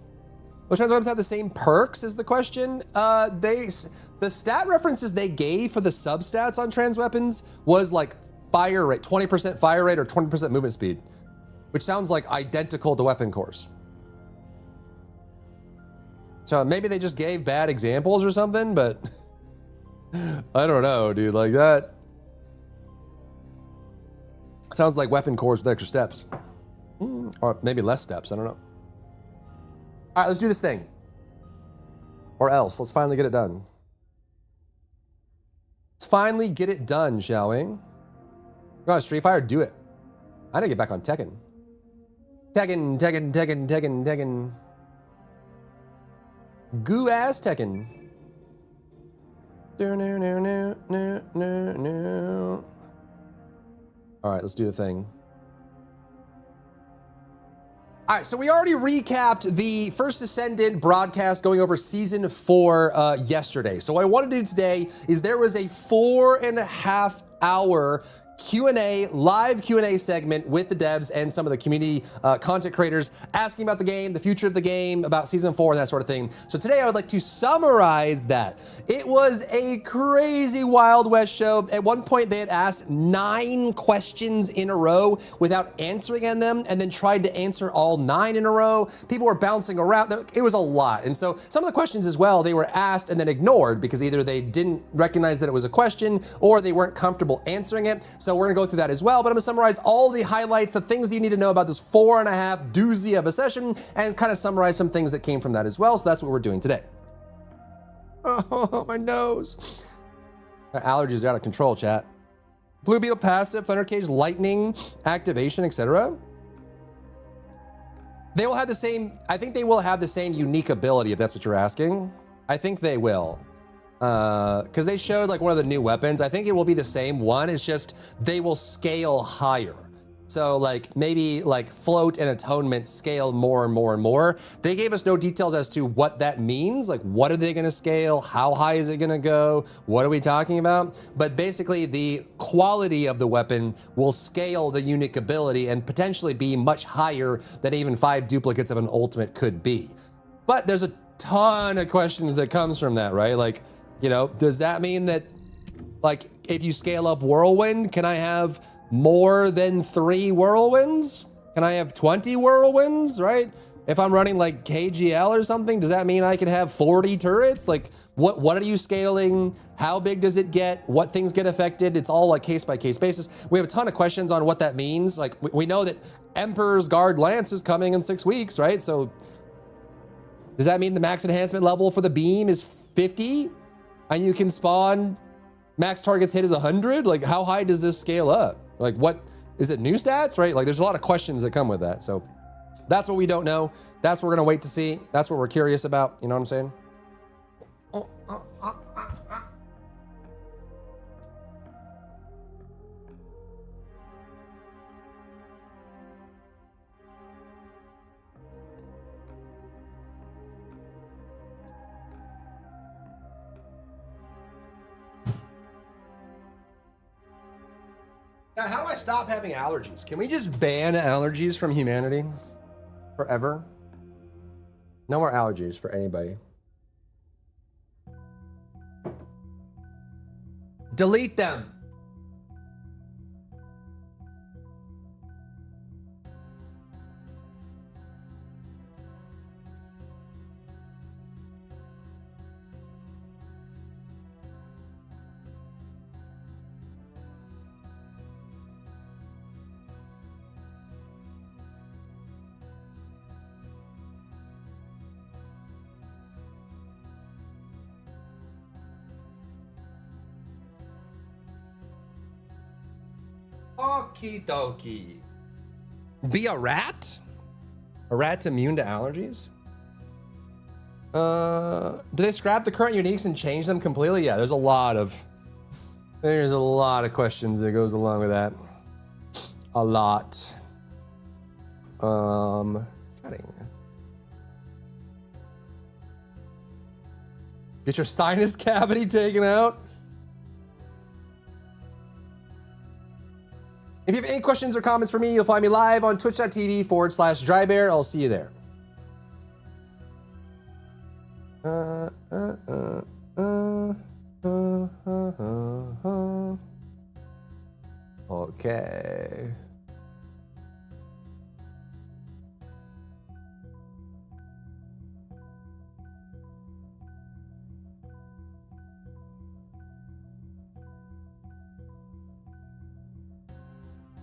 Which trans weapons have the same perks is the question. The stat references they gave for the substats on trans weapons was like fire rate, 20% fire rate or 20% movement speed, which sounds like identical to weapon cores. So maybe they just gave bad examples or something, but I don't know, dude. Like that sounds like weapon cores with extra steps, or maybe less steps. I don't know. All right, let's do this thing. Or else, let's finally get it done. Let's finally get it done, shall we? Go on, Street Fighter, do it. I need to get back on Tekken. Tekken. Goo ass Tekken. All right, let's do the thing. All right, so we already recapped the First Ascendant broadcast going over season 4 yesterday. So what I want to do today is there was a 4.5 hour Q&A, live Q&A segment with the devs and some of the community content creators asking about the game, the future of the game, about season 4 and that sort of thing. So today I would like to summarize that. It was a crazy Wild West show. At one point they had asked 9 questions in a row without answering on them and then tried to answer all 9 in a row. People were bouncing around. It was a lot. And so some of the questions as well, they were asked and then ignored because either they didn't recognize that it was a question or they weren't comfortable answering it. So we're gonna go through that as well, but I'm gonna summarize all the highlights, the things you need to know about this 4.5 doozy of a session and kind of summarize some things that came from that as well. So that's what we're doing today. Oh, my nose. My allergies are out of control, chat. Blue Beetle passive, Thunder Cage, lightning, activation, etc. They will have the same, I think they will have the same unique ability if that's what you're asking. I think they will. Because they showed like one of the new weapons. I think it will be the same one. It's just they will scale higher. So like maybe like float and atonement scale more and more and more. They gave us no details as to what that means. Like what are they gonna scale? How high is it gonna go? What are we talking about? But basically the quality of the weapon will scale the unique ability and potentially be much higher than even 5 duplicates of an ultimate could be. But there's a ton of questions that comes from that, right? Like, you know, does that mean that, like, if you scale up Whirlwind, can I have more than 3 Whirlwinds? Can I have 20 Whirlwinds, right? If I'm running like KGL or something, does that mean I can have 40 turrets? Like, what are you scaling? How big does it get? What things get affected? It's all like case-by-case basis. We have a ton of questions on what that means. Like, we know that Emperor's Guard Lance is coming in 6 weeks, right? So does that mean the max enhancement level for the beam is 50? And you can spawn max targets hit is 100? Like, how high does this scale up? Like, what is it, new stats, right? Like, there's a lot of questions that come with that. So that's what we don't know. That's what we're gonna wait to see. That's what we're curious about. You know what I'm saying? Now, how do I stop having allergies? Can we just ban allergies from humanity forever? No more allergies for anybody. Delete them. Okie dokie. Be a rat? A rat's immune to allergies? Do they scrap the current uniques and change them completely? Yeah, there's a lot of questions that goes along with that. A lot. Chatting. Get your sinus cavity taken out. If you have any questions or comments for me, you'll find me live on twitch.tv/drybear. I'll see you there. Okay.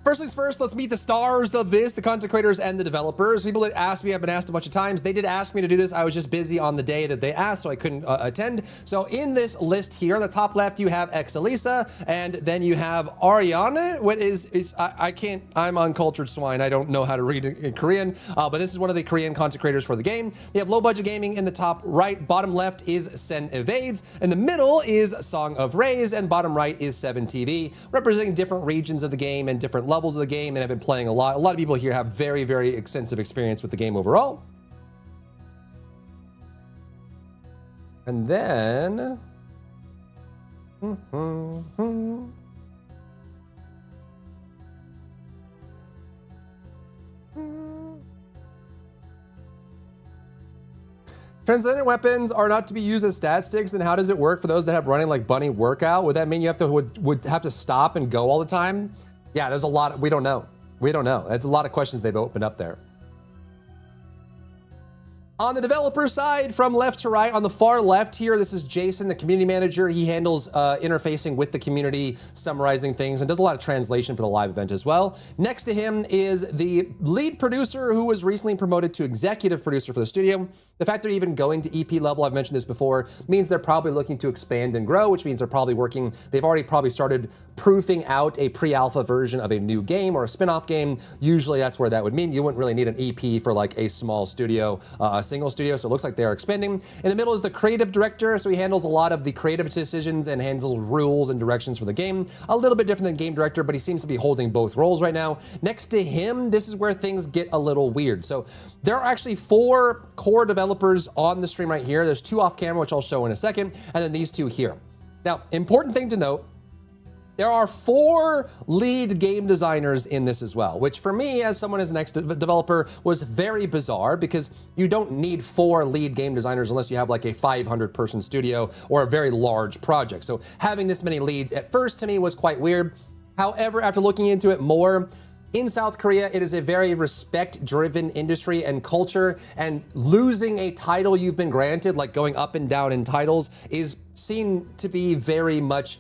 First things first, let's meet the stars of this, the content creators and the developers. People that asked me, I've been asked a bunch of times. They did ask me to do this. I was just busy on the day that they asked, so I couldn't attend. So in this list here, on the top left, you have Exalisa, and then you have Ariane. What is, I can't, I'm uncultured swine. I don't know how to read in Korean, but this is one of the Korean content creators for the game. You have Low Budget Gaming in the top right. Bottom left is Sen Evades. In the middle is Song of Rays, and bottom right is 7TV, representing different regions of the game and different levels of the game, and have been playing a lot. A lot of people here have very, very extensive experience with the game overall. And then... Transcendent weapons are not to be used as stat sticks, and how does it work for those that have running like bunny workout? Would that mean you have to would have to stop and go all the time? Yeah, there's a lot, we don't know. We don't know. That's a lot of questions they've opened up there. On the developer side, from left to right, on the far left here, this is Jason, the community manager. He handles interfacing with the community, summarizing things, and does a lot of translation for the live event as well. Next to him is the lead producer, who was recently promoted to executive producer for the studio. The fact they're even going to EP level, I've mentioned this before, means they're probably looking to expand and grow, which means they're probably working, they've already probably started proofing out a pre-alpha version of a new game or a spin-off game. Usually that's where that would mean. You wouldn't really need an EP for like a small studio, a single studio, so it looks like they're expanding. In the middle is the creative director, so he handles a lot of the creative decisions and handles rules and directions for the game. A little bit different than game director, but he seems to be holding both roles right now. Next to him, this is where things get a little weird. So there are actually 4 core developers on the stream right here. There's 2 off camera, which I'll show in a second, and then these 2 here. Now, important thing to note, there are 4 lead game designers in this as well, which for me, as someone as an ex-developer, was very bizarre because you don't need 4 lead game designers unless you have like a 500-person studio or a very large project. So having this many leads at first to me was quite weird. However, after looking into it more, in South Korea, it is a very respect-driven industry and culture, and losing a title you've been granted, like going up and down in titles, is seen to be very much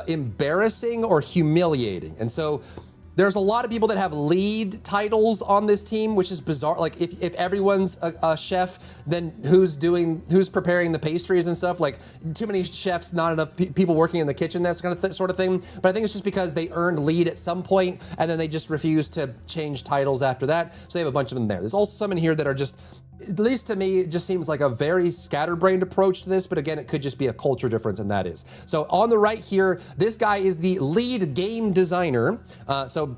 embarrassing or humiliating. And so there's a lot of people that have lead titles on this team, which is bizarre. Like if everyone's a chef, then who's preparing the pastries and stuff? Like too many chefs, not enough people working in the kitchen, that's kind of sort of thing. But I think it's just because they earned lead at some point and then they just refused to change titles after that. So they have a bunch of them there. There's also some in here that are just, at least to me, it just seems like a very scatterbrained approach to this, but again, it could just be a culture difference, and that is. So on the right here, this guy is the lead game designer. So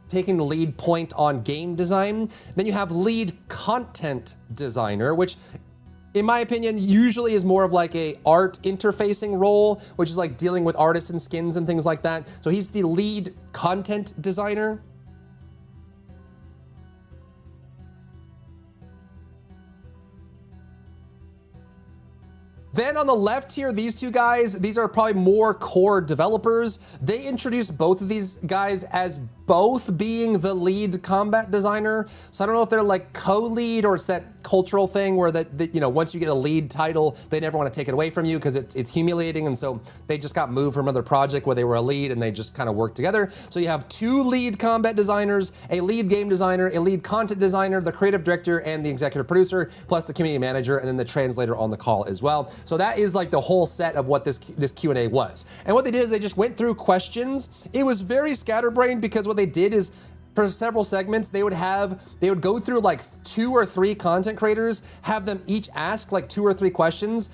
taking the lead point on game design. Then you have lead content designer, which in my opinion, usually is more of like a art interfacing role, which is like dealing with artists and skins and things like that. So he's the lead content designer. Then on the left here, these 2 guys, these are probably more core developers. They introduced both of these guys as both being the lead combat designer. So I don't know if they're like co-lead or it's that cultural thing where that you know, once you get a lead title, they never want to take it away from you because it's humiliating. And so they just got moved from another project where they were a lead and they just kind of worked together. So you have 2 lead combat designers, a lead game designer, a lead content designer, the creative director, and the executive producer, plus the community manager, and then the translator on the call as well. So that is like the whole set of what this Q&A was. And what they did is they just went through questions. It was very scatterbrained because what they did is for several segments, they would go through like 2 or 3 content creators, have them each ask like 2 or 3 questions.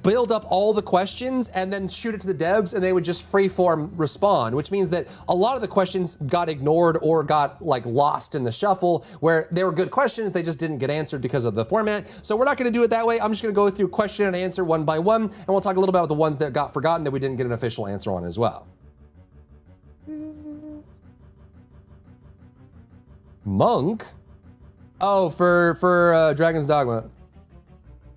build up all the questions and then shoot it to the devs, and they would just freeform respond, which means that a lot of the questions got ignored or got like lost in the shuffle, where they were good questions, they just didn't get answered because of the format. So we're not going to do it that way. I'm just going to go through question and answer one by one, and we'll talk a little bit about the ones that got forgotten that we didn't get an official answer on as well. Monk? Oh, for Dragon's Dogma.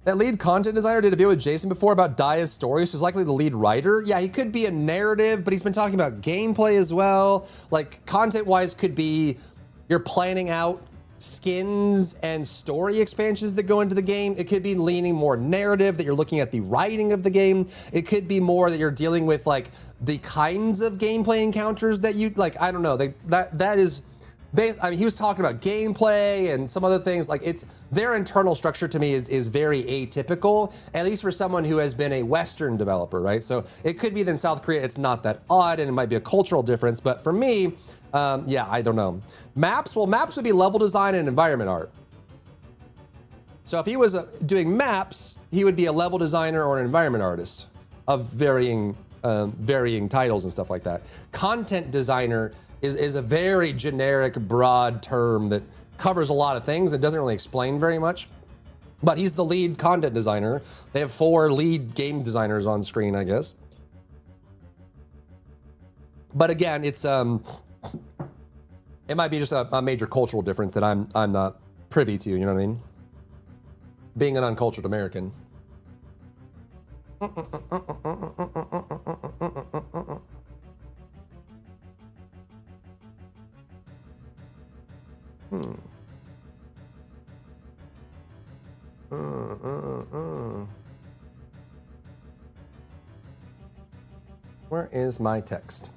That lead content designer did a video with Jason before about Daya's story, so he's likely the lead writer. Yeah, he could be a narrative, but he's been talking about gameplay as well. Like, content-wise could be you're planning out skins and story expansions that go into the game. It could be leaning more narrative, that you're looking at the writing of the game. It could be more that you're dealing with, like, the kinds of gameplay encounters that you, like, I don't know. That is... I mean, he was talking about gameplay and some other things. Like, it's their internal structure to me is very atypical, at least for someone who has been a Western developer, right? So it could be that in South Korea it's not that odd and it might be a cultural difference, but for me, yeah, I don't know. Maps, well, maps would be level design and environment art. So if he was doing maps, he would be a level designer or an environment artist of varying titles and stuff like that. Content designer is a very generic, broad term that covers a lot of things and doesn't really explain very much. But he's the lead content designer. They have 4 lead game designers on screen, I guess. But again, it's it might be just a major cultural difference that I'm not privy to, you know what I mean? Being an uncultured American. Where is my text?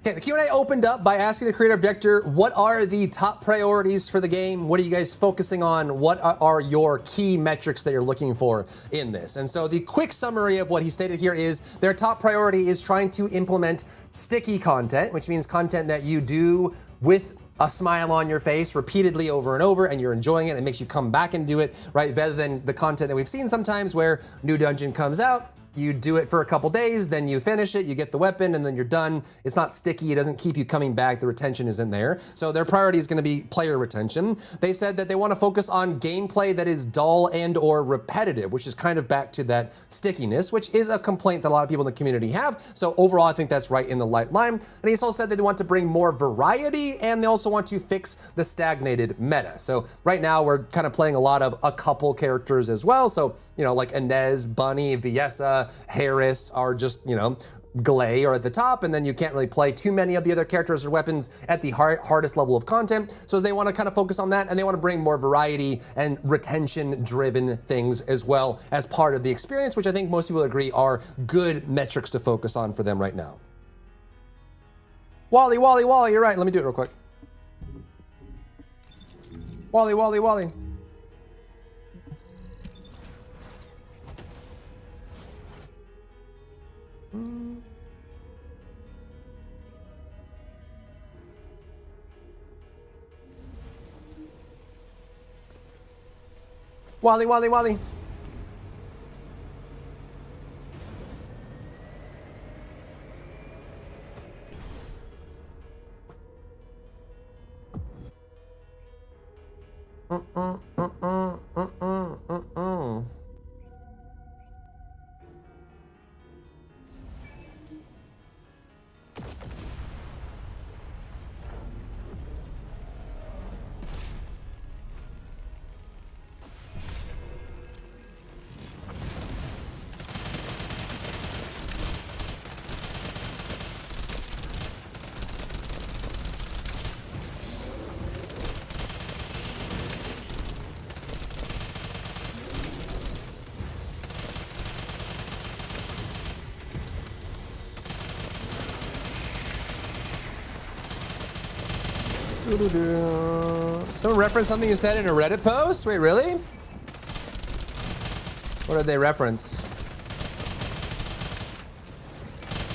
Okay, the Q&A opened up by asking the creative director, what are the top priorities for the game? What are you guys focusing on? What are your key metrics that you're looking for in this? And so the quick summary of what he stated here is their top priority is trying to implement sticky content, which means content that you do with a smile on your face repeatedly over and over, and you're enjoying it. It makes you come back and do it, right? Rather than the content that we've seen sometimes where new dungeon comes out, you do it for a couple days, then you finish it, you get the weapon, and then you're done. It's not sticky, it doesn't keep you coming back, the retention isn't there. So their priority is gonna be player retention. They said that they wanna focus on gameplay that is dull and or repetitive, which is kind of back to that stickiness, which is a complaint that a lot of people in the community have. So overall, I think that's right in the light line. And he also said that they want to bring more variety, and they also want to fix the stagnated meta. So right now, we're kind of playing a lot of a couple characters as well. So, you know, like Inez, Bunny, Viessa, Harris are just, you know, Glay are at the top, and then you can't really play too many of the other characters or weapons at the hardest level of content. So they want to kind of focus on that, and they want to bring more variety and retention-driven things as well as part of the experience, which I think most people agree are good metrics to focus on for them right now. Wally, you're right. Let me do it real quick. Wally. Wally. Someone referenced something you said in a Reddit post? Wait, really? What did they reference?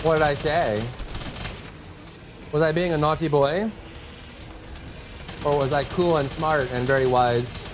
What did I say? Was I being a naughty boy? Or was I cool and smart and very wise?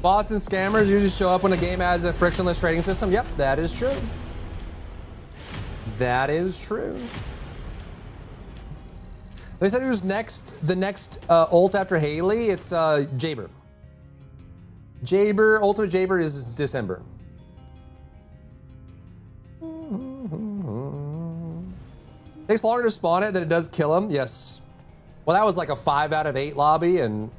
Bots and scammers usually show up when a game adds a frictionless trading system. Yep, that is true. That is true. They said who's next, the next ult after Haley? It's Jaber. Jaber, Ultimate Jaber is December. Takes longer to spawn it than it does kill him. Yes. Well, that was like a 5 out of 8 lobby, and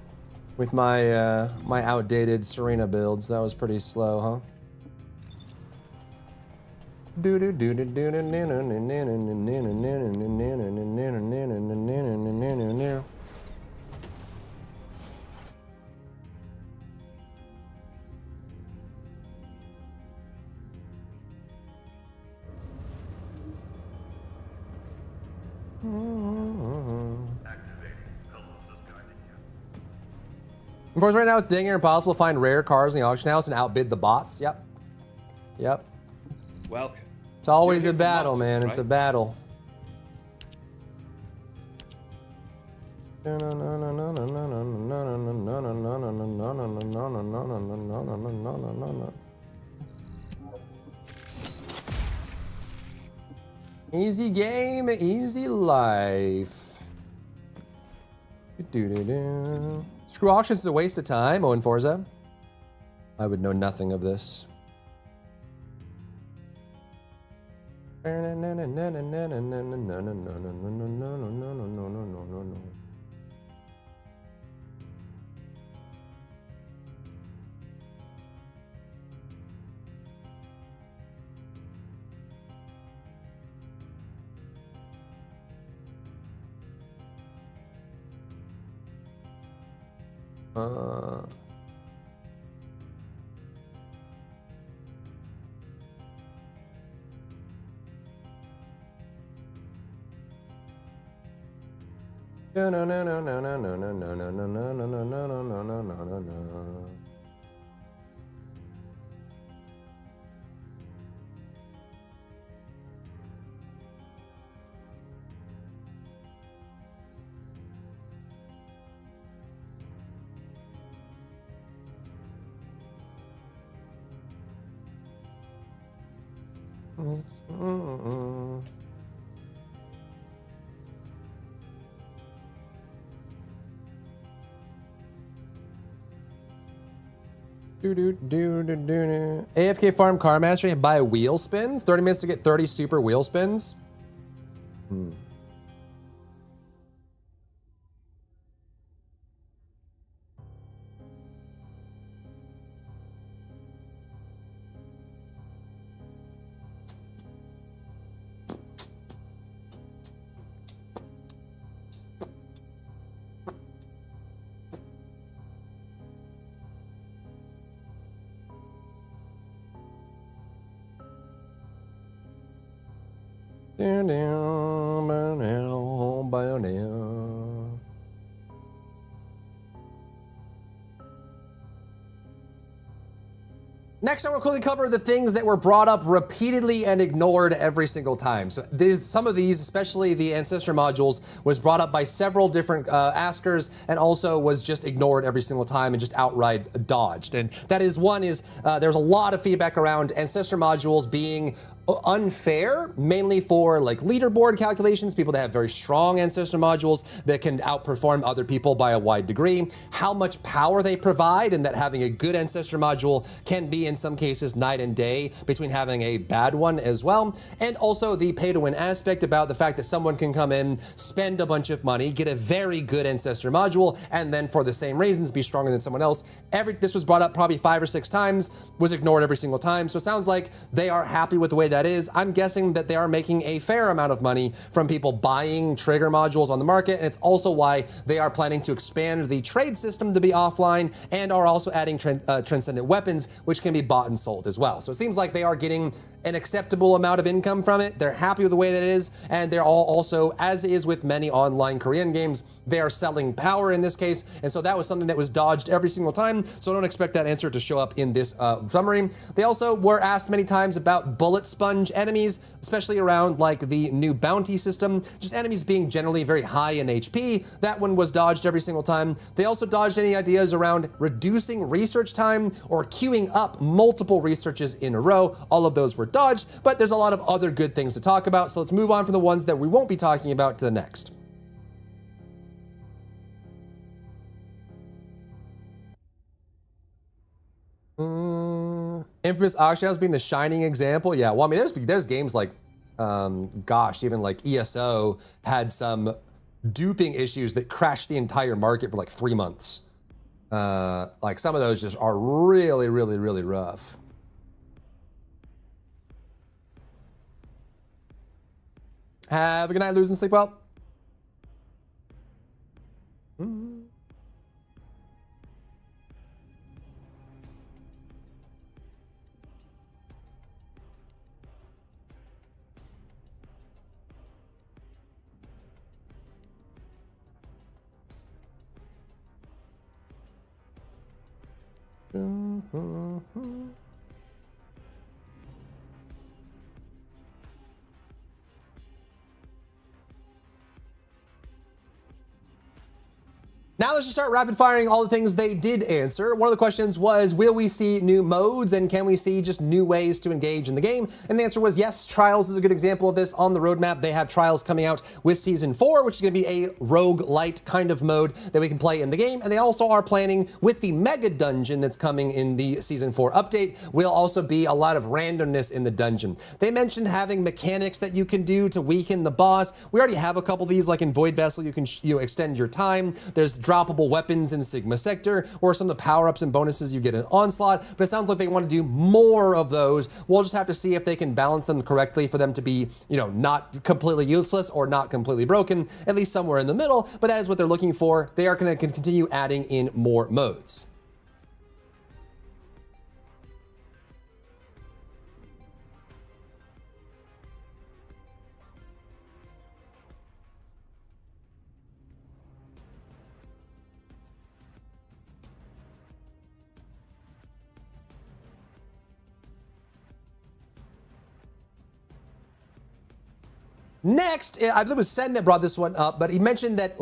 with my my outdated Serena builds, that was pretty slow, huh? Of course, right now it's dang near impossible to find rare cars in the auction house and outbid the bots. Yep. Yep. Welcome. It's always a battle, man. It's a battle. Easy game, easy life. Screw auctions is a waste of time, Owen Forza. I would know nothing of this. AFK farm car mastery and buy wheel spins. 30 minutes to get 30 super wheel spins. Next, I will quickly cover the things that were brought up repeatedly and ignored every single time. So some of these, especially the Ancestor modules, was brought up by several different askers and also was just ignored every single time and just outright dodged. And that is, one is, there's a lot of feedback around Ancestor modules being unfair, mainly for like leaderboard calculations, people that have very strong ancestor modules that can outperform other people by a wide degree, how much power they provide, and that having a good ancestor module can be in some cases night and day between having a bad one as well, and also the pay to win aspect about the fact that someone can come in, spend a bunch of money, get a very good ancestor module, and then for the same reasons be stronger than someone else. This was brought up probably 5 or 6 times, was ignored every single time, so it sounds like they are happy with the way that is. I'm guessing that they are making a fair amount of money from people buying trigger modules on the market, and it's also why they are planning to expand the trade system to be offline and are also adding transcendent weapons, which can be bought and sold as well. So it seems like they are getting an acceptable amount of income from it. They're happy with the way that it is, and they're all also, as is with many online Korean games, they are selling power in this case, and so that was something that was dodged every single time, so don't expect that answer to show up in this summary. They also were asked many times about bullet sponge enemies, especially around like the new bounty system, just enemies being generally very high in HP. That one was dodged every single time. They also dodged any ideas around reducing research time or queuing up multiple researches in a row. All of those were dodged, but there's a lot of other good things to talk about, so let's move on from the ones that we won't be talking about to the next. Infamous Aksha's being the shining example. Yeah, well, I mean, there's games like, gosh, even like ESO had some duping issues that crashed the entire market for like 3 months. Like some of those just are really, really, really rough. Have a good night, lose and sleep well. Now let's just start rapid firing all the things they did answer. One of the questions was, will we see new modes and can we see just new ways to engage in the game? And the answer was yes. Trials is a good example of this on the roadmap. They have Trials coming out with Season 4, which is going to be a roguelite kind of mode that we can play in the game. And they also are planning with the Mega Dungeon that's coming in the Season 4 update will also be a lot of randomness in the dungeon. They mentioned having mechanics that you can do to weaken the boss. We already have a couple of these, like in Void Vessel, you can extend your time. There's droppable weapons in Sigma Sector, or some of the power-ups and bonuses you get in Onslaught, but it sounds like they want to do more of those. We'll just have to see if they can balance them correctly for them to be, not completely useless or not completely broken, at least somewhere in the middle, but that is what they're looking for. They are going to continue adding in more modes. Next, I believe it was Sen that brought this one up, but he mentioned that,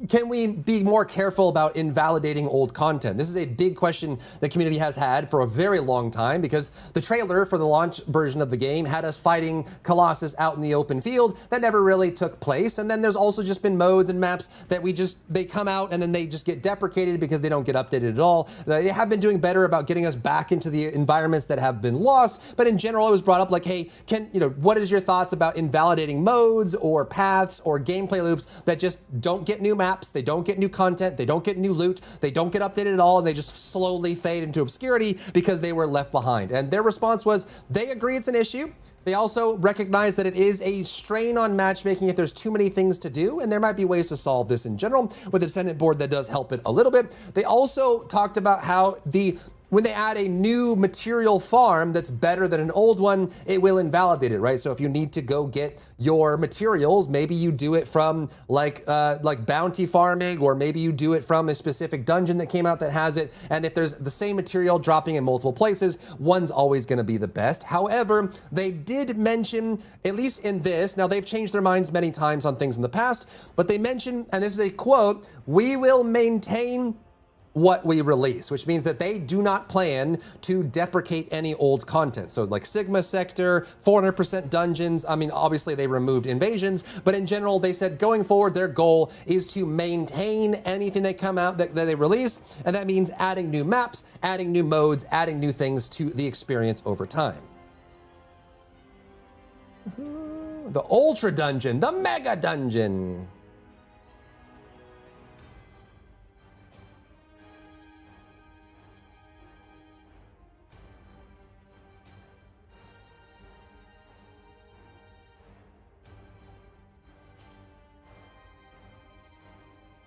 can we be more careful about invalidating old content? This is a big question the community has had for a very long time, because the trailer for the launch version of the game had us fighting Colossus out in the open field. That never really took place. And then there's also just been modes and maps that they come out and then they just get deprecated because they don't get updated at all. They have been doing better about getting us back into the environments that have been lost. But in general, it was brought up like, hey, what is your thoughts about invalidating modes or paths or gameplay loops that just don't get new maps, they don't get new content, they don't get new loot, they don't get updated at all, and they just slowly fade into obscurity because they were left behind? And their response was they agree it's an issue. They also recognize that it is a strain on matchmaking if there's too many things to do, and there might be ways to solve this in general with a Descendant board that does help it a little bit. They also talked about how when they add a new material farm that's better than an old one, it will invalidate it, right? So if you need to go get your materials, maybe you do it from like bounty farming, or maybe you do it from a specific dungeon that came out that has it. And if there's the same material dropping in multiple places, one's always going to be the best. However, they did mention, at least in this, now they've changed their minds many times on things in the past, but they mentioned, and this is a quote, "We will maintain what we release, which means that they do not plan to deprecate any old content. So like Sigma Sector, 400% dungeons. I mean, obviously they removed invasions, but in general, they said going forward, their goal is to maintain anything they come out that they release. And that means adding new maps, adding new modes, adding new things to the experience over time. The Ultra Dungeon, the Mega Dungeon.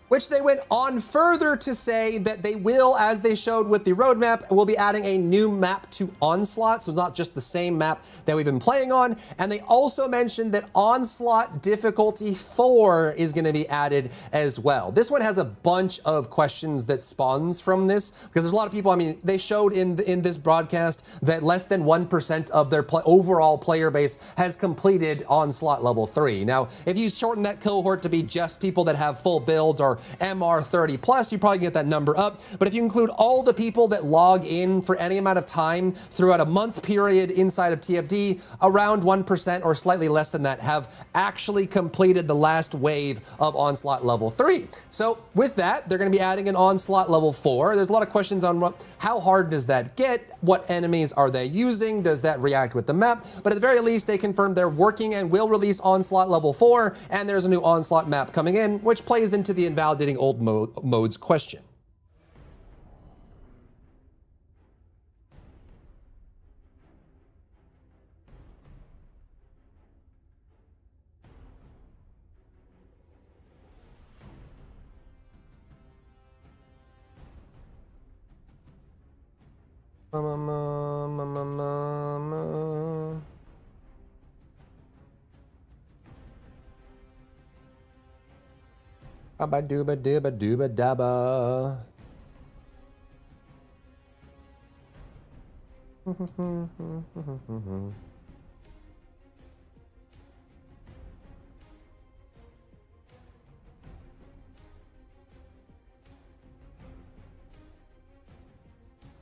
Which they went on further to say that they will, as they showed with the roadmap, will be adding a new map to Onslaught. So it's not just the same map that we've been playing on. And they also mentioned that Onslaught Difficulty 4 is going to be added as well. This one has a bunch of questions that spawns from this, because there's a lot of people, I mean, they showed in this broadcast that less than 1% of their overall player base has completed Onslaught Level 3. Now, if you shorten that cohort to be just people that have full builds or MR30 plus, you probably get that number up. But if you include all the people that log in for any amount of time throughout a month period inside of TFD, around 1% or slightly less than that have actually completed the last wave of Onslaught Level 3. So with that, they're going to be adding an Onslaught Level 4. There's a lot of questions on how hard does that get? What enemies are they using? Does that react with the map? But at the very least, they confirmed they're working and will release Onslaught Level 4, and there's a new Onslaught map coming in, which plays into the invalidating old modes question. Abba dooba dooba dooba dabba.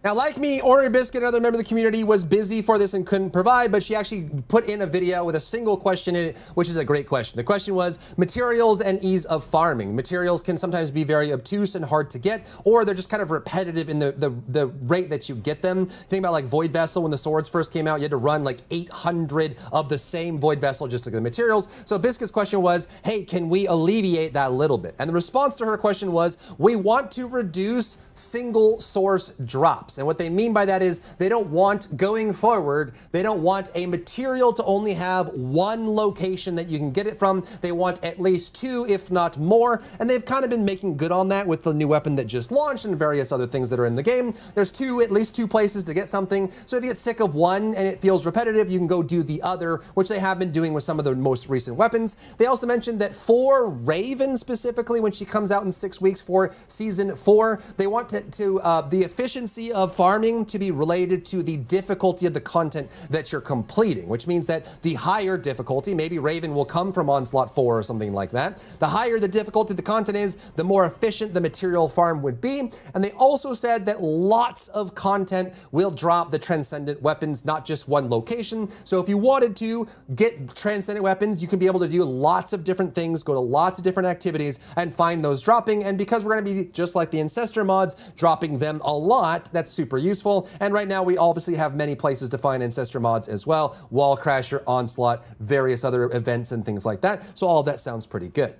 Now, like me, Ori Biscuit, another member of the community, was busy for this and couldn't provide, but she actually put in a video with a single question in it, which is a great question. The question was materials and ease of farming. Materials can sometimes be very obtuse and hard to get, or they're just kind of repetitive in the rate that you get them. Think about like Void Vessel, when the swords first came out, you had to run like 800 of the same Void Vessel just to get the materials. So Biscuit's question was, hey, can we alleviate that a little bit? And the response to her question was, we want to reduce single source drops. And what they mean by that is they don't want, going forward, they don't want a material to only have one location that you can get it from. They want at least two, if not more. And they've kind of been making good on that with the new weapon that just launched and various other things that are in the game. There's at least two places to get something. So if you get sick of one and it feels repetitive, you can go do the other, which they have been doing with some of the most recent weapons. They also mentioned that for Raven specifically, when she comes out in 6 weeks for Season 4, they want the efficiency of farming to be related to the difficulty of the content that you're completing, which means that the higher difficulty, maybe Raven will come from Onslaught 4 or something like that, the higher the difficulty of the content is, the more efficient the material farm would be. And they also said that lots of content will drop the transcendent weapons, not just one location. So if you wanted to get transcendent weapons, you can be able to do lots of different things, go to lots of different activities and find those dropping. And because we're going to be just like the Ancestor mods, dropping them a lot, that's super useful. And right now we obviously have many places to find Ancestor mods as well. Wall Crasher, Onslaught, various other events and things like that. So all of that sounds pretty good.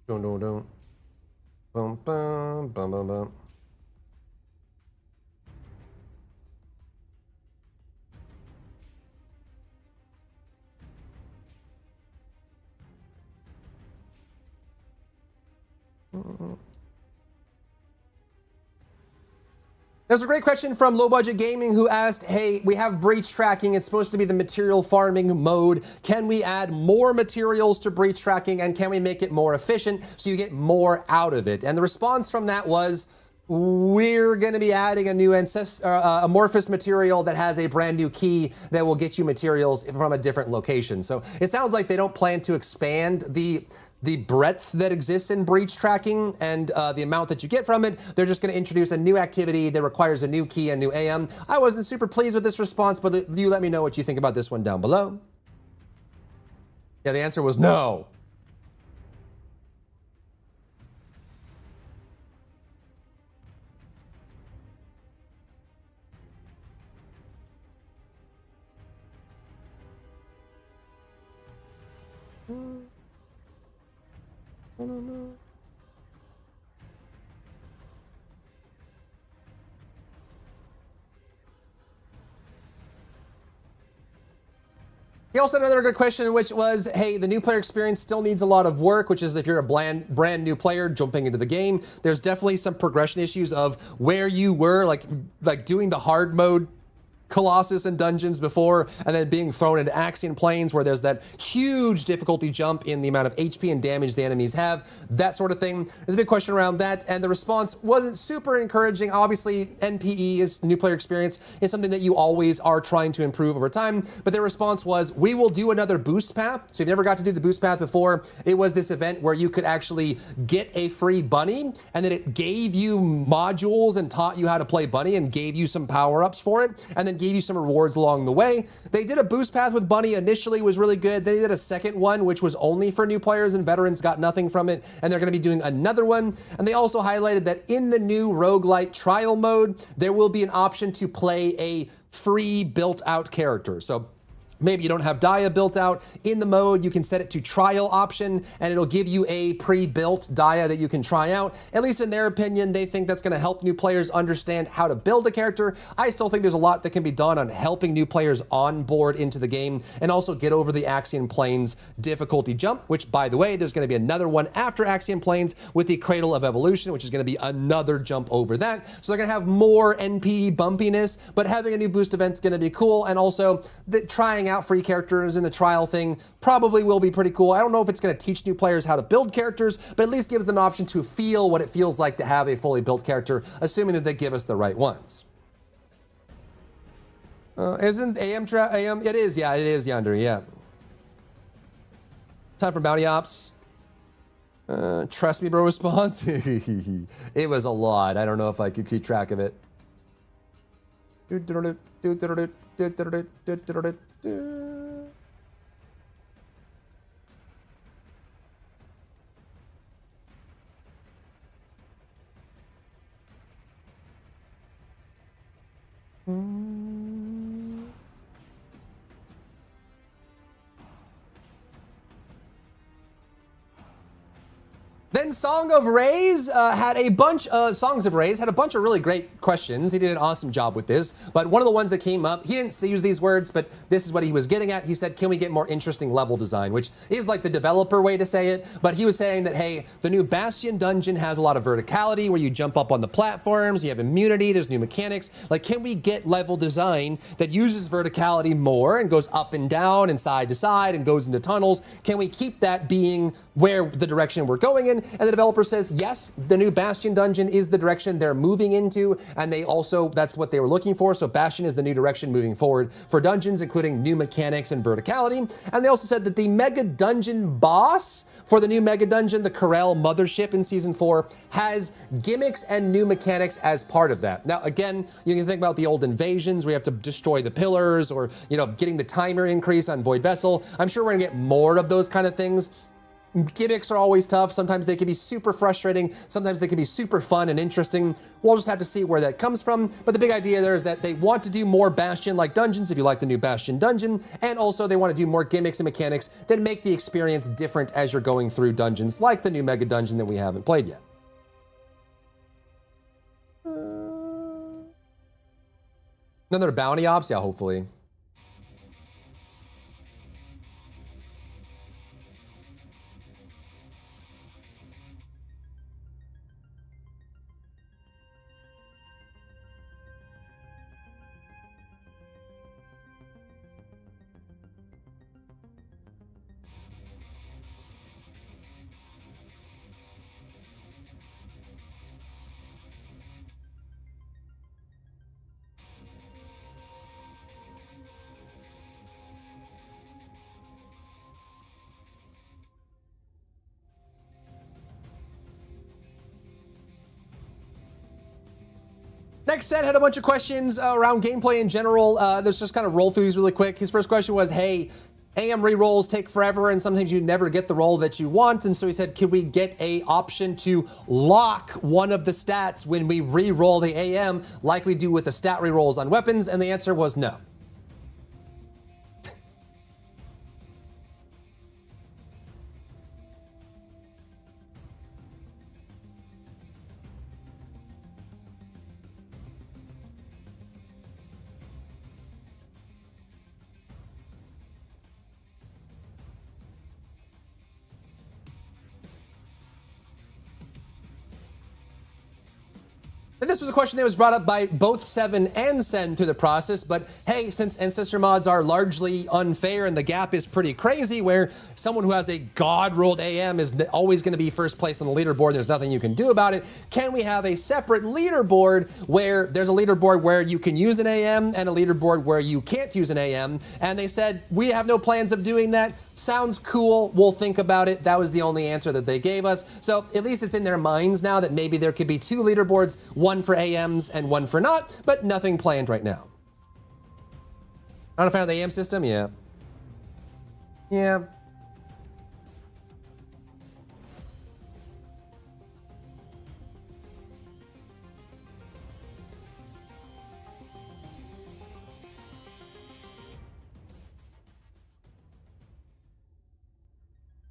Don't. Bum, bum, bum, bum, bum. There's a great question from Low Budget Gaming who asked, hey, we have breach tracking. It's supposed to be the material farming mode. Can we add more materials to breach tracking and can we make it more efficient so you get more out of it? And the response from that was, we're going to be adding a new amorphous material that has a brand new key that will get you materials from a different location. So it sounds like they don't plan to expand the the breadth that exists in breach tracking and the amount that you get from it. They're just going to introduce a new activity that requires a new key, a new AM. I wasn't super pleased with this response, but you let me know what you think about this one down below. Yeah, the answer was no. I don't know. He also had another good question, which was, hey, the new player experience still needs a lot of work, which is if you're a brand new player jumping into the game, there's definitely some progression issues of where you were, like doing the hard mode Colossus and dungeons before, and then being thrown into Axian Plains where there's that huge difficulty jump in the amount of HP and damage the enemies have, that sort of thing. There's a big question around that, and the response wasn't super encouraging. Obviously, NPE is new player experience is something that you always are trying to improve over time, but their response was, we will do another boost path. So if you never got to do the boost path before, it was this event where you could actually get a free bunny, and then it gave you modules and taught you how to play bunny and gave you some power-ups for it, and then gave you some rewards along the way. They did a boost path with Bunny initially, was really good. They did a second one, which was only for new players, and veterans got nothing from it, and they're going to be doing another one. And they also highlighted that in the new roguelite trial mode, there will be an option to play a free built-out character. So maybe you don't have Dia built out in the mode, you can set it to trial option and it'll give you a pre-built Dia that you can try out. At least in their opinion, they think that's gonna help new players understand how to build a character. I still think there's a lot that can be done on helping new players onboard into the game and also get over the Axian Plains difficulty jump, which by the way, there's gonna be another one after Axian Plains with the Cradle of Evolution, which is gonna be another jump over that. So they're gonna have more NPE bumpiness, but having a new boost event's gonna be cool. And also trying out free characters in the trial thing probably will be pretty cool. I don't know if it's going to teach new players how to build characters, but at least gives them an option to feel what it feels like to have a fully built character, assuming that they give us the right ones. Isn't AM? It is, yeah, it is Yonder, yeah. Time for bounty ops. Trust me, bro response. It was a lot. I don't know if I could keep track of it. Then Songs of Rage had a bunch of really great questions. He did an awesome job with this. But one of the ones that came up, he didn't use these words, but this is what he was getting at. He said, can we get more interesting level design? Which is like the developer way to say it. But he was saying that, hey, the new Bastion dungeon has a lot of verticality where you jump up on the platforms, you have immunity, there's new mechanics. Like, can we get level design that uses verticality more and goes up and down and side to side and goes into tunnels? Can we keep that being where the direction we're going in? And the developer says, yes, the new Bastion dungeon is the direction they're moving into, and they also, that's what they were looking for. So Bastion is the new direction moving forward for dungeons, including new mechanics and verticality. And they also said that the mega dungeon boss for the new mega dungeon, the Corel mothership in season 4, has gimmicks and new mechanics as part of that. Now, again, you can think about the old invasions where you have to destroy the pillars, or, you know, getting the timer increase on Void Vessel. I'm sure we're gonna get more of those kind of things. Gimmicks are always tough. Sometimes they can be super frustrating. Sometimes they can be super fun and interesting. We'll just have to see where that comes from. But the big idea there is that they want to do more Bastion-like dungeons, if you like the new Bastion dungeon. And also they want to do more gimmicks and mechanics that make the experience different as you're going through dungeons, like the new mega dungeon that we haven't played yet. Another bounty ops? Yeah, hopefully. Next set had a bunch of questions around gameplay in general. Let's just kind of roll through these really quick. His first question was, hey, AM rerolls take forever and sometimes you never get the roll that you want. And so he said, could we get a option to lock one of the stats when we re-roll the AM like we do with the stat rerolls on weapons? And the answer was no. And this was a question that was brought up by both Seven and Sen through the process, but hey, since Ancestor mods are largely unfair and the gap is pretty crazy where someone who has a god-rolled AM is always going to be first place on the leaderboard, there's nothing you can do about it, can we have a separate leaderboard where there's a leaderboard where you can use an AM and a leaderboard where you can't use an AM? And they said, we have no plans of doing that. Sounds cool, we'll think about it. That was the only answer that they gave us. So at least it's in their minds now that maybe there could be two leaderboards, one for AMs and one for not, but nothing planned right now. Not a fan of the AM system? Yeah. Yeah.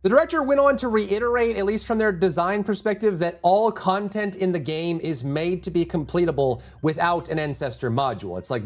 The director went on to reiterate, at least from their design perspective, that all content in the game is made to be completable without an Ancestor module. It's like,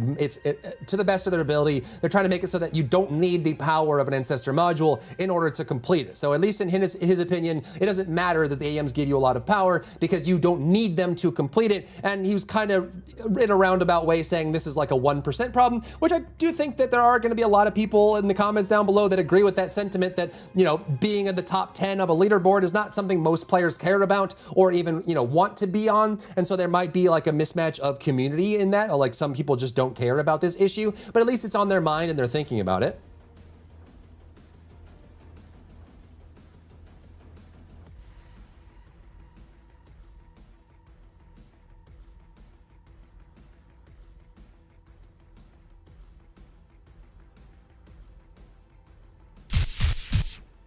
to the best of their ability, they're trying to make it so that you don't need the power of an Ancestor module in order to complete it. So at least in his opinion, it doesn't matter that the AMs give you a lot of power because you don't need them to complete it. And he was kind of in a roundabout way saying this is like a 1% problem, which I do think that there are going to be a lot of people in the comments down below that agree with that sentiment that, you know, being in the top 10 of a leaderboard is not something most players care about or even, you know, want to be on. And so there might be like a mismatch of community in that, or like some people just don't care about this issue, but at least it's on their mind and they're thinking about it.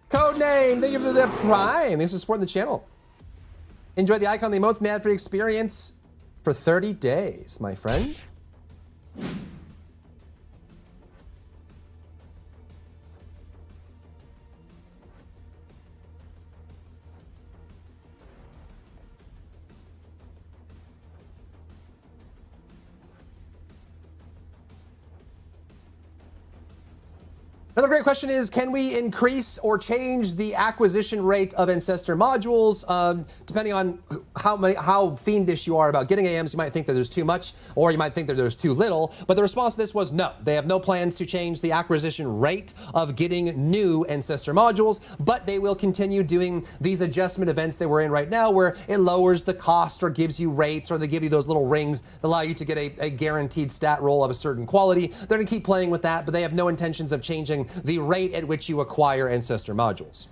Codename, thank you for the Prime. Thanks for supporting the channel. Enjoy the icon, the emotes, and the ad-free experience for 30 days, my friend. Another great question is, can we increase or change the acquisition rate of Ancestor modules? Depending on how fiendish you are about getting AMs, you might think that there's too much, or you might think that there's too little. But the response to this was no. They have no plans to change the acquisition rate of getting new Ancestor modules, but they will continue doing these adjustment events that we're in right now, where it lowers the cost or gives you rates, or they give you those little rings that allow you to get a guaranteed stat roll of a certain quality. They're gonna keep playing with that, but they have no intentions of changing the rate at which you acquire Ancestor modules.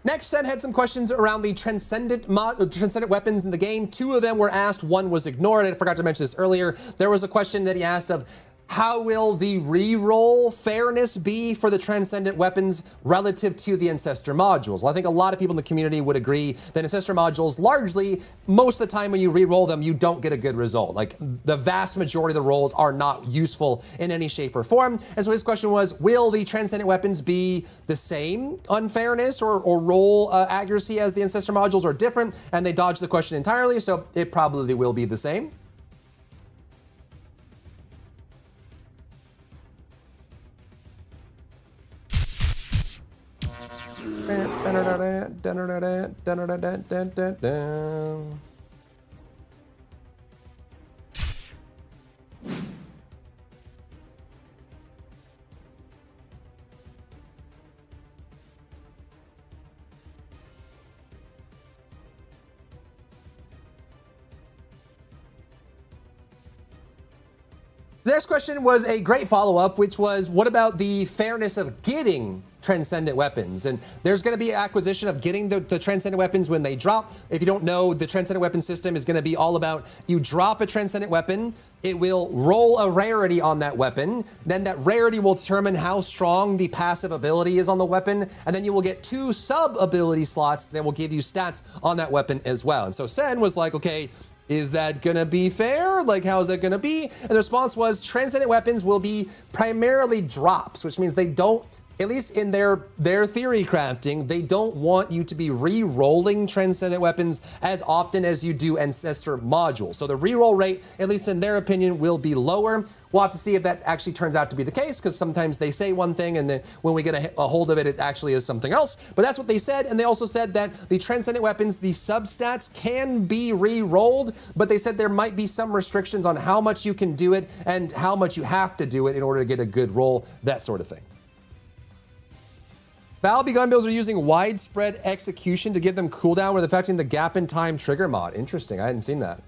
Next, Sen had some questions around the transcendent weapons in the game. Two of them were asked, one was ignored. I forgot to mention this earlier. There was a question that he asked of, how will the reroll fairness be for the transcendent weapons relative to the Ancestor modules? Well, I think a lot of people in the community would agree that Ancestor modules, largely, most of the time when you reroll them, you don't get a good result. Like, the vast majority of the rolls are not useful in any shape or form. And so his question was, will the transcendent weapons be the same unfairness or roll accuracy as the Ancestor modules, or different? And they dodged the question entirely, so it probably will be the same. The next question was a great follow-up, which was, what about the fairness of getting transcendent weapons? And there's going to be acquisition of getting the transcendent weapons when they drop. If you don't know, the transcendent weapon system is going to be all about you drop a transcendent weapon, it will roll a rarity on that weapon. Then that rarity will determine how strong the passive ability is on the weapon. And then you will get 2 sub-ability slots that will give you stats on that weapon as well. And so Sen was like, okay, is that gonna be fair? Like, how is that gonna be? And the response was, transcendent weapons will be primarily drops, which means they don't, at least in their theory crafting, they don't want you to be re-rolling transcendent weapons as often as you do ancestor modules. So the re-roll rate, at least in their opinion, will be lower. We'll have to see if that actually turns out to be the case, because sometimes they say one thing and then when we get a hold of it, it actually is something else. But that's what they said. And they also said that the transcendent weapons, the substats can be re-rolled, but they said there might be some restrictions on how much you can do it and how much you have to do it in order to get a good roll, that sort of thing. Valve gun builds are using widespread execution to give them cooldown with affecting the gap in time trigger mod. Interesting, I hadn't seen that.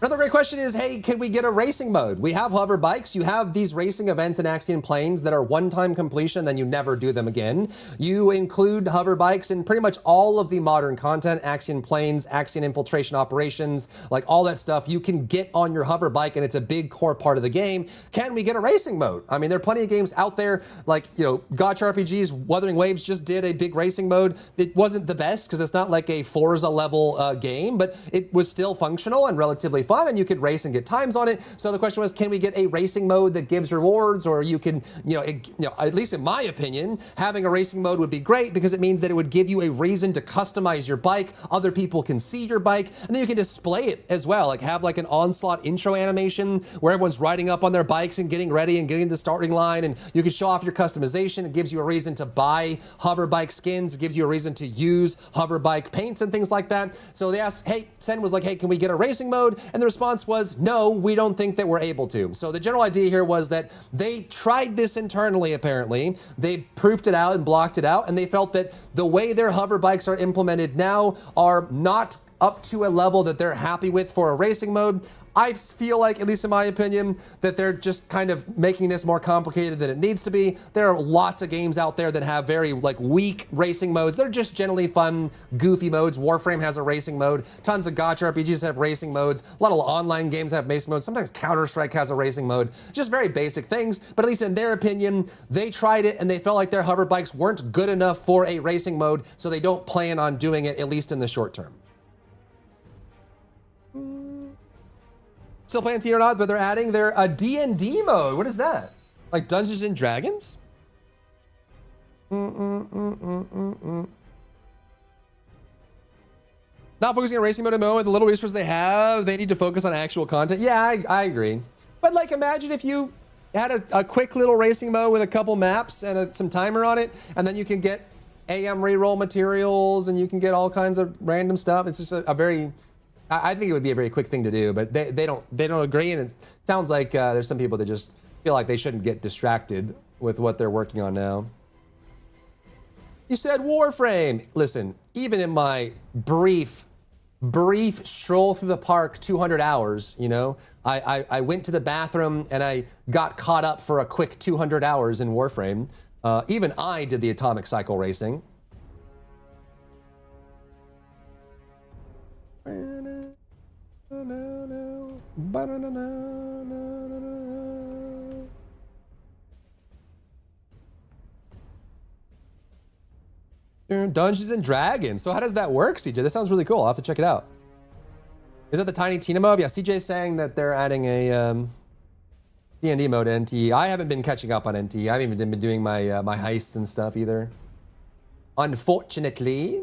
Another great question is, hey, can we get a racing mode? We have hover bikes. You have these racing events in Axiom Plains that are one-time completion, then you never do them again. You include hover bikes in pretty much all of the modern content, Axiom Plains, Axiom Infiltration Operations, like all that stuff you can get on your hover bike, and it's a big core part of the game. Can we get a racing mode? I mean, there are plenty of games out there, like, you know, Gotcha RPG's Wuthering Waves just did a big racing mode. It wasn't the best because it's not like a Forza level game, but it was still functional and relatively fun, and you could race and get times on it. So the question was, can we get a racing mode that gives rewards? Or you can, at least in my opinion, having a racing mode would be great because it means that it would give you a reason to customize your bike. Other people can see your bike, and then you can display it as well. Like have like an onslaught intro animation where everyone's riding up on their bikes and getting ready and getting to the starting line, and you can show off your customization. It gives you a reason to buy hover bike skins. It gives you a reason to use hover bike paints and things like that. So they asked, hey, Sen was like, hey, can we get a racing mode? And the response was, no, we don't think that we're able to. So the general idea here was that they tried this internally, apparently. They proofed it out and blocked it out, and they felt that the way their hover bikes are implemented now are not up to a level that they're happy with for a racing mode. I feel like, at least in my opinion, that they're just kind of making this more complicated than it needs to be. There are lots of games out there that have very weak racing modes. They're just generally fun, goofy modes. Warframe has a racing mode. Tons of Gotcha RPGs have racing modes. A lot of online games have racing modes. Sometimes Counter-Strike has a racing mode. Just very basic things. But at least in their opinion, they tried it and they felt like their hover bikes weren't good enough for a racing mode, so they don't plan on doing it, at least in the short term. Still playing T or not, but they're adding their D&D mode. What is that? Like Dungeons and Dragons? Not focusing on racing mode MMO with the little resources they have. They need to focus on actual content. Yeah, I agree. But like, imagine if you had a quick little racing mode with a couple maps and some timer on it, and then you can get AM reroll materials and you can get all kinds of random stuff. It's just a very... I think it would be a very quick thing to do, but they don't agree, and it sounds like there's some people that just feel like they shouldn't get distracted with what they're working on now. You said Warframe. Listen, even in my brief stroll through the park, 200 hours, I went to the bathroom and I got caught up for a quick 200 hours in Warframe. Even I did the atomic cycle racing. Dungeons and Dragons. So how does that work, CJ? That sounds really cool. I'll have to check it out. Is that the Tiny Tina mode? Yeah, CJ's saying that they're adding a D&D mode to NTE. I haven't been catching up on NTE. I haven't even been doing my my heists and stuff either, unfortunately.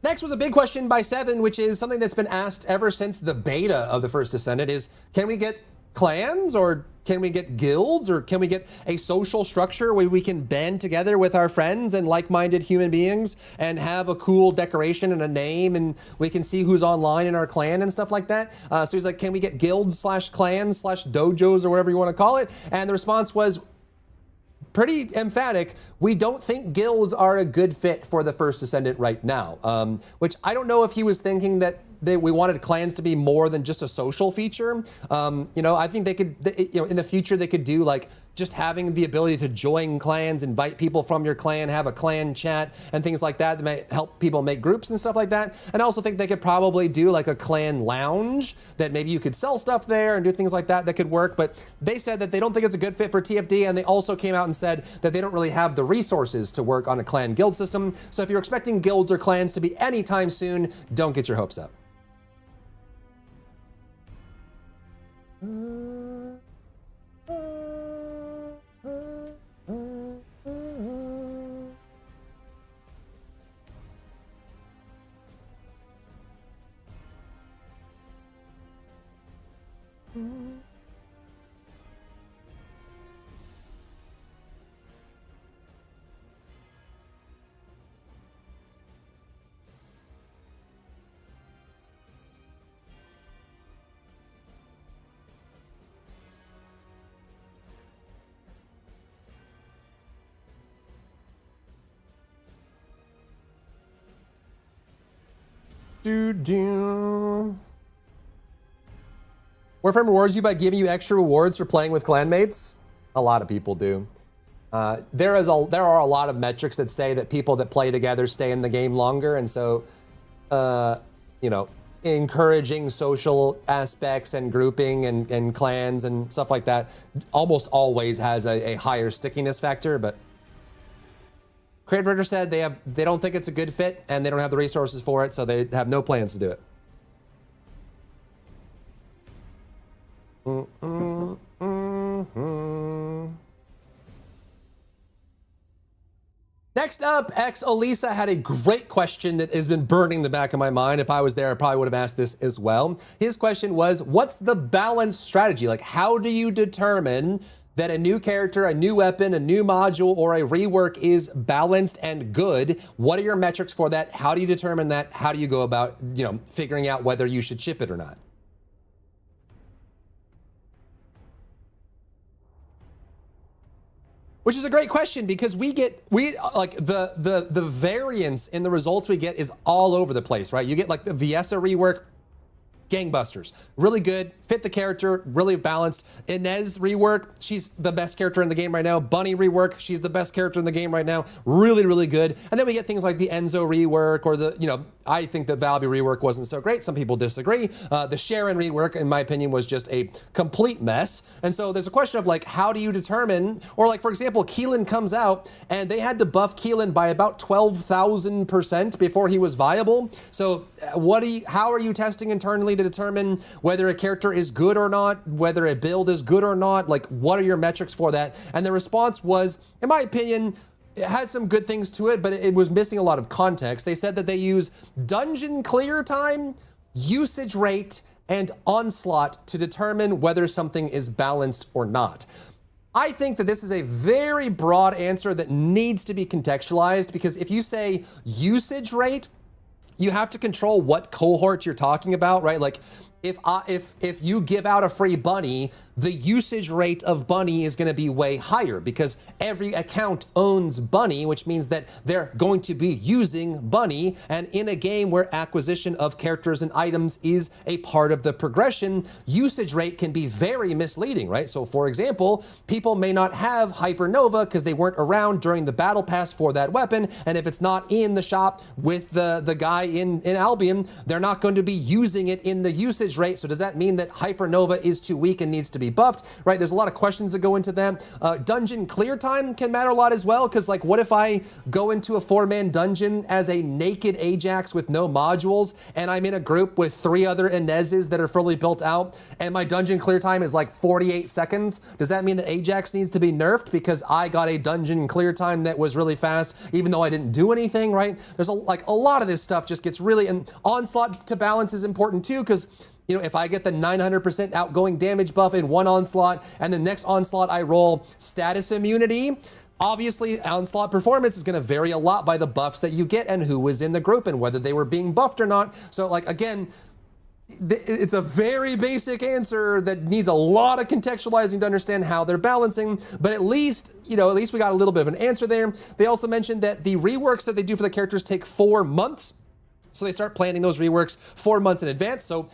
Next was a big question by Seven, which is something that's been asked ever since the beta of the First Descendant, is can we get clans, or can we get guilds, or can we get a social structure where we can band together with our friends and like-minded human beings and have a cool decoration and a name, and we can see who's online in our clan and stuff like that? So he's like, can we get guilds / clans / dojos, or whatever you want to call it? And the response was pretty emphatic. We don't think guilds are a good fit for the First Ascendant right now, which I don't know if he was thinking that we wanted clans to be more than just a social feature. I think they could, in the future, they could do like just having the ability to join clans, invite people from your clan, have a clan chat and things like that may help people make groups and stuff like that. And I also think they could probably do like a clan lounge that maybe you could sell stuff there and do things like that could work. But they said that they don't think it's a good fit for TFD, and they also came out and said that they don't really have the resources to work on a clan guild system. So if you're expecting guilds or clans to be anytime soon, don't get your hopes up. Warframe rewards you by giving you extra rewards for playing with clanmates. A lot of people do. There are a lot of metrics that say that people that play together stay in the game longer, and so encouraging social aspects and grouping and clans and stuff like that almost always has a higher stickiness factor. But Creative Director said they don't think it's a good fit, and they don't have the resources for it, so they have no plans to do it. Next up, Elisa had a great question that has been burning the back of my mind. If I was there, I probably would have asked this as well. His question was, what's the balance strategy? Like, how do you determine that a new character, a new weapon, a new module, or a rework is balanced and good? What are your metrics for that? How do you determine that? How do you go about, figuring out whether you should ship it or not? Which is a great question, because the variance in the results we get is all over the place, right? You get like the Viessa rework, gangbusters, really good, fit the character, really balanced. Inez rework, she's the best character in the game right now. Bunny rework, she's the best character in the game right now, really, really good. And then we get things like the Enzo rework, or I think the Valby rework wasn't so great. Some people disagree. The Sharon rework, in my opinion, was just a complete mess. And so there's a question of like, how do you determine, or like, for example, Keelan comes out and they had to buff Keelan by about 12,000% before he was viable. So how are you testing internally to determine whether a character is good or not, whether a build is good or not? Like, what are your metrics for that? And the response was, in my opinion, it had some good things to it, but it was missing a lot of context. They said that they use dungeon clear time, usage rate, and onslaught to determine whether something is balanced or not. I think that this is a very broad answer that needs to be contextualized, because if you say usage rate, you have to control what cohort you're talking about, right? Like, if you give out a free bunny, the usage rate of bunny is going to be way higher, because every account owns bunny, which means that they're going to be using bunny. And in a game where acquisition of characters and items is a part of the progression, usage rate can be very misleading, right? So for example, people may not have Hypernova because they weren't around during the battle pass for that weapon. And if it's not in the shop with the guy in Albion, they're not going to be using it in the usage rate. So does that mean that Hypernova is too weak and needs to be buffed, right? There's a lot of questions that go into that. Dungeon clear time can matter a lot as well, because like, what if I go into a 4-man dungeon as a naked Ajax with no modules, and I'm in a group with 3 other Inezes that are fully built out, and my dungeon clear time is like 48 seconds? Does that mean that Ajax needs to be nerfed because I got a dungeon clear time that was really fast, even though I didn't do anything, right? There's a lot of this stuff just gets really, and onslaught to balance is important too, because You know, if I get the 900% outgoing damage buff in one onslaught and the next onslaught I roll status immunity, obviously onslaught performance is going to vary a lot by the buffs that you get and who was in the group and whether they were being buffed or not. So like, again, it's a very basic answer that needs a lot of contextualizing to understand how they're balancing, but at least, you know, at least we got a little bit of an answer there. They also mentioned that the reworks that they do for the characters take 4 months. So they start planning those reworks 4 months in advance. So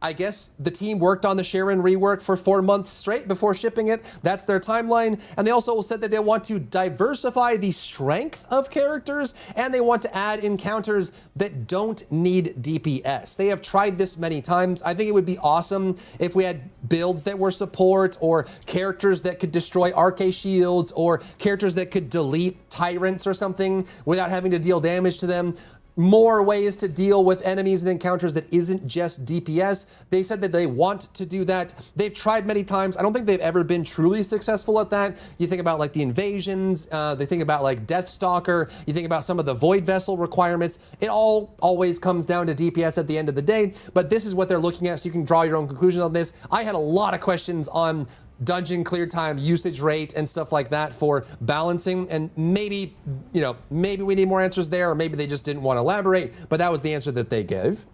I guess the team worked on the Sharon rework for 4 months straight before shipping it. That's their timeline. And they also said that they want to diversify the strength of characters and they want to add encounters that don't need DPS. They have tried this many times. I think it would be awesome if we had builds that were support or characters that could destroy arcane shields or characters that could delete tyrants or something without having to deal damage to them. More ways to deal with enemies and encounters that isn't just DPS. They said that they want to do that. They've tried many times. I don't think they've ever been truly successful at that. You think about like the invasions, they think about like Deathstalker, you think about some of the Void Vessel requirements. It all always comes down to DPS at the end of the day, but this is what they're looking at, so you can draw your own conclusions on this. I had a lot of questions on dungeon clear time, usage rate, and stuff like that for balancing. And maybe, you know, maybe we need more answers there, or maybe they just didn't want to elaborate, but that was the answer that they gave.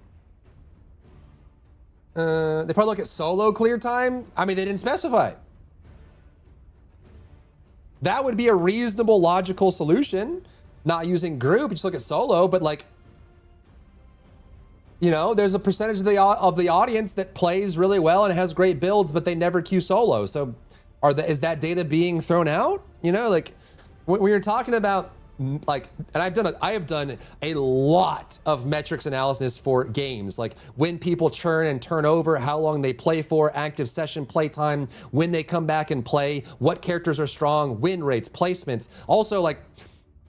They probably look at solo clear time. I mean, they didn't specify. That would be a reasonable, logical solution. Not using group, just look at solo, but like, you know, there's a percentage of the audience that plays really well and has great builds, but they never queue solo. So is that data being thrown out? You know, like when you're talking about like, and I have done a lot of metrics analysis for games, like when people churn and turn over, how long they play for, active session playtime, when they come back and play, what characters are strong, win rates, placements. Also, like,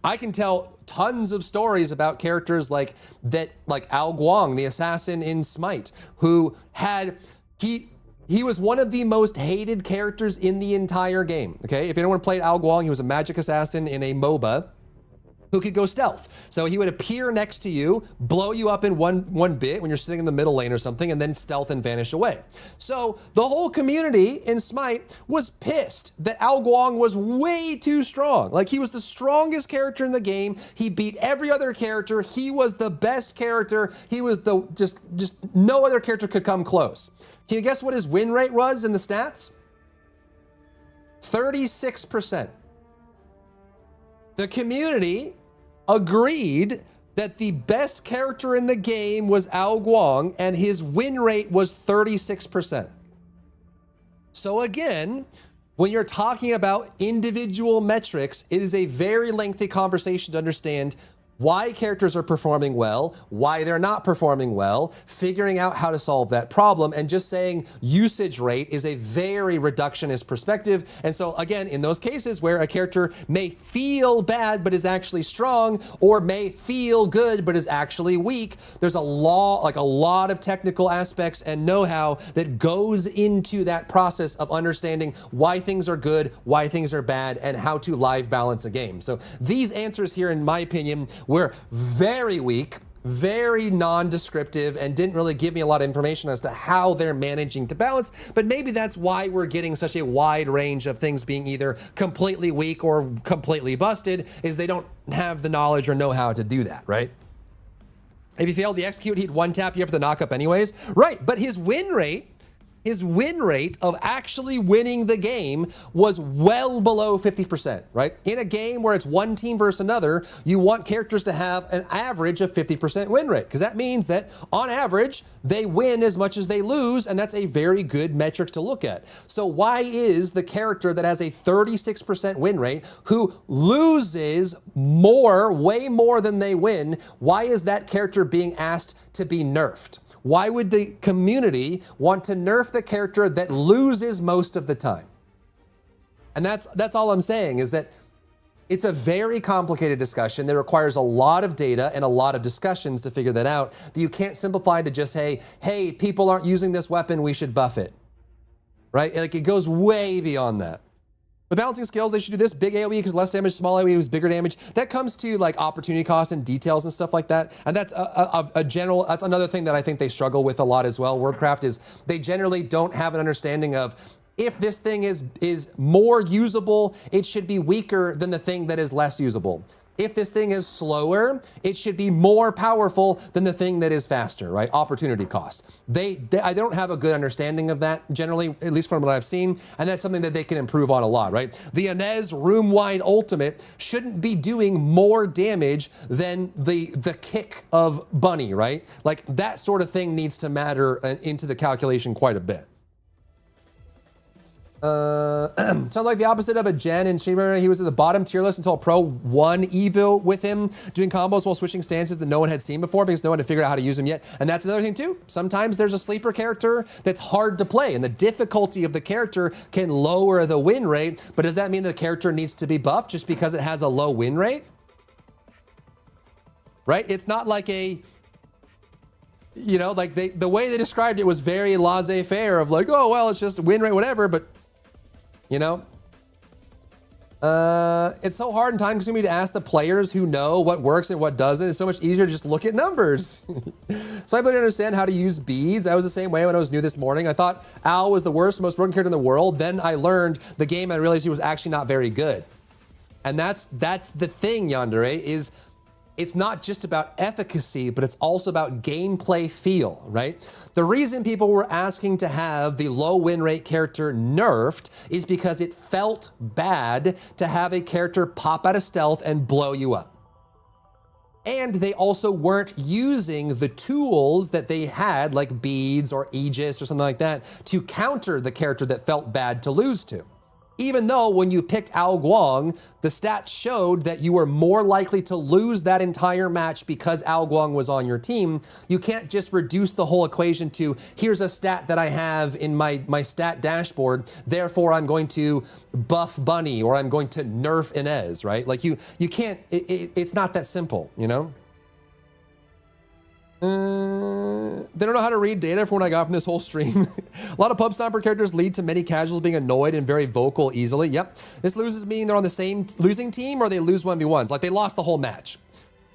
I can tell tons of stories about characters like Ao Guang, the assassin in Smite, who had, he was one of the most hated characters in the entire game. Okay, if anyone played Ao Guang, he was a magic assassin in a MOBA who could go stealth. So he would appear next to you, blow you up in one bit when you're sitting in the middle lane or something, and then stealth and vanish away. So the whole community in Smite was pissed that Ao Guang was way too strong. Like, he was the strongest character in the game. He beat every other character. He was the best character. He was the, just no other character could come close. Can you guess what his win rate was in the stats? 36%. The community agreed that the best character in the game was Ao Guang, and his win rate was 36%. So again, when you're talking about individual metrics, it is a very lengthy conversation to understand why characters are performing well, why they're not performing well, figuring out how to solve that problem, and just saying usage rate is a very reductionist perspective. And so again, in those cases where a character may feel bad but is actually strong, or may feel good but is actually weak, there's a lot of technical aspects and know-how that goes into that process of understanding why things are good, why things are bad, and how to live balance a game. So these answers here, in my opinion, were very weak, very non-descriptive, and didn't really give me a lot of information as to how they're managing to balance. But maybe that's why we're getting such a wide range of things being either completely weak or completely busted, is they don't have the knowledge or know how to do that, right? If he failed the execute, he'd one tap you for the knock up anyways. Right, but his win rate of actually winning the game was well below 50%, right? In a game where it's one team versus another, you want characters to have an average of 50% win rate, because that means that on average, they win as much as they lose, and that's a very good metric to look at. So why is the character that has a 36% win rate, who loses more, way more than they win, why is that character being asked to be nerfed? Why would the community want to nerf the character that loses most of the time? And that's all I'm saying, is that it's a very complicated discussion that requires a lot of data and a lot of discussions to figure that out, that you can't simplify to just say, hey, people aren't using this weapon, we should buff it, right? Like, it goes way beyond that. With balancing skills, they should do this. Big AoE because less damage, small AoE was bigger damage. That comes to like opportunity cost and details and stuff like that. And that's a general, that's another thing that I think they struggle with a lot as well. Wordcraft is they generally don't have an understanding of if this thing is more usable, it should be weaker than the thing that is less usable. If this thing is slower, it should be more powerful than the thing that is faster, right? Opportunity cost. I don't have a good understanding of that generally, at least from what I've seen, and that's something that they can improve on a lot, right? The Inez room-wide ultimate shouldn't be doing more damage than the kick of Bunny, right? Like that sort of thing needs to matter into the calculation quite a bit. Sounds like the opposite of a Gen in streamer. He was at the bottom tier list until Pro 1 Evo with him, doing combos while switching stances that no one had seen before because no one had figured out how to use him yet. And that's another thing too. Sometimes there's a sleeper character that's hard to play and the difficulty of the character can lower the win rate. But does that mean the character needs to be buffed just because it has a low win rate? Right? It's not like a, you know, like the way they described it was very laissez-faire of like, oh, well, it's just win rate, whatever. But you know, it's so hard and time consuming to ask the players who know what works and what doesn't. It's so much easier to just look at numbers. So I didn't understand how to use beads. I was the same way when I was new this morning. I thought Al was the worst, most broken character in the world. Then I learned the game and I realized he was actually not very good. And that's the thing, Yandere, is it's not just about efficacy, but it's also about gameplay feel, right? The reason people were asking to have the low win rate character nerfed is because it felt bad to have a character pop out of stealth and blow you up. And they also weren't using the tools that they had, like beads or Aegis or something like that, to counter the character that felt bad to lose to. Even though when you picked Ao Guang, the stats showed that you were more likely to lose that entire match because Ao Guang was on your team, you can't just reduce the whole equation to, here's a stat that I have in my stat dashboard, therefore I'm going to buff Bunny or I'm going to nerf Inez, right? Like you can't, it's not that simple, you know? They don't know how to read data from what I got from this whole stream. A lot of pub stomper characters lead to many casuals being annoyed and very vocal easily. Yep. This loses meaning they're on the same losing team or they lose 1v1s. Like they lost the whole match.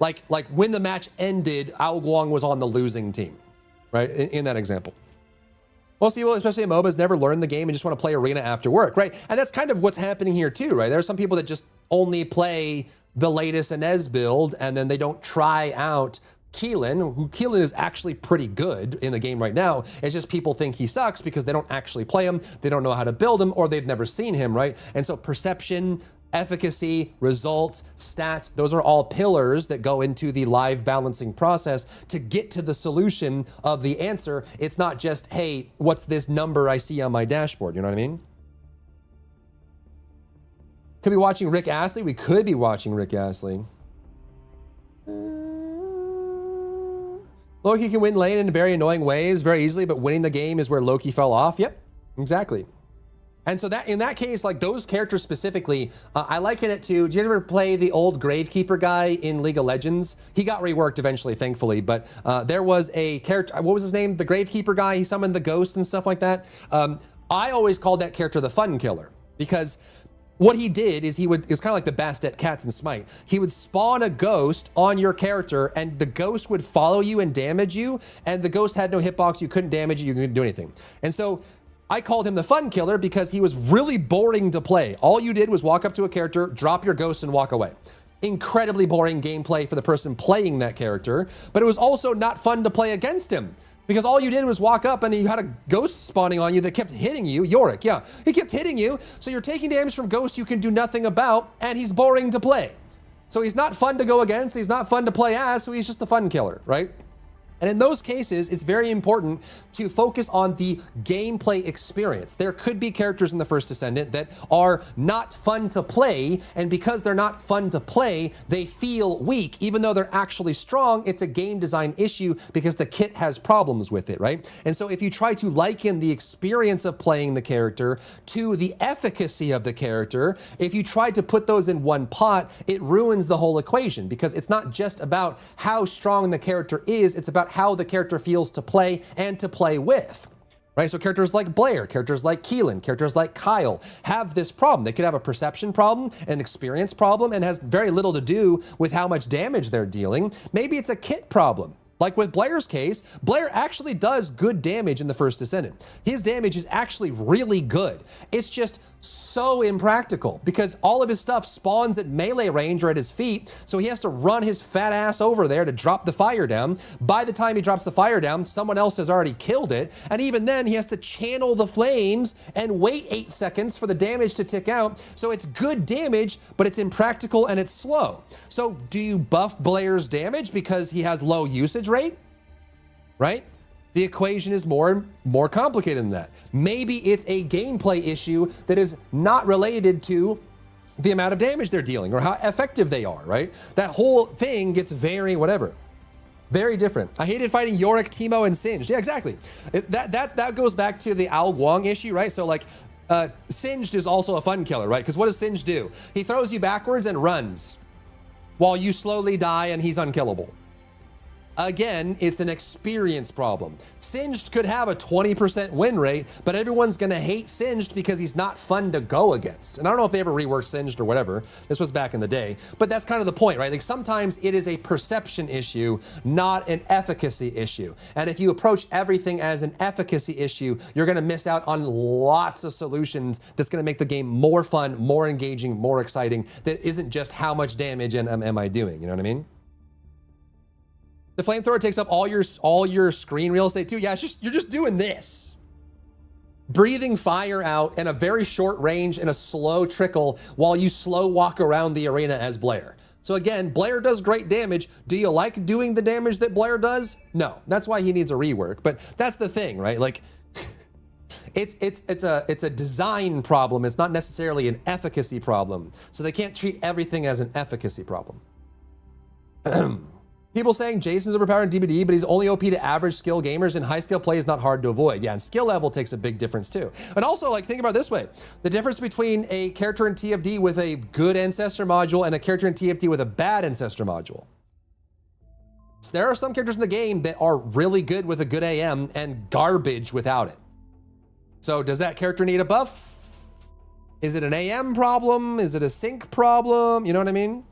Like when the match ended, Ao Guang was on the losing team, right? In that example. Most people, especially in MOBAs, never learn the game and just want to play arena after work, right? And that's kind of what's happening here too, right? There are some people that just only play the latest Inez build and then they don't try out Keelan is actually pretty good in the game right now. It's just people think he sucks because they don't actually play him, they don't know how to build him, or they've never seen him, right? And so perception, efficacy, results, stats, those are all pillars that go into the live balancing process to get to the solution of the answer. It's not just, hey, what's this number I see on my dashboard? You know what I mean? Could be watching Rick Astley. We could be watching Rick Astley. Loki can win lane in very annoying ways very easily, but winning the game is where Loki fell off. Yep, exactly. And so that in that case, like those characters specifically, I liken it to, did you ever play the old Gravekeeper guy in League of Legends? He got reworked eventually, thankfully, but there was a character, what was his name? The Gravekeeper guy, he summoned the ghost and stuff like that. I always called that character the fun killer because what he did is it was kind of like the Bastet cats in Smite. He would spawn a ghost on your character and the ghost would follow you and damage you, and the ghost had no hitbox, you couldn't damage it, you couldn't do anything. And so I called him the fun killer because he was really boring to play. All you did was walk up to a character, drop your ghost and walk away. Incredibly boring gameplay for the person playing that character, but it was also not fun to play against him. Because all you did was walk up and you had a ghost spawning on you that kept hitting you. Yorick, yeah. He kept hitting you. So you're taking damage from ghosts you can do nothing about, and he's boring to play. So he's not fun to go against. He's not fun to play as, so he's just the fun killer, right? And in those cases, it's very important to focus on the gameplay experience. There could be characters in the First Descendant that are not fun to play, and because they're not fun to play, they feel weak. Even though they're actually strong, it's a game design issue because the kit has problems with it, right? And so if you try to liken the experience of playing the character to the efficacy of the character, if you try to put those in one pot, it ruins the whole equation because it's not just about how strong the character is, it's about how the character feels to play and to play with. right? So characters like Blair, characters like Keelan, characters like Kyle have this problem. They could have a perception problem, an experience problem, and has very little to do with how much damage they're dealing. Maybe it's a kit problem. Like with Blair's case, Blair actually does good damage in the First Descendant. His damage is actually really good. It's just so impractical because all of his stuff spawns at melee range or at his feet, so he has to run his fat ass over there to drop the fire down. By the time he drops the fire down, someone else has already killed it, and even then he has to channel the flames and wait 8 seconds for the damage to tick out. So it's good damage, but it's impractical and it's slow. So do you buff Blair's damage because he has low usage rate? Right? The equation is more complicated than that. Maybe it's a gameplay issue that is not related to the amount of damage they're dealing or how effective they are, right? That whole thing gets very different. I hated fighting Yorick, Teemo, and Singed. Yeah, exactly. That goes back to the Al Guang issue, right? So like, Singed is also a fun killer, right? Because what does Singed do? He throws you backwards and runs while you slowly die and he's unkillable. Again, it's an experience problem. Singed could have a 20% win rate, but everyone's gonna hate Singed because he's not fun to go against. And I don't know if they ever reworked Singed or whatever. This was back in the day, but that's kind of the point, right? Like sometimes it is a perception issue, not an efficacy issue. And if you approach everything as an efficacy issue, you're gonna miss out on lots of solutions that's gonna make the game more fun, more engaging, more exciting. That isn't just how much damage am I doing, you know what I mean? The flamethrower takes up all your screen real estate too. Yeah, it's just, you're just doing this. Breathing fire out in a very short range and a slow trickle while you slow walk around the arena as Blair. So again, Blair does great damage. Do you like doing the damage that Blair does? No, that's why he needs a rework. But that's the thing, right? Like, it's a design problem. It's not necessarily an efficacy problem. So they can't treat everything as an efficacy problem. People saying Jason's overpowered in DBD, but he's only OP to average skill gamers, and high skill play is not hard to avoid. Yeah, and skill level takes a big difference too. And also, like, think about it this way. The difference between a character in TFD with a good Ancestor module and a character in TFD with a bad Ancestor module. So there are some characters in the game that are really good with a good AM and garbage without it. So does that character need a buff? Is it an AM problem? Is it a sync problem? You know what I mean?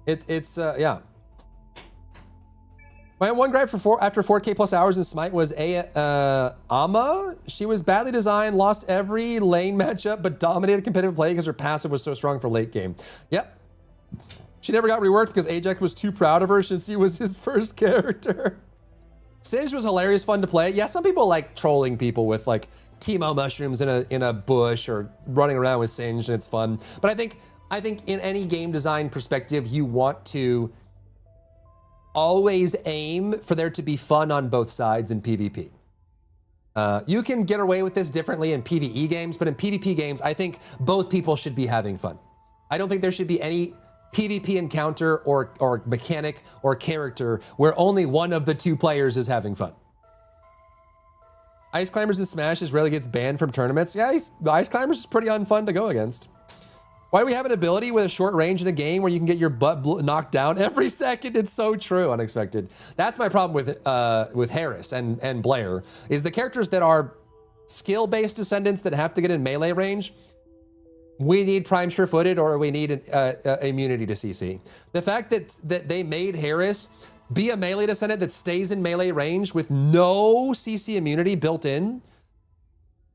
Yeah. My one gripe after 4K plus hours in Smite was Ama. She was badly designed, lost every lane matchup, but dominated competitive play because her passive was so strong for late game. Yep. She never got reworked because Ajax was too proud of her since he was his first character. Singed was hilarious, fun to play. Yeah, some people like trolling people with like Teemo mushrooms in a bush or running around with Singed, and it's fun. But I think in any game design perspective, you want to always aim for there to be fun on both sides in PvP. You can get away with this differently in PvE games, but in PvP games, I think both people should be having fun. I don't think there should be any PvP encounter or mechanic or character where only one of the two players is having fun. Ice Climbers in Smash rarely gets banned from tournaments. Yeah, Ice Climbers is pretty unfun to go against. Why do we have an ability with a short range in a game where you can get your butt knocked down every second? It's so true, unexpected. That's my problem with Harris and Blair, is the characters that are skill-based descendants that have to get in melee range, we need prime sure-footed or we need immunity to CC. The fact that they made Harris be a melee descendant that stays in melee range with no CC immunity built in,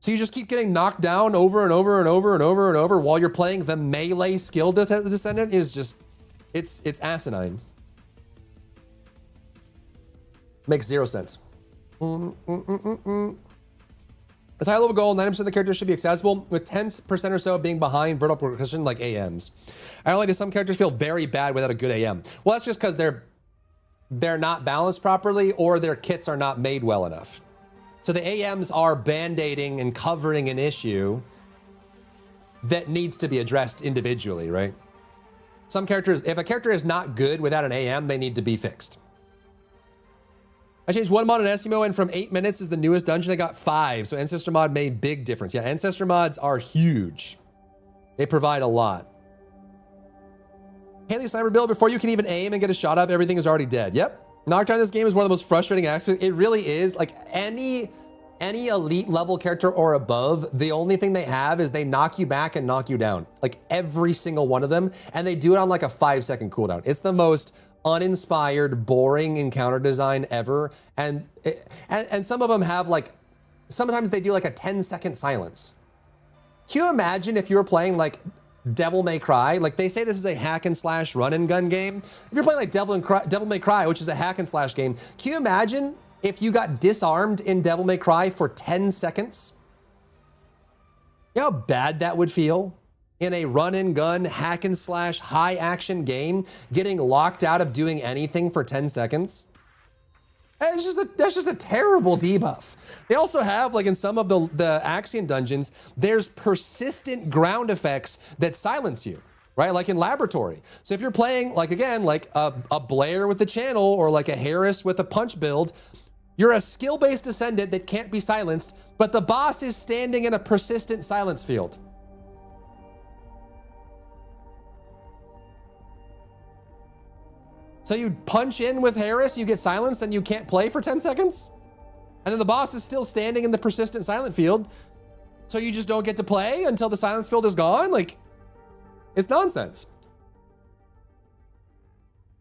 so you just keep getting knocked down over and over and over and over and over while you're playing the melee skill descendant is just, it's asinine. Makes zero sense. As high level goal, 90% of the characters should be accessible, with 10% or so being behind vertical progression like AMs. Ironically, do some characters feel very bad without a good AM? Well, that's just because they're not balanced properly or their kits are not made well enough. So the AMs are band-aiding and covering an issue that needs to be addressed individually, right? Some characters, if a character is not good without an AM, they need to be fixed. I changed one mod in Essimo, and from 8 minutes is the newest dungeon, I got 5. So Ancestor mod made big difference. Yeah, Ancestor mods are huge. They provide a lot. Hanley sniper build, before you can even aim and get a shot up, everything is already dead. Yep. Knockdown in this game is one of the most frustrating aspects. It really is. Like any elite level character or above, the only thing they have is they knock you back and knock you down. Like every single one of them. And they do it on like a 5-second cooldown. It's the most uninspired, boring encounter design ever. And some of them have like, sometimes they do like a 10-second silence. Can you imagine if you were playing like Devil May Cry? Like they say this is a hack and slash run and gun game. If you're playing like Devil May Cry, which is a hack and slash game, can you imagine if you got disarmed in Devil May Cry for 10 seconds? You know how bad that would feel? In a run and gun, hack and slash, high action game, getting locked out of doing anything for 10 seconds? That's just a terrible debuff. They also have, like in some of the Axion dungeons, there's persistent ground effects that silence you, right? Like in Laboratory. So if you're playing, like again, like a Blair with the channel or like a Harris with a punch build, you're a skill-based descendant that can't be silenced, but the boss is standing in a persistent silence field. So you punch in with Harris, you get silenced, and you can't play for 10 seconds? And then the boss is still standing in the persistent silent field, so you just don't get to play until the silence field is gone? Like, it's nonsense.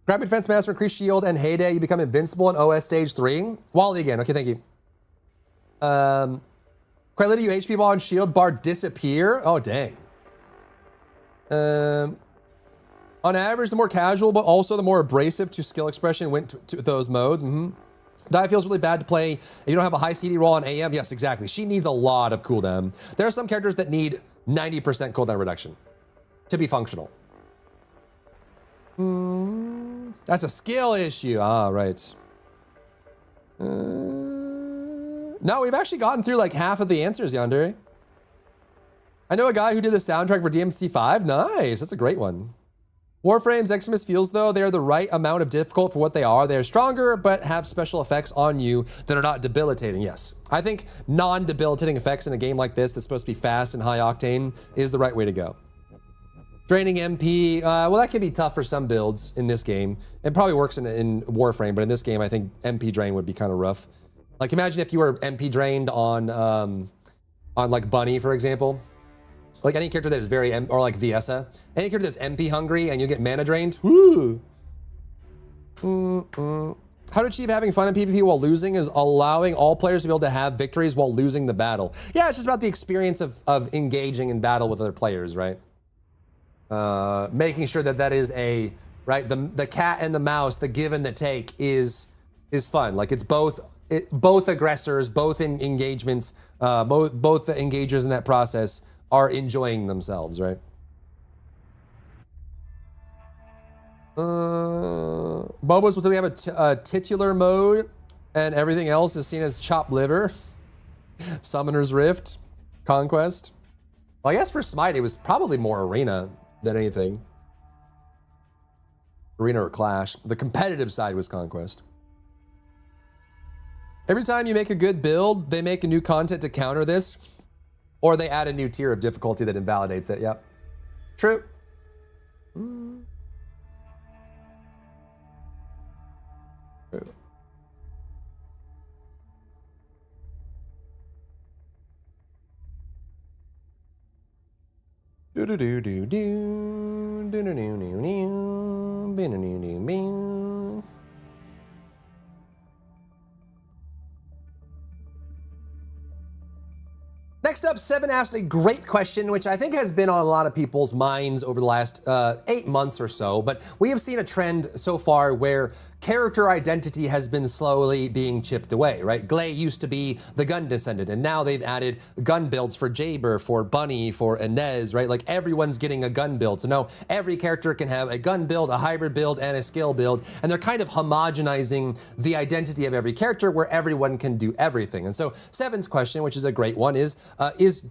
Grab Defense Master, increase shield, and Heyday, you become invincible in OS Stage 3. Wally again, okay, thank you. Quite literally, you HP ball and shield bar disappear? Oh, dang. On average, the more casual, but also the more abrasive to skill expression went to those modes. Die feels really bad to play. You don't have a high CD roll on AM. Yes, exactly. She needs a lot of cooldown. There are some characters that need 90% cooldown reduction to be functional. That's a skill issue. Ah, right. No, we've actually gotten through like half of the answers, Yandere. I know a guy who did the soundtrack for DMC5. Nice. That's a great one. Warframe's Extremis feels though they are the right amount of difficult for what they are. They're stronger, but have special effects on you that are not debilitating. Yes, I think non-debilitating effects in a game like this that's supposed to be fast and high octane is the right way to go. Draining MP, well, that can be tough for some builds in this game. It probably works in Warframe, but in this game, I think MP drain would be kind of rough. Like imagine if you were MP drained on like Bunny, for example. Like any character that is very, or like Viessa, any character that's MP hungry and you get mana drained, whoo. How to achieve having fun in PvP while losing is allowing all players to be able to have victories while losing the battle. Yeah, it's just about the experience of engaging in battle with other players, right? Making sure that that is a, right, the cat and the mouse, the give and the take is fun. Like it's both aggressors, both in engagements, both the engagers in that process are enjoying themselves, right? Bobos will have a titular mode and everything else is seen as chopped liver. Summoner's Rift, Conquest. Well, I guess for Smite, it was probably more Arena than anything. Arena or Clash. The competitive side was Conquest. Every time you make a good build, they make a new content to counter this. Or they add a new tier of difficulty that invalidates it. Yep. True. True. Do do do do do do do do do do do do. Next up, Seven asked a great question, which I think has been on a lot of people's minds over the last 8 months or so, but we have seen a trend so far where character identity has been slowly being chipped away, right? Glay used to be the gun descendant, and now they've added gun builds for Jaber, for Bunny, for Inez, right? Like everyone's getting a gun build. So now every character can have a gun build, a hybrid build, and a skill build, and they're kind of homogenizing the identity of every character where everyone can do everything. And so Seven's question, which is a great one, is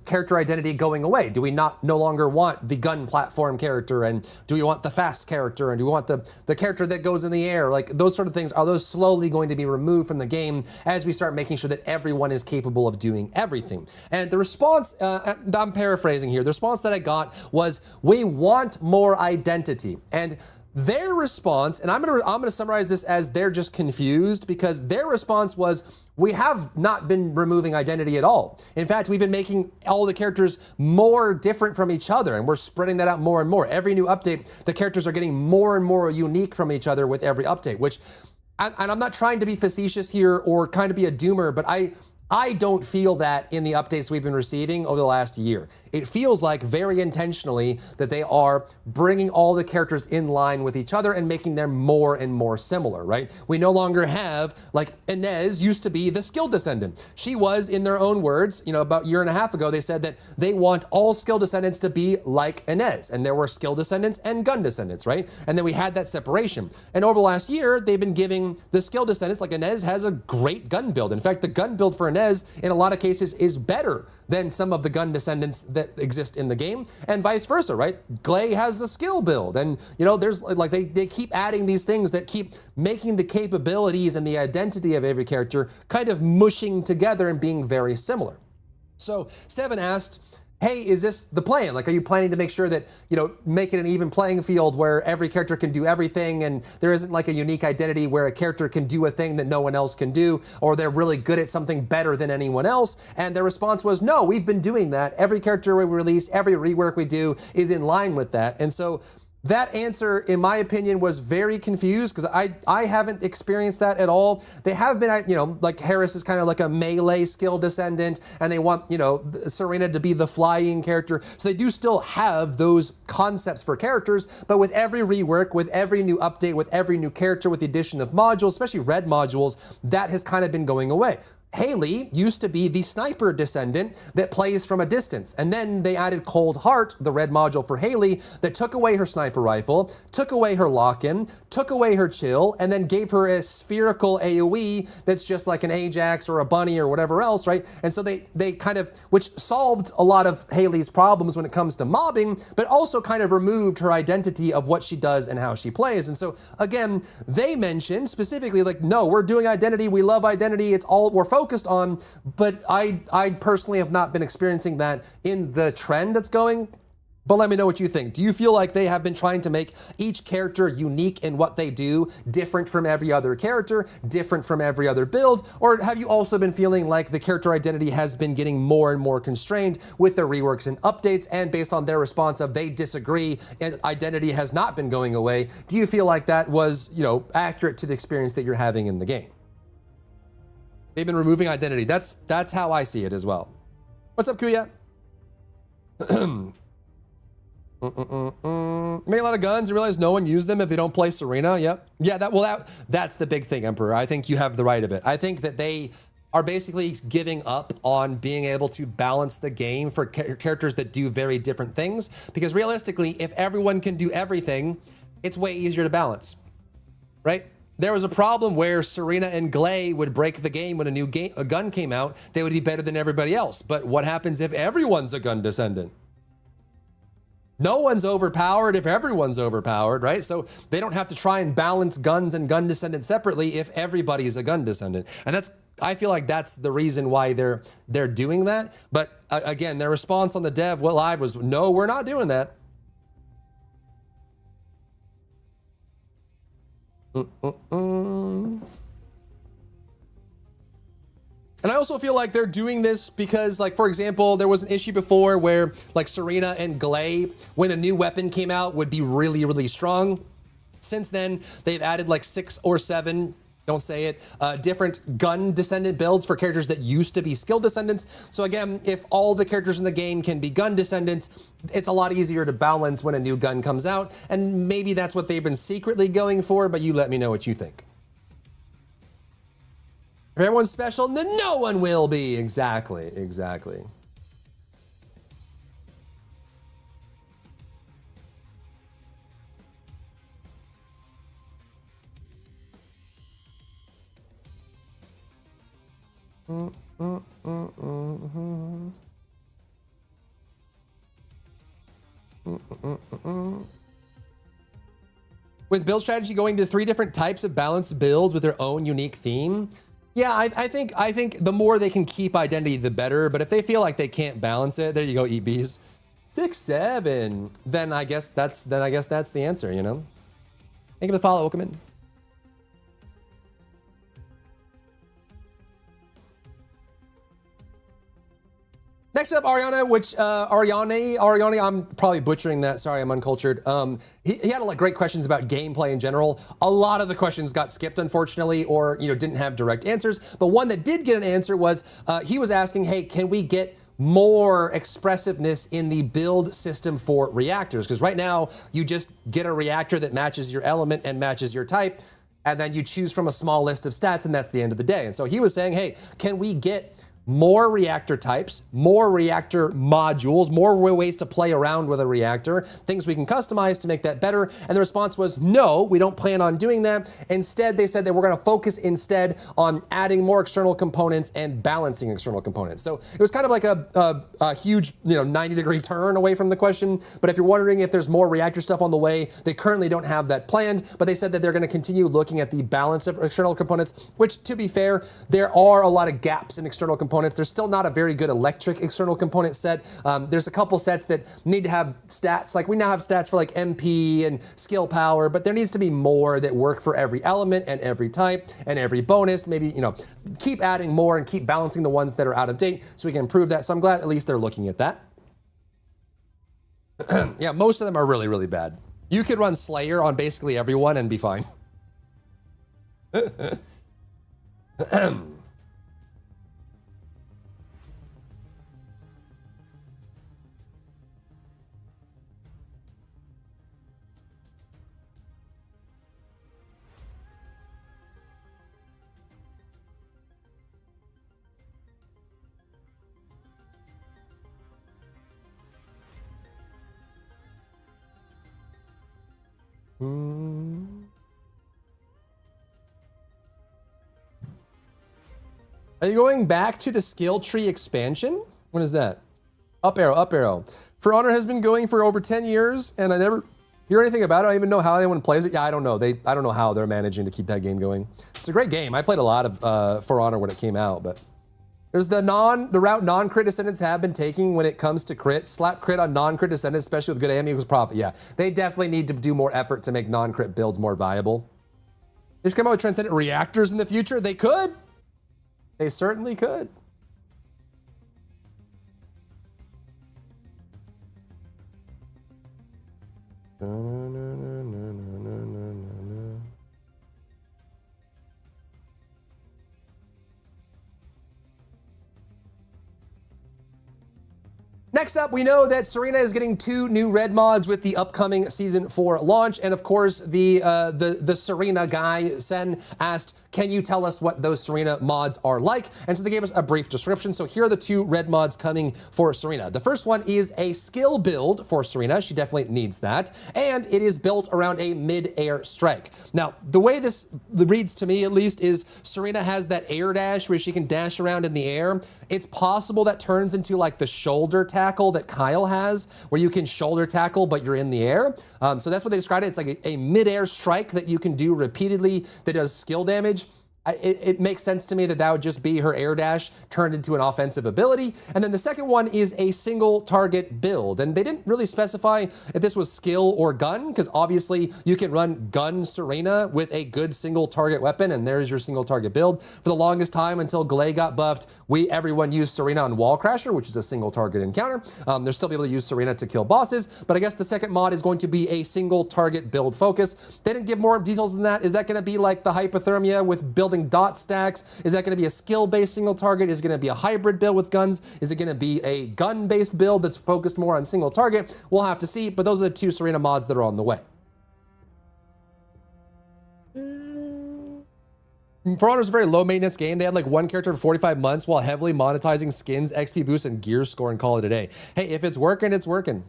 character identity going away? Do we no longer want the gun platform character, and do we want the fast character, and do we want the character that goes in the air? Like those sort of things, are those slowly going to be removed from the game as we start making sure that everyone is capable of doing everything? And the response, I'm paraphrasing here, the response that I got was, we want more identity. And their response, and I'm gonna summarize this as they're just confused, because their response was, we have not been removing identity at all. In fact, we've been making all the characters more different from each other, and we're spreading that out more and more. Every new update, the characters are getting more and more unique from each other with every update, which, and I'm not trying to be facetious here or kind of be a doomer, but I don't feel that in the updates we've been receiving over the last year. It feels like very intentionally that they are bringing all the characters in line with each other and making them more and more similar, right? We no longer have, like, Inez used to be the skill descendant. She was, in their own words, you know, about a year and a half ago, they said that they want all skill descendants to be like Inez. And there were skill descendants and gun descendants, right? And then we had that separation. And over the last year, they've been giving the skill descendants, like Inez has a great gun build. In fact, the gun build for Inez in a lot of cases is better than some of the gun descendants that exist in the game, and vice versa, right? Glay has the skill build, and you know, there's like they keep adding these things that keep making the capabilities and the identity of every character kind of mushing together and being very similar. So Seven asked, hey, is this the plan? Like, are you planning to make sure that, you know, make it an even playing field where every character can do everything and there isn't like a unique identity where a character can do a thing that no one else can do, or they're really good at something better than anyone else? And their response was, no, we've been doing that. Every character we release, every rework we do is in line with that. And so that answer, in my opinion, was very confused, because I haven't experienced that at all. They have been, you know, like Harris is kind of like a melee skill descendant, and they want, you know, Serena to be the flying character. So they do still have those concepts for characters, but with every rework, with every new update, with every new character, with the addition of modules, especially red modules, that has kind of been going away. Haley used to be the sniper descendant that plays from a distance. And then they added Cold Heart, the red module for Haley, that took away her sniper rifle, took away her lock-in, took away her chill, and then gave her a spherical AoE that's just like an Ajax or a Bunny or whatever else, right? And so they kind of, which solved a lot of Haley's problems when it comes to mobbing, but also kind of removed her identity of what she does and how she plays. And so again, they mentioned specifically, like, no, we're doing identity, we love identity, it's all we're focused on, but I personally have not been experiencing that in the trend that's going. But let me know what you think. Do you feel like they have been trying to make each character unique in what they do, different from every other character, different from every other build? Or have you also been feeling like the character identity has been getting more and more constrained with the reworks and updates, and based on their response of they disagree and identity has not been going away, do you feel like that was, you know, accurate to the experience that you're having in the game? They've been removing identity. That's how I see it as well. What's up, Kuya? Make a lot of guns and realize no one used them if they don't play Serena. Yep. Yeah, that's the big thing, Emperor. I think you have the right of it. I think that they are basically giving up on being able to balance the game for characters that do very different things. Because realistically, if everyone can do everything, it's way easier to balance, right? There was a problem where Serena and Glay would break the game when a gun came out. They would be better than everybody else. But what happens if everyone's a gun descendant? No one's overpowered if everyone's overpowered, right? So they don't have to try and balance guns and gun descendants separately if everybody's a gun descendant. And I feel like that's the reason why they're doing that. But again, their response on the dev live was, no, we're not doing that. And I also feel like they're doing this because, like, for example, there was an issue before where, like, Serena and Glay, when a new weapon came out, would be really, really strong. Since then, they've added like 6 or 7, don't say it, different gun descendant builds for characters that used to be skill descendants. So again, if all the characters in the game can be gun descendants, it's a lot easier to balance when a new gun comes out. And maybe that's what they've been secretly going for, but you let me know what you think. If everyone's special, then no one will be. Exactly. With build strategy going to 3 different types of balanced builds with their own unique theme, yeah, I think the more they can keep identity, the better. But if they feel like they can't balance it, there you go, EBs. 6-7. Then I guess that's the answer, you know. Thank you for the follow. Welcome in. Next up, Ariana, which Ariane, I'm probably butchering that. Sorry, I'm uncultured. He had like great questions about gameplay in general. A lot of the questions got skipped, unfortunately, or didn't have direct answers. But one that did get an answer was he was asking, hey, can we get more expressiveness in the build system for reactors? Because right now you just get a reactor that matches your element and matches your type, and then you choose from a small list of stats, and that's the end of the day. And so he was saying, hey, can we get more reactor types, more reactor modules, more ways to play around with a reactor, things we can customize to make that better? And the response was, no, we don't plan on doing that. Instead, they said that we're going to focus instead on adding more external components and balancing external components. So it was kind of like a huge 90-degree turn away from the question. But if you're wondering if there's more reactor stuff on the way, they currently don't have that planned. But they said that they're going to continue looking at the balance of external components, which, to be fair, there are a lot of gaps in external components. There's still not a very good electric external component set. There's a couple sets that need to have stats. Like we now have stats for like MP and skill power, but there needs to be more that work for every element and every type and every bonus. Maybe, keep adding more and keep balancing the ones that are out of date so we can improve that. So I'm glad at least they're looking at that. Yeah, most of them are really, really bad. You could run Slayer on basically everyone and be fine. Are you going back to the skill tree expansion? What is that? Up arrow, up arrow. For Honor has been going for over 10 years, and I never hear anything about it. I don't even know how anyone plays it. Yeah, I don't know. I don't know how they're managing to keep that game going. It's a great game. I played a lot of For Honor when it came out, but there's the route non-crit descendants have been taking when it comes to crit. Slap crit on non-crit descendants, especially with good AM equals profit. Yeah, they definitely need to do more effort to make non-crit builds more viable. They should come out with transcendent reactors in the future. They could. They certainly could. Next up, we know that Serena is getting 2 new red mods with the upcoming Season 4 launch. And of course, the Serena guy, Sen, asked, can you tell us what those Serena mods are like? And so they gave us a brief description. So here are the 2 red mods coming for Serena. The first one is a skill build for Serena. She definitely needs that. And it is built around a mid-air strike. Now, the way this reads to me, at least, is Serena has that air dash where she can dash around in the air. It's possible that turns into like the shoulder tackle that Kyle has, where you can shoulder tackle, but you're in the air. So that's what they described it. It's like a mid-air strike that you can do repeatedly that does skill damage. It makes sense to me that that would just be her air dash turned into an offensive ability. And then the second one is a single target build. And they didn't really specify if this was skill or gun, because obviously you can run gun Serena with a good single target weapon, and there's your single target build. For the longest time until Glay got buffed, everyone used Serena on Wall Crasher, which is a single target encounter. They'll still be able to use Serena to kill bosses, but I guess the second mod is going to be a single target build focus. They didn't give more details than that. Is that going to be like the hypothermia with building dot stacks? Is that going to be a skill-based single target? Is it going to be a hybrid build with guns? Is it going to be a gun-based build that's focused more on single target? We'll have to see, but those are the 2 Serena mods that are on the way. For Honor's a very low maintenance game. They had like 1 character for 45 months while heavily monetizing skins, XP boosts, and gear score and call it a day. Hey, if it's working, it's working.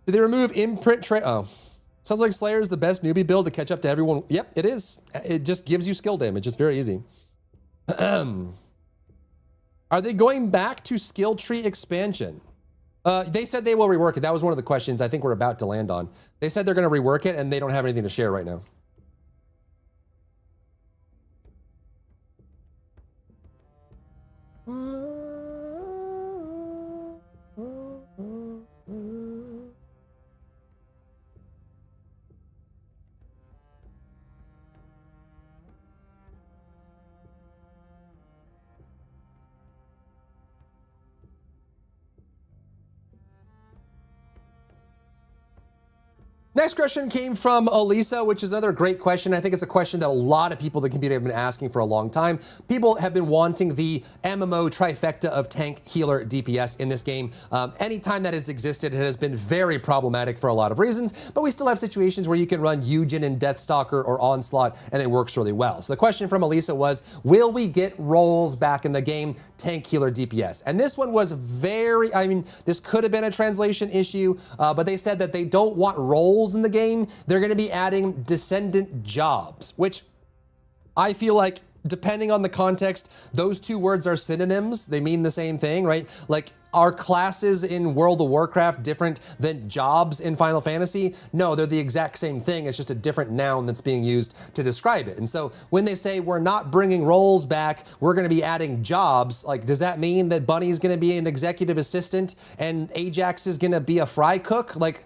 Did they remove imprint tray? Oh. Sounds like Slayer is the best newbie build to catch up to everyone. Yep, it is. It just gives you skill damage. It's very easy. Are they going back to skill tree expansion? They said they will rework it. That was one of the questions I think we're about to land on. They said they're going to rework it, and they don't have anything to share right now. Next question came from Elisa, which is another great question. I think it's a question that a lot of people in the community have been asking for a long time. People have been wanting the MMO trifecta of tank, healer, DPS in this game. Anytime that has existed, it has been very problematic for a lot of reasons, but we still have situations where you can run Eugen and Deathstalker or Onslaught, and it works really well. So the question from Elisa was, will we get roles back in the game, tank, healer, DPS? And this one was very, I mean, this could have been a translation issue, but they said that they don't want roles in the game. They're going to be adding descendant jobs, which I feel like, depending on the context, those two words are synonyms. They mean the same thing, right? Like, are classes in World of Warcraft different than jobs in Final Fantasy? No, they're the exact same thing. It's just a different noun that's being used to describe it. And so when they say we're not bringing roles back, we're going to be adding jobs, like, does that mean that Bunny's going to be an executive assistant and Ajax is going to be a fry cook? Like,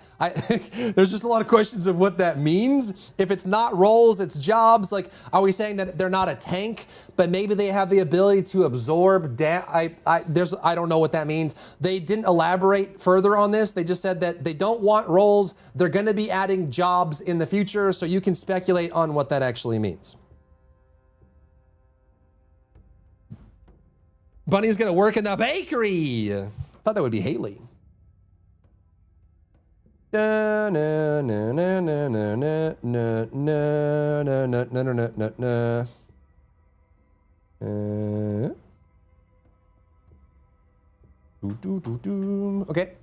there's just a lot of questions of what that means. If it's not roles, it's jobs. Like, are we saying that they're not a tank, but maybe they have the ability to absorb? I don't know what that means. They didn't elaborate further on this. They just said that they don't want roles. They're going to be adding jobs in the future, so you can speculate on what that actually means. Bunny's going to work in the bakery. I thought that would be Haley. Na na na na na na na na na na na na na. Okay.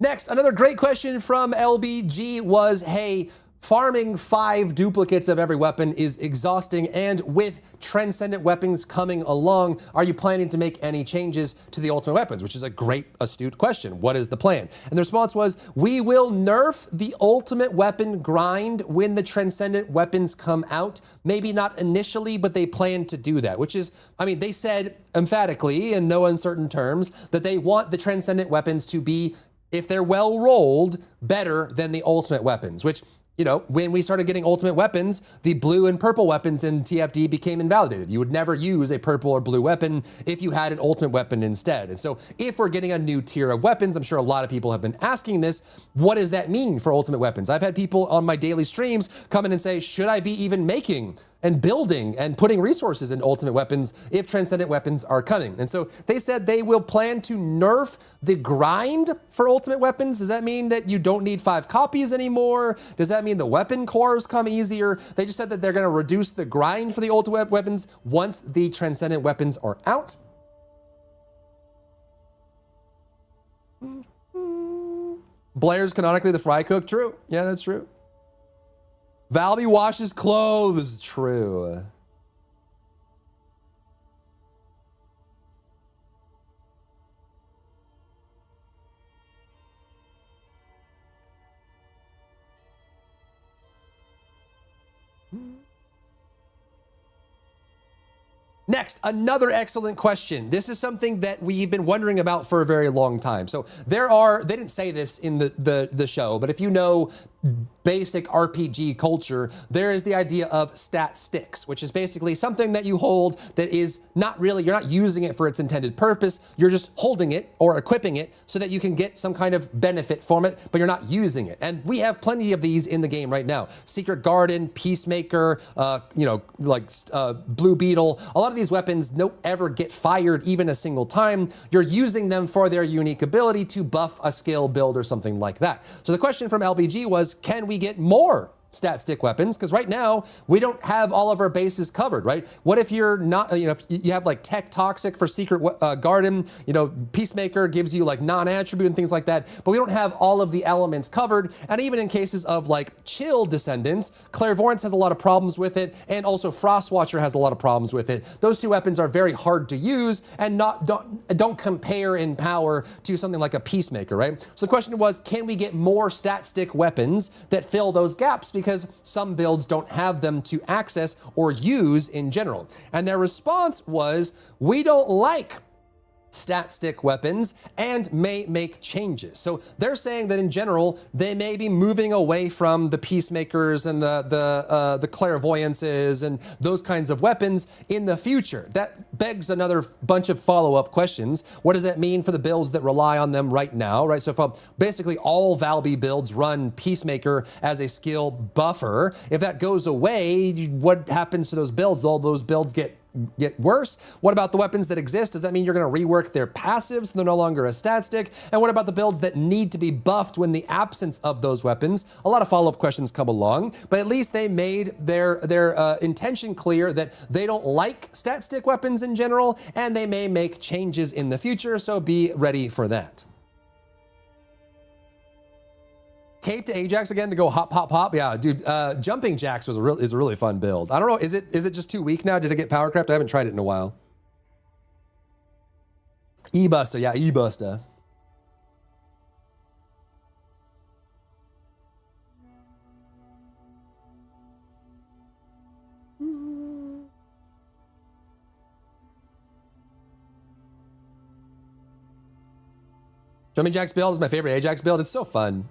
Next, another great question from LBG was, hey, farming 5 duplicates of every weapon is exhausting, and with transcendent weapons coming along, are you planning to make any changes to the ultimate weapons? Which is a great, astute question. What is the plan? And the response was, we will nerf the ultimate weapon grind when the transcendent weapons come out. Maybe not initially, but they plan to do that, which is, I mean, they said emphatically, in no uncertain terms, that they want the transcendent weapons to be, if they're well rolled, better than the ultimate weapons, which, you know, when we started getting ultimate weapons, the blue and purple weapons in TFD became invalidated. You would never use a purple or blue weapon if you had an ultimate weapon instead. And so if we're getting a new tier of weapons, I'm sure a lot of people have been asking this, what does that mean for ultimate weapons? I've had people on my daily streams come in and say, should I be even making and building and putting resources in ultimate weapons if transcendent weapons are coming? And so they said they will plan to nerf the grind for ultimate weapons. Does that mean that you don't need 5 copies anymore? Does that mean the weapon cores come easier? They just said that they're going to reduce the grind for the ultimate weapons once the transcendent weapons are out. Blair's canonically the fry cook. True. Yeah, that's true. Valby washes clothes. True. Next, another excellent question. This is something that we've been wondering about for a very long time. So they didn't say this in the show, but if you know basic RPG culture, there is the idea of stat sticks, which is basically something that you hold that is not really, you're not using it for its intended purpose. You're just holding it or equipping it so that you can get some kind of benefit from it, but you're not using it. And we have plenty of these in the game right now. Secret Garden, Peacemaker, Blue Beetle. A lot of these weapons don't ever get fired even a single time. You're using them for their unique ability to buff a skill, build, or something like that. So the question from LBG was, can we get more stat stick weapons? Because right now we don't have all of our bases covered, right? What if you're not, if you have like tech toxic for Secret Garden, Peacemaker gives you like non-attribute and things like that, but we don't have all of the elements covered. And even in cases of like chill descendants, Clairvoyance has a lot of problems with it, and also Frostwatcher has a lot of problems with it. Those two weapons are very hard to use and don't compare in power to something like a Peacemaker, right? So the question was, can we get more stat stick weapons that fill those gaps? Because some builds don't have them to access or use in general. And their response was, we don't like stat stick weapons and may make changes. So they're saying that in general, they may be moving away from the peacemakers and the clairvoyances and those kinds of weapons in the future. That begs another bunch of follow-up questions. What does that mean for the builds that rely on them right now, right? So if basically all Valby builds run peacemaker as a skill buffer, if that goes away, what happens to those builds? All those builds get worse. What about the weapons that exist? Does that mean you're going to rework their passives so they're no longer a stat stick? And what about the builds that need to be buffed when the absence of those weapons? A lot of follow-up questions come along, but at least they made their intention clear that they don't like stat stick weapons in general, and they may make changes in the future, so be ready for that. Cape to Ajax again to go hop, hop, hop. Yeah, dude, jumping jacks is a really fun build. I don't know, is it just too weak now? Did it get power crept? I haven't tried it in a while. E-Buster, yeah, E-Buster. Jumping jacks build is my favorite Ajax build. It's so fun.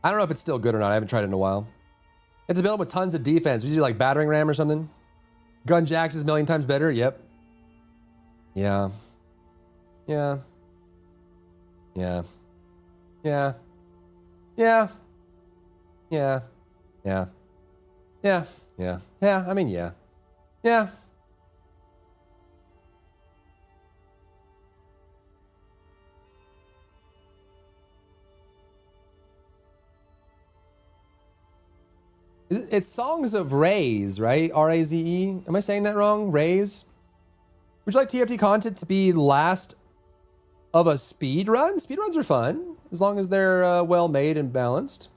I don't know if it's still good or not. I haven't tried it in a while. It's a build with tons of defense. We do like battering ram or something. Gun jacks is a million times better. Yep. Yeah. Yeah. Yeah. Yeah. Yeah. Yeah. Yeah. Yeah. Yeah. Yeah. I mean, yeah. Yeah. It's Songs of Raze, right? R-A-Z-E. Am I saying that wrong? Raze? Would you like TFT content to be last of a speed run? Speed runs are fun, as long as they're well made and balanced.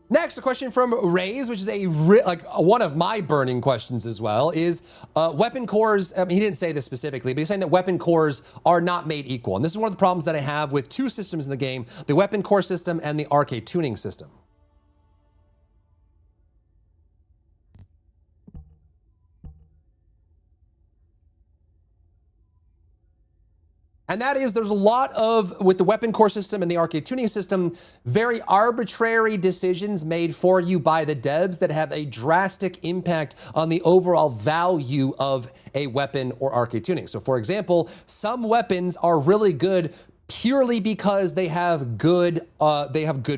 Next, a question from Raze, which is one of my burning questions as well, is weapon cores. I mean, he didn't say this specifically, but he's saying that weapon cores are not made equal. And this is one of the problems that I have with two systems in the game, the weapon core system and the arcade tuning system. And that is, there's a lot of, with the weapon core system and the arcade tuning system, very arbitrary decisions made for you by the devs that have a drastic impact on the overall value of a weapon or arcade tuning. So for example, some weapons are really good purely because they have good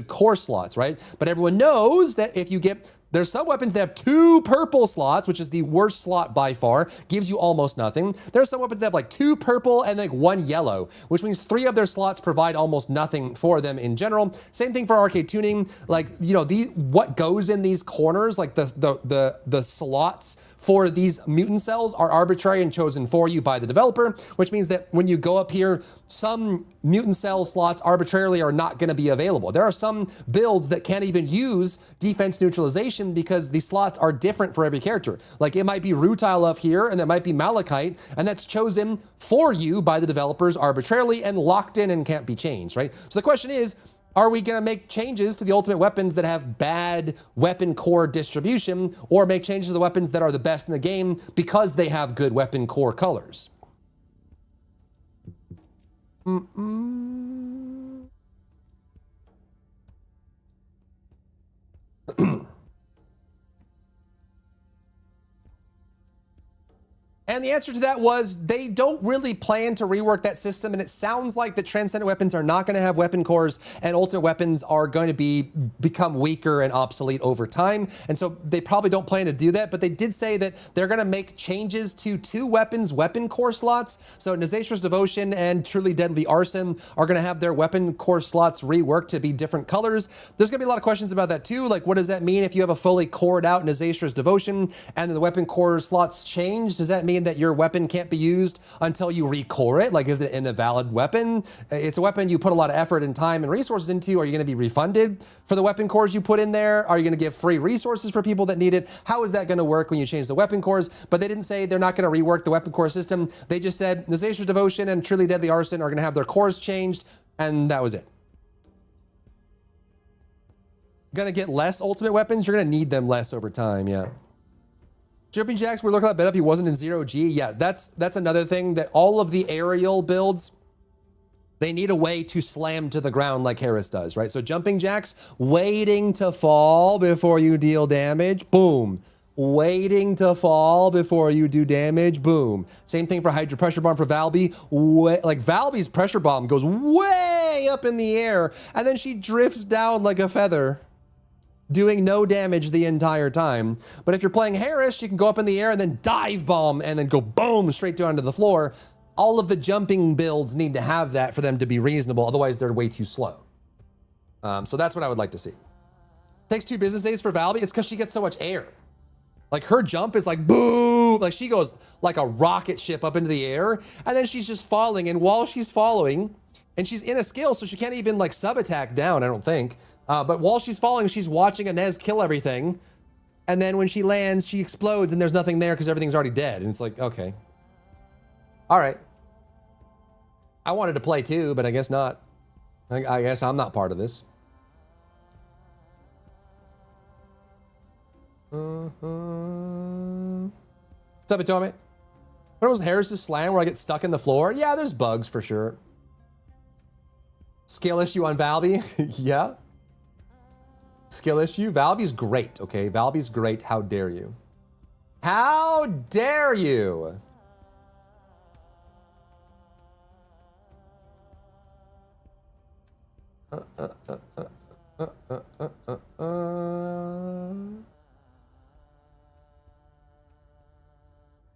core slots, right? But everyone knows that if you get there's some weapons that have 2 purple slots, which is the worst slot by far, gives you almost nothing. There's some weapons that have like 2 purple and like 1 yellow, which means 3 of their slots provide almost nothing for them in general. Same thing for arcade tuning. Like, you know, what goes in these corners, like the slots for these mutant cells are arbitrary and chosen for you by the developer, which means that when you go up here, some mutant cell slots arbitrarily are not going to be available. There are some builds that can't even use defense neutralization because the slots are different for every character. Like it might be Rutile up here and there might be Malachite, and that's chosen for you by the developers arbitrarily and locked in and can't be changed, right? So the question is, are we going to make changes to the ultimate weapons that have bad weapon core distribution, or make changes to the weapons that are the best in the game because they have good weapon core colors? And the answer to that was they don't really plan to rework that system, and it sounds like the Transcendent weapons are not going to have weapon cores, and ultimate weapons are going to become weaker and obsolete over time. And so they probably don't plan to do that, but they did say that they're going to make changes to 2 weapons weapon core slots. So Nazastra's Devotion and Truly Deadly Arson are going to have their weapon core slots reworked to be different colors. There's going to be a lot of questions about that too. Like, what does that mean if you have a fully cored out Nazastra's Devotion and the weapon core slots change? Does that mean that your weapon can't be used until you recore it? Like, is it an invalid weapon? It's a weapon you put a lot of effort and time and resources into. Are you going to be refunded for the weapon cores you put in there? Are you going to give free resources for people that need it? How is that going to work when you change the weapon cores? But they didn't say they're not going to rework the weapon core system. They just said Nazastra's Devotion and Truly Deadly Arson are going to have their cores changed, and that was it. Going to get less ultimate weapons? You're going to need them less over time, yeah. Jumping jacks would look a lot better if he wasn't in 0G. Yeah, that's another thing, that all of the aerial builds, they need a way to slam to the ground like Harris does, right? So jumping jacks, waiting to fall before you deal damage, boom. Waiting to fall before you do damage, boom. Same thing for Hydra Pressure Bomb for Valby. Like Valby's Pressure Bomb goes way up in the air, and then she drifts down like a feather, doing no damage the entire time. But if you're playing Harris, she can go up in the air and then dive bomb and then go boom straight down to the floor. All of the jumping builds need to have that for them to be reasonable. Otherwise, they're way too slow. So that's what I would like to see. Takes 2 business days for Valby. It's because she gets so much air. Like her jump is like boom, like she goes like a rocket ship up into the air, and then she's just falling. And while she's falling, and she's in a skill, so she can't even like sub attack down, I don't think. But while she's falling, she's watching Inez kill everything. And then when she lands, she explodes and there's nothing there because everything's already dead. And it's like, okay. All right. I wanted to play too, but I guess not. I guess I'm not part of this. What's up, Atomic? When was Harris's slam where I get stuck in the floor? Yeah, there's bugs for sure. Skill issue on Valby? Yeah. Skill issue? Valby's great, okay? Valby's great. How dare you? How dare you?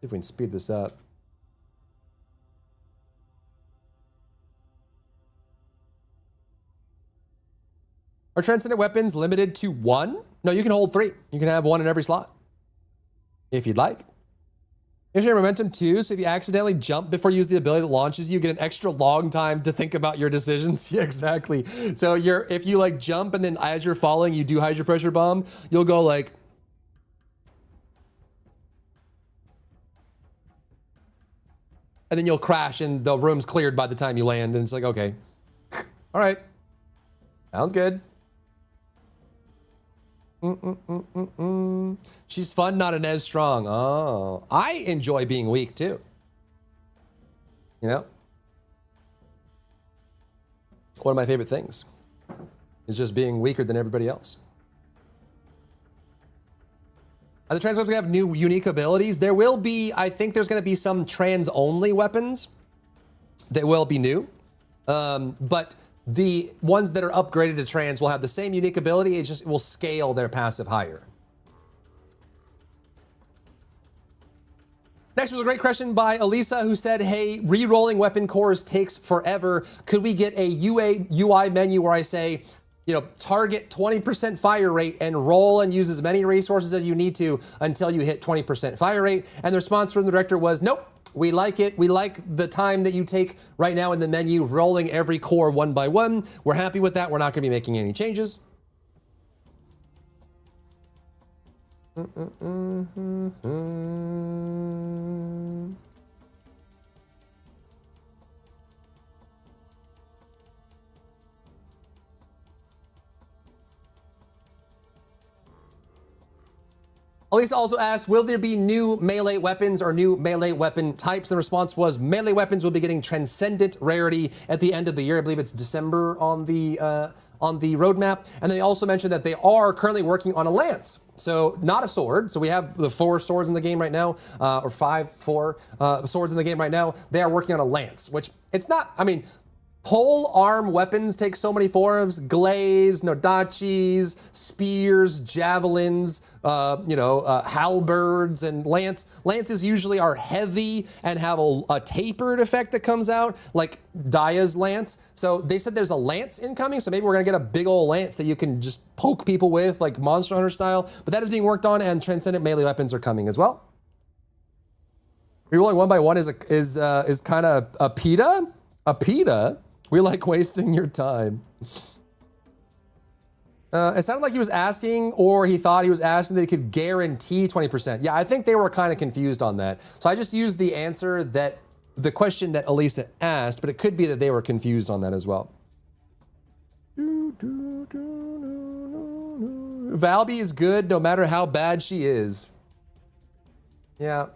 See if we can speed this up. Are transcendent weapons limited to 1? No, you can hold 3. You can have 1 in every slot, if you'd like. Issue momentum 2, so if you accidentally jump before you use the ability that launches you, get an extra long time to think about your decisions. Yeah, exactly. So if you like jump and then as you're falling, you do Hydro Pressure Bomb, you'll go like, and then you'll crash and the room's cleared by the time you land. And it's like, okay, all right, sounds good. She's fun, not Inez strong. Oh, I enjoy being weak too. You know? One of my favorite things is just being weaker than everybody else. Are the trans weapons gonna have new unique abilities? There will be, I think there's gonna be some trans only weapons that will be new. But the ones that are upgraded to trans will have the same unique ability, it just will scale their passive higher. Next was a great question by Elisa who said, hey, re-rolling weapon cores takes forever. Could we get a UI menu where I say, you know, target 20% fire rate and roll and use as many resources as you need to until you hit 20% fire rate? And the response from the director was, nope, we like it. We like the time that you take right now in the menu, rolling every core 1 by 1. We're happy with that. We're not going to be making any changes. Elisa also asked, will there be new melee weapons or new melee weapon types? The response was, melee weapons will be getting transcendent rarity at the end of the year. I believe it's December on the roadmap. And they also mentioned that they are currently working on a lance. So not a sword. So we have the 4 swords in the game right now, or 4 swords in the game right now. They are working on a lance, which it's not, I mean, pole arm weapons take so many forms: glaives, nodachis, spears, javelins, halberds, and lance. Lances usually are heavy and have a tapered effect that comes out, like Daya's lance. So they said there's a lance incoming, so maybe we're gonna get a big old lance that you can just poke people with, like Monster Hunter style. But that is being worked on, and transcendent melee weapons are coming as well. Rerolling 1 by 1 is kind of a PETA? A PETA? We like wasting your time. It sounded like he was asking, or he thought he was asking that he could guarantee 20%. Yeah, I think they were kind of confused on that. So I just used the answer that, the question that Elisa asked, but it could be that they were confused on that as well. Valby is good no matter how bad she is. Yeah.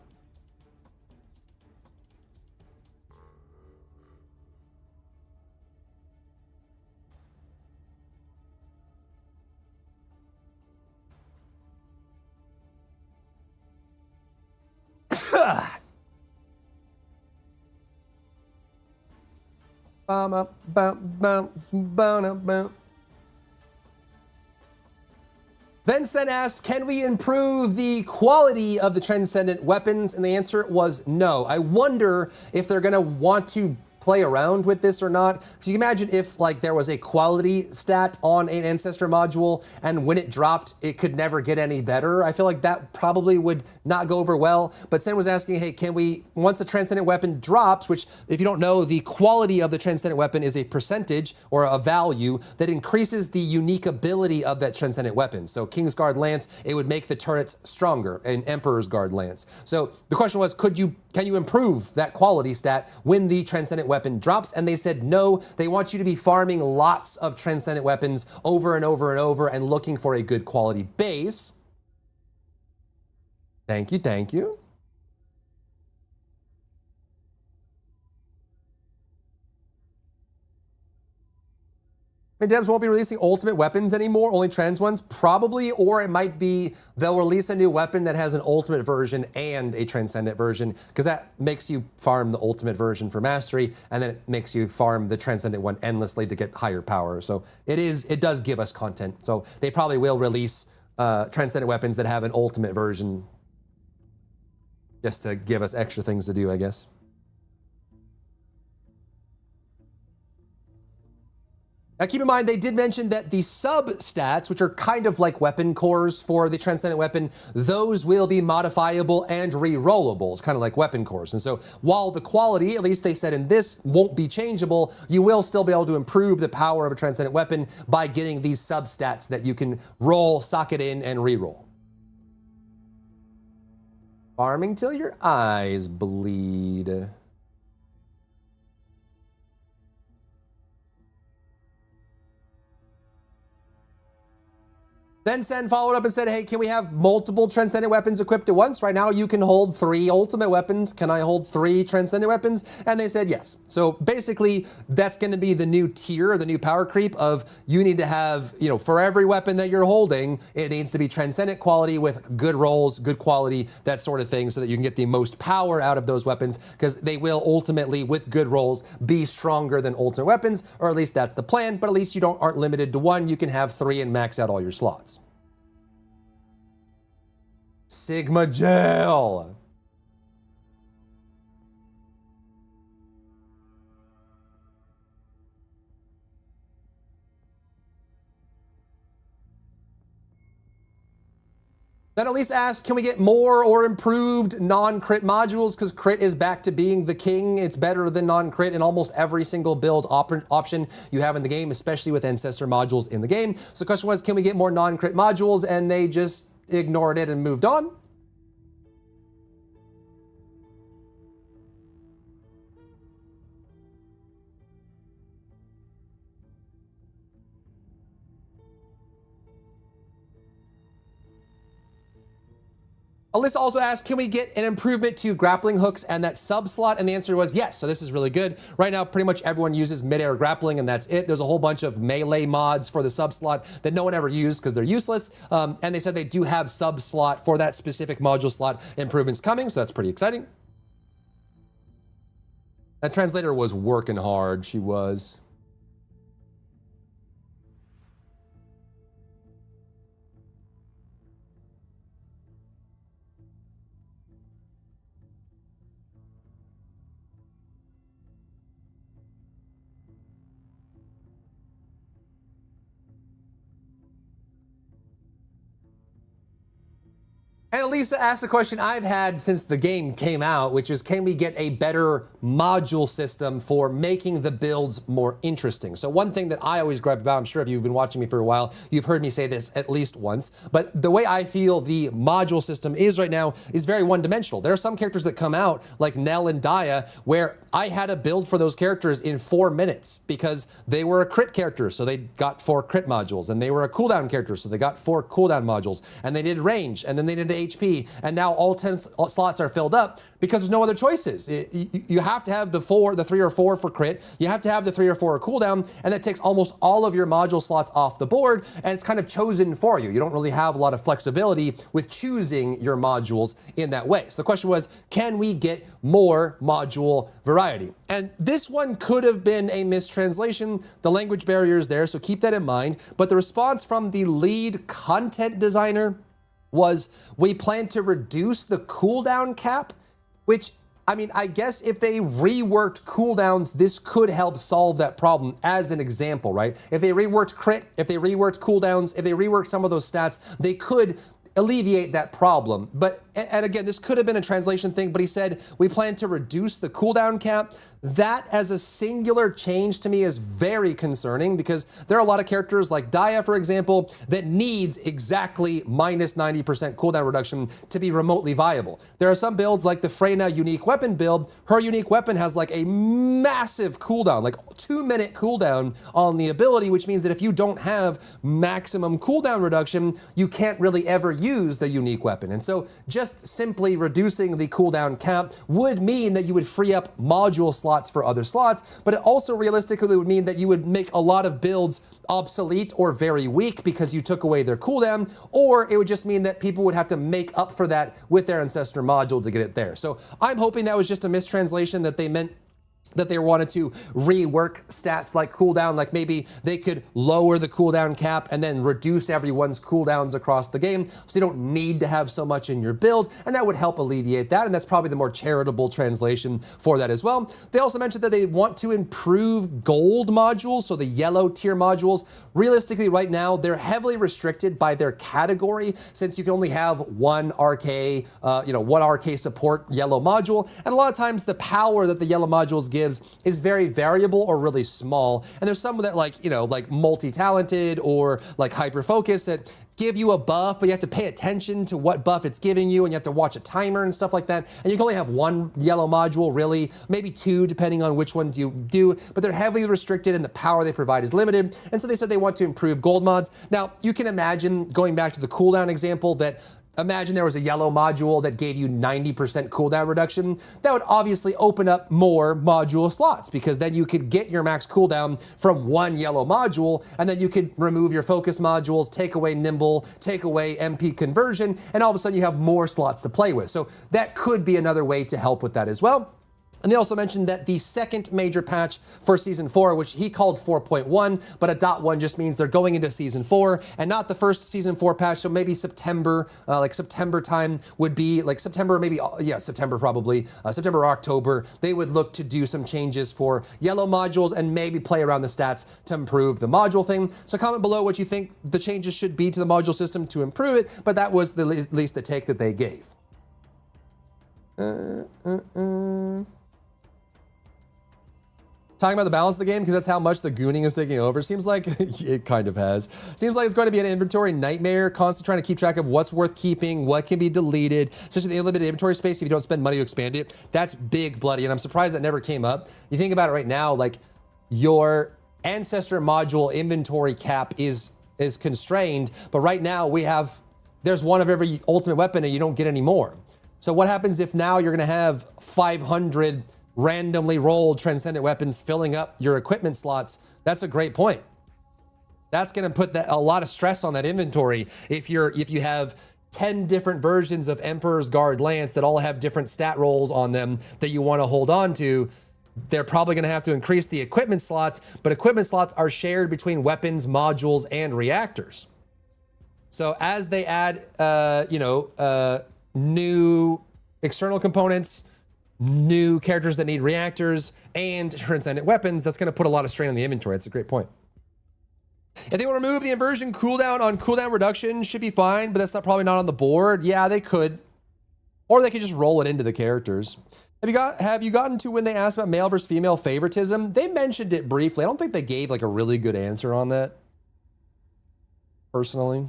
Vincent asked, can we improve the quality of the transcendent weapons? And the answer was no. I wonder if they're going to want to play around with this or not. So you can imagine if like there was a quality stat on an ancestor module and when it dropped, it could never get any better. I feel like that probably would not go over well. But Sen was asking, hey, can we, once a transcendent weapon drops, which if you don't know, the quality of the transcendent weapon is a percentage or a value that increases the unique ability of that transcendent weapon. So Kingsguard Lance, it would make the turrets stronger, and Emperor's Guard Lance. So the question was, can you improve that quality stat when the transcendent weapon drops? And they said no. They want you to be farming lots of transcendent weapons over and over and over and looking for a good quality base. Thank you, thank you. And devs won't be releasing ultimate weapons anymore, only trans ones? Probably, or it might be they'll release a new weapon that has an ultimate version and a transcendent version, because that makes you farm the ultimate version for mastery, and then it makes you farm the transcendent one endlessly to get higher power. So it does give us content. So they probably will release transcendent weapons that have an ultimate version just to give us extra things to do, I guess. Now keep in mind, they did mention that the sub-stats, which are kind of like weapon cores for the transcendent weapon, those will be modifiable and re-rollable. It's kind of like weapon cores. And so while the quality, at least they said in this, won't be changeable, you will still be able to improve the power of a transcendent weapon by getting these sub-stats that you can roll, socket in, and re-roll. Farming till your eyes bleed. Then Sen followed up and said, hey, can we have multiple transcendent weapons equipped at once? Right now you can hold 3 ultimate weapons. Can I hold 3 transcendent weapons? And they said yes. So basically that's going to be the new tier, the new power creep of you need to have, you know, for every weapon that you're holding, it needs to be transcendent quality with good rolls, good quality, that sort of thing, so that you can get the most power out of those weapons, because they will ultimately, with good rolls, be stronger than ultimate weapons, or at least that's the plan, but at least you aren't limited to 1. You can have 3 and max out all your slots. Sigma Gel. Then Elise asked, can we get more or improved non-crit modules? Because crit is back to being the king. It's better than non-crit in almost every single build option you have in the game, especially with ancestor modules in the game. So the question was, can we get more non-crit modules? And they just ignored it and moved on. Alyssa also asked, can we get an improvement to grappling hooks and that sub slot? And the answer was yes. So this is really good. Right now, pretty much everyone uses midair grappling and that's it. There's a whole bunch of melee mods for the sub slot that no one ever used because they're useless. And they said they do have sub slot for that specific module slot improvements coming. So that's pretty exciting. That translator was working hard. She was. And Elisa asked a question I've had since the game came out, which is, can we get a better module system for making the builds more interesting? So one thing that I always gripe about, I'm sure if you've been watching me for a while, you've heard me say this at least once, but the way I feel the module system is right now is very one-dimensional. There are some characters that come out, like Nell and Daya, where I had a build for those characters in 4 minutes because they were a crit character, so they got 4 crit modules, and they were a cooldown character, so they got 4 cooldown modules, and they did range, and then they did HP, and now all 10 slots are filled up because there's no other choices. You have to have the 3 or 4 for crit. You have to have the 3 or 4 cooldown, and that takes almost all of your module slots off the board, and it's kind of chosen for you. You don't really have a lot of flexibility with choosing your modules in that way. So the question was, can we get more module variety? And this one could have been a mistranslation. The language barrier is there, so keep that in mind. But the response from the lead content designer was, we plan to reduce the cooldown cap, which, I mean, I guess if they reworked cooldowns, this could help solve that problem as an example, right? If they reworked crit, if they reworked cooldowns, if they reworked some of those stats, they could alleviate that problem. But, and again, this could have been a translation thing, but he said, we plan to reduce the cooldown cap. That as a singular change to me is very concerning, because there are a lot of characters like Daya, for example, that needs exactly minus 90% cooldown reduction to be remotely viable. There are some builds like the Freyna unique weapon build. Her unique weapon has like a massive cooldown, like 2-minute cooldown on the ability, which means that if you don't have maximum cooldown reduction, you can't really ever use the unique weapon. And so just simply reducing the cooldown cap would mean that you would free up module slots for other slots, but it also realistically would mean that you would make a lot of builds obsolete or very weak because you took away their cooldown, or it would just mean that people would have to make up for that with their ancestor module to get it there. So I'm hoping that was just a mistranslation, that they meant that they wanted to rework stats like cooldown, like maybe they could lower the cooldown cap and then reduce everyone's cooldowns across the game so you don't need to have so much in your build, and that would help alleviate that, and that's probably the more charitable translation for that as well. They also mentioned that they want to improve gold modules, so the yellow tier modules. Realistically, right now, they're heavily restricted by their category, since you can only have one RK, one RK support yellow module, and a lot of times the power that the yellow modules give is very variable or really small. And there's some that like multi-talented or like hyper-focus that give you a buff, but you have to pay attention to what buff it's giving you, and you have to watch a timer and stuff like that. And you can only have one yellow module, really, maybe 2, depending on which ones you do, but they're heavily restricted and the power they provide is limited. And so they said they want to improve gold mods. Now, you can imagine, going back to the cooldown example, that imagine there was a yellow module that gave you 90% cooldown reduction. That would obviously open up more module slots, because then you could get your max cooldown from one yellow module, and then you could remove your focus modules, take away nimble, take away MP conversion, and all of a sudden you have more slots to play with. So that could be another way to help with that as well. And they also mentioned that the second major patch for Season 4, which he called 4.1, but a .1 just means they're going into Season 4 and not the first Season 4 patch. So maybe September, like September time would be like September, maybe, September probably, September or October. They would look to do some changes for yellow modules and maybe play around the stats to improve the module thing. So comment below what you think the changes should be to the module system to improve it, but that was at least the take that they gave. Talking about the balance of the game, because that's how much the gooning is taking over. Seems like it kind of has. Seems like it's going to be an inventory nightmare, constantly trying to keep track of what's worth keeping, what can be deleted, especially the limited inventory space if you don't spend money to expand it. That's big bloody, and I'm surprised that never came up. You think about it right now, like your ancestor module inventory cap is constrained, but right now there's one of every ultimate weapon and you don't get any more. So what happens if now you're going to have 500 randomly rolled transcendent weapons filling up your equipment slots? That's a great point. That's going to put a lot of stress on that inventory. If you have 10 different versions of Emperor's Guard Lance that all have different stat rolls on them that you want to hold on to, they're probably going to have to increase the equipment slots, but equipment slots are shared between weapons, modules, and reactors. So as they add, new external components, new characters that need reactors, and transcendent weapons, that's going to put a lot of strain on the inventory. That's a great point. If they want to remove the inversion cooldown on cooldown reduction, should be fine, but that's probably not on the board. Yeah, they could. Or they could just roll it into the characters. Have you gotten to when they asked about male versus female favoritism? They mentioned it briefly. I don't think they gave like a really good answer on that, personally.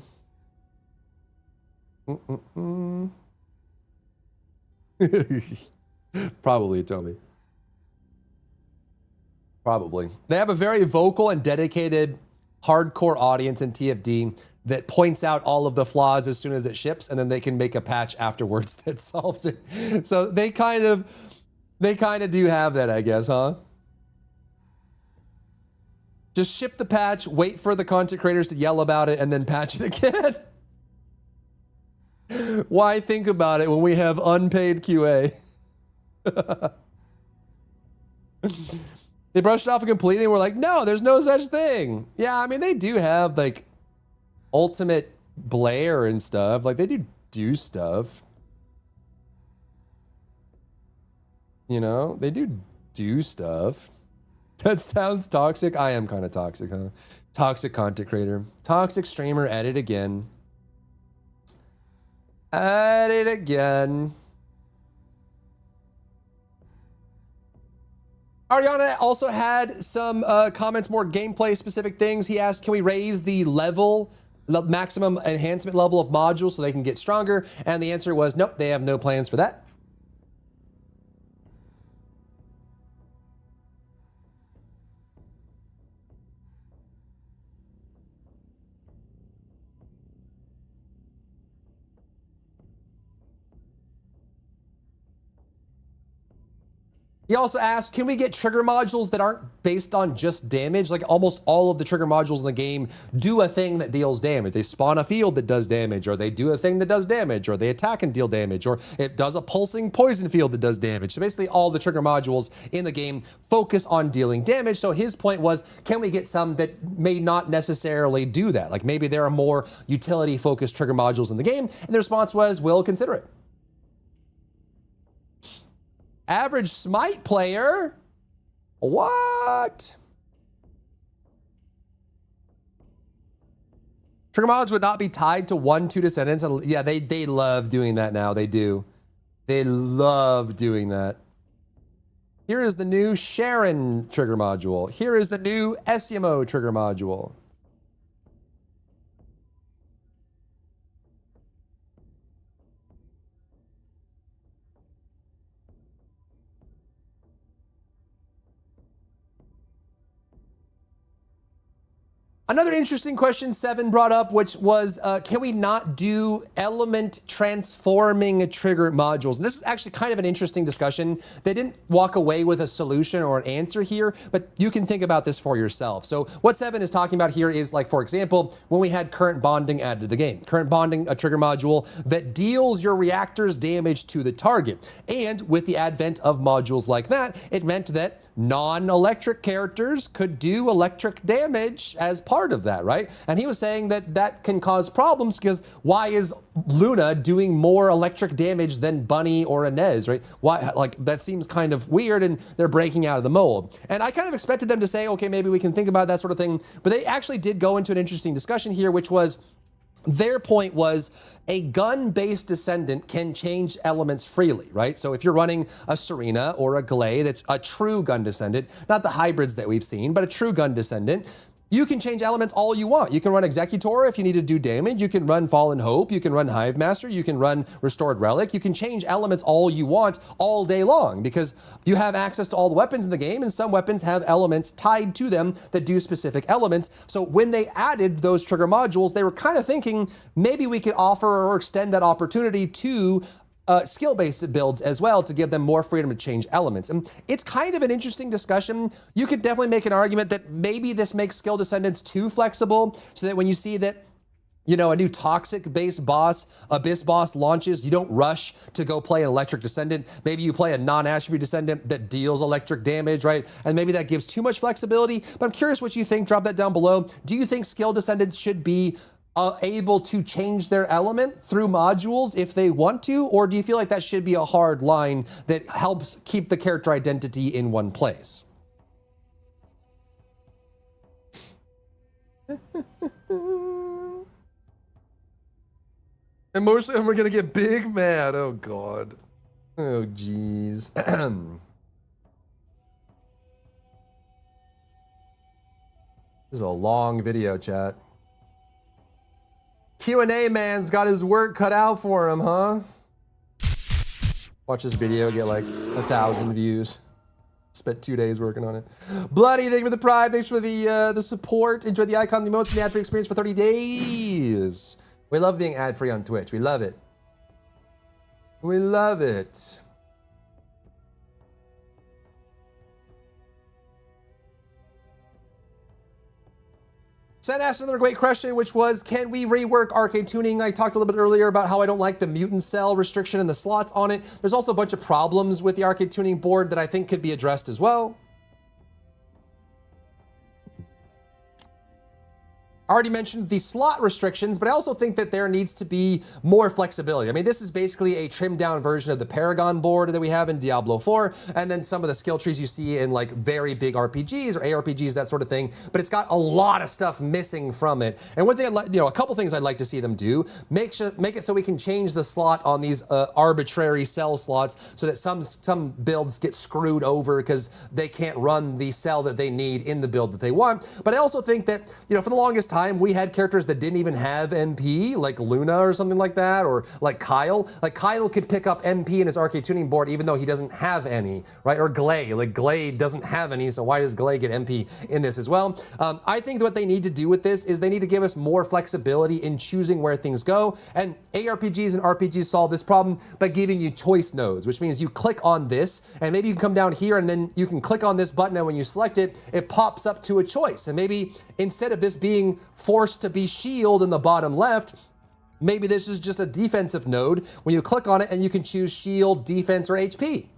Probably, Tommy. Probably. They have a very vocal and dedicated hardcore audience in TFD. that points out all of the flaws as soon as it ships, and then they can make a patch afterwards that solves it. So they kind of do have that, I guess, huh? Just ship the patch, wait for the content creators to yell about it, and then patch it again. Why think about it when we have unpaid QA? They brushed it off completely and were like, no, there's no such thing. Yeah, I mean, they do have like ultimate Blair and stuff. Like, they do stuff. You know, they do stuff. That sounds toxic. I am kind of toxic, huh? Toxic content creator. Toxic streamer at it again. At it again. Ariana also had some comments, more gameplay specific things. He asked, can we raise the maximum enhancement level of modules so they can get stronger? And the answer was, nope, they have no plans for that. He also asked, can we get trigger modules that aren't based on just damage? Like almost all of the trigger modules in the game do a thing that deals damage. They spawn a field that does damage, or they do a thing that does damage, or they attack and deal damage, or it does a pulsing poison field that does damage. So basically all the trigger modules in the game focus on dealing damage. So his point was, can we get some that may not necessarily do that? Like maybe there are more utility focused trigger modules in the game. And the response was, we'll consider it. Average Smite player? What? Trigger mods would not be tied to 1-2 descendants. And yeah, they love doing that now. They do. They love doing that. Here is the new Sharon trigger module. Here is the new SMO trigger module. Another interesting question Seven brought up, which was, can we not do element transforming trigger modules? And this is actually kind of an interesting discussion. They didn't walk away with a solution or an answer here, but you can think about this for yourself. So what Seven is talking about here is, like, for example, when we had current bonding added to the game. Current bonding, a trigger module that deals your reactor's damage to the target. And with the advent of modules like that, it meant that non-electric characters could do electric damage as part of that, right? And he was saying that that can cause problems because why is Luna doing more electric damage than Bunny or Inez, right? Why, like, that seems kind of weird, and they're breaking out of the mold. And I kind of expected them to say, okay, maybe we can think about that sort of thing, but they actually did go into an interesting discussion here, which was, their point was a gun-based descendant can change elements freely, right? So if you're running a Serena or a Glay that's a true gun descendant, not the hybrids that we've seen, but a true gun descendant, you can change elements all you want. You can run Executor if you need to do damage. You can run Fallen Hope. You can run Hive Master. You can run Restored Relic. You can change elements all you want all day long because you have access to all the weapons in the game, and some weapons have elements tied to them that do specific elements. So when they added those trigger modules, they were kind of thinking maybe we could offer or extend that opportunity to skill-based builds as well to give them more freedom to change elements. And it's kind of an interesting discussion. You could definitely make an argument that maybe this makes skill descendants too flexible so that when you see that, you know, a new toxic-based boss, Abyss boss launches, you don't rush to go play an electric descendant. Maybe you play a non-attribute descendant that deals electric damage, right? And maybe that gives too much flexibility. But I'm curious what you think. Drop that down below. Do you think skill descendants should be able to change their element through modules if they want to? Or do you feel like that should be a hard line that helps keep the character identity in one place? Emotionally, we're gonna get big mad. Oh God. Oh geez. This is a long video, chat. QnA man's got his work cut out for him, huh? Watch this video get like 1,000 views. Spent 2 days working on it. Bloody, thank you for the pride. Thanks for the support. Enjoy the icon, the emotes, and the ad-free experience for 30 days. We love being ad-free on Twitch. We love it. We love it. Sen asked another great question, which was, can we rework arcade tuning? I talked a little bit earlier about how I don't like the mutant cell restriction and the slots on it. There's also a bunch of problems with the arcade tuning board that I think could be addressed as well. I already mentioned the slot restrictions, but I also think that there needs to be more flexibility. I mean, this is basically a trimmed down version of the Paragon board that we have in Diablo 4, and then some of the skill trees you see in like very big RPGs or ARPGs, that sort of thing, but it's got a lot of stuff missing from it. And one thing, a couple things I'd like to see them do, make it so we can change the slot on these arbitrary cell slots so that some builds get screwed over because they can't run the cell that they need in the build that they want. But I also think that, for the longest time, we had characters that didn't even have MP, like Luna or something like that, or like Kyle. Like Kyle could pick up MP in his arcade tuning board even though he doesn't have any, right? Or Glay, like Glay doesn't have any, so why does Glay get MP in this as well? I think what they need to do with this is they need to give us more flexibility in choosing where things go, and ARPGs and RPGs solve this problem by giving you choice nodes, which means you click on this, and maybe you can come down here and then you can click on this button, and when you select it, it pops up to a choice. And maybe instead of this being forced to be shield in the bottom left, maybe this is just a defensive node when you click on it and you can choose shield, defense, or HP.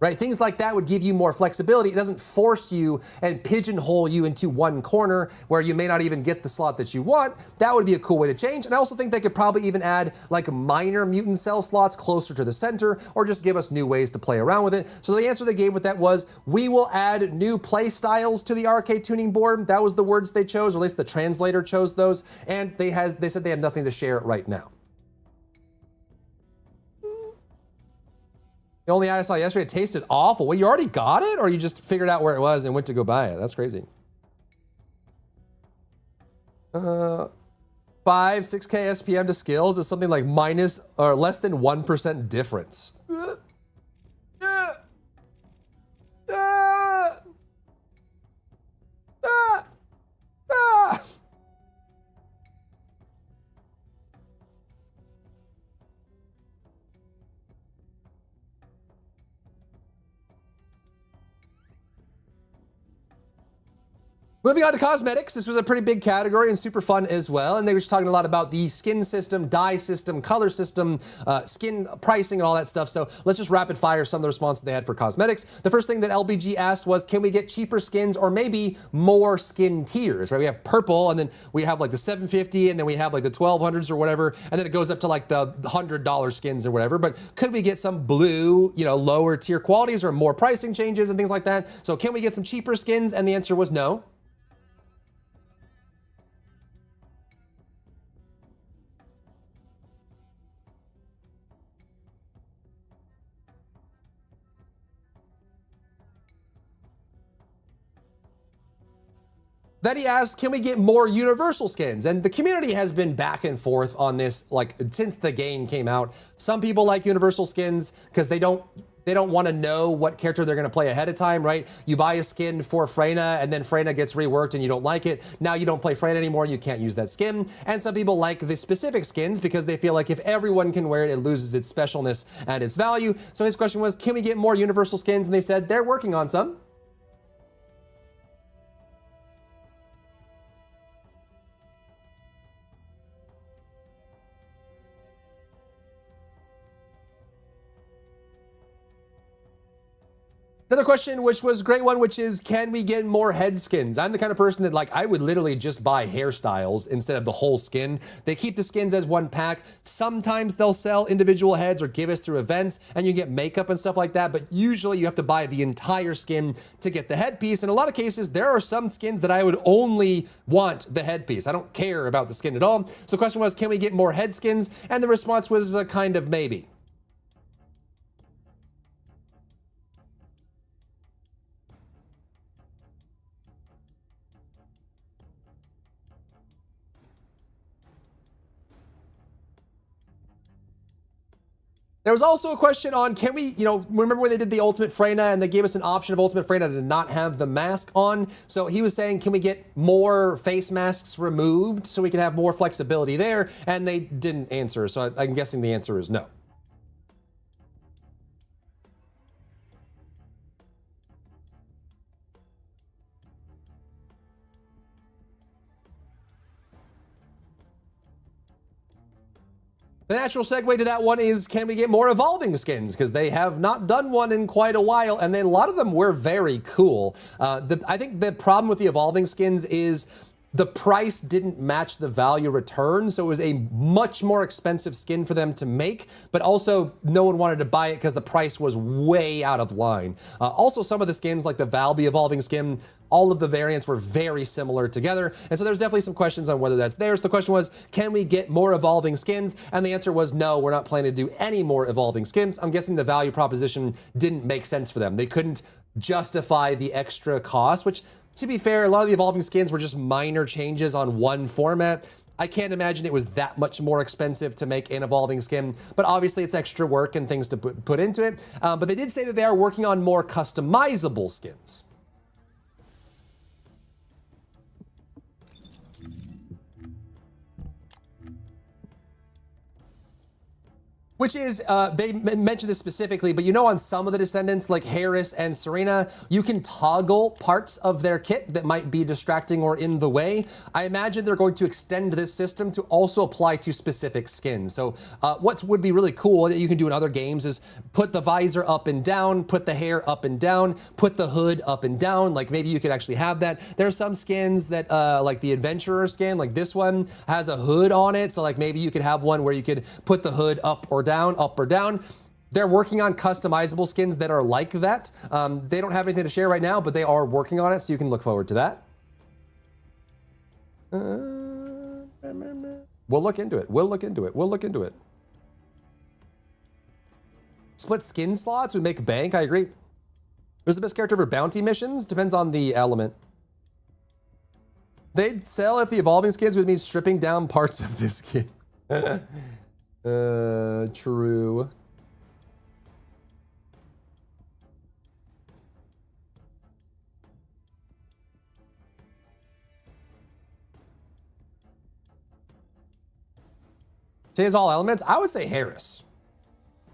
Right? Things like that would give you more flexibility. It doesn't force you and pigeonhole you into one corner where you may not even get the slot that you want. That would be a cool way to change. And I also think they could probably even add like minor mutant cell slots closer to the center, or just give us new ways to play around with it. So the answer they gave with that was, we will add new play styles to the arcade tuning board. That was the words they chose, or at least the translator chose those. And they said they had nothing to share right now. The only ad I saw yesterday, it tasted awful. Well, you already got it, or you just figured out where it was and went to go buy it? That's crazy. 5, 6K SPM to skills is something like minus or less than 1% difference. Moving on to cosmetics, this was a pretty big category and super fun as well. And they were just talking a lot about the skin system, dye system, color system, skin pricing, and all that stuff. So let's just rapid fire some of the responses they had for cosmetics. The first thing that LBG asked was, can we get cheaper skins or maybe more skin tiers, right? We have purple, and then we have like the 750, and then we have like the 1200s or whatever, and then it goes up to like the $100 skins or whatever. But could we get some blue, lower tier qualities or more pricing changes and things like that? So can we get some cheaper skins? And the answer was no. Then he asked, can we get more universal skins? And the community has been back and forth on this, like, since the game came out. Some people like universal skins because they don't want to know what character they're going to play ahead of time, right? You buy a skin for Freyna, and then Freyna gets reworked and you don't like it. Now you don't play Freyna anymore, you can't use that skin. And some people like the specific skins because they feel like if everyone can wear it, it loses its specialness and its value. So his question was, can we get more universal skins? And they said they're working on some. Another question, which was a great one, which is, can we get more head skins? I'm the kind of person that, like, I would literally just buy hairstyles instead of the whole skin. They keep the skins as one pack. Sometimes they'll sell individual heads or give us through events, and you get makeup and stuff like that, but usually you have to buy the entire skin to get the headpiece. In a lot of cases, there are some skins that I would only want the headpiece. I don't care about the skin at all. So the question was, can we get more head skins? And the response was a kind of maybe. There was also a question on, can we, remember when they did the Ultimate Freyna and they gave us an option of Ultimate Freyna to not have the mask on? So he was saying, can we get more face masks removed so we can have more flexibility there? And they didn't answer, so I'm guessing the answer is no. The natural segue to that one is, can we get more evolving skins? Because they have not done one in quite a while, and then a lot of them were very cool. I think the problem with the evolving skins is the price didn't match the value return, so it was a much more expensive skin for them to make, but also no one wanted to buy it because the price was way out of line. Also, some of the skins, like the Valby evolving skin, all of the variants were very similar together, and so there's definitely some questions on whether that's there. So the question was, can we get more evolving skins? And the answer was no, we're not planning to do any more evolving skins. I'm guessing the value proposition didn't make sense for them. They couldn't justify the extra cost, which, to be fair, a lot of the evolving skins were just minor changes on one format. I can't imagine it was that much more expensive to make an evolving skin, but obviously it's extra work and things to put into it. But they did say that they are working on more customizable skins. Which is, they mentioned this specifically, but on some of the Descendants, like Harris and Serena, you can toggle parts of their kit that might be distracting or in the way. I imagine they're going to extend this system to also apply to specific skins. So what would be really cool that you can do in other games is put the visor up and down, put the hair up and down, put the hood up and down. Like maybe you could actually have that. There are some skins that, like the Adventurer skin, like this one has a hood on it. So like maybe you could have one where you could put the hood up or down, up or down. They're working on customizable skins that are like that. They don't have anything to share right now, but they are working on it, so you can look forward to that. We'll look into it. We'll look into it. We'll look into it. Split skin slots would make bank. I agree. Who's the best character for bounty missions? Depends on the element. They'd sell if the evolving skins would mean stripping down parts of this skin. True. Change all elements? I would say Harris.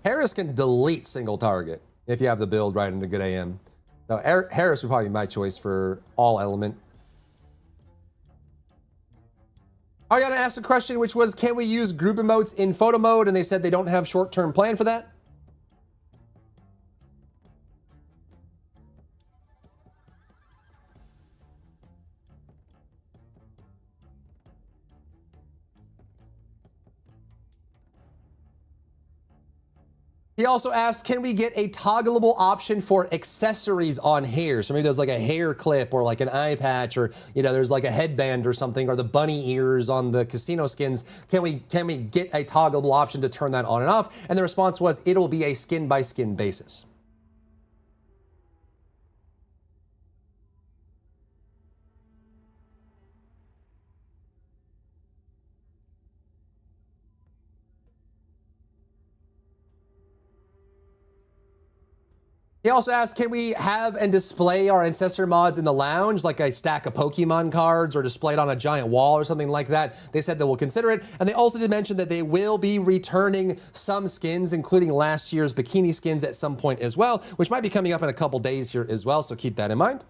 Harris can delete single target if you have the build right into good AM. So Harris would probably be my choice for all element. I got to ask a question, which was, can we use group emotes in photo mode? And they said they don't have short-term plan for that. He also asked, can we get a toggleable option for accessories on hair? So maybe there's like a hair clip or like an eye patch, or there's like a headband or something, or the bunny ears on the casino skins. Can we get a toggleable option to turn that on and off? And the response was, it'll be a skin by skin basis. He also asked, can we have and display our ancestor mods in the lounge, like a stack of Pokemon cards or displayed on a giant wall or something like that? They said that we'll consider it. And they also did mention that they will be returning some skins, including last year's bikini skins at some point as well, which might be coming up in a couple days here as well. So keep that in mind.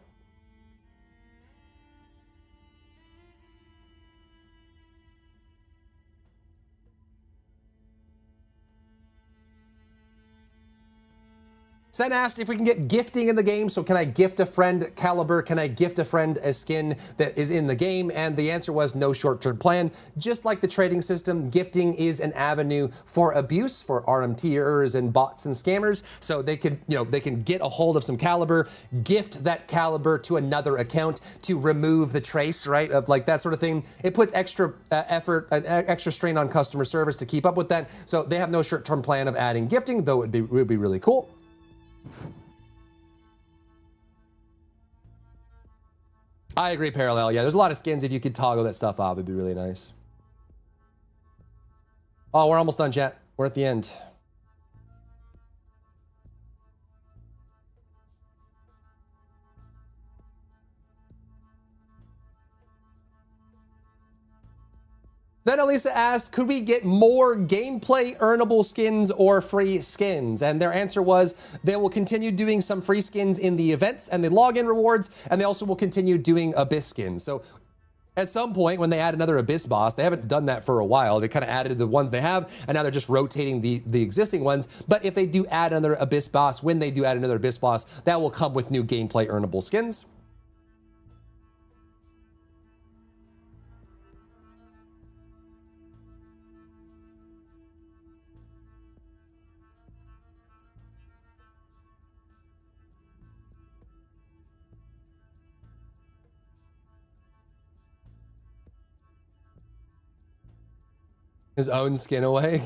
Sen asked if we can get gifting in the game. So can I gift a friend caliber? Can I gift a friend a skin that is in the game? And the answer was no short-term plan. Just like the trading system, gifting is an avenue for abuse for RMTers and bots and scammers. So they could, they can get a hold of some caliber, gift that caliber to another account to remove the trace, right? Of like that sort of thing. It puts extra effort, an extra strain on customer service to keep up with that. So they have no short-term plan of adding gifting, though it would be really cool. I agree, Parallel. Yeah, there's a lot of skins. If you could toggle that stuff off, it'd be really nice. Oh, we're almost done, chat. We're at the end. Then Elisa asked, could we get more gameplay earnable skins or free skins? And their answer was they will continue doing some free skins in the events and the login rewards, and they also will continue doing Abyss skins. So at some point when they add another Abyss boss, they haven't done that for a while. They kind of added the ones they have, and now they're just rotating the existing ones. But if they do add another Abyss boss, when they do add another Abyss boss, that will come with new gameplay earnable skins. His own skin away.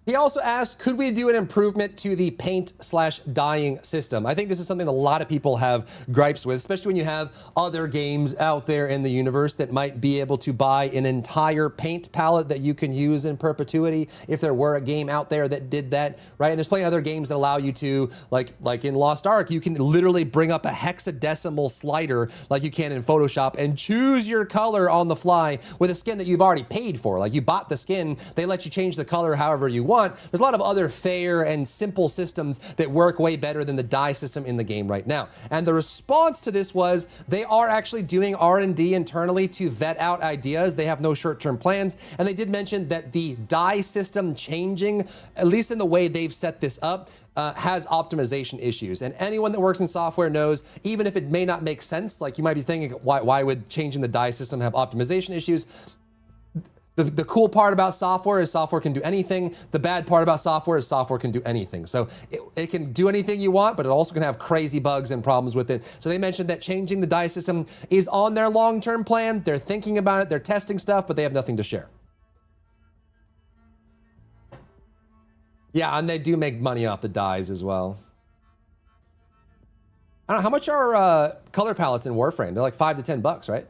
He also asked, could we do an improvement to the paint/dyeing system? I think this is something a lot of people have gripes with, especially when you have other games out there in the universe that might be able to buy an entire paint palette that you can use in perpetuity if there were a game out there that did that, right? And there's plenty of other games that allow you to, like in Lost Ark, you can literally bring up a hexadecimal slider like you can in Photoshop and choose your color on the fly with a skin that you've already paid for. Like you bought the skin, they let you change the color however you want. There's a lot of other fair and simple systems that work way better than the dye system in the game right now. And the response to this was they are actually doing R&D internally to vet out ideas. They have no short-term plans. And they did mention that the dye system changing, at least in the way they've set this up, has optimization issues. And anyone that works in software knows, even if it may not make sense, like you might be thinking, why would changing the dye system have optimization issues? The cool part about software is software can do anything. The bad part about software is software can do anything. So it can do anything you want, but it also can have crazy bugs and problems with it. So they mentioned that changing the dye system is on their long-term plan. They're thinking about it. They're testing stuff, but they have nothing to share. Yeah, and they do make money off the dyes as well. I don't know, how much are color palettes in Warframe? They're like $5 to $10, right?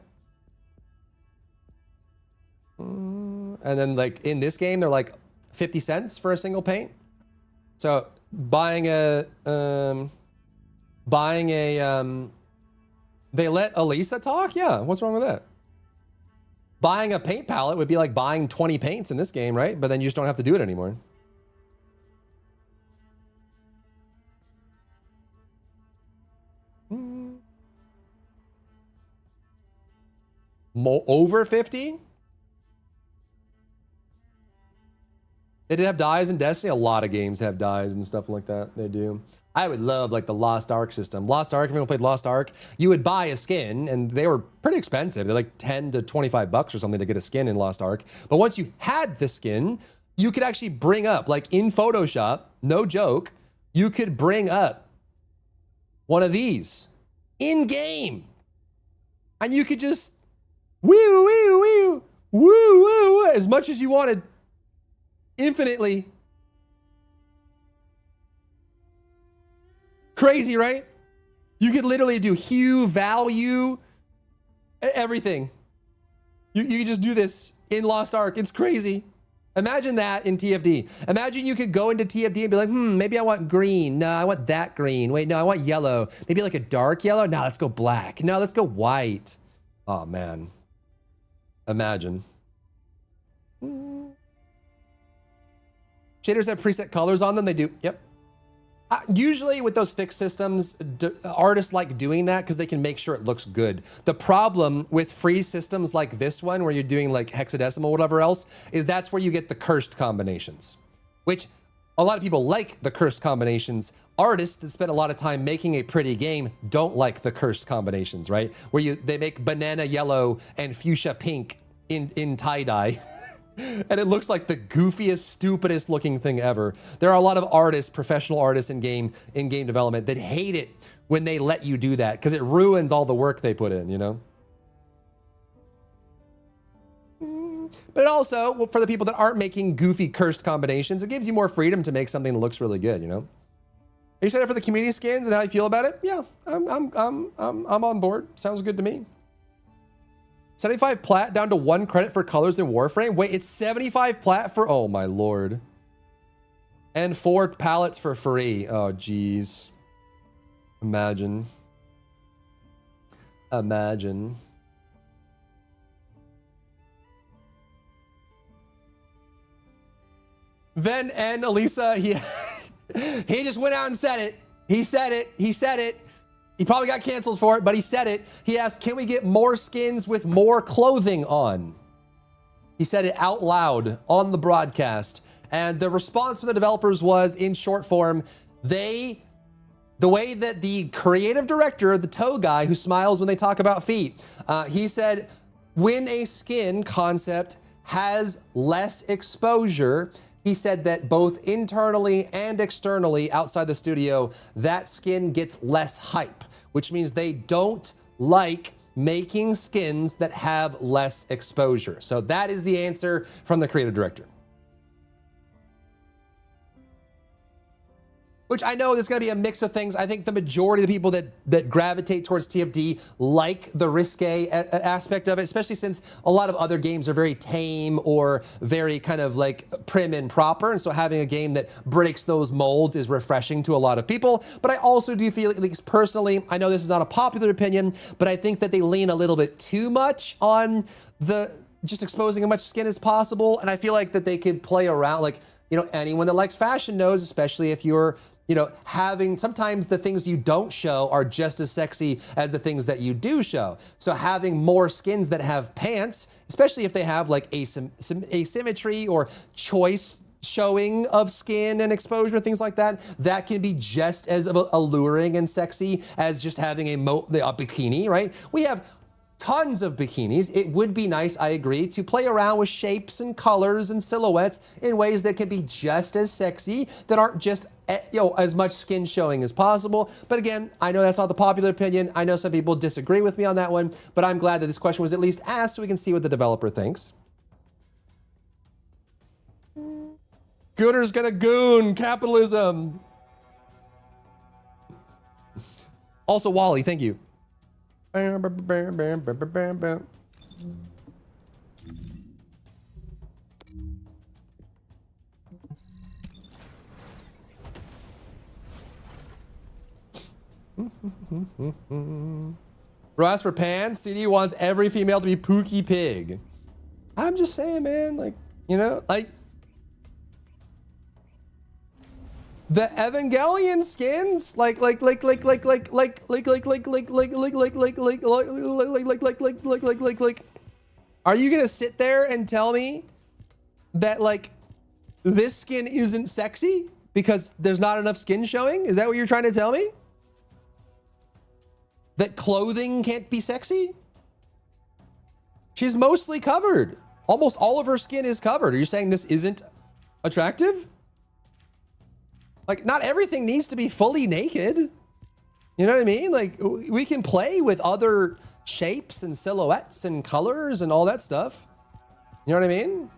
And then like in this game, they're like 50 cents for a single paint. So buying a, they let Elisa talk? Yeah, what's wrong with that? Buying a paint palette would be like buying 20 paints in this game, right? But then you just don't have to do it anymore. Over 50? They did have dyes in Destiny. A lot of games have dyes and stuff like that. They do. I would love like the Lost Ark system. Lost Ark, if anyone played Lost Ark, you would buy a skin and they were pretty expensive. They're like 10 to 25 bucks or something to get a skin in Lost Ark. But once you had the skin, you could actually bring up, like in Photoshop, no joke, you could bring up one of these in game. And you could just woo, woo, woo, woo, woo, woo, as much as you wanted. Infinitely. Crazy, right? You could literally do hue, value, everything. You could just do this in Lost Ark. It's crazy. Imagine that in TFD. Imagine you could go into TFD and be like, maybe I want green. No, I want that green. Wait, no, I want yellow. Maybe like a dark yellow. No, let's go black. No, let's go white. Oh, man. Imagine. Shaders have preset colors on them. They do. Yep. Usually with those fixed systems, artists like doing that because they can make sure it looks good. The problem with free systems like this one, where you're doing like hexadecimal, whatever else, is that's where you get the cursed combinations, which a lot of people like the cursed combinations. Artists that spend a lot of time making a pretty game don't like the cursed combinations, right? Where they make banana yellow and fuchsia pink in tie-dye. And it looks like the goofiest, stupidest looking thing ever. There are a lot of artists, professional artists in game development that hate it when they let you do that because it ruins all the work they put in, you know? But also, for the people that aren't making goofy, cursed combinations, it gives you more freedom to make something that looks really good, you know? Are you excited for the community skins and how you feel about it? Yeah, I'm on board. Sounds good to me. 75 plat down to 1 credit for colors in Warframe. Wait, it's 75 plat for, oh my lord. And 4 palettes for free. Oh, geez. Imagine. Imagine. Then and Elisa, he just went out and said it. He said it. He said it. He probably got canceled for it, but he said it. He asked, can we get more skins with more clothing on? He said it out loud on the broadcast. And the response from the developers was, in short form, the way that the creative director, the toe guy who smiles when they talk about feet, he said, when a skin concept has less exposure, he said that both internally and externally outside the studio, that skin gets less hype, which means they don't like making skins that have less exposure. So that is the answer from the creative director. Which I know there's going to be a mix of things. I think the majority of the people that gravitate towards TFD like the risque aspect of it, especially since a lot of other games are very tame or very kind of like prim and proper. And so having a game that breaks those molds is refreshing to a lot of people. But I also do feel, at least personally, I know this is not a popular opinion, but I think that they lean a little bit too much on just exposing as much skin as possible. And I feel like that they could play around, like, you know, anyone that likes fashion knows, especially if you're, you know, sometimes the things you don't show are just as sexy as the things that you do show. So having more skins that have pants, especially if they have like some asymmetry or choice showing of skin and exposure, things like that, that can be just as alluring and sexy as just having a bikini, right? We have tons of bikinis. It would be nice, I agree, to play around with shapes and colors and silhouettes in ways that can be just as sexy, that aren't just, you know, as much skin showing as possible. But again, I know that's not the popular opinion. I know some people disagree with me on that one, but I'm glad that this question was at least asked so we can see what the developer thinks. Gooner's gonna goon capitalism. Also, Wally, thank you. Bam, bam, bam, bam, bam, bam, bam. Bro, as for pants, CD wants every female to be Pookie Pig. I'm just saying, man, like, you know, like the Evangelion skins, are you gonna sit there and tell me that like this skin isn't sexy because there's not enough skin showing? Is that what you're trying to tell me? That clothing can't be sexy? She's mostly covered. Almost all of her skin is covered. Are you saying this isn't attractive? Like, not everything needs to be fully naked. You know what I mean? Like, we can play with other shapes and silhouettes and colors and all that stuff. You know what I mean?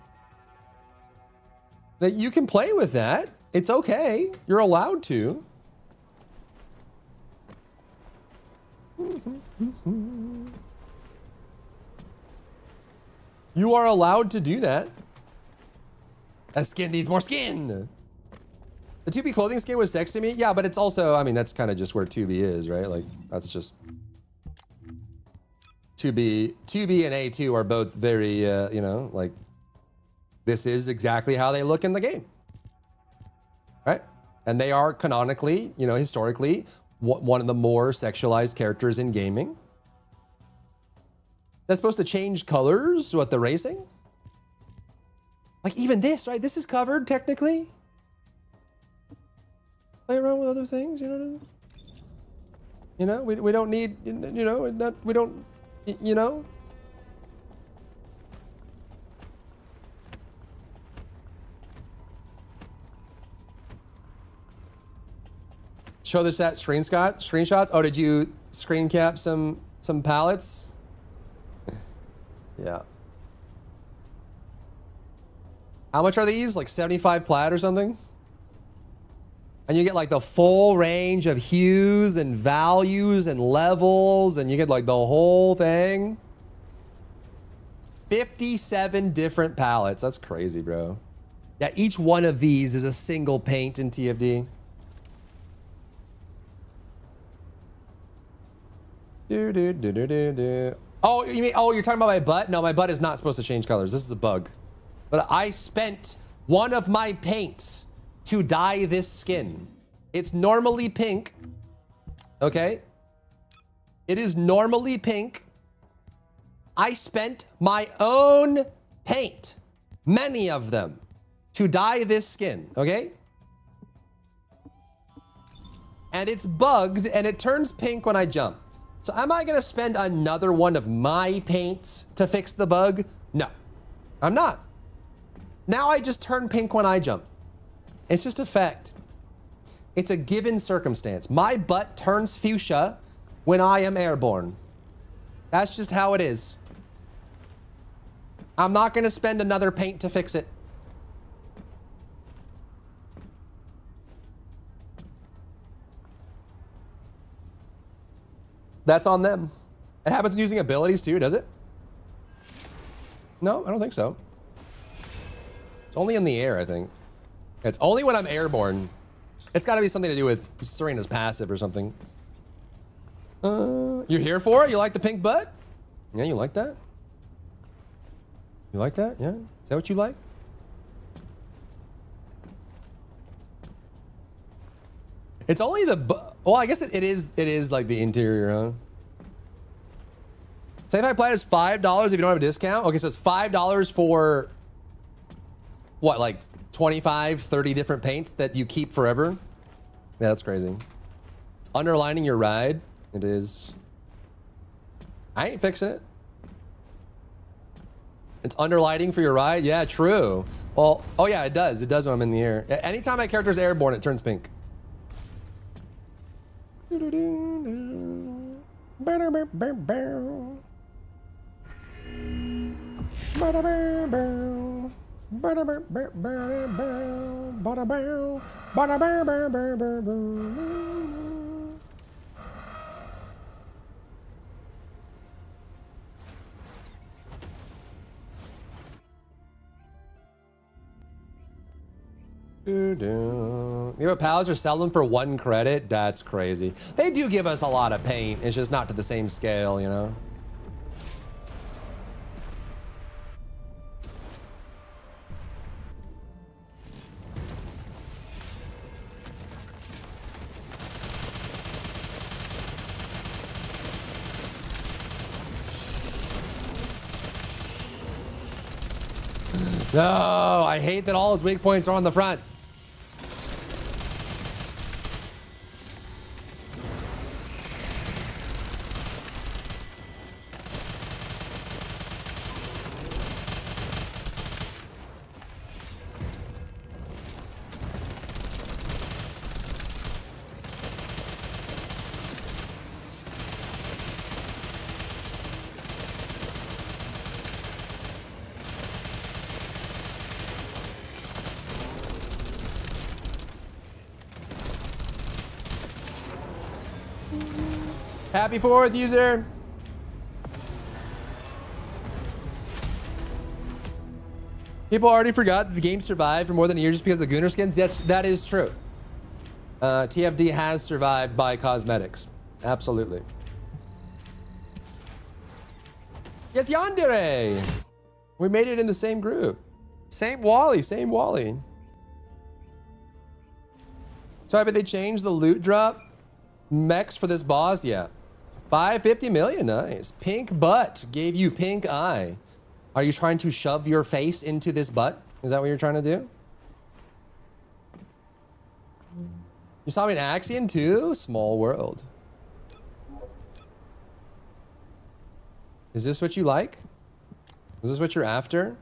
That you can play with that. It's okay. You're allowed to. You are allowed to do that. That skin needs more skin. The 2B clothing skin was sexy to me. Yeah, but it's also, I mean, that's kind of just where 2B is, right? Like, that's just 2B and A2 are both very, you know, like, this is exactly how they look in the game, right? And they are canonically, you know, historically, one of the more sexualized characters in gaming. That's supposed to change colors, what, the racing? Like, even this, right? This is covered, technically. Play around with other things, you know what I mean? You know, we don't need, you know, we don't, you know? Show this at screenshots. Oh, did you screen cap some palettes? Yeah. How much are these? Like 75 plat or something? And you get like the full range of hues and values and levels, and you get like the whole thing. 57 different palettes. That's crazy, bro. Yeah, each one of these is a single paint in TFD. Oh, you mean, oh, you're talking about my butt? No, my butt is not supposed to change colors. This is a bug. But I spent one of my paints to dye this skin. It's normally pink, okay? It is normally pink. I spent my own paint, many of them, to dye this skin, okay? And it's bugged and it turns pink when I jump. So am I gonna spend another one of my paints to fix the bug? No, I'm not. Now I just turn pink when I jump. It's just a fact. It's a given circumstance. My butt turns fuchsia when I am airborne. That's just how it is. I'm not gonna spend another paint to fix it. That's on them. It happens when using abilities too, does it? No, I don't think so. It's only in the air, I think. It's only when I'm airborne. It's gotta be something to do with Serena's passive or something. You're here for it? You like the pink butt? Yeah, you like that? You like that? Yeah? Is that what you like? It's only well, I guess it is like the interior, huh? Say if I plan is $5 if you don't have a discount. Okay, so it's $5 for what, like 25, 30 different paints that you keep forever? Yeah, that's crazy. It's underlining your ride. It is. I ain't fixing it. It's underlighting for your ride? Yeah, true. Well, oh yeah, it does. It does when I'm in the air. Anytime my character's airborne, it turns pink. You know what, pals are selling for 1 credit? That's crazy. They do give us a lot of paint. It's just not to the same scale, you know? No, I hate that all his weak points are on the front. Happy 4th, user. People already forgot that the game survived for more than a year just because of the Gunner skins. Yes, that is true. TFD has survived by cosmetics. Absolutely. Yes, Yandere. We made it in the same group. Same Wally, same Wally. So I bet they changed the loot drop mechs for this boss. Yeah. 550 million, nice. Pink butt gave you pink eye. Are you trying to shove your face into this butt? Is that what you're trying to do? You saw me in Axion too? Small world. Is this what you like? Is this what you're after?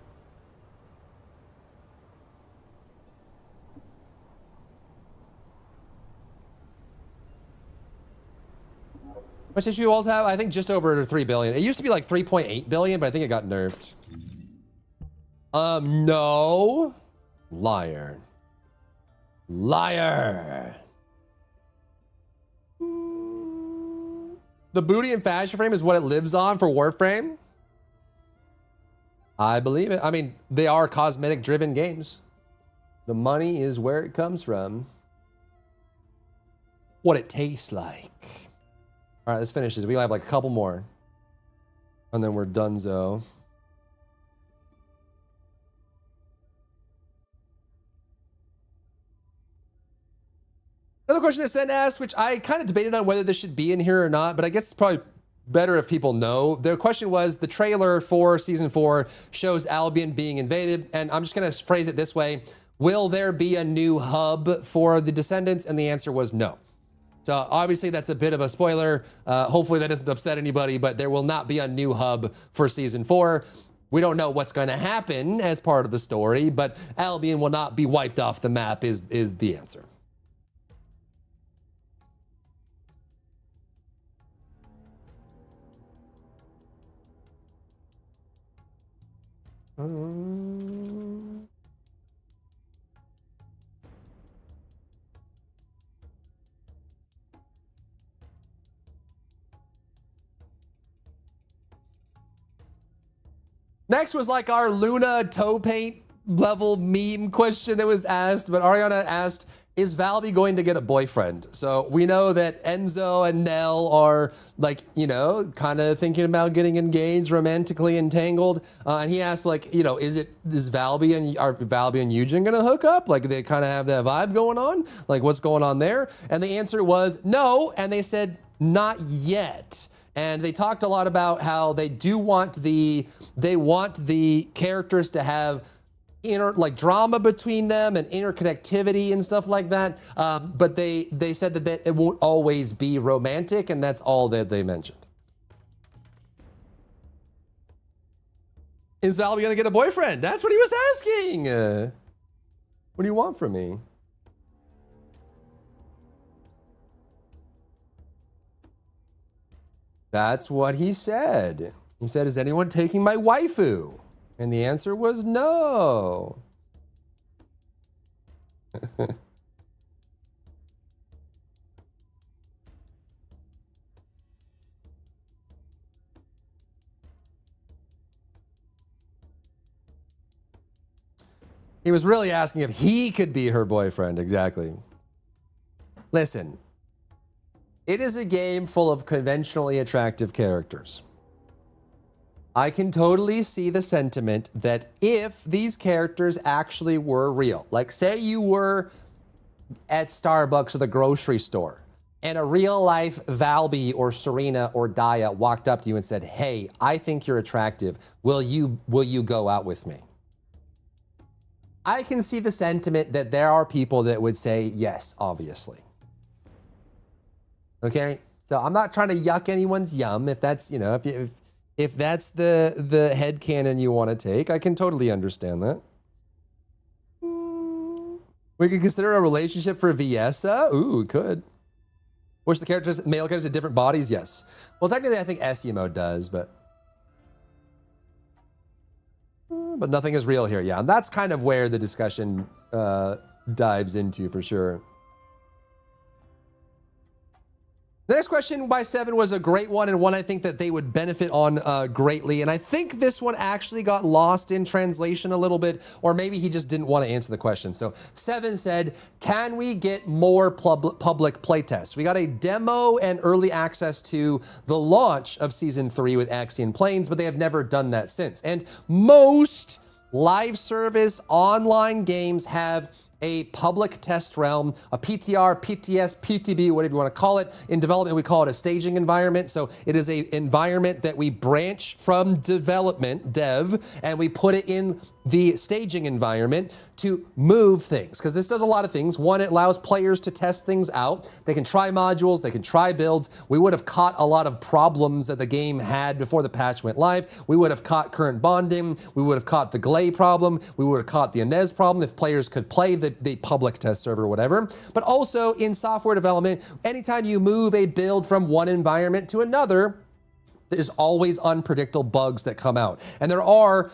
How much HP walls have? I think just over 3 billion. It used to be like 3.8 billion, but I think it got nerfed. No. Liar. Liar. The booty and fashion frame is what it lives on for Warframe? I believe it. I mean, they are cosmetic-driven games. The money is where it comes from. What it tastes like. All right, let's finish this. We have like a couple more. And then we're donezo. question that Sen asked, which I kind of debated on whether this should be in here or not, but I guess it's probably better if people know. The question was, the trailer for Season 4 shows Albion being invaded, and I'm just going to phrase it this way. Will there be a new hub for the Descendants? And the answer was no. So obviously that's a bit of a spoiler. Hopefully that doesn't upset anybody, but there will not be a new hub for Season 4. We don't know what's going to happen as part of the story, but Albion will not be wiped off the map is the answer. Next was like our Luna toe paint level meme question that was asked, but Ariana asked, is Valby going to get a boyfriend? So we know that Enzo and Nell are like, you know, kind of thinking about getting engaged, romantically entangled. And he asked like, you know, is Valby and Eugen gonna hook up? Like they kind of have that vibe going on? Like what's going on there? And the answer was no. And they said, not yet. And they talked a lot about how they want the characters to have drama between them and interconnectivity and stuff like that. But they said that it won't always be romantic, and that's all that they mentioned. Is Valby gonna get a boyfriend? That's what he was asking. What do you want from me? That's what he said. He said, is anyone taking my waifu? And the answer was no. He was really asking if he could be her boyfriend. Exactly. Listen, it is a game full of conventionally attractive characters. I can totally see the sentiment that if these characters actually were real, like say you were at Starbucks or the grocery store and a real life Valby or Serena or Daya walked up to you and said, hey, I think you're attractive. Will you go out with me? I can see the sentiment that there are people that would say yes, obviously. Okay, so I'm not trying to yuck anyone's yum. If that's, you know, if that's the headcanon you want to take, I can totally understand that. We could consider a relationship for Viesa. Ooh, we could. Wish the characters, male characters, had different bodies. Yes. Well, technically, I think Esimo does, but nothing is real here. Yeah, and that's kind of where the discussion dives into for sure. The next question by Seven was a great one, and one I think that they would benefit on greatly. And I think this one actually got lost in translation a little bit, or maybe he just didn't want to answer the question. So Seven said, can we get more public playtests? We got a demo and early access to the launch of Season 3 with Axion Planes, but they have never done that since. And most live service online games have a public test realm, a PTR, PTS, PTB, whatever you want to call it. In development, we call it a staging environment. So it is an environment that we branch from development, dev, and we put it in the staging environment to move things. Because this does a lot of things. One, it allows players to test things out. They can try modules, they can try builds. We would have caught a lot of problems that the game had before the patch went live. We would have caught current bonding. We would have caught the Glay problem. We would have caught the Inez problem if players could play the public test server or whatever. But also in software development, anytime you move a build from one environment to another, there's always unpredictable bugs that come out. And there are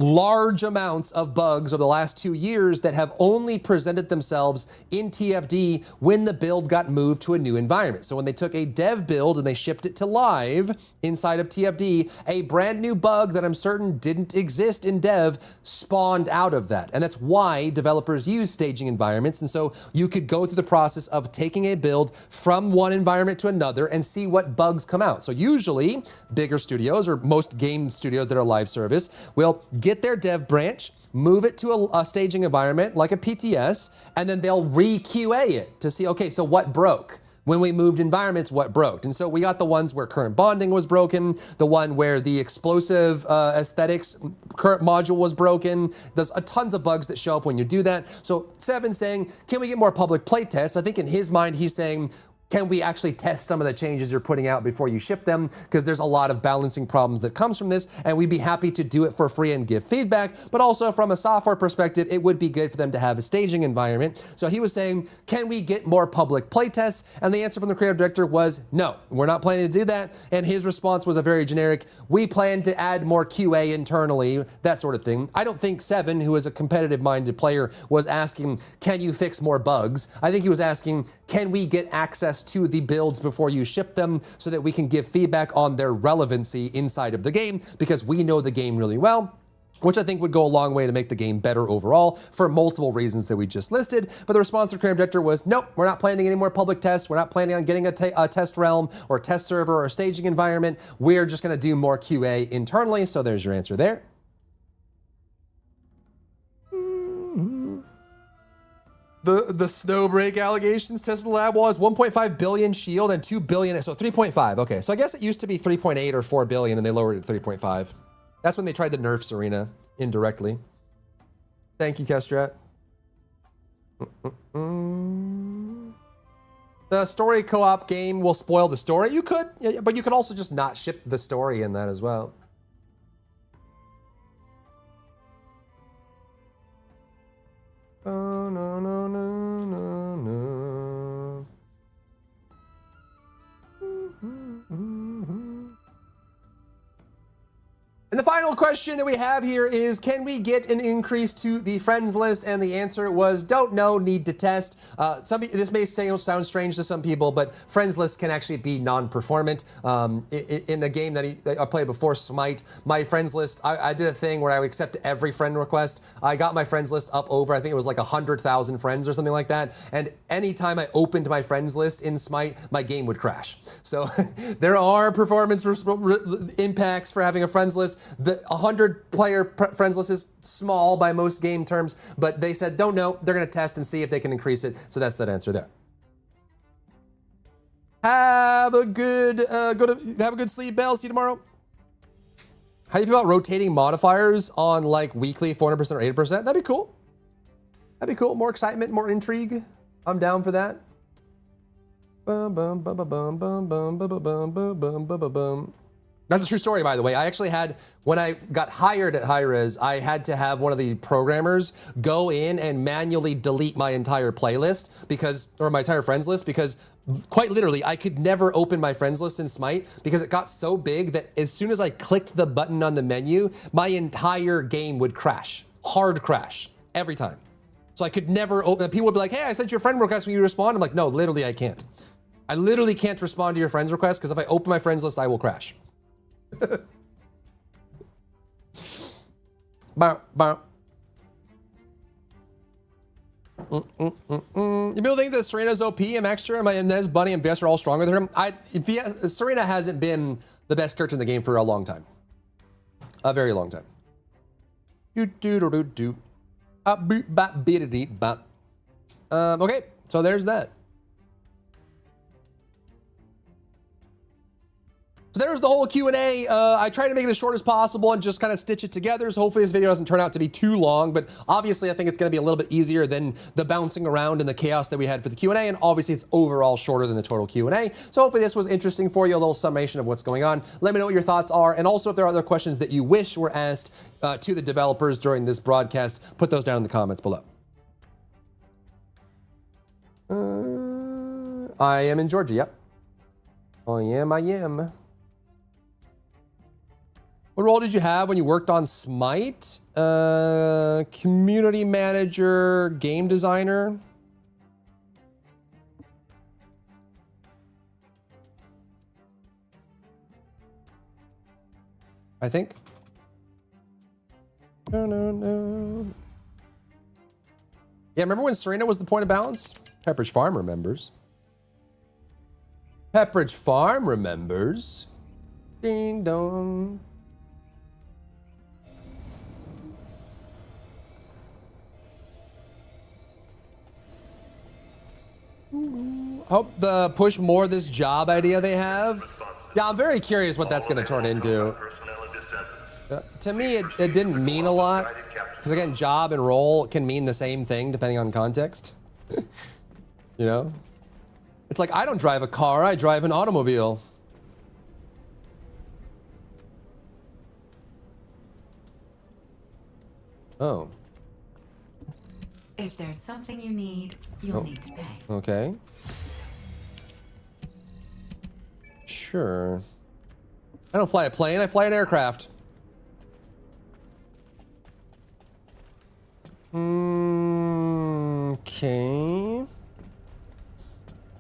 large amounts of bugs over the last 2 years that have only presented themselves in TFD when the build got moved to a new environment. So when they took a dev build and they shipped it to live inside of TFD, a brand new bug that I'm certain didn't exist in dev spawned out of that. And that's why developers use staging environments. And so you could go through the process of taking a build from one environment to another and see what bugs come out. So usually bigger studios, or most game studios that are live service, will get their dev branch, move it to a staging environment like a PTS, and then they'll re-QA it to see, okay, so what broke? When we moved environments, what broke? And so we got the ones where current bonding was broken, the one where the explosive aesthetics current module was broken. There's tons of bugs that show up when you do that. So Seven's saying, can we get more public playtests? I think in his mind, he's saying, can we actually test some of the changes you're putting out before you ship them? Because there's a lot of balancing problems that comes from this, and we'd be happy to do it for free and give feedback. But also from a software perspective, it would be good for them to have a staging environment. So he was saying, can we get more public playtests? And the answer from the creative director was, no, we're not planning to do that. And his response was a very generic, we plan to add more QA internally, that sort of thing. I don't think Seven, who is a competitive-minded player, was asking, can you fix more bugs? I think he was asking, can we get access to the builds before you ship them so that we can give feedback on their relevancy inside of the game, because we know the game really well, which I think would go a long way to make the game better overall for multiple reasons that we just listed. But the response to the creative director was, nope, we're not planning any more public tests. We're not planning on getting a test realm or test server or staging environment. We're just gonna do more QA internally. So there's your answer there. The Snowbreak allegations, Tesla Lab was 1.5 billion shield and 2 billion, so 3.5. Okay, so I guess it used to be 3.8 or 4 billion and they lowered it to 3.5. That's when they tried to nerf Serena indirectly. Thank you, Kestrat. The story co-op game will spoil the story. You could, but you could also just not ship the story in that as well. Oh, no, no, no, no, no. And the final question that we have here is, can we get an increase to the friends list? And the answer was, don't know, need to test. This may sound strange to some people, but friends list can actually be non-performant. In a game that I played before, Smite, my friends list, I did a thing where I would accept every friend request. I got my friends list up over, I think it was like 100,000 friends or something like that. And anytime I opened my friends list in Smite, my game would crash. So there are performance impacts for having a friends list. The 100-player friends list is small by most game terms, but they said, don't know, they're gonna test and see if they can increase it. So that's that answer there. Have a good, have a good sleep, Bell. See you tomorrow. How do you feel about rotating modifiers on like weekly 400% or 80%? That'd be cool. That'd be cool. More excitement, more intrigue. I'm down for that. Bum, bum, bum, bum, bum, bum, bum, bum, bum, bum, bum, bum. That's a true story, by the way. I actually had, when I got hired at Hi-Rez, I had to have one of the programmers go in and manually delete my entire playlist or my entire friends list, because quite literally, I could never open my friends list in Smite because it got so big that as soon as I clicked the button on the menu, my entire game would crash, hard crash, every time. So I could never open, people would be like, hey, I sent you a friend request, will you respond? I'm like, no, literally I can't. I literally can't respond to your friends request because if I open my friends list, I will crash. Bow, bow. You people think that Serena's OP and Extra and my Inez, Bunny, and VS are all stronger than her? Serena hasn't been the best character in the game for a long time. A very long time. Okay, so there's that. So there's the whole Q&A. I tried to make it as short as possible and just kind of stitch it together. So hopefully this video doesn't turn out to be too long, but obviously I think it's going to be a little bit easier than the bouncing around and the chaos that we had for the Q&A. And obviously it's overall shorter than the total Q&A. So hopefully this was interesting for you, a little summation of what's going on. Let me know what your thoughts are. And also if there are other questions that you wish were asked to the developers during this broadcast, put those down in the comments below. I am in Georgia, yep. I am. What role did you have when you worked on Smite? Community manager, game designer. I think. No. Yeah, remember when Serena was the point of balance? Pepperidge Farm remembers. Pepperidge Farm remembers. Ding dong. Hope the push more this job idea they have. Yeah, I'm very curious what that's going to turn into. To me, it didn't mean a lot. Because again, job and role can mean the same thing depending on context. You know? It's like, I don't drive a car, I drive an automobile. Oh. If there's something you need, you'll need to pay. Okay. Sure. I don't fly a plane, I fly an aircraft. Okay.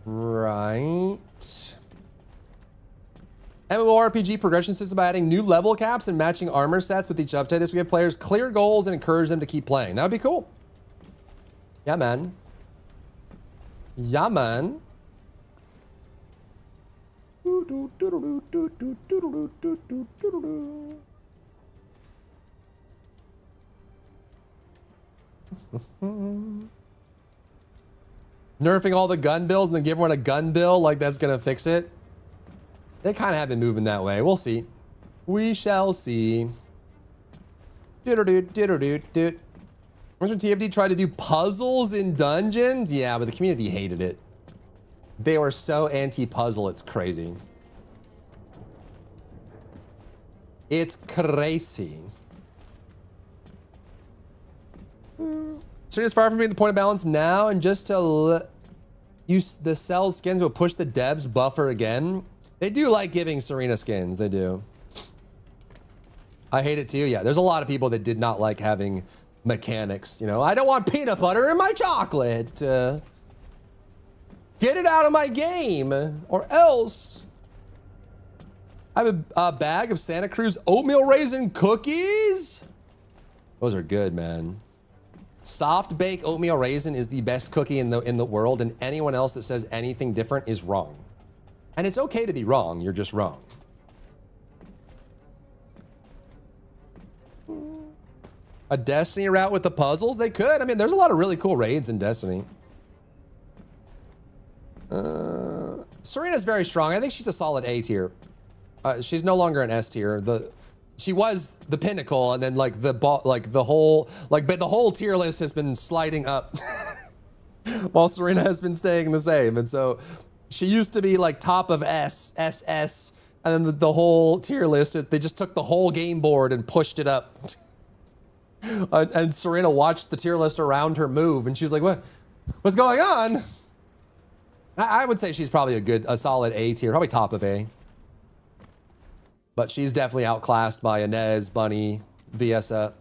Right. MMORPG progression system by adding new level caps and matching armor sets with each update. This we have players clear goals and encourage them to keep playing. That would be cool. Yeah, man. Yeah, man. Nerfing all the gun bills and then give everyone a gun bill like that's gonna fix it. They kind of have been moving that way. We'll see. We shall see. Remember when TFD tried to do puzzles in dungeons? Yeah, but the community hated it. They were so anti-puzzle, it's crazy. It's crazy. So it's far from being the point of balance now, and just to use the cell skins will push the devs buffer again. They do like giving Serena skins, they do. I hate it too, yeah. There's a lot of people that did not like having mechanics, you know. I don't want peanut butter in my chocolate. Get it out of my game, or else. I have a bag of Santa Cruz oatmeal raisin cookies. Those are good, man. Soft bake oatmeal raisin is the best cookie in the world, and anyone else that says anything different is wrong. And it's okay to be wrong, you're just wrong. A Destiny route with the puzzles? They could. I mean, there's a lot of really cool raids in Destiny. Serena's very strong. I think she's a solid A tier. She's no longer an S tier. She was the pinnacle, and then like the whole tier list has been sliding up while Serena has been staying the same. And so she used to be like top of SS, and then the whole tier list, they just took the whole game board and pushed it up. And Serena watched the tier list around her move, and she's like, what's going on? I would say she's probably a solid A tier, probably top of A. But she's definitely outclassed by Inez, Bunny, Viesa.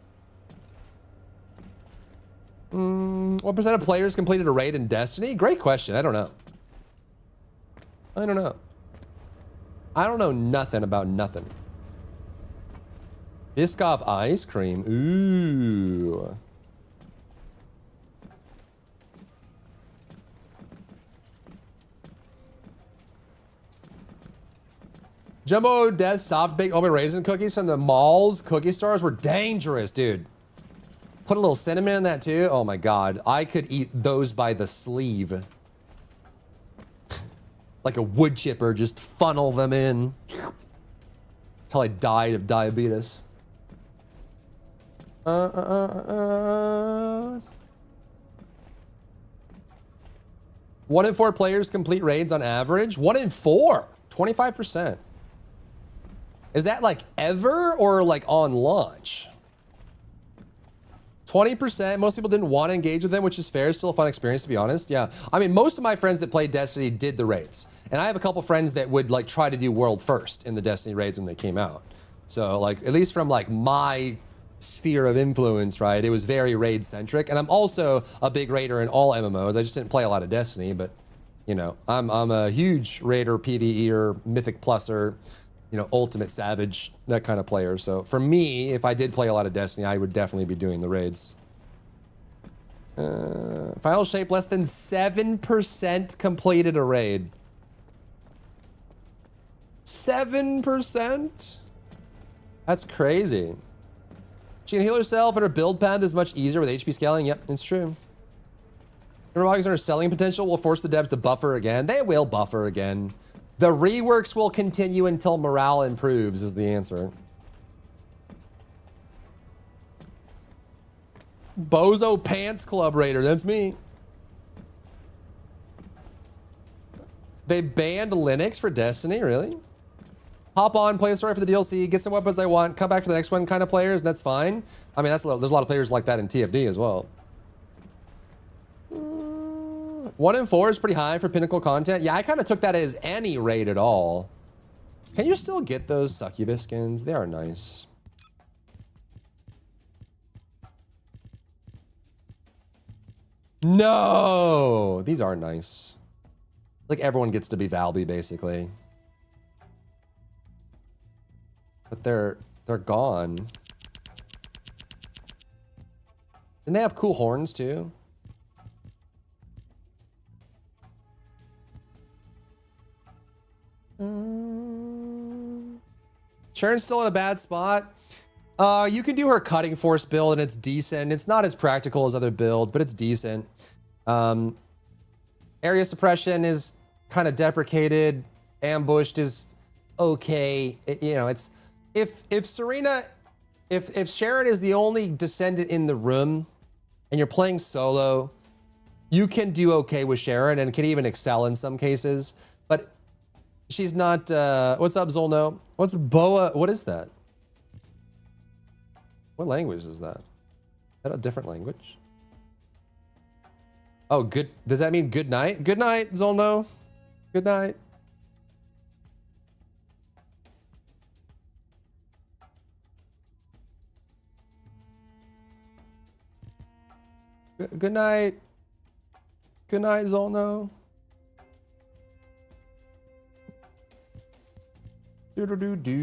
What percent of players completed a raid in Destiny? Great question. I don't know. I don't know. I don't know nothing about nothing. Biscoff ice cream. Ooh. Jumbo Death soft baked oatmeal raisin cookies from the mall's cookie stores were dangerous, dude. Put a little cinnamon in that too. Oh my God. I could eat those by the sleeve. Like a wood chipper, just funnel them in. Until I died of diabetes. 1 in 4 players complete raids on average. 1 in 4, 25%. Is that like ever or like on launch? 20%. Most people didn't want to engage with them, which is fair. It's still a fun experience, to be honest. Yeah. I mean, most of my friends that played Destiny did the raids. And I have a couple friends that would like try to do world first in the Destiny raids when they came out. So like, at least from like my sphere of influence, right? It was very raid centric. And I'm also a big raider in all MMOs. I just didn't play a lot of Destiny, but you know, I'm a huge raider, PvEer, Mythic Pluser, you know, Ultimate Savage, that kind of player. So for me, if I did play a lot of Destiny, I would definitely be doing the raids. Final shape, less than 7% completed a raid. 7%? That's crazy. She can heal herself and her build path is much easier with HP scaling. Yep, it's true. Remarks on her selling potential will force the devs to buffer again. They will buffer again. The reworks will continue until morale improves is the answer. Bozo Pants Club Raider, that's me. They banned Linux for Destiny, really? Hop on, play a story for the DLC, get some weapons they want, come back for the next one kind of players, and that's fine. I mean, there's a lot of players like that in TFD as well. 1 in 4 is pretty high for pinnacle content. Yeah, I kind of took that as any raid at all. Can you still get those succubus skins? They are nice. No, these are nice. Like everyone gets to be Valby basically. But they're gone. And they have cool horns too. Sharon's still in a bad spot. You can do her cutting force build and it's decent. It's not as practical as other builds, but it's decent. Area suppression is kind of deprecated. Ambushed is okay. You know, it's if Serena, if Sharon is the only descendant in the room and you're playing solo, you can do okay with Sharon and can even excel in some cases. But she's not. What's up, Zolno? What's Boa? What is that? What language is that? Is that a different language? Oh, good. Does that mean good night? Good night, Zolno. Good night. Good night. Good night, Zolno. Do-do-do-do.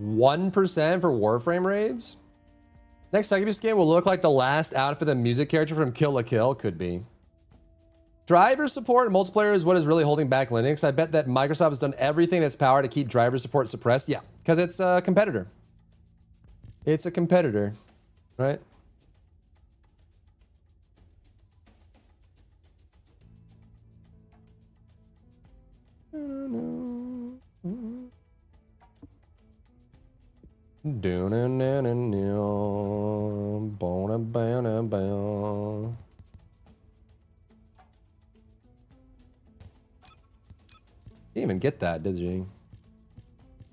1% for Warframe raids? Next Succubus game will look like the last outfit the music character from Kill la Kill could be. Driver support and multiplayer is what is really holding back Linux. I bet that Microsoft has done everything in its power to keep driver support suppressed. Yeah, because it's a competitor. It's a competitor, right? Didn't even get that, did you?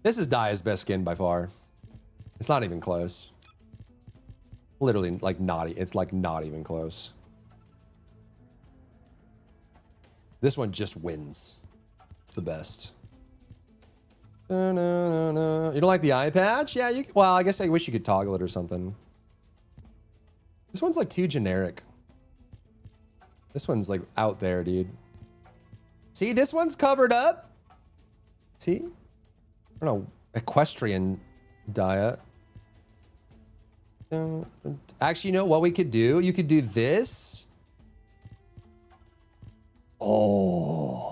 This is Daya's best skin by far. It's not even close. Literally, like it's like not even close. This one just wins. It's the best. You don't like the eye patch? Yeah, well, I guess I wish you could toggle it or something. This one's like too generic. This one's like out there, dude. See, this one's covered up. See? I don't know, equestrian Daya. Actually, you know what we could do? You could do this. Oh.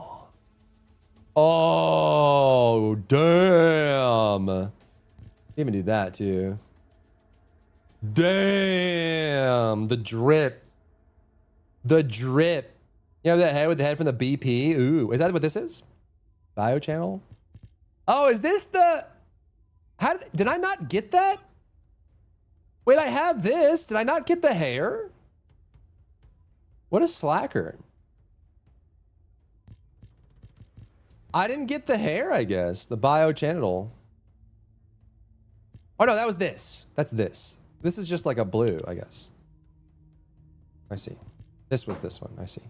Oh, damn. Even do that too. Damn. The drip. The drip. You know that head with the head from the BP? Ooh, is that what this is? Bio channel? Oh, is this the... How did I not get that? Wait, I have this. Did I not get the hair? What a slacker. I didn't get the hair, I guess. The bio channel. Oh no, that was this. That's this. This is just like a blue, I guess. I see. This was this one. I see.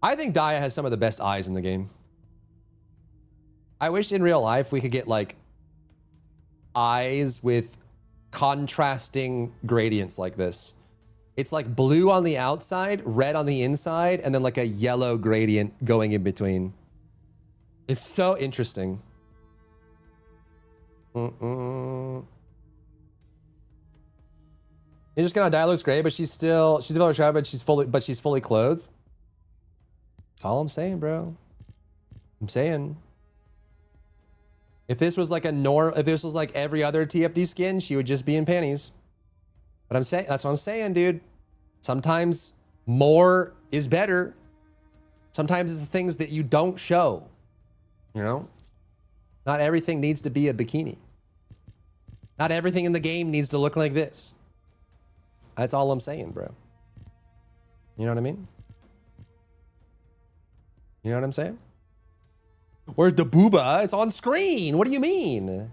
I think Daya has some of the best eyes in the game. I wish in real life we could get like eyes with contrasting gradients like this. It's like blue on the outside, red on the inside, and then like a yellow gradient going in between. It's so interesting. You're just gonna die looks great, but she's developed tribe, but she's fully clothed. That's all I'm saying, bro. I'm saying. If this was like if this was like every other TFD skin, she would just be in panties. But I'm saying, that's what I'm saying, dude. Sometimes more is better. Sometimes it's the things that you don't show. You know? Not everything needs to be a bikini. Not everything in the game needs to look like this. That's all I'm saying, bro. You know what I mean? You know what I'm saying? Where's the booba? It's on screen. What do you mean?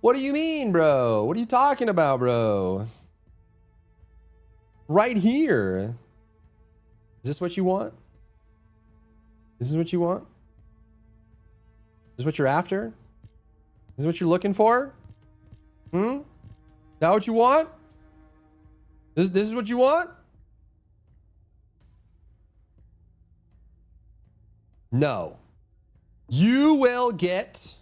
What do you mean, bro? What are you talking about, bro? Right here. Is this what you want? This is what you want? Is this what you're after? Is this what you're looking for? Is that what you want? This is what you want? No. You will get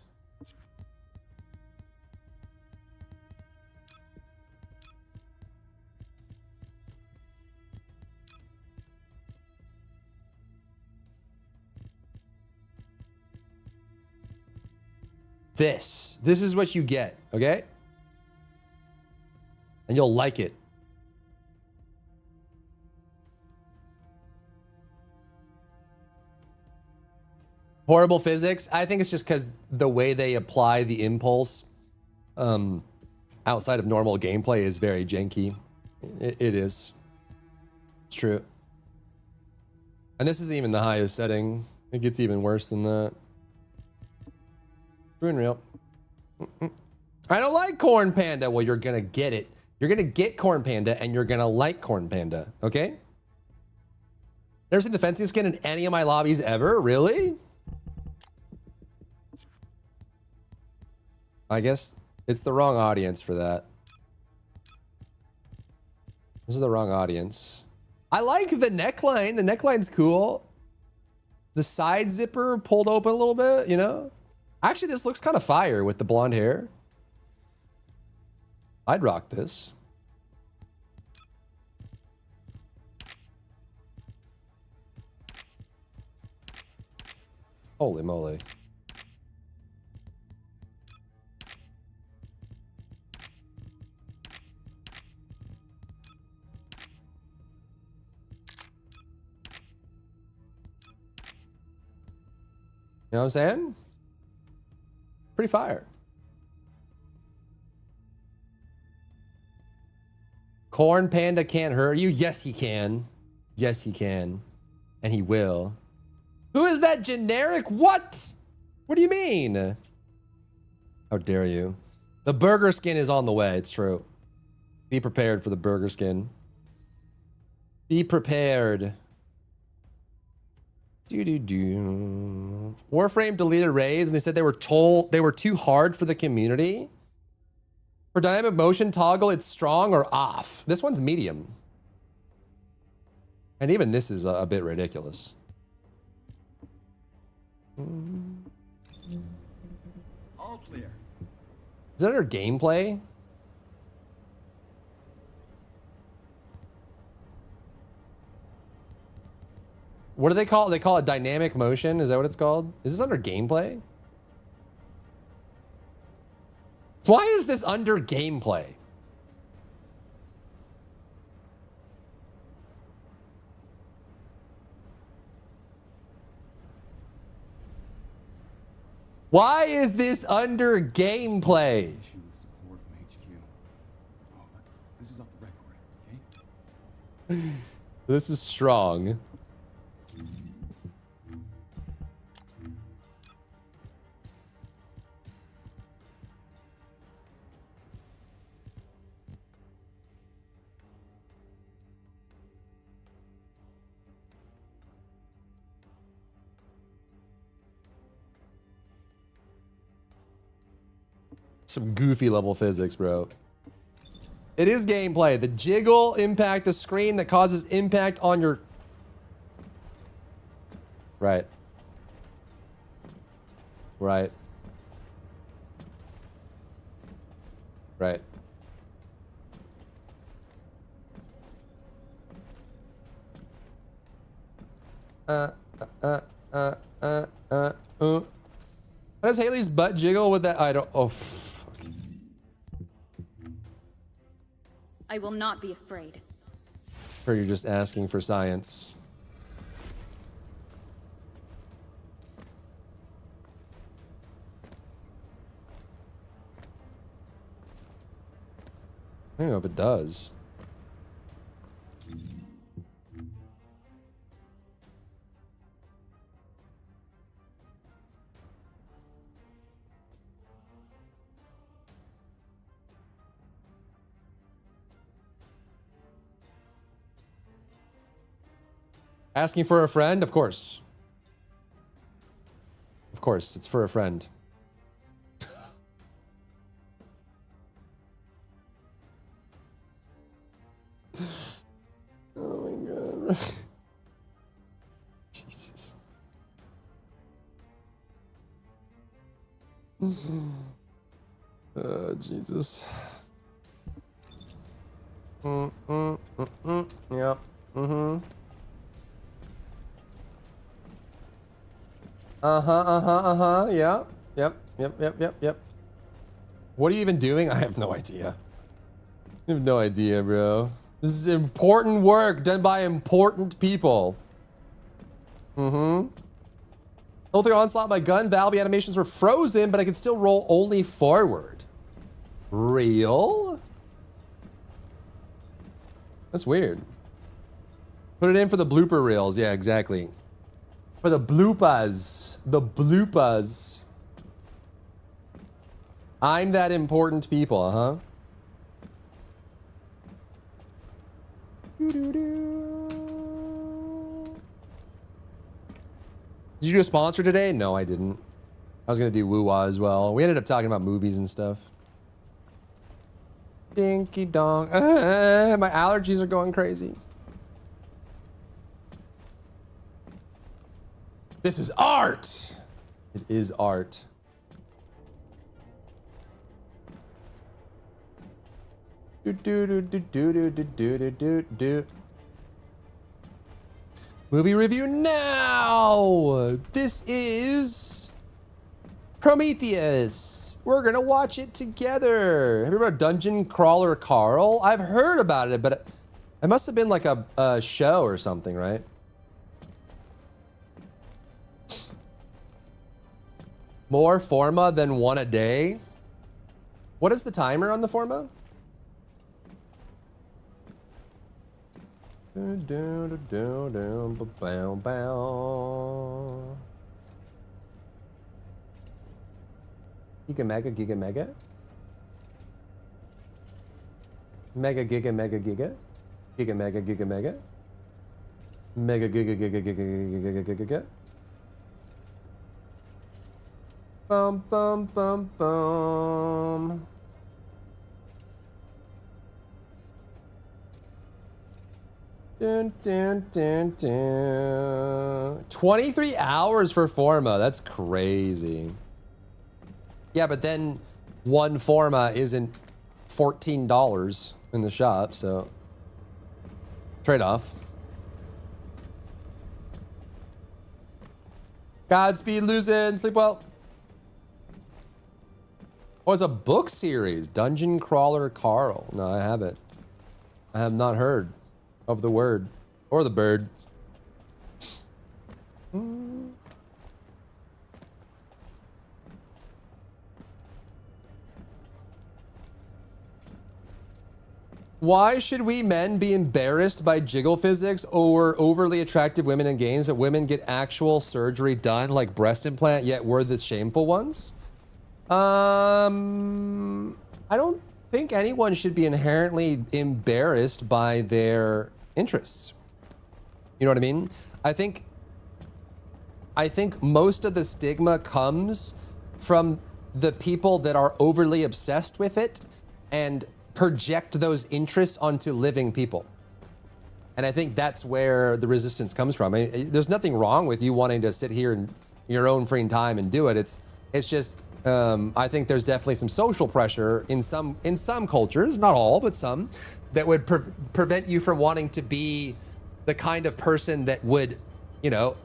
this. This is what you get, okay? And you'll like it. Horrible physics. I think it's just because the way they apply the impulse outside of normal gameplay is very janky. It is. It's true. And this isn't even the highest setting. It gets even worse than that. True and real. I don't like Corn Panda. Well, you're gonna get it. You're gonna get Corn Panda and you're gonna like Corn Panda, okay? Never seen the fencing skin in any of my lobbies ever? Really? I guess it's the wrong audience for that. This is the wrong audience. I like the neckline. The neckline's cool. The side zipper pulled open a little bit, you know? Actually, this looks kind of fire with the blonde hair. I'd rock this. Holy moly. You know what I'm saying? Pretty fire. Corn Panda can't hurt you? Yes, he can. Yes, he can. And he will. Who is that generic? What? What do you mean? How dare you? The burger skin is on the way. It's true. Be prepared for the burger skin. Be prepared. Warframe deleted raids and they said they were told they were too hard for the community. For dynamic motion toggle, it's strong or off. This one's medium. And even this is a bit ridiculous. All clear. Is it under gameplay? What do they call it? They call it dynamic motion. Is that what it's called? Is this under gameplay? Why is this under gameplay? Why is this under gameplay? This is strong. Some goofy level physics, bro. It is gameplay. The jiggle impact the screen that causes impact on your... Right. Right. Right. How does Haley's butt jiggle with that? I don't... Oh, I will not be afraid. Or you're just asking for science? I don't know if it does. Asking for a friend? Of course. Of course, it's for a friend. Oh my god. Jesus. Jesus. Yep. Yeah. Yep. What are you even doing? I have no idea. I have no idea, bro. This is important work done by important people. Healthier onslaught by gun. Valve animations were frozen, but I could still roll only forward. Real? That's weird. Put it in for the blooper reels. Yeah, exactly. For the bloopers. The bloopers. I'm that important people, huh? Did you do a sponsor today? No, I didn't. I was gonna do woo-wah as well. We ended up talking about movies and stuff. Dinky dong. My allergies are going crazy. This is art. It is art. Movie review now. This is Prometheus. We're gonna watch it together. Have you heard about Dungeon Crawler Carl? I've heard about it, but it must have been like a show or something, right? More Forma than one a day? What is the timer on the Forma? Giga mega giga mega? Mega giga mega giga? Giga mega giga mega? Mega giga giga giga giga giga giga? Bum bum bum bum. Dun, dun, dun, dun. 23 hours for Forma. That's crazy. Yeah, but then one Forma isn't $14 in the shop, so trade-off. Godspeed, losing. Sleep well. Oh, it's a book series. Dungeon Crawler Carl. No, I haven't. I have not heard of the word or the bird. Why should we men be embarrassed by jiggle physics or overly attractive women in games that women get actual surgery done like breast implant, yet we're the shameful ones? I don't think anyone should be inherently embarrassed by their interests. You know what I mean? I think most of the stigma comes from the people that are overly obsessed with it and project those interests onto living people. And I think that's where the resistance comes from. I mean, there's nothing wrong with you wanting to sit here in your own free time and do it. It's just I think there's definitely some social pressure in some cultures, not all, but some, that would prevent you from wanting to be the kind of person that would, you know,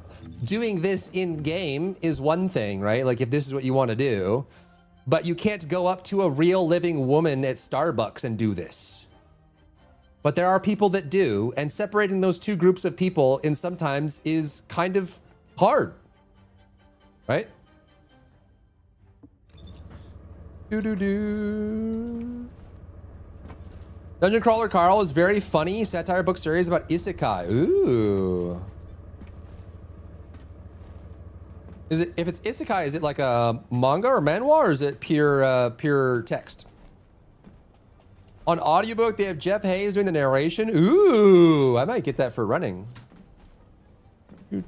doing this in game is one thing, right? Like if this is what you want to do, but you can't go up to a real living woman at Starbucks and do this. But there are people that do, and separating those two groups of people in sometimes is kind of hard, right? Do. Dungeon Crawler Carl is very funny satire book series about isekai. Ooh. Is it, if it's isekai, is it like a manga or manhwa, or is it pure text? On audiobook, they have Jeff Hayes doing the narration. Ooh, I might get that for running. I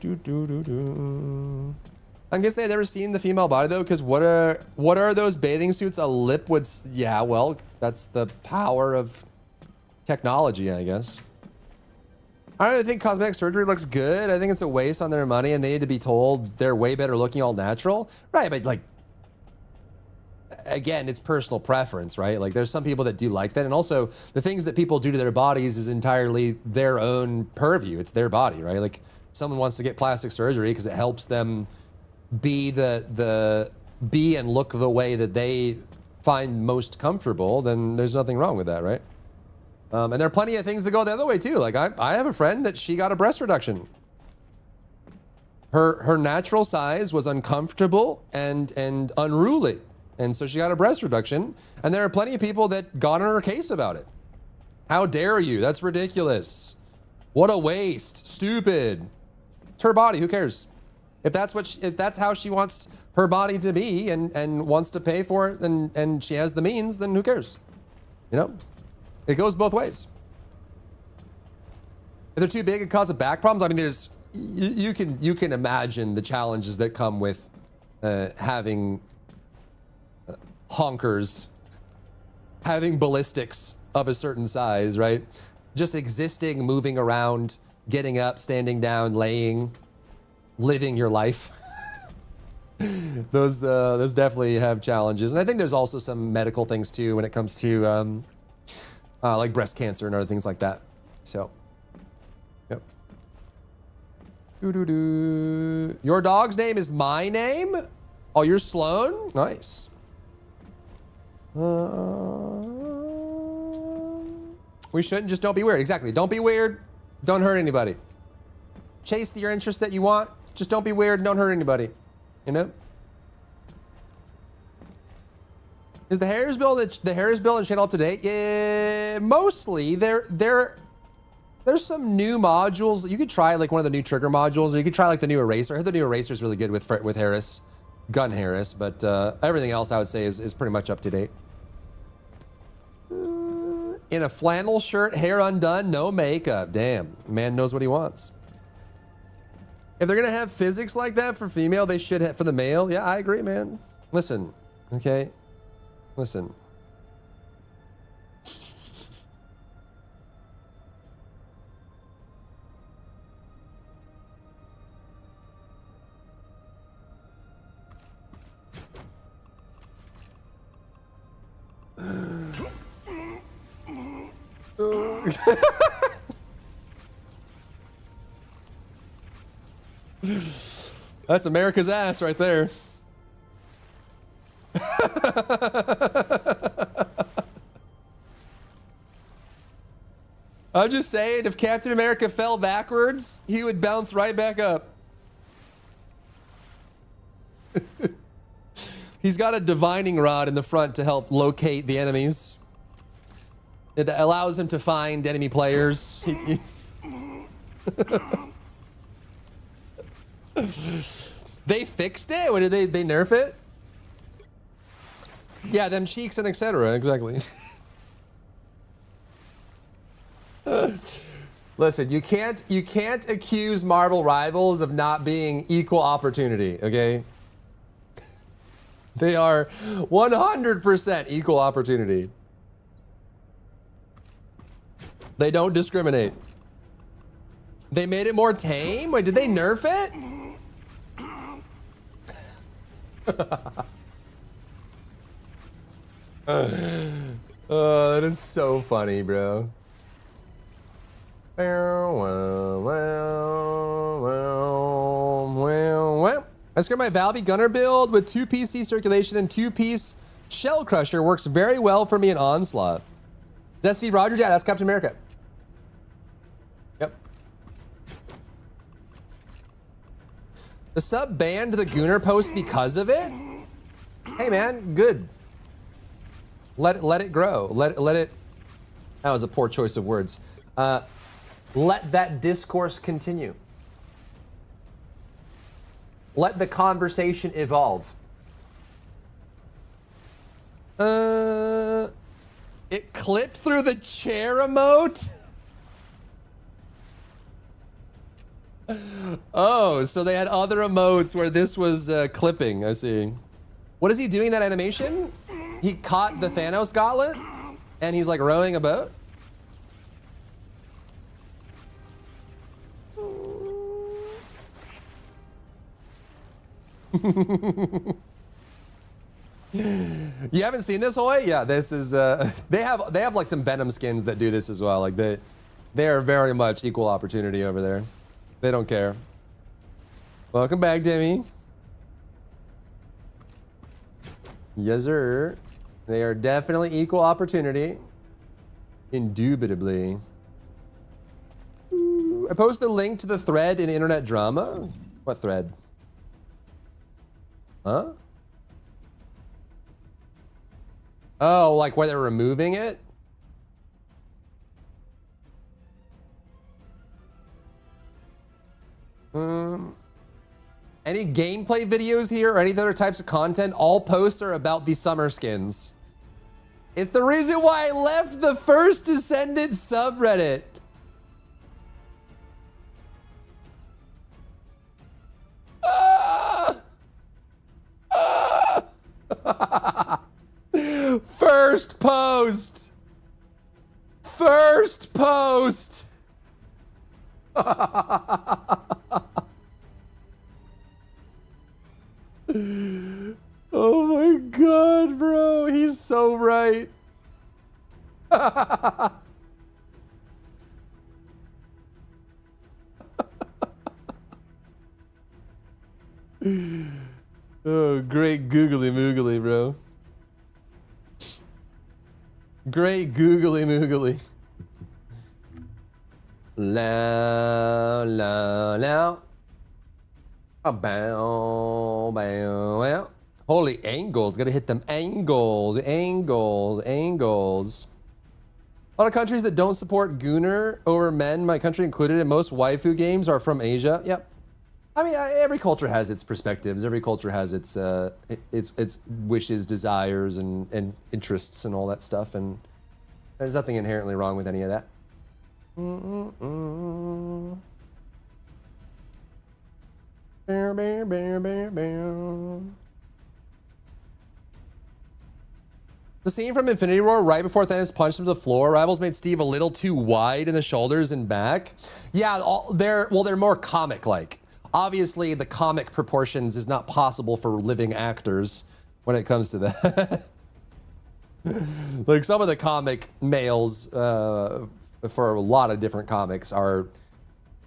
guess they've never seen the female body though, because what are those bathing suits? A lip would, yeah, well, that's the power of technology, I guess. I don't really think cosmetic surgery looks good. I think it's a waste on their money, and they need to be told they're way better looking all natural. Right, but like, again, it's personal preference, right? Like there's some people that do like that. And also the things that people do to their bodies is entirely their own purview. It's their body, right? Like someone wants to get plastic surgery because it helps them be be and look the way that they find most comfortable, then there's nothing wrong with that, right? And there are plenty of things that go the other way too. Like I have a friend that she got a breast reduction. Her natural size was uncomfortable and unruly. And so she got a breast reduction, and there are plenty of people that got on her case about it. How dare you? That's ridiculous. What a waste. Stupid. It's her body. Who cares? If that's how she wants her body to be and wants to pay for it and she has the means, then who cares? You know? It goes both ways. If they're too big, it causes back problems. I mean, there's you can imagine the challenges that come with having honkers, having ballistics of a certain size, right? Just existing, moving around, getting up, standing down, laying, living your life. Those definitely have challenges. And I think there's also some medical things too when it comes to like breast cancer and other things like that. So, yep. Your dog's name is my name? Oh, you're Sloan? Nice. We shouldn't, just don't be weird. Exactly. Don't be weird. Don't hurt anybody. Chase your interest that you want. Just don't be weird and don't hurt anybody. You know? Is the Harris bill and shit up to date? Yeah, mostly. There's some new modules. You could try like one of the new trigger modules, or you could try like the new eraser. I heard the new eraser is really good with Harris, Gun Harris, but everything else I would say is pretty much up to date. In a flannel shirt, hair undone, no makeup. Damn, man knows what he wants. If they're gonna have physics like that for female, they should have for the male. Yeah, I agree, man. Listen, okay? Listen. That's America's ass right there. I'm just saying, if Captain America fell backwards, he would bounce right back up. He's got a divining rod in the front to help locate the enemies. It allows him to find enemy players. They fixed it? What did they nerf it? Yeah, them cheeks and etc. Exactly. Listen, you can't accuse Marvel Rivals of not being equal opportunity, okay? They are 100% equal opportunity. They don't discriminate. They made it more tame? Wait, did they nerf it? That is so funny, bro. I scored my Valve Gunner build with 2 PC circulation and 2-piece Shell Crusher. Works very well for me in Onslaught. Does see Rogers? Yeah, that's Captain America. The sub banned the Gooner post because of it? Hey man, good. Let it grow. Let it. That was a poor choice of words. Let that discourse continue. Let the conversation evolve. It clipped through the chair emote? Oh, so they had other emotes where this was clipping, I see. What is he doing, that animation? He caught the Thanos gauntlet and he's like rowing a boat? You haven't seen this, Hoy? Yeah, this is they have like some Venom skins that do this as well. Like they are very much equal opportunity over there. They don't care. Welcome back, Demi. Yes, sir. They are definitely equal opportunity. Indubitably. Ooh, I posted a link to the thread in Internet Drama. What thread? Huh? Oh, like where they're removing it? Any gameplay videos here or any other types of content? All posts are about the summer skins. It's the reason why I left the first Descendant subreddit. First post. First post. Oh my god, bro. He's so right. Oh, great googly moogly, bro. Great googly moogly. La la la. Bow, bow, bow. Holy angles. Gotta hit them angles. Angles. Angles. A lot of countries that don't support Gooner over men, my country included, and most waifu games are from Asia. Yep. I mean, every culture has its perspectives. Every culture has its wishes, desires, and interests and all that stuff. And there's nothing inherently wrong with any of that. Bear, bear, bear, bear, bear. The scene from Infinity War right before Thanos punched him to the floor. Rivals made Steve a little too wide in the shoulders and back. Yeah, they're more comic-like. Obviously, the comic proportions is not possible for living actors when it comes to that. Like some of the comic males for a lot of different comics are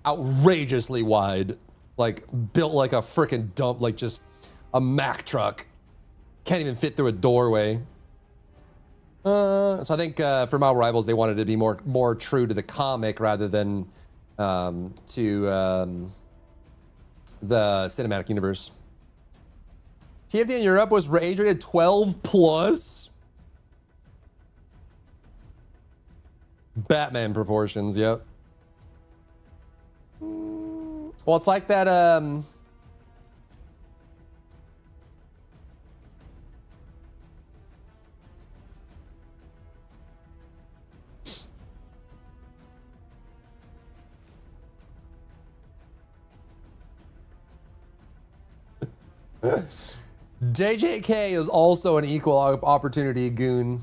outrageously wide, like built like a freaking dump, like just a Mack truck. Can't even fit through a doorway. So I think for Marvel Rivals, they wanted to be more true to the comic rather than to the cinematic universe. TFT in Europe was age rated 12 plus. Batman proportions, yep. Well, it's like that, JJK is also an equal opportunity goon.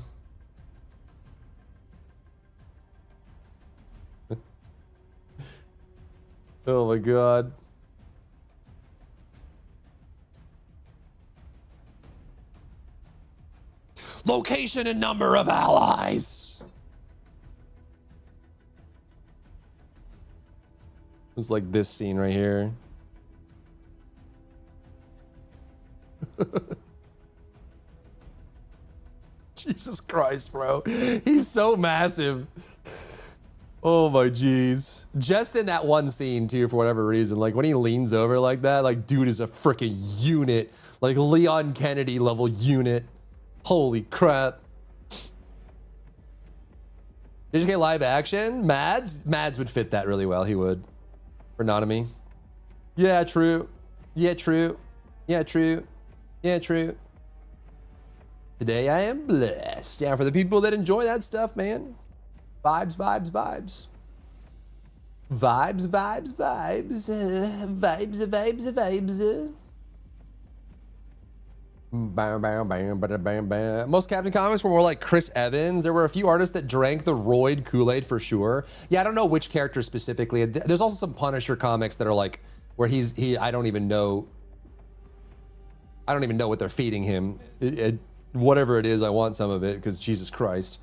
Oh my god. Location and number of allies. It's like this scene right here. Jesus Christ, bro. He's so massive. Oh my jeez. Just in that one scene too, for whatever reason, like when he leans over like that, like dude is a freaking unit, like Leon Kennedy level unit. Holy crap. Did you get live action? Mads would fit that really well. He would. For Nanami. Yeah, true. Yeah, true. Yeah, true. Yeah, true. Today I am blessed. Yeah, for the people that enjoy that stuff, man. Vibes, vibes, vibes. Vibes, vibes, vibes. Vibes, vibes, vibes. Bam, bam, bam, bam, bam, bam. Most Captain Comics were more like Chris Evans. There were a few artists that drank the roid Kool-Aid for sure. Yeah, I don't know which character specifically. There's also some Punisher comics that are like where I don't even know what they're feeding him. Whatever it is, I want some of it because Jesus Christ.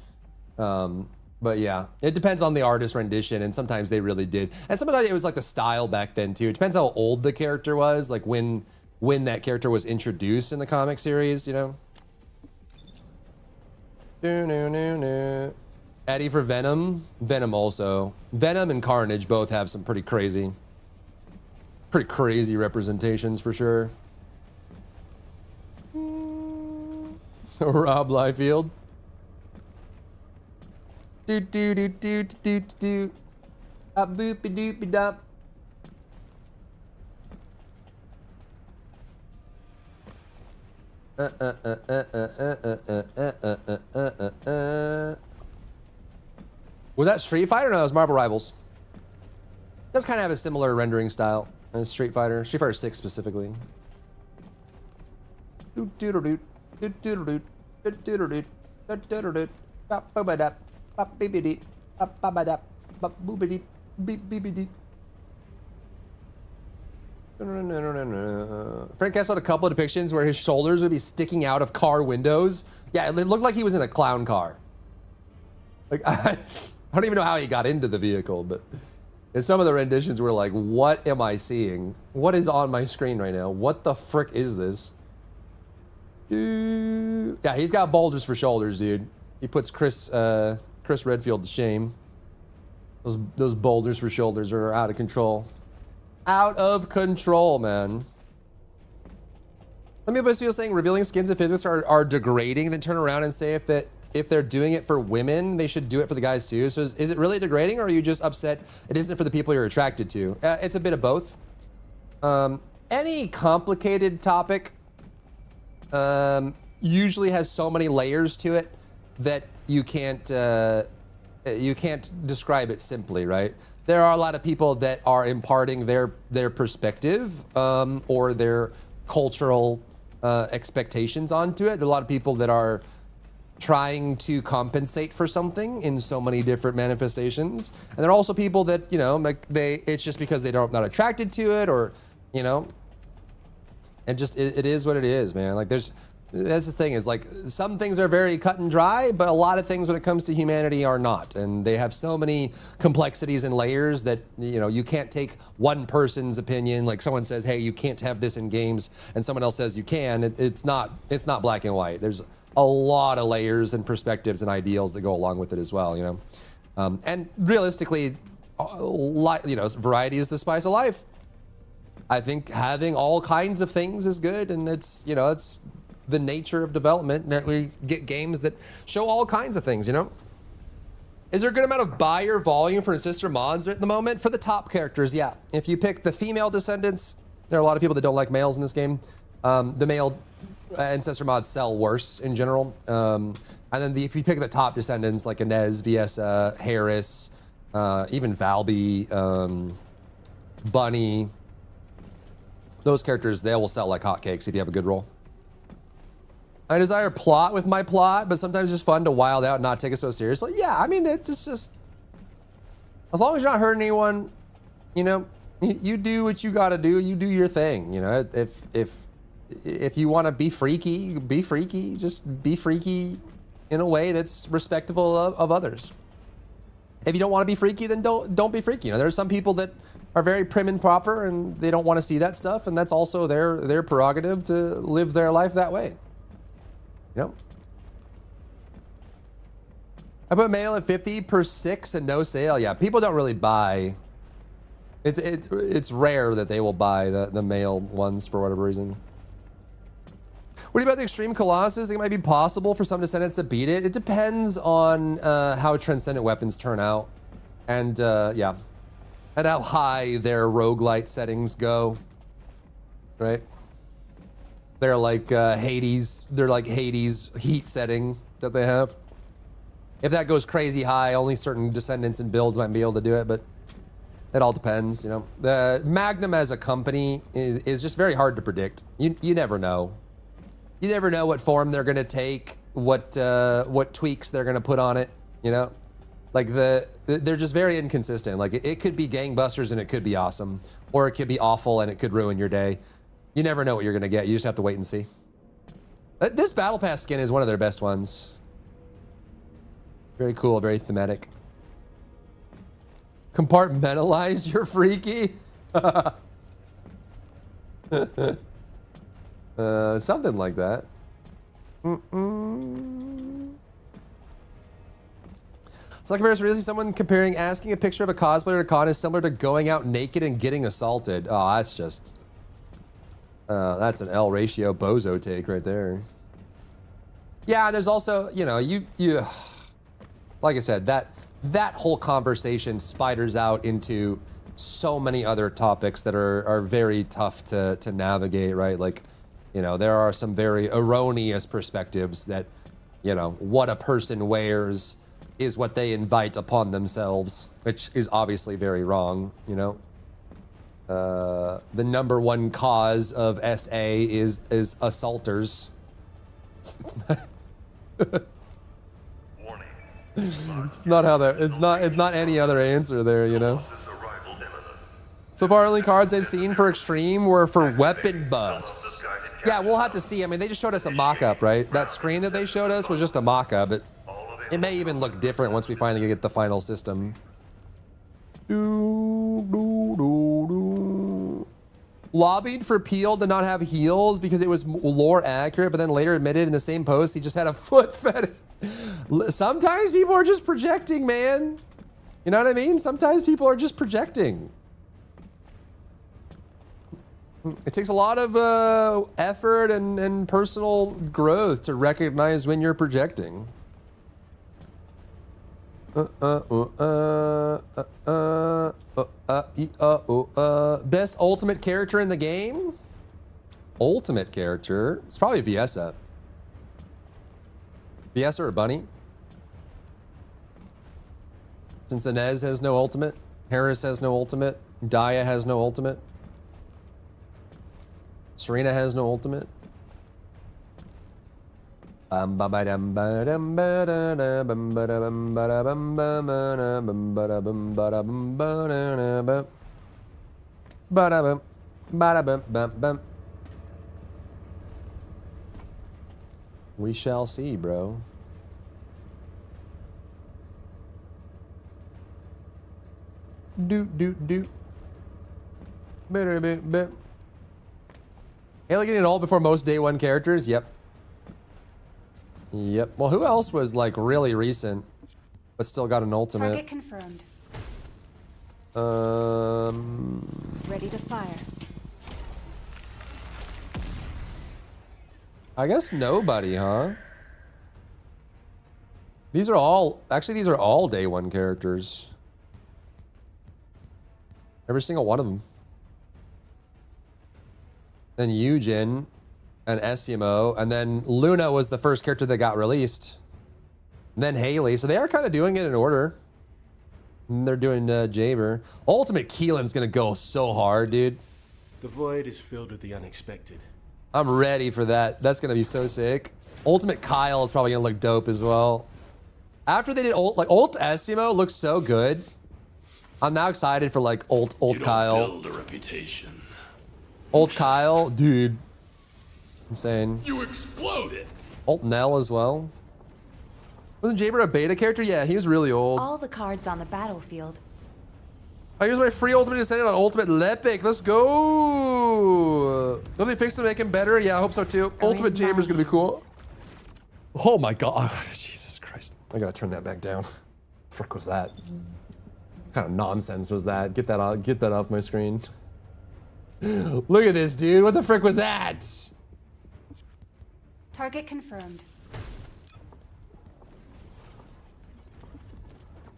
But yeah, it depends on the artist rendition, and sometimes they really did. And sometimes it was like the style back then too. It depends how old the character was, like when that character was introduced in the comic series, you know? Eddie for Venom. Venom also. Venom and Carnage both have some pretty crazy representations for sure. Rob Liefeld. Do do do do do do. A boopy doopy dop. Was that Street Fighter? No, it was Marvel Rivals. It does kind of have a similar rendering style as Street Fighter 6 specifically. Frank Castle had a couple of depictions where his shoulders would be sticking out of car windows. Yeah, it looked like he was in a clown car. Like, I don't even know how he got into the vehicle, but some of the renditions were like, what am I seeing? What is on my screen right now? What the frick is this? Yeah, he's got boulders for shoulders, dude. He puts Chris Redfield to shame. Those boulders for shoulders are out of control. Out of control, man. Let me be saying revealing skins and physics are degrading, then turn around and say if they're doing it for women, they should do it for the guys too. So is it really degrading, or are you just upset it isn't for the people you're attracted to? It's a bit of both. Any complicated topic usually has so many layers to it that you can't describe it simply, right? There are a lot of people that are imparting their perspective or their cultural expectations onto it. There are a lot of people that are trying to compensate for something in so many different manifestations, and there are also people that, you know, like it's just because they're not attracted to it, or, you know, and just it is what it is, man. Like that's the thing, is like some things are very cut and dry, but a lot of things when it comes to humanity are not, and they have so many complexities and layers that, you know, you can't take one person's opinion. Like someone says, hey, you can't have this in games, and someone else says you can. It's not black and white. There's a lot of layers and perspectives and ideals that go along with it as well, you know. And realistically, you know, variety is the spice of life. I think having all kinds of things is good, and it's, you know, it's the nature of development that we get games that show all kinds of things, you know. Is there a good amount of buyer volume for sister mods at the moment? For the top characters, yeah. If you pick the female descendants, there are a lot of people that don't like males in this game. The male ancestor mods sell worse in general. And then if you pick the top descendants like Inez, Viesa, Harris, even Valby, Bunny, those characters, they will sell like hotcakes if you have a good roll. I desire plot with my plot, but sometimes it's fun to wild out and not take it so seriously. Yeah, I mean, it's just, as long as you're not hurting anyone, you know, you do what you gotta do. You do your thing, you know. If you want to be freaky, be freaky. Just be freaky in a way that's respectful of others. If you don't want to be freaky, then don't be freaky. You know, there are some people that are very prim and proper, and they don't want to see that stuff, and that's also their prerogative to live their life that way. You know? I put mail at 50 per 6 and no sale. Yeah, people don't really buy. It's rare that they will buy the mail ones for whatever reason. What do you about the Extreme Colossus? Think it might be possible for some Descendants to beat it? It depends on how Transcendent weapons turn out. And yeah. And how high their roguelite settings go. Right? They're like Hades. They're like Hades heat setting that they have. If that goes crazy high, only certain Descendants and builds might be able to do it, but it all depends, you know. The Magnum as a company is just very hard to predict. You never know. You never know what form they're gonna take, what tweaks they're gonna put on it, you know? Like they're just very inconsistent. Like it could be gangbusters and it could be awesome, or it could be awful and it could ruin your day. You never know what you're gonna get. You just have to wait and see. This Battle Pass skin is one of their best ones. Very cool, very thematic. Compartmentalize your freaky. Something like that. It's like seriously someone comparing asking a picture of a cosplayer at a con is similar to going out naked and getting assaulted. Oh, that's just that's an L ratio bozo take right there. Yeah, there's also, you know, you like I said, that whole conversation spiders out into so many other topics that are very tough to navigate, right? Like, you know, there are some very erroneous perspectives that, you know, what a person wears is what they invite upon themselves, which is obviously very wrong, you know? The number one cause of SA is assaulters. It's not it's not how that, it's not any other answer there, you know? So far, only cards I've seen for Extreme were for weapon buffs. Yeah, we'll have to see. I mean, they just showed us a mock-up, right? That screen that they showed us was just a mock-up, but it may even look different once we finally get the final system. Lobbied for Peel to not have heels because it was lore accurate, but then later admitted in the same post he just had a foot fetish. Sometimes people are just projecting, man. You know what I mean? Sometimes people are just projecting. It takes a lot of effort and personal growth to recognize when you're projecting. Best ultimate character in the game? Ultimate character? It's probably Viessa. Viessa or Bunny? Since Inez has no ultimate, Harris has no ultimate, Daya has no ultimate, Serena has no ultimate. We shall see, bro. Do. Haley getting old before most day one characters? Yep. Yep. Well, who else was like really recent, but still got an ultimate? Target confirmed. Ready to fire. I guess nobody, huh? These are all, actually these are all day one characters. Every single one of them. Then Eugen and Esimo, and then Luna was the first character that got released. And then Haley, so they are kind of doing it in order. And they're doing Jaber. Ultimate Keelan's gonna go so hard, dude. The void is filled with the unexpected. I'm ready for that. That's gonna be so sick. Ultimate Kyle is probably gonna look dope as well. After they did Ult Esimo looks so good. I'm now excited for like Ult Kyle. Build a reputation. Ult Kyle, dude. Insane. You exploded. Ult Nell as well. Wasn't Jaber a beta character? Yeah, he was really old. All the cards on the battlefield. Oh, here's my free ultimate descendant on Ultimate Lepic. Let's go. Will they fix to make him better? Yeah, I hope so too. Ultimate Jaber's gonna be cool. Oh my god. Oh, Jesus Christ. I gotta turn that back down. Frick was that? What kind of nonsense was that? Get that off my screen. Look at this, dude. What the frick was that? Target confirmed.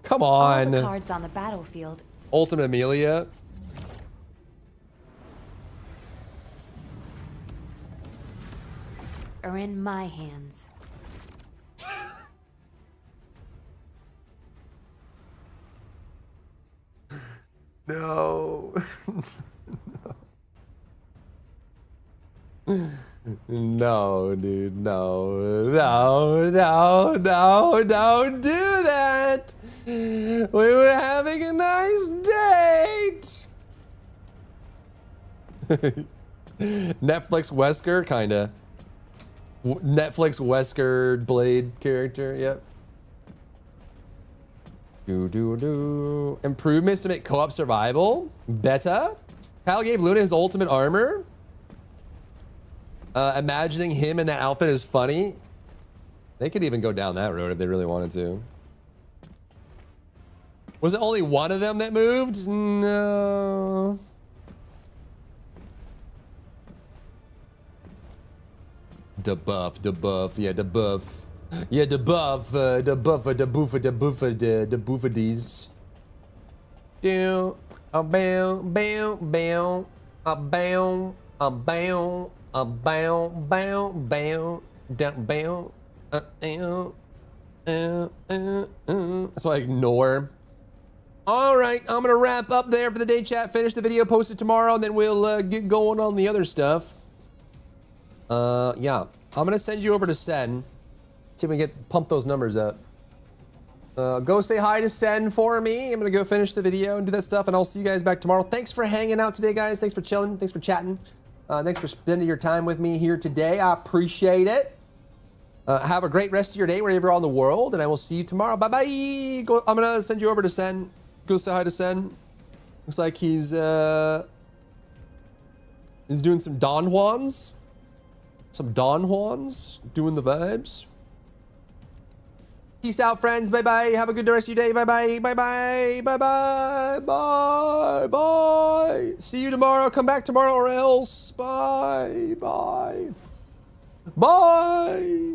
Come All on. the cards on the battlefield Ultimate Amelia. are in my hands. No. No, dude, no, don't do that. We were having a nice date. Netflix Wesker, kinda. Netflix Wesker Blade character, yep. Improvements to make co-op survival. Beta. Kyle gave Luna his ultimate armor. Imagining him in that outfit is funny. They could even go down that road if they really wanted to. Was it only one of them that moved? No. Debuff, yeah, debuff. Yeah, debuff, debuffadies. Down, a bow, bow, bow, a bow, a bow, a bow, bow, bow, down, bow, That's why I ignore. All right, I'm gonna wrap up there for the day, chat. Finish the video, post it tomorrow, and then we'll get going on the other stuff. Yeah, I'm gonna send you over to Sen. See if we can pump those numbers up. Go say hi to Sen for me. I'm gonna go finish the video and do that stuff, and I'll see you guys back tomorrow. Thanks for hanging out today, guys. Thanks for chilling. Thanks for chatting. Thanks for spending your time with me here today. I appreciate it. Have a great rest of your day wherever you're on the world, and I will see you tomorrow. Bye-bye. I'm gonna send you over to Sen. Go say hi to Sen. Looks like he's doing some Don Juans. Some Don Juans. Doing the vibes. Peace out, friends. Bye-bye. Have a good rest of your day. Bye-bye. Bye-bye. Bye-bye. Bye. Bye. See you tomorrow. Come back tomorrow or else. Bye. Bye. Bye.